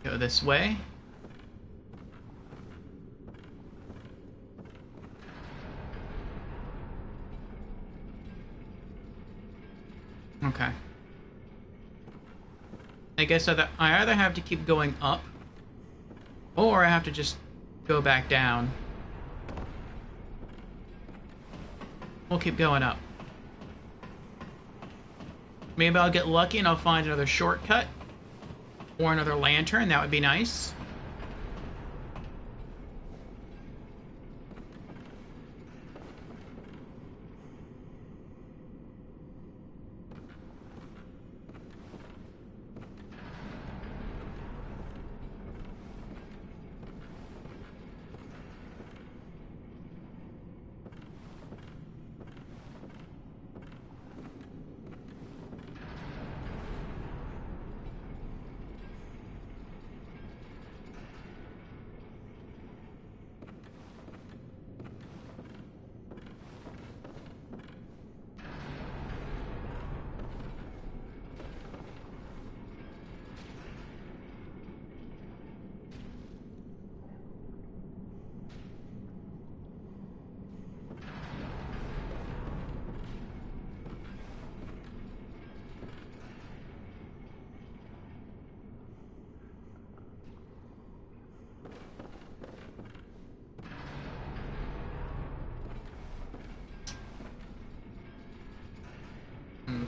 Speaker 1: Go this way. Okay. I guess I either have to keep going up, or I have to just go back down. We'll keep going up. Maybe I'll get lucky and I'll find another shortcut. Or another lantern, that would be nice.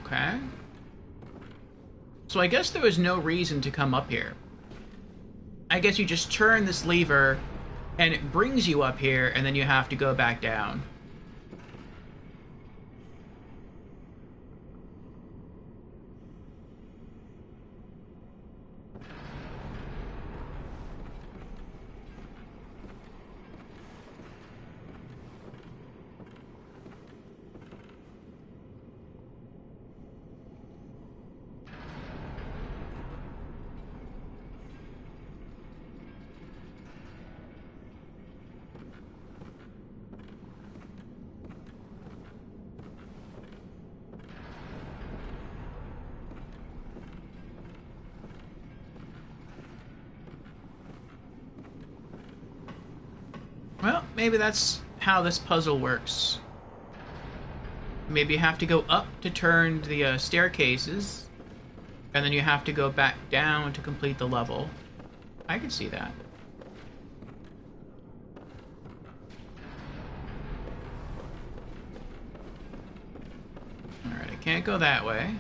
Speaker 1: Okay. So I guess there was no reason to come up here. I guess you just turn this lever and it brings you up here and then you have to go back down. Well, maybe that's how this puzzle works. Maybe you have to go up to turn the staircases, and then you have to go back down to complete the level. I can see that. Alright, I can't go that way.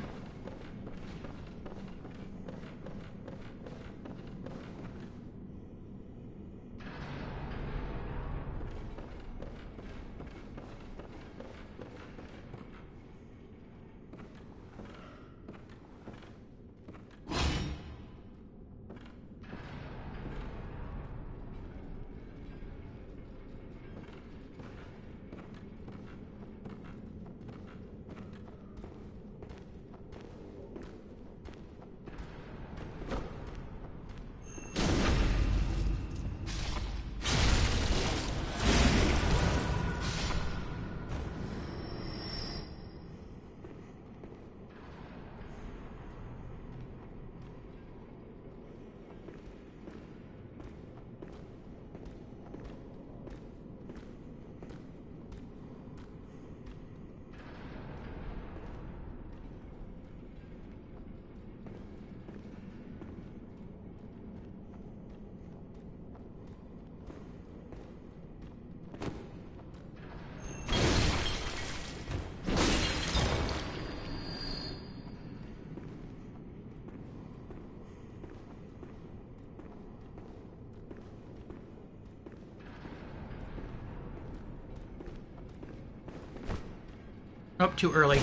Speaker 1: Oh, too early.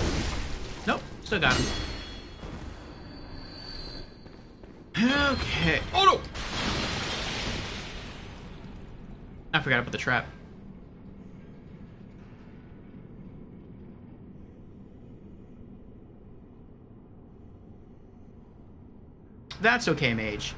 Speaker 1: Nope, still got him. Okay. Oh no! I forgot about the trap. That's okay, mage.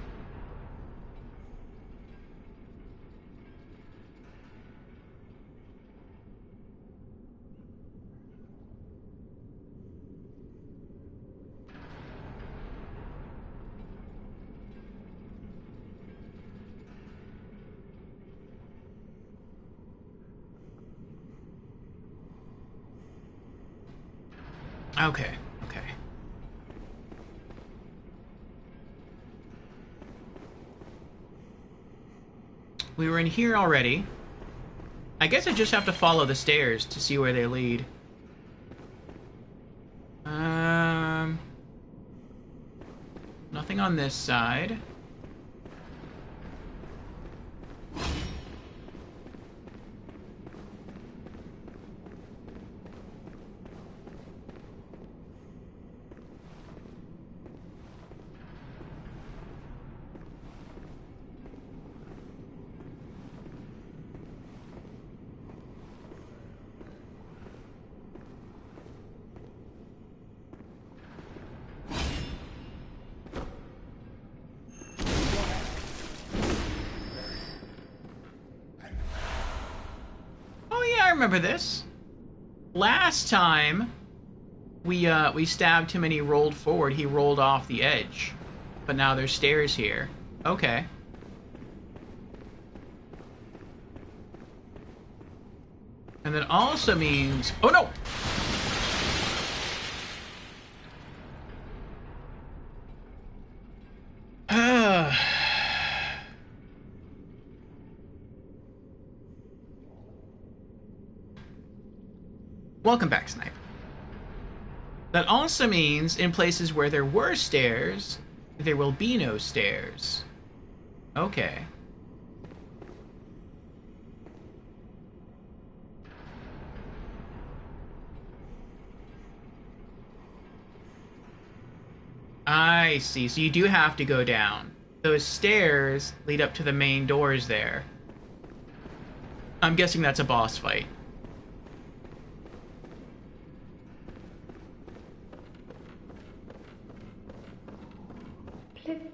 Speaker 1: Okay, okay. We were in here already. I guess I just have to follow the stairs to see where they lead. Nothing on this side. I remember this. Last time we stabbed him and he rolled forward, he rolled off the edge. But now there's stairs here. Okay. And that also means... Oh no! Welcome back, Snipe. That also means in places where there were stairs, there will be no stairs. Okay. I see. So you do have to go down. Those stairs lead up to the main doors there. I'm guessing that's a boss fight.
Speaker 3: Plip,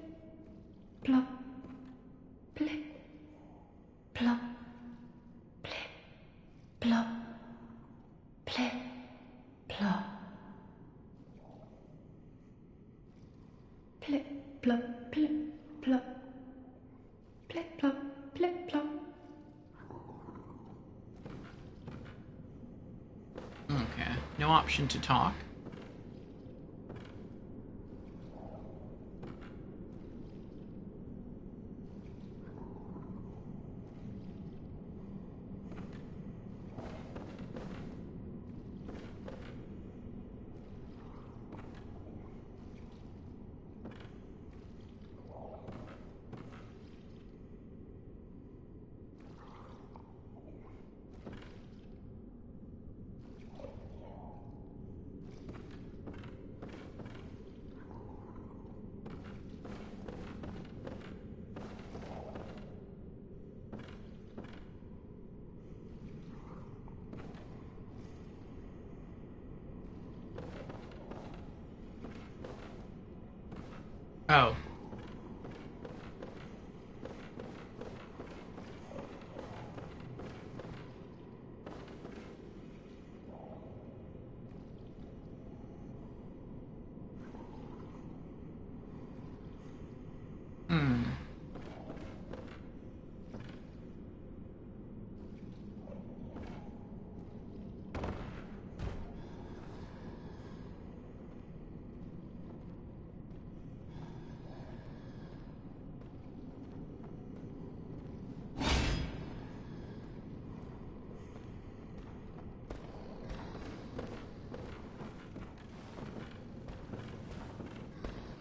Speaker 3: plop, plip, plop, plip, plop, plip, plop. Plip, plop, plip, plop. Plip, plop, plip, plop.
Speaker 1: Okay. No option to talk. Oh. Hmm.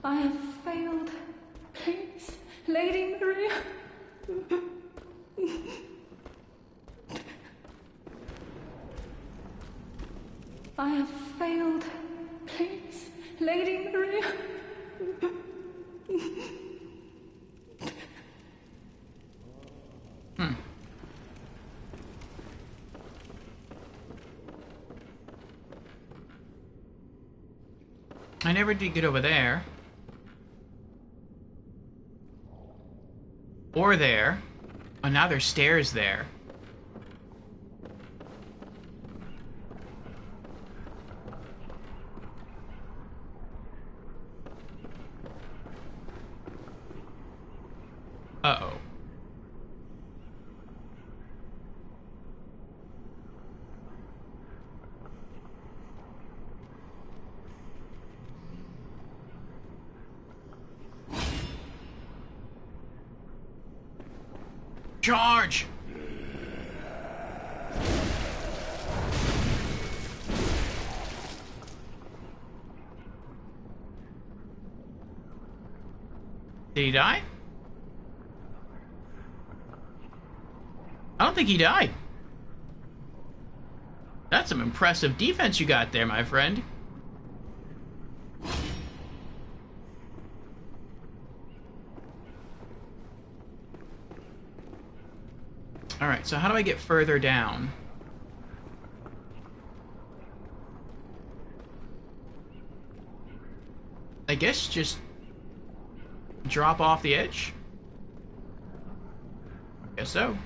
Speaker 3: I have failed. Please, Lady Maria. I have failed. Please, Lady Maria.
Speaker 1: I never did get over there. Or there. Oh, now there's stairs there. Uh-oh. Charge! Did he die? I don't think he died. That's some impressive defense you got there, my friend. Alright, so how do I get further down? I guess just drop off the edge? Guess so.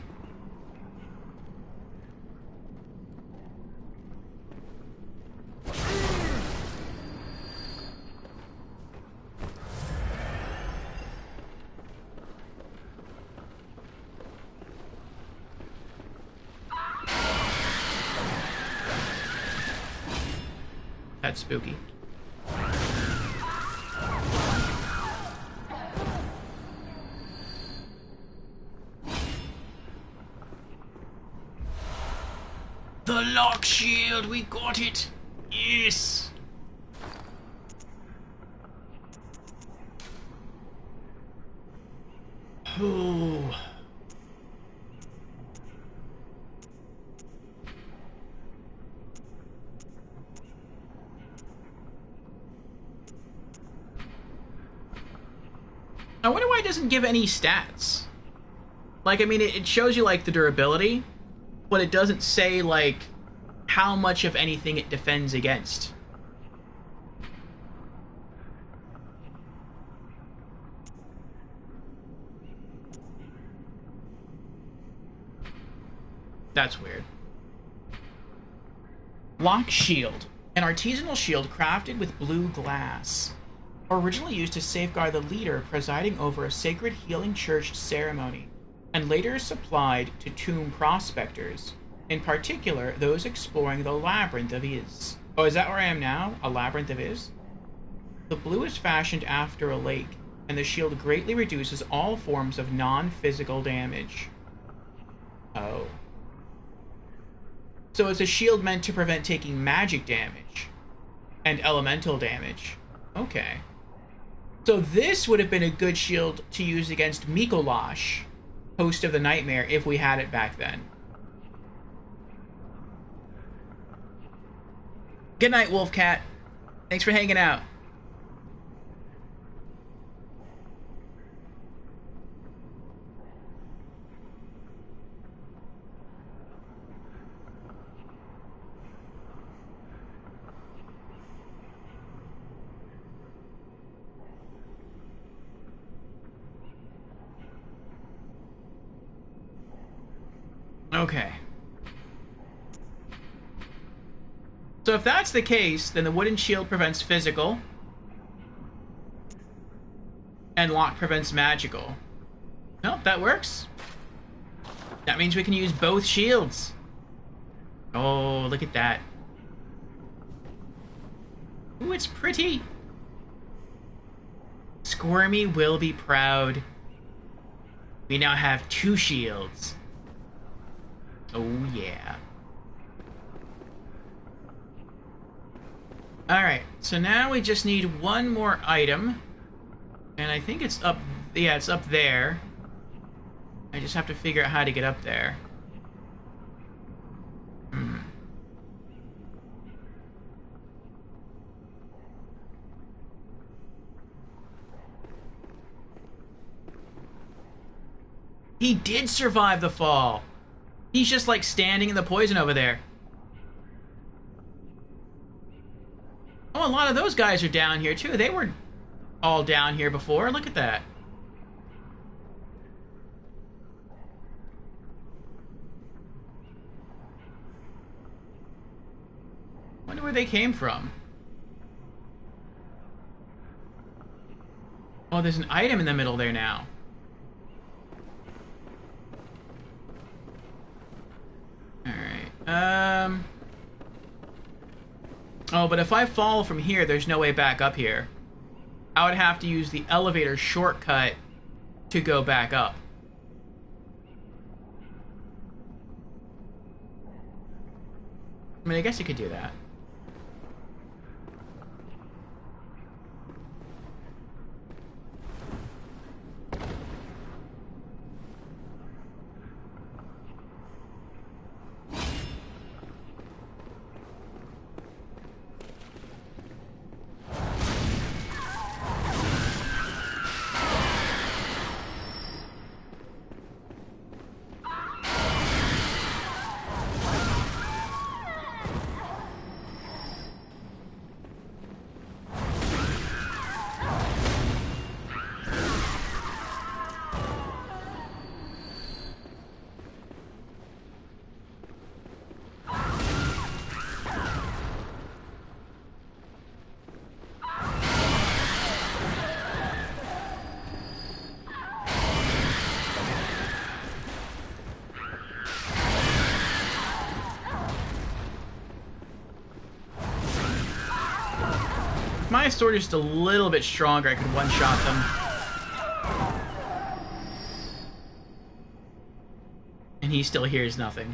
Speaker 1: That's spooky. The lock shield, we got it! Yes! Oh. I wonder why it doesn't give any stats. Like, I mean, it shows you, like, the durability, but it doesn't say, like, how much of anything it defends against. That's weird. Lock shield. An artisanal shield crafted with blue glass. Originally used to safeguard the leader presiding over a sacred healing church ceremony, and later supplied to tomb prospectors, in particular those exploring the Labyrinth of Iz. Oh, is that where I am now? A Labyrinth of Iz? The blue is fashioned after a lake, and the shield greatly reduces all forms of non-physical damage. Oh. So it's a shield meant to prevent taking magic damage and elemental damage. Okay. So this would have been a good shield to use against Mikolash, host of the Nightmare, if we had it back then. Good night, Wolfcat. Thanks for hanging out. Okay. So if that's the case, then the wooden shield prevents physical, and lock prevents magical. Nope, that works. That means we can use both shields. Oh, look at that. Ooh, it's pretty. Squirmy will be proud. We now have 2 shields. Oh, yeah. Alright, so now we just need one more item. And I think it's up... Yeah, it's up there. I just have to figure out how to get up there. He did survive the fall. He's just like standing in the poison over there. Oh, a lot of those guys are down here too. They were all down here before. Look at that. Wonder where they came from. Oh, there's an item in the middle there now. Alright, oh, but if I fall from here, there's no way back up here. I would have to use the elevator shortcut to go back up. mean, I guess you could do that. If my sword is just a little bit stronger, I could one-shot them. And he still hears nothing.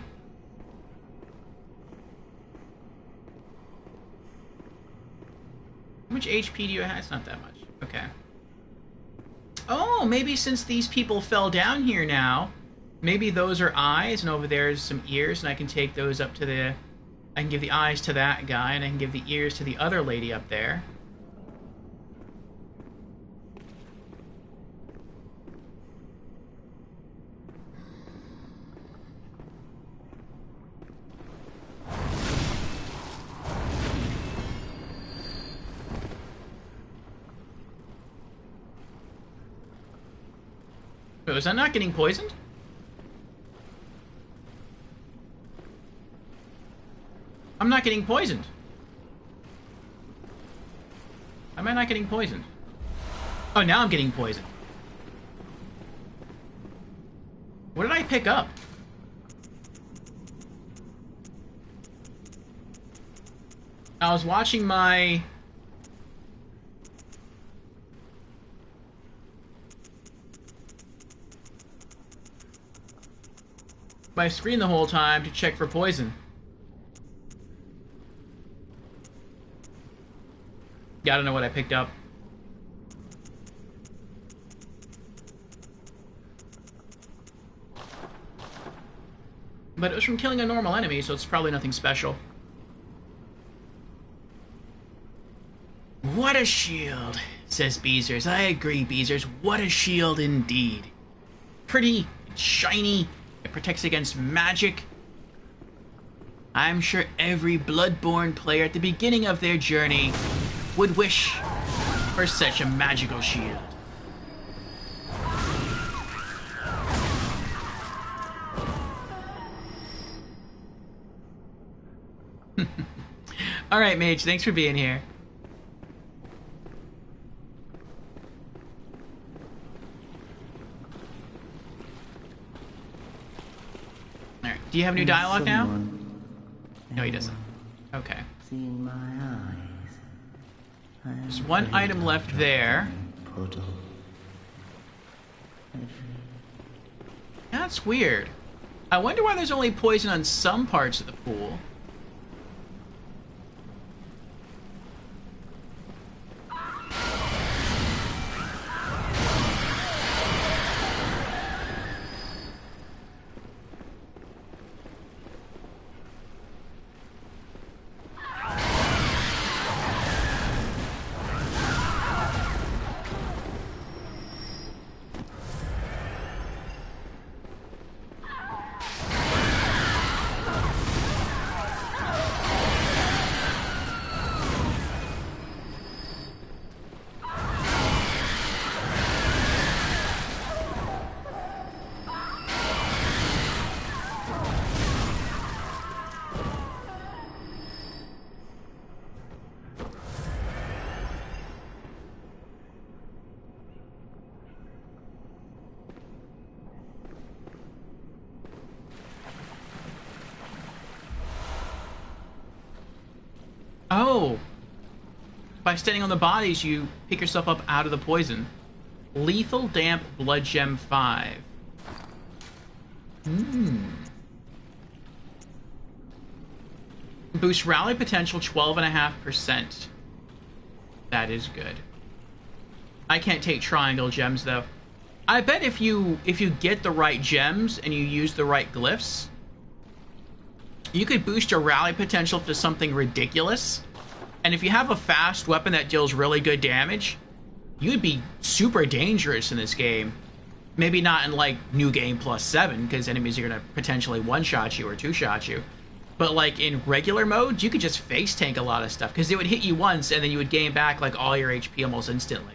Speaker 1: How much HP do you have? It's not that much. Okay. Oh, maybe since these people fell down here now, maybe those are eyes, and over there's some ears, and I can take those up to the... I can give the eyes to that guy, and I can give the ears to the other lady up there. Wait, was I not getting poisoned? I'm not getting poisoned. Why am I not getting poisoned? Oh, now I'm getting poisoned. What did I pick up? I was watching my... screen the whole time to check for poison. Yeah, I don't know what I picked up. But it was from killing a normal enemy, so it's probably nothing special. What a shield, says Beezers. I agree, Beezers. What a shield indeed. Pretty, shiny, it protects against magic. I'm sure every Bloodborne player at the beginning of their journey would wish for such a magical shield. Alright, Mage, thanks for being here. Alright, do you have new dialogue now? No, he doesn't. Okay.
Speaker 2: Seeing my eyes.
Speaker 1: There's one item left there.
Speaker 2: Puddle.
Speaker 1: That's weird. I wonder why there's only poison on some parts of the pool. Oh! By standing on the bodies, you pick yourself up out of the poison. Lethal Damp Blood Gem 5. Boost rally potential 12.5%. That is good. I can't take triangle gems though. I bet if you get the right gems and you use the right glyphs, you could boost your rally potential to something ridiculous. And if you have a fast weapon that deals really good damage, you'd be super dangerous in this game. Maybe not in like New Game Plus 7, because enemies are gonna potentially one-shot you or two-shot you. But like in regular mode, you could just face tank a lot of stuff, because it would hit you once and then you would gain back like all your HP almost instantly.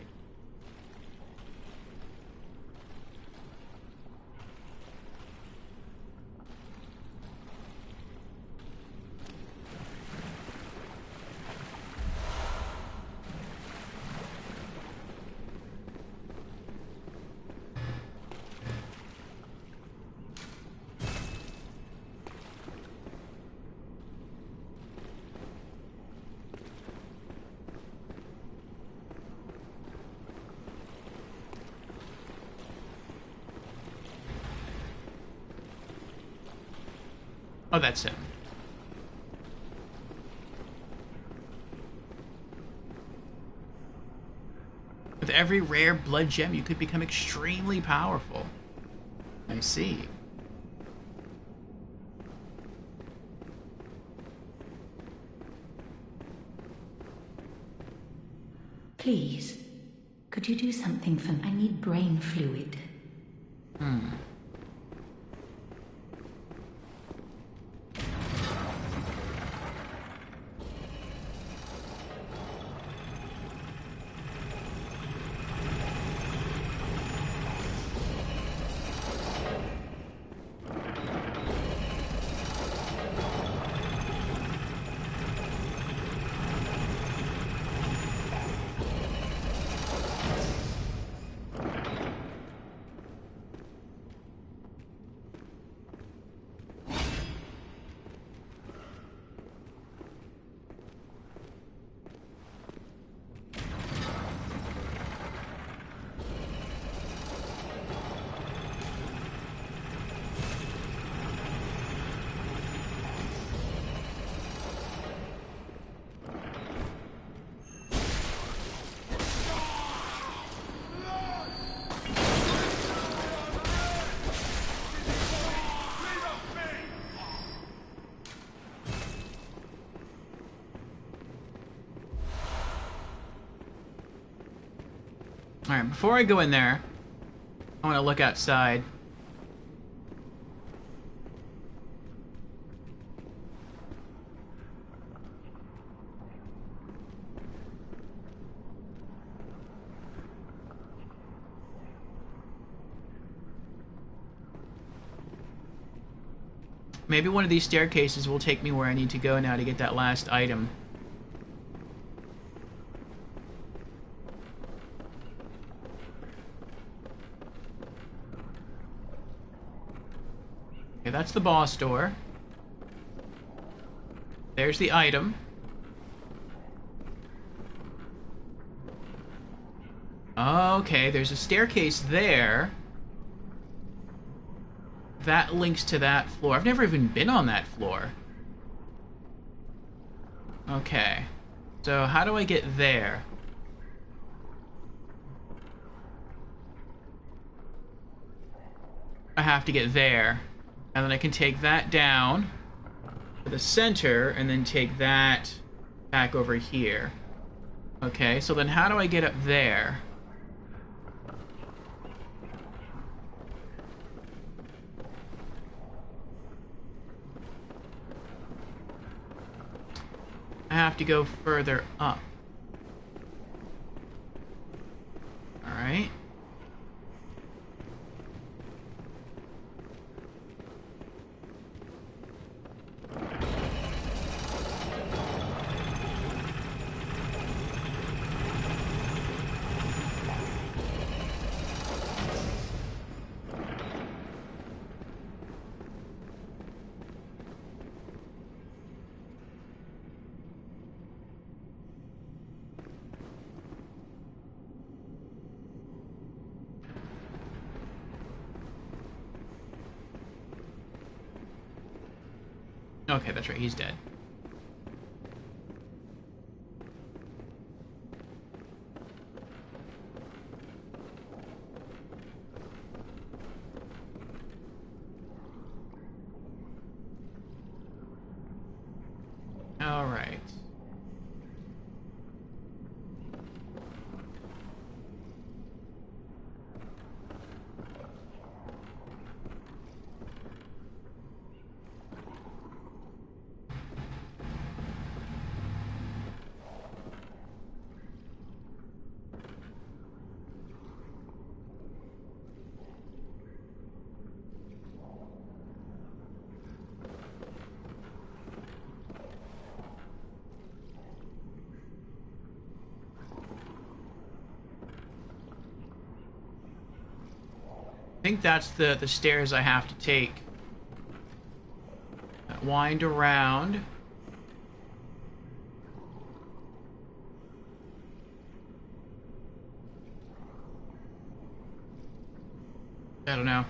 Speaker 1: Oh, that's it. With every rare blood gem, you could become extremely powerful. I see.
Speaker 5: Please, could you do something for me? I need brain fluid.
Speaker 1: Alright, before I go in there, I want to look outside. Maybe one of these staircases will take me where I need to go now to get that last item. Okay, that's the boss door. There's the item. Okay, there's a staircase there. That links to that floor. I've never even been on that floor. Okay. So how do I get there? I have to get there. And then I can take that down to the center and then take that back over here. Okay, so then how do I get up there? I have to go further up. Alright. Okay, that's right, he's dead. I think that's the stairs I have to take. Wind around. I don't know.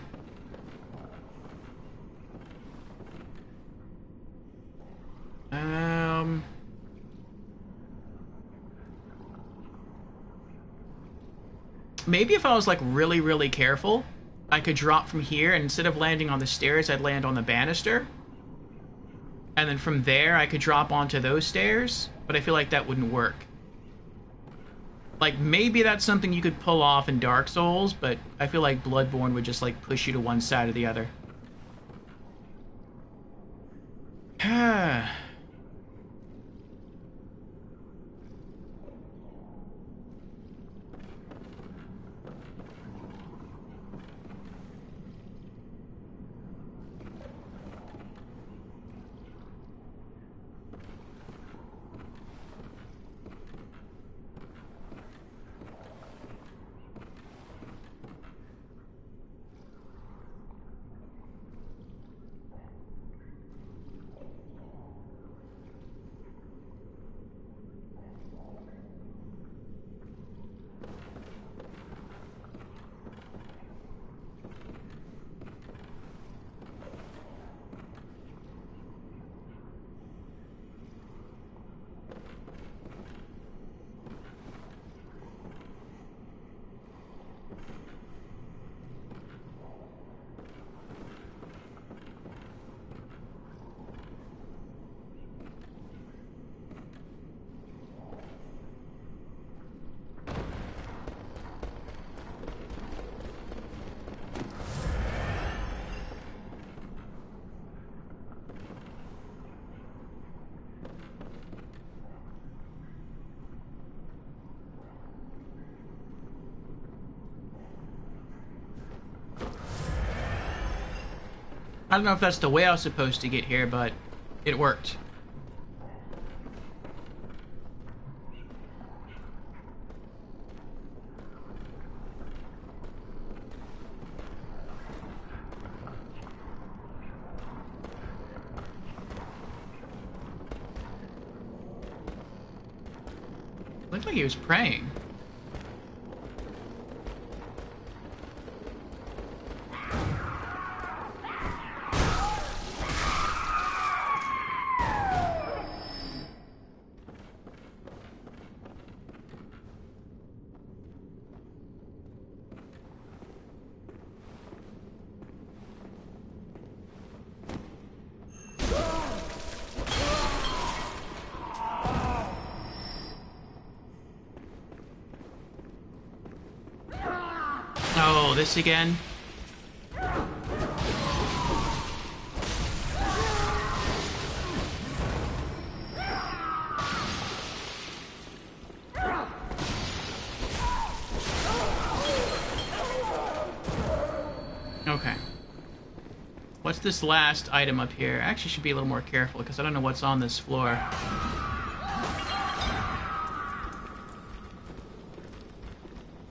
Speaker 1: Maybe if I was like really, really careful, I could drop from here, and instead of landing on the stairs, I'd land on the banister. And then from there, I could drop onto those stairs, but I feel like that wouldn't work. Like, maybe that's something you could pull off in Dark Souls, but I feel like Bloodborne would just, like, push you to one side or the other. I don't know if that's the way I was supposed to get here, but it worked. Looked like he was praying. Oh, this again? Okay. What's this last item up here? I actually should be a little more careful because I don't know what's on this floor.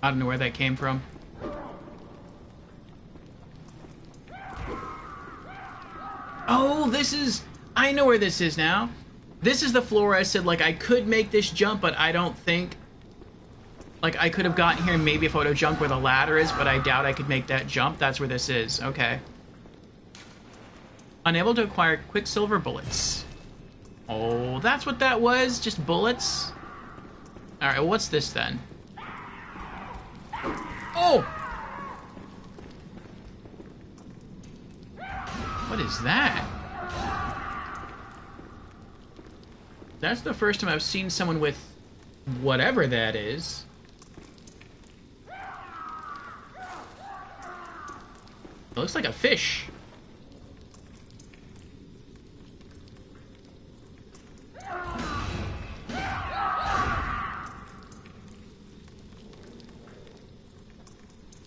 Speaker 1: I don't know where that came from. Oh, this is... I know where this is now. This is the floor I said, like, I could make this jump, but I don't think... Like, I could have gotten here maybe if I would have jumped where the ladder is, but I doubt I could make that jump. That's where this is. Okay. Unable to acquire Quicksilver bullets. Oh, that's what that was? Just bullets? Alright, well, what's this then? Oh! What is that? That's the first time I've seen someone with whatever that is. It looks like a fish.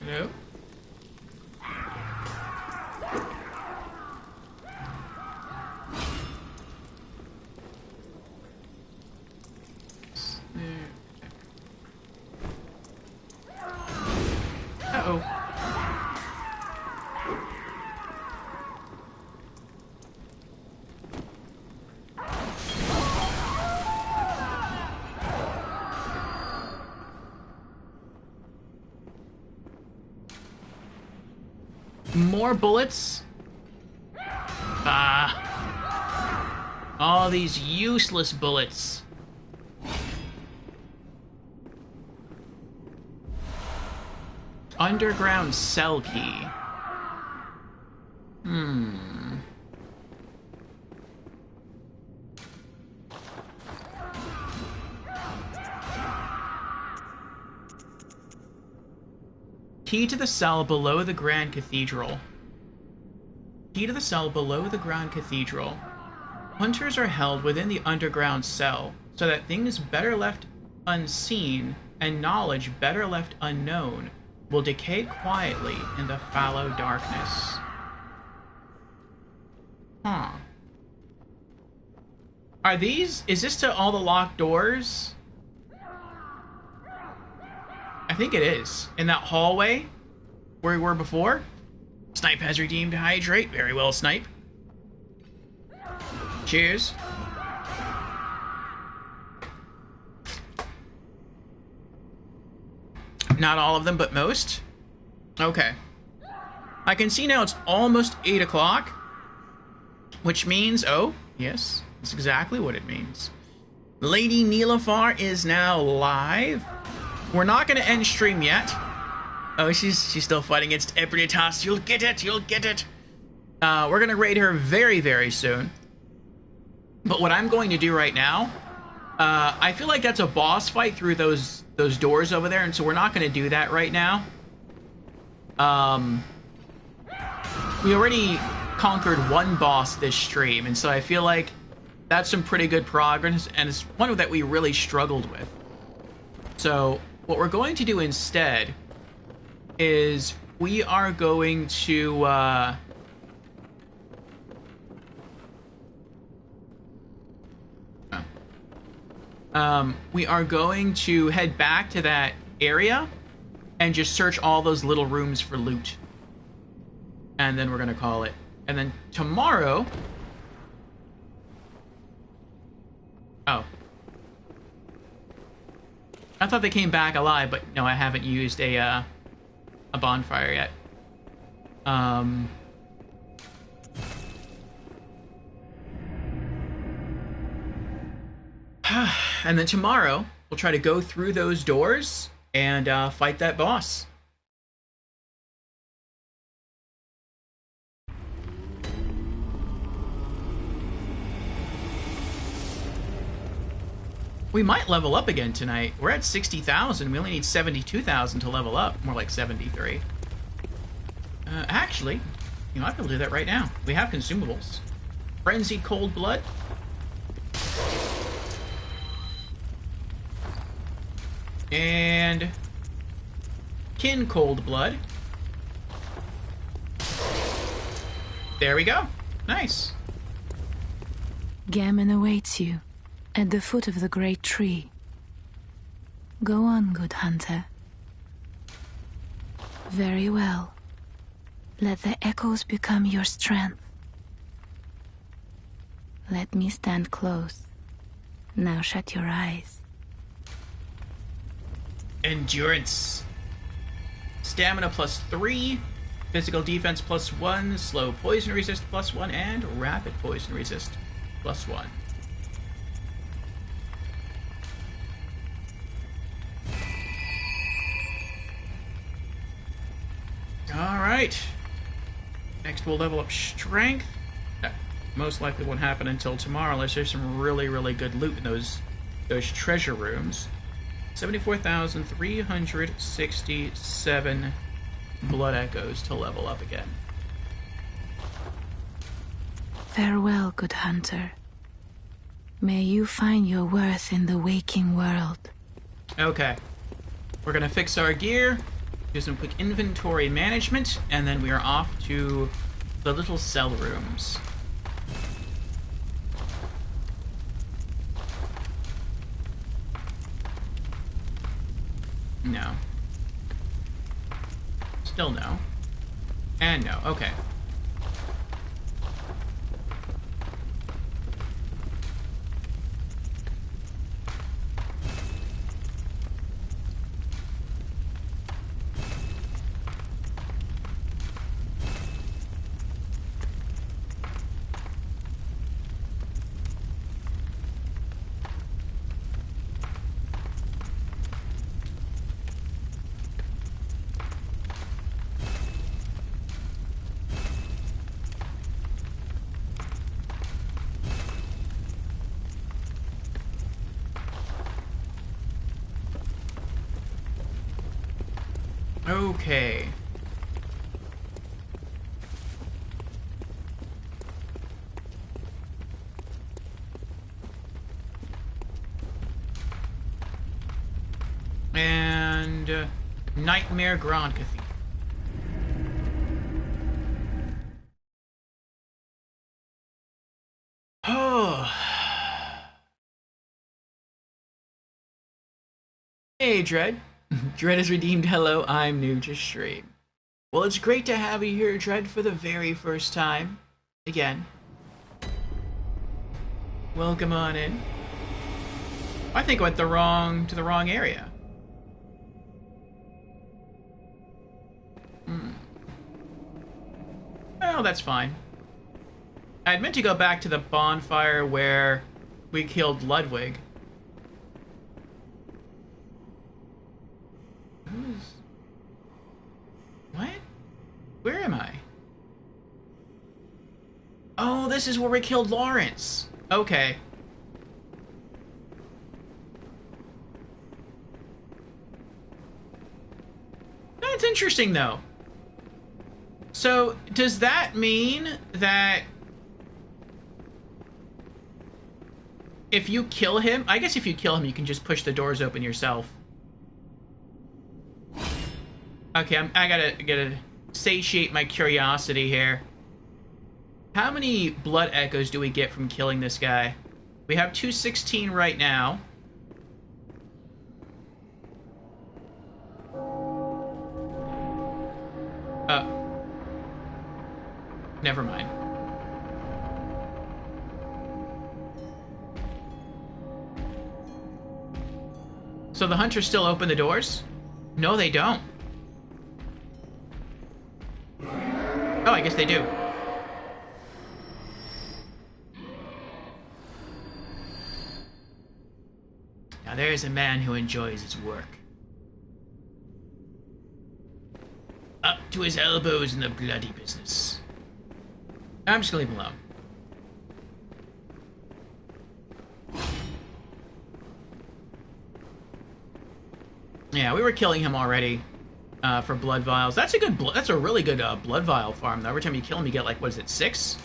Speaker 1: Hello? Uh-oh. More bullets. Ah. All these useless bullets. Underground cell key. Key to the cell below the Grand Cathedral. Key to the cell below the Grand Cathedral. Hunters are held within the underground cell, so that things better left unseen and knowledge better left unknown will decay quietly in the fallow darkness. Huh. Are these... is this to all the locked doors? I think it is. In that hallway where we were before. Snipe has redeemed Hydrate. Very well, Snipe. Cheers. Not all of them, but most. Okay. I can see now it's almost 8 o'clock. Which means... oh, yes. That's exactly what it means. Lady Nilafar is now live. We're not going to end stream yet. Oh, she's still fighting against Ebrietas. You'll get it. You'll get it. We're going to raid her very, very soon. But what I'm going to do right now, I feel like that's a boss fight through those doors over there, and so we're not going to do that right now. We already conquered one boss this stream, and so I feel like that's some pretty good progress, and it's one that we really struggled with. So what we're going to do instead is we are going to we are going to head back to that area and just search all those little rooms for loot. And then we're gonna call it. And then tomorrow... oh. I thought they came back alive, but no, I haven't used a bonfire yet. And then tomorrow, we'll try to go through those doors and fight that boss. We might level up again tonight. We're at 60,000. We only need 72,000 to level up. More like 73. Actually, you might be able to do that right now. We have consumables. Frenzied Cold Blood. And Kin Cold Blood. There we go. Nice.
Speaker 5: Gammon awaits you at the foot of the great tree. Go on, good hunter. Very well. Let the echoes become your strength. Let me stand close. Now shut your eyes.
Speaker 1: Endurance. Stamina +3, physical defense +1, slow poison resist +1, and rapid poison resist +1. Alright. Next we'll level up strength. That most likely won't happen until tomorrow unless there's some really, really good loot in those treasure rooms. 74,367 blood echoes to level up again.
Speaker 5: Farewell, good hunter. May you find your worth in the waking world.
Speaker 1: Okay. We're gonna fix our gear, do some quick inventory management, and then we are off to the little cell rooms. No. Still no. And no. Okay. Okay. And Nightmare Grand Cathedral. Oh. Hey, Dread. Dread is redeemed. Hello, I'm new to stream. Well, it's great to have you here, Dread, for the very first time. Again. Welcome on in. I think I went to the wrong area. Oh, that's fine. I'd meant to go back to the bonfire where we killed Ludwig. What? Where am I? Oh, this is where we killed Lawrence. Okay. That's interesting, though. So, does that mean that if you kill him... I guess if you kill him, you can just push the doors open yourself. Okay, I gotta satiate my curiosity here. How many blood echoes do we get from killing this guy? We have 216 right now. Never mind. So the hunters still open the doors? No, they don't. Oh, I guess they do. Now there's a man who enjoys his work. Up to his elbows in the bloody business. I'm just gonna leave him alone. Yeah, we were killing him already for blood vials. That's a good. That's a really good blood vial farm. Though. Every time you kill him, you get like what is it, 6?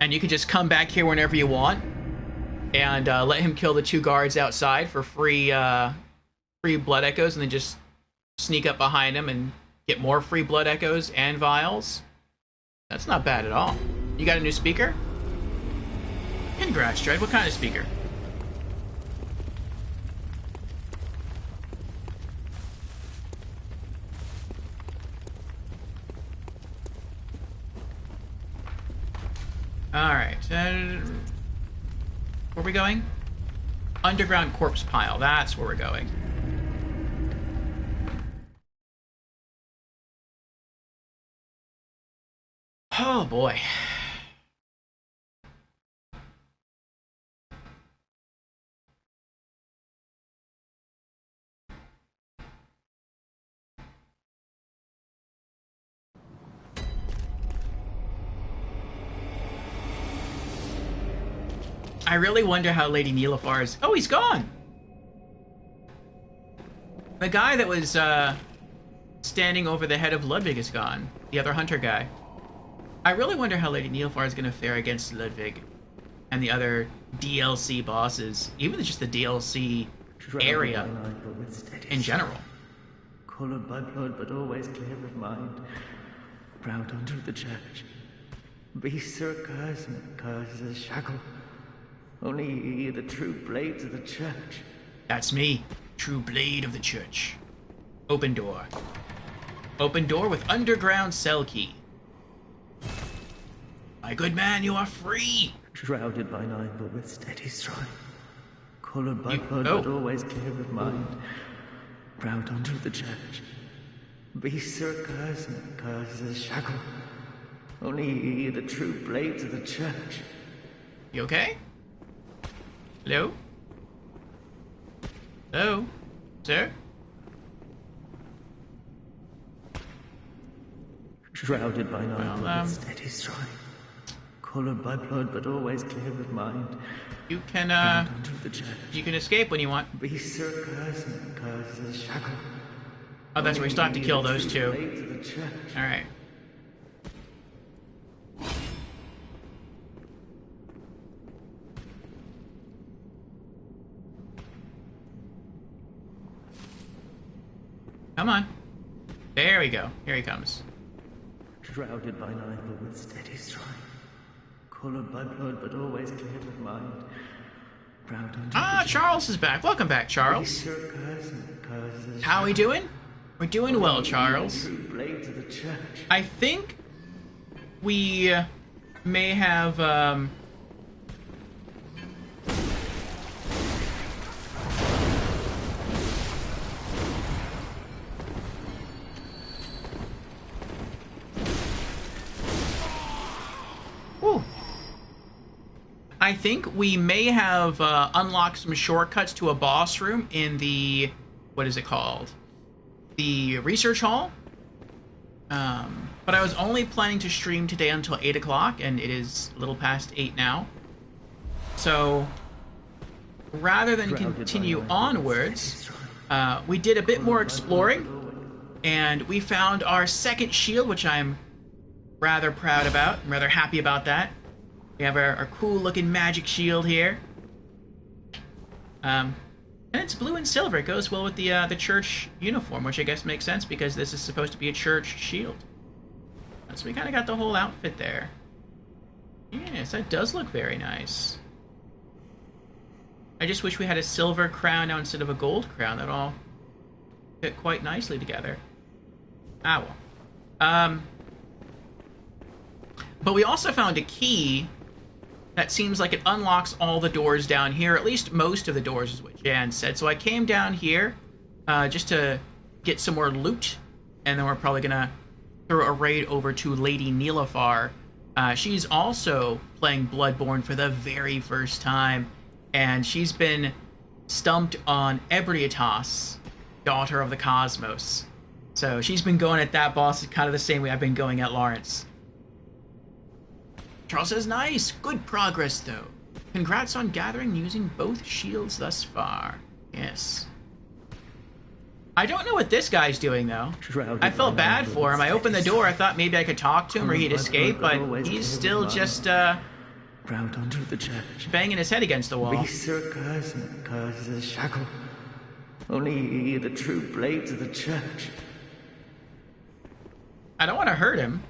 Speaker 1: And you can just come back here whenever you want, and let him kill the 2 guards outside for free blood echoes, and then just sneak up behind him and get more free blood echoes and vials. That's not bad at all. You got a new speaker? Congrats, Dread. What kind of speaker? Alright. Where are we going? Underground corpse pile. That's where we're going. Oh boy. I really wonder how Lady Nilafar is... Oh, he's gone! The guy that was standing over the head of Ludwig is gone. The other hunter guy. I really wonder how Lady Nilafar is going to fare against Ludwig and the other DLC bosses, even just the DLC area in general.
Speaker 2: Colored by blood, but always clear of mind. Proud under the church. Beasts are a curse, and a curse is a shackle. Only ye, the true blades of the church.
Speaker 1: That's me, true blade of the church. Open door. Open door with underground cell key. My good man, you are free!
Speaker 2: Shrouded by night, but with steady stride. Colored by blood, but always clear of mind. Proud under the church. Beasts are a curse, and a curse is a shackle. Only ye, the true blades of the church.
Speaker 1: You okay? Hello? Hello? Sir?
Speaker 2: Shrouded by night, but with steady stride. Colored by blood, but always clear of mind.
Speaker 1: You can, you can escape when you want.
Speaker 2: Beasts are a curse, and a curse is a shackle.
Speaker 1: Oh, that's where we still have to kill those two. Alright. Come on. There we go. Here he comes.
Speaker 2: Shrouded by night, but with steady stride. Colored by blood, but always clear of mind.
Speaker 1: Charles is back. Welcome back, Charles. How are we doing? We're doing well, Charles. I think we may have, I think we may have unlocked some shortcuts to a boss room in the, what is it called? The research hall. But I was only planning to stream today until 8 o'clock, and it is a little past 8 now. So, rather than continue onwards, we did a bit more exploring, and we found our second shield, which I'm rather proud about. I'm rather happy about that. We have our cool looking magic shield here. And it's blue and silver. It goes well with the church uniform, which I guess makes sense because this is supposed to be a church shield. So we kind of got the whole outfit there. Yes, that does look very nice. I just wish we had a silver crown now instead of a gold crown. That all fit quite nicely together. Ah, well. But we also found a key that seems like it unlocks all the doors down here, at least most of the doors is what Jan said. So I came down here just to get some more loot, and then we're probably gonna throw a raid over to Lady Nilafar. She's also playing Bloodborne for the very first time, and she's been stumped on Ebrietas, Daughter of the Cosmos. So she's been going at that boss kind of the same way I've been going at Lawrence. Charles says, nice! Good progress, though. Congrats on gathering using both shields thus far. Yes. I don't know what this guy's doing, though. I felt bad for him. I opened the door. I thought maybe I could talk to him or he'd escape, but he's still just,
Speaker 2: Proud unto the church.
Speaker 1: banging his head against the wall.
Speaker 2: We curse the shackle. Only ye, the true blades of the church.
Speaker 1: I don't want to hurt him.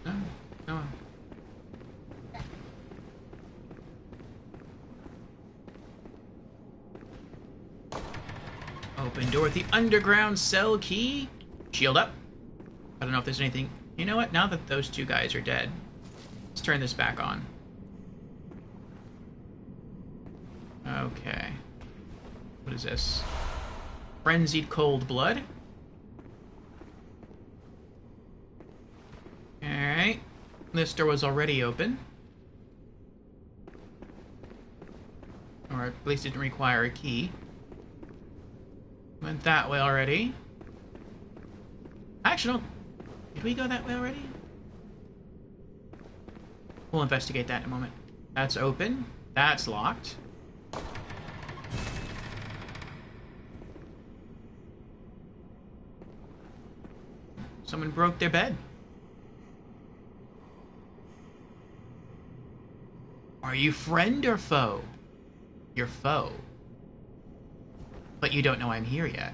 Speaker 1: No. No. Open door with the underground cell key. Shield up. I don't know if there's anything... You know what? Now that those two guys are dead, let's turn this back on. Okay. What is this? Frenzied cold blood. Alright. This door was already open. Or at least it didn't require a key. Went that way already. Actually, no. Did we go that way already? We'll investigate that in a moment. That's open. That's locked. Someone broke their bed. Are you friend or foe? You're foe. But you don't know I'm here yet.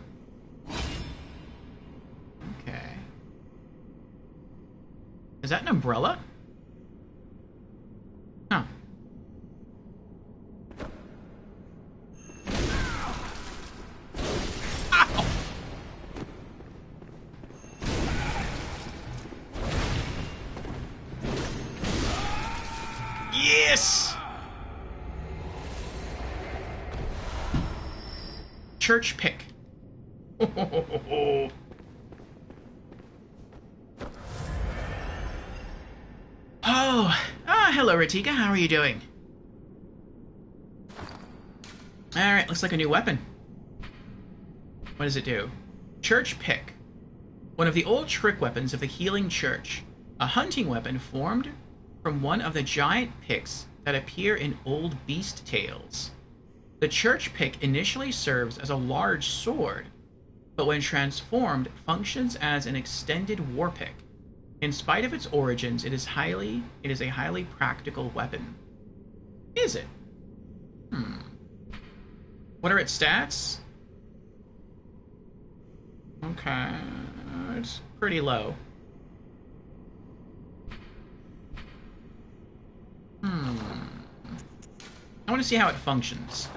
Speaker 1: Okay. Is that an umbrella? Huh. Ow! Yes! Church pick. Hello, Ratika. How are you doing? Alright, looks like a new weapon. What does it do? Church pick. One of the old trick weapons of the Healing Church. A hunting weapon formed from one of the giant picks that appear in old beast tales. The church pick initially serves as a large sword, but when transformed, functions as an extended war pick. In spite of its origins, it is a highly practical weapon. Is it? What are its stats? Okay, it's pretty low. I want to see how it functions.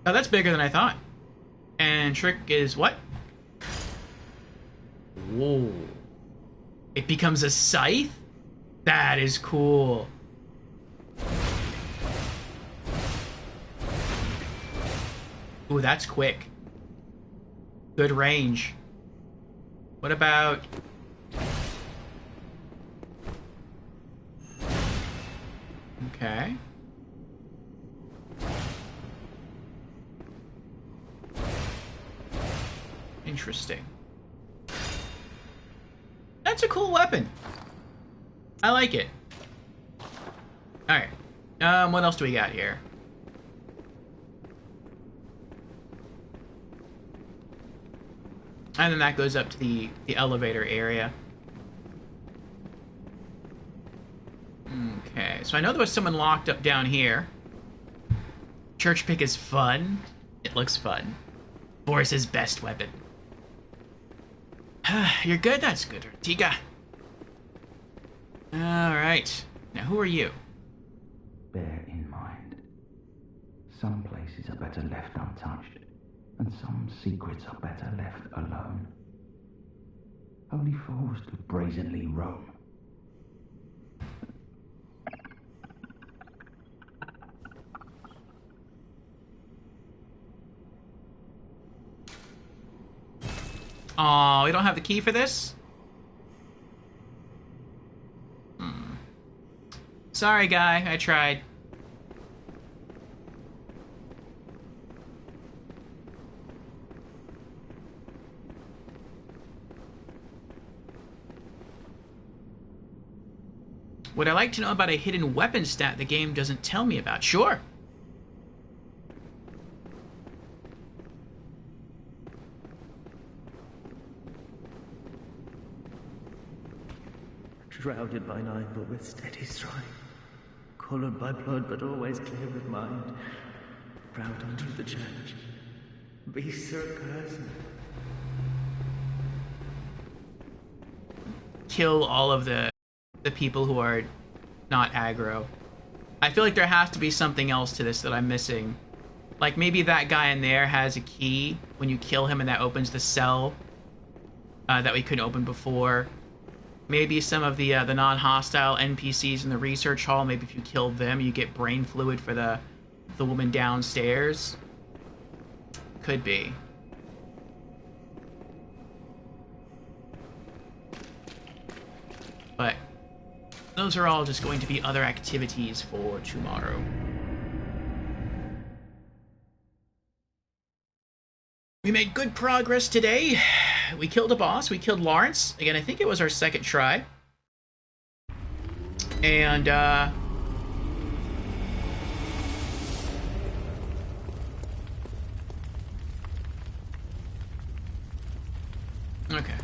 Speaker 1: Oh, that's bigger than I thought. And trick is what? Whoa. It becomes a scythe? That is cool. Ooh, that's quick. Good range. What about... Okay. Interesting. That's a cool weapon. I like it. Alright. What else do we got here? And then that goes up to the elevator area. Okay, so I know there was someone locked up down here. Church pick is fun. It looks fun. Boris's best weapon. You're good? That's good, Ortiga. Alright. Now, who are you?
Speaker 4: Bear in mind, some places are better left untouched, and some secrets are better left alone. Only fools do brazenly roam.
Speaker 1: Aw, we don't have the key for this? Sorry, guy. I tried. Would I like to know about a hidden weapon stat the game doesn't tell me about? Sure.
Speaker 2: Shrouded by night, but with steady stride. Colored by blood, but always clear of mind. Proud under the church. Be certain.
Speaker 1: Kill all of the people who are not aggro. I feel like there has to be something else to this that I'm missing. Like maybe that guy in there has a key when you kill him and that opens the cell that we couldn't open before. Maybe some of the non-hostile NPCs in the research hall, maybe if you kill them, you get brain fluid for the woman downstairs. Could be. But those are all just going to be other activities for tomorrow. We made good progress today. We killed a boss. We killed Lawrence. Again, I think it was our second try. And, okay.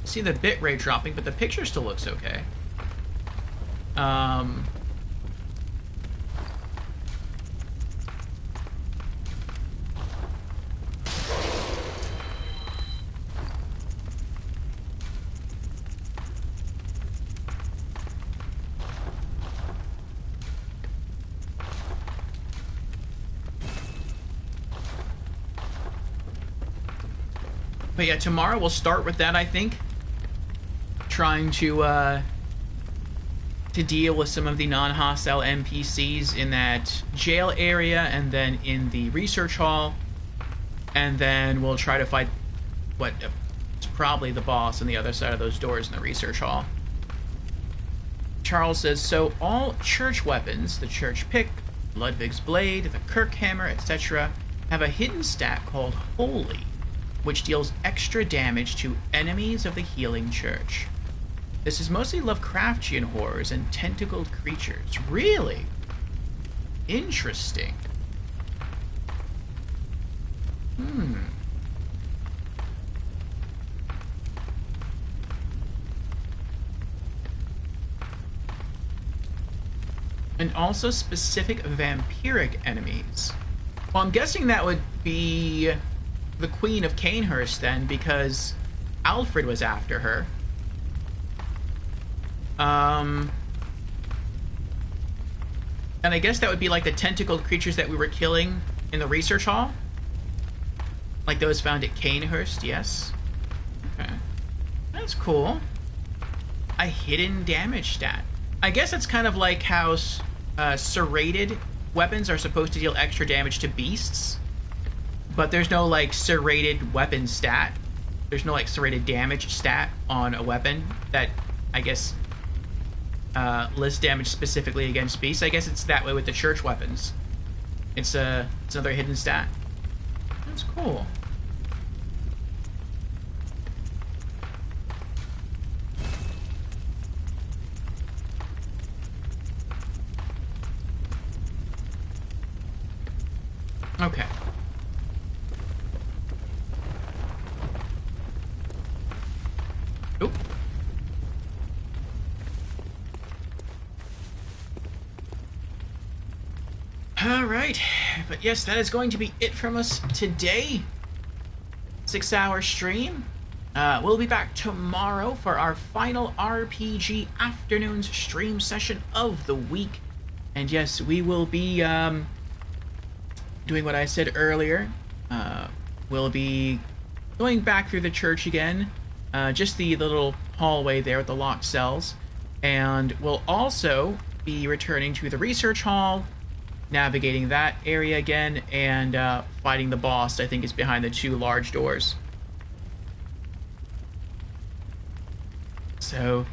Speaker 1: See the bitrate dropping, but the picture still looks okay. But yeah, tomorrow we'll start with that, I think. Trying to deal with some of the non-hostile NPCs in that jail area and then in the research hall. And then we'll try to fight what is probably the boss on the other side of those doors in the research hall. Charles says, so all church weapons, the church pick, Ludwig's blade, the Kirk hammer, etc., have a hidden stat called Holy, which deals extra damage to enemies of the healing church. This is mostly Lovecraftian horrors and tentacled creatures. Really? Interesting. And also specific vampiric enemies. Well, I'm guessing that would be the Queen of Cainhurst then, because Alfred was after her. And I guess that would be like the tentacled creatures that we were killing in the research hall. Like those found at Cainhurst, yes. Okay. That's cool. A hidden damage stat. I guess it's kind of like how serrated weapons are supposed to deal extra damage to beasts. But there's no, like, serrated weapon stat. There's no, like, serrated damage stat on a weapon that, I guess, lists damage specifically against beasts. I guess it's that way with the church weapons. It's another hidden stat. That's cool. Okay. Oop. Alright, but yes, that is going to be it from us today. 6-hour stream. We'll be back tomorrow for our final RPG Afternoons stream session of the week. And yes, we will be doing what I said earlier. We'll be going back through the church again. Just the little hallway there with the locked cells. And we'll also be returning to the research hall, navigating that area again, and fighting the boss. I think is behind the 2 large doors. So,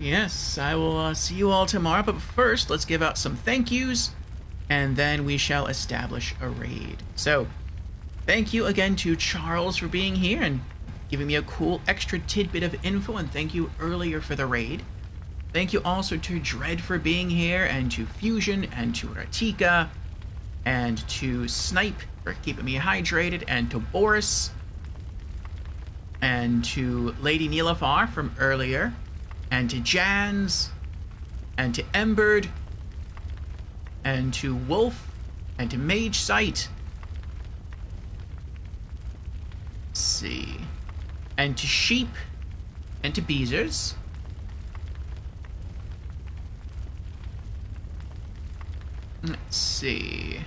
Speaker 1: yes, I will see you all tomorrow. But first, let's give out some thank yous, and then we shall establish a raid. So, thank you again to Charles for being here and giving me a cool extra tidbit of info, and thank you earlier for the raid. Thank you also to Dread for being here, and to Fusion, and to Ratika, and to Snipe for keeping me hydrated, and to Boris, and to Lady Nilafar from earlier, and to Jans, and to Embered, and to Wolf, and to Mage Sight. Let's see. And to Sheep, and to Beezers. Let's see.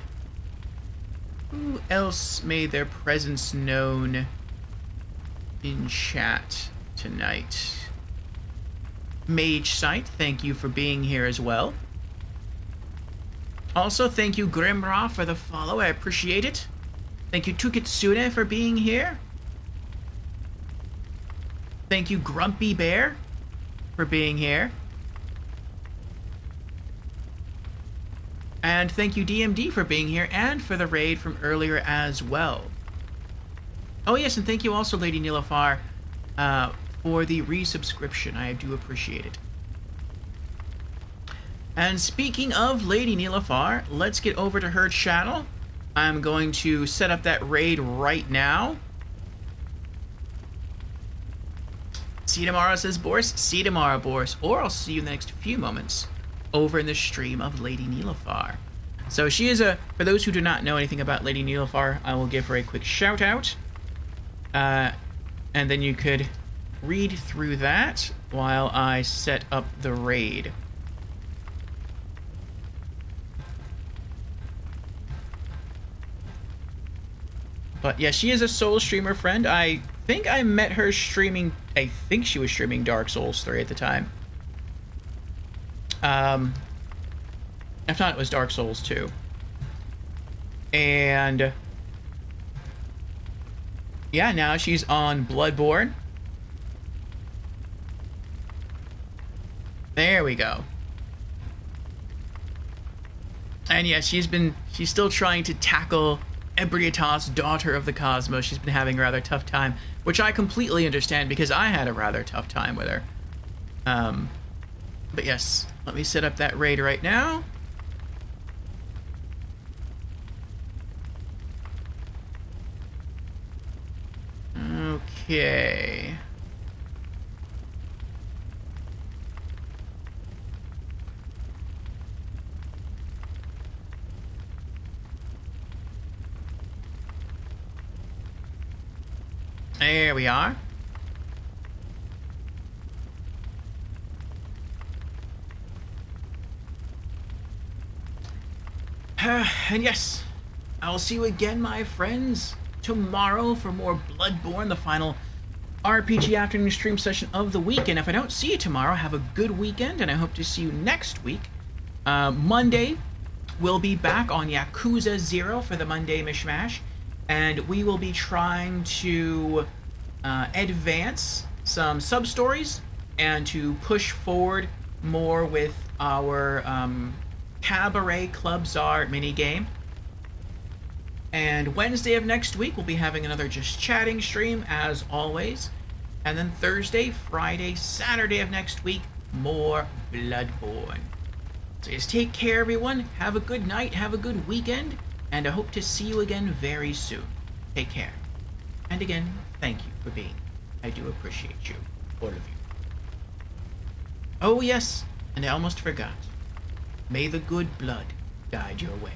Speaker 1: Who else made their presence known in chat tonight? Mage Sight, thank you for being here as well. Also, thank you Grimra for the follow, I appreciate it. Thank you Tukitsune for being here. Thank you Grumpy Bear for being here. And thank you DMD for being here, and for the raid from earlier as well. Oh yes, and thank you also Lady Nilafar for the resubscription. I do appreciate it. And speaking of Lady Nilafar, let's get over to her channel. I'm going to set up that raid right now. See you tomorrow, says Boris. See you tomorrow, Boris. Or I'll see you in the next few moments over in the stream of Lady Nilafar. So she is for those who do not know anything about Lady Nilafar, I will give her a quick shout out. And then you could read through that while I set up the raid. But yeah, she is a Soul streamer friend. I think I met her streaming, I think she was streaming Dark Souls 3 at the time. If not, it was Dark Souls 2. And yeah, now she's on Bloodborne. There we go. And yeah, she's still trying to tackle Ebrietas, Daughter of the Cosmos. She's been having a rather tough time, which I completely understand because I had a rather tough time with her. But yes, let me set up that raid right now. Okay. There we are. And yes, I'll see you again, my friends, tomorrow for more Bloodborne, the final RPG afternoon stream session of the week. And if I don't see you tomorrow, have a good weekend, and I hope to see you next week. Monday, we'll be back on Yakuza 0 for the Monday Mishmash, and we will be trying to advance some sub-stories and to push forward more with our Cabaret Club Czar minigame. And Wednesday of next week, we'll be having another Just Chatting stream, as always. And then Thursday, Friday, Saturday of next week, more Bloodborne. So just take care, everyone. Have a good night, have a good weekend, and I hope to see you again very soon. Take care. And again, thank you for being. I do appreciate you, all of you. Oh yes, and I almost forgot. May the good blood guide your way.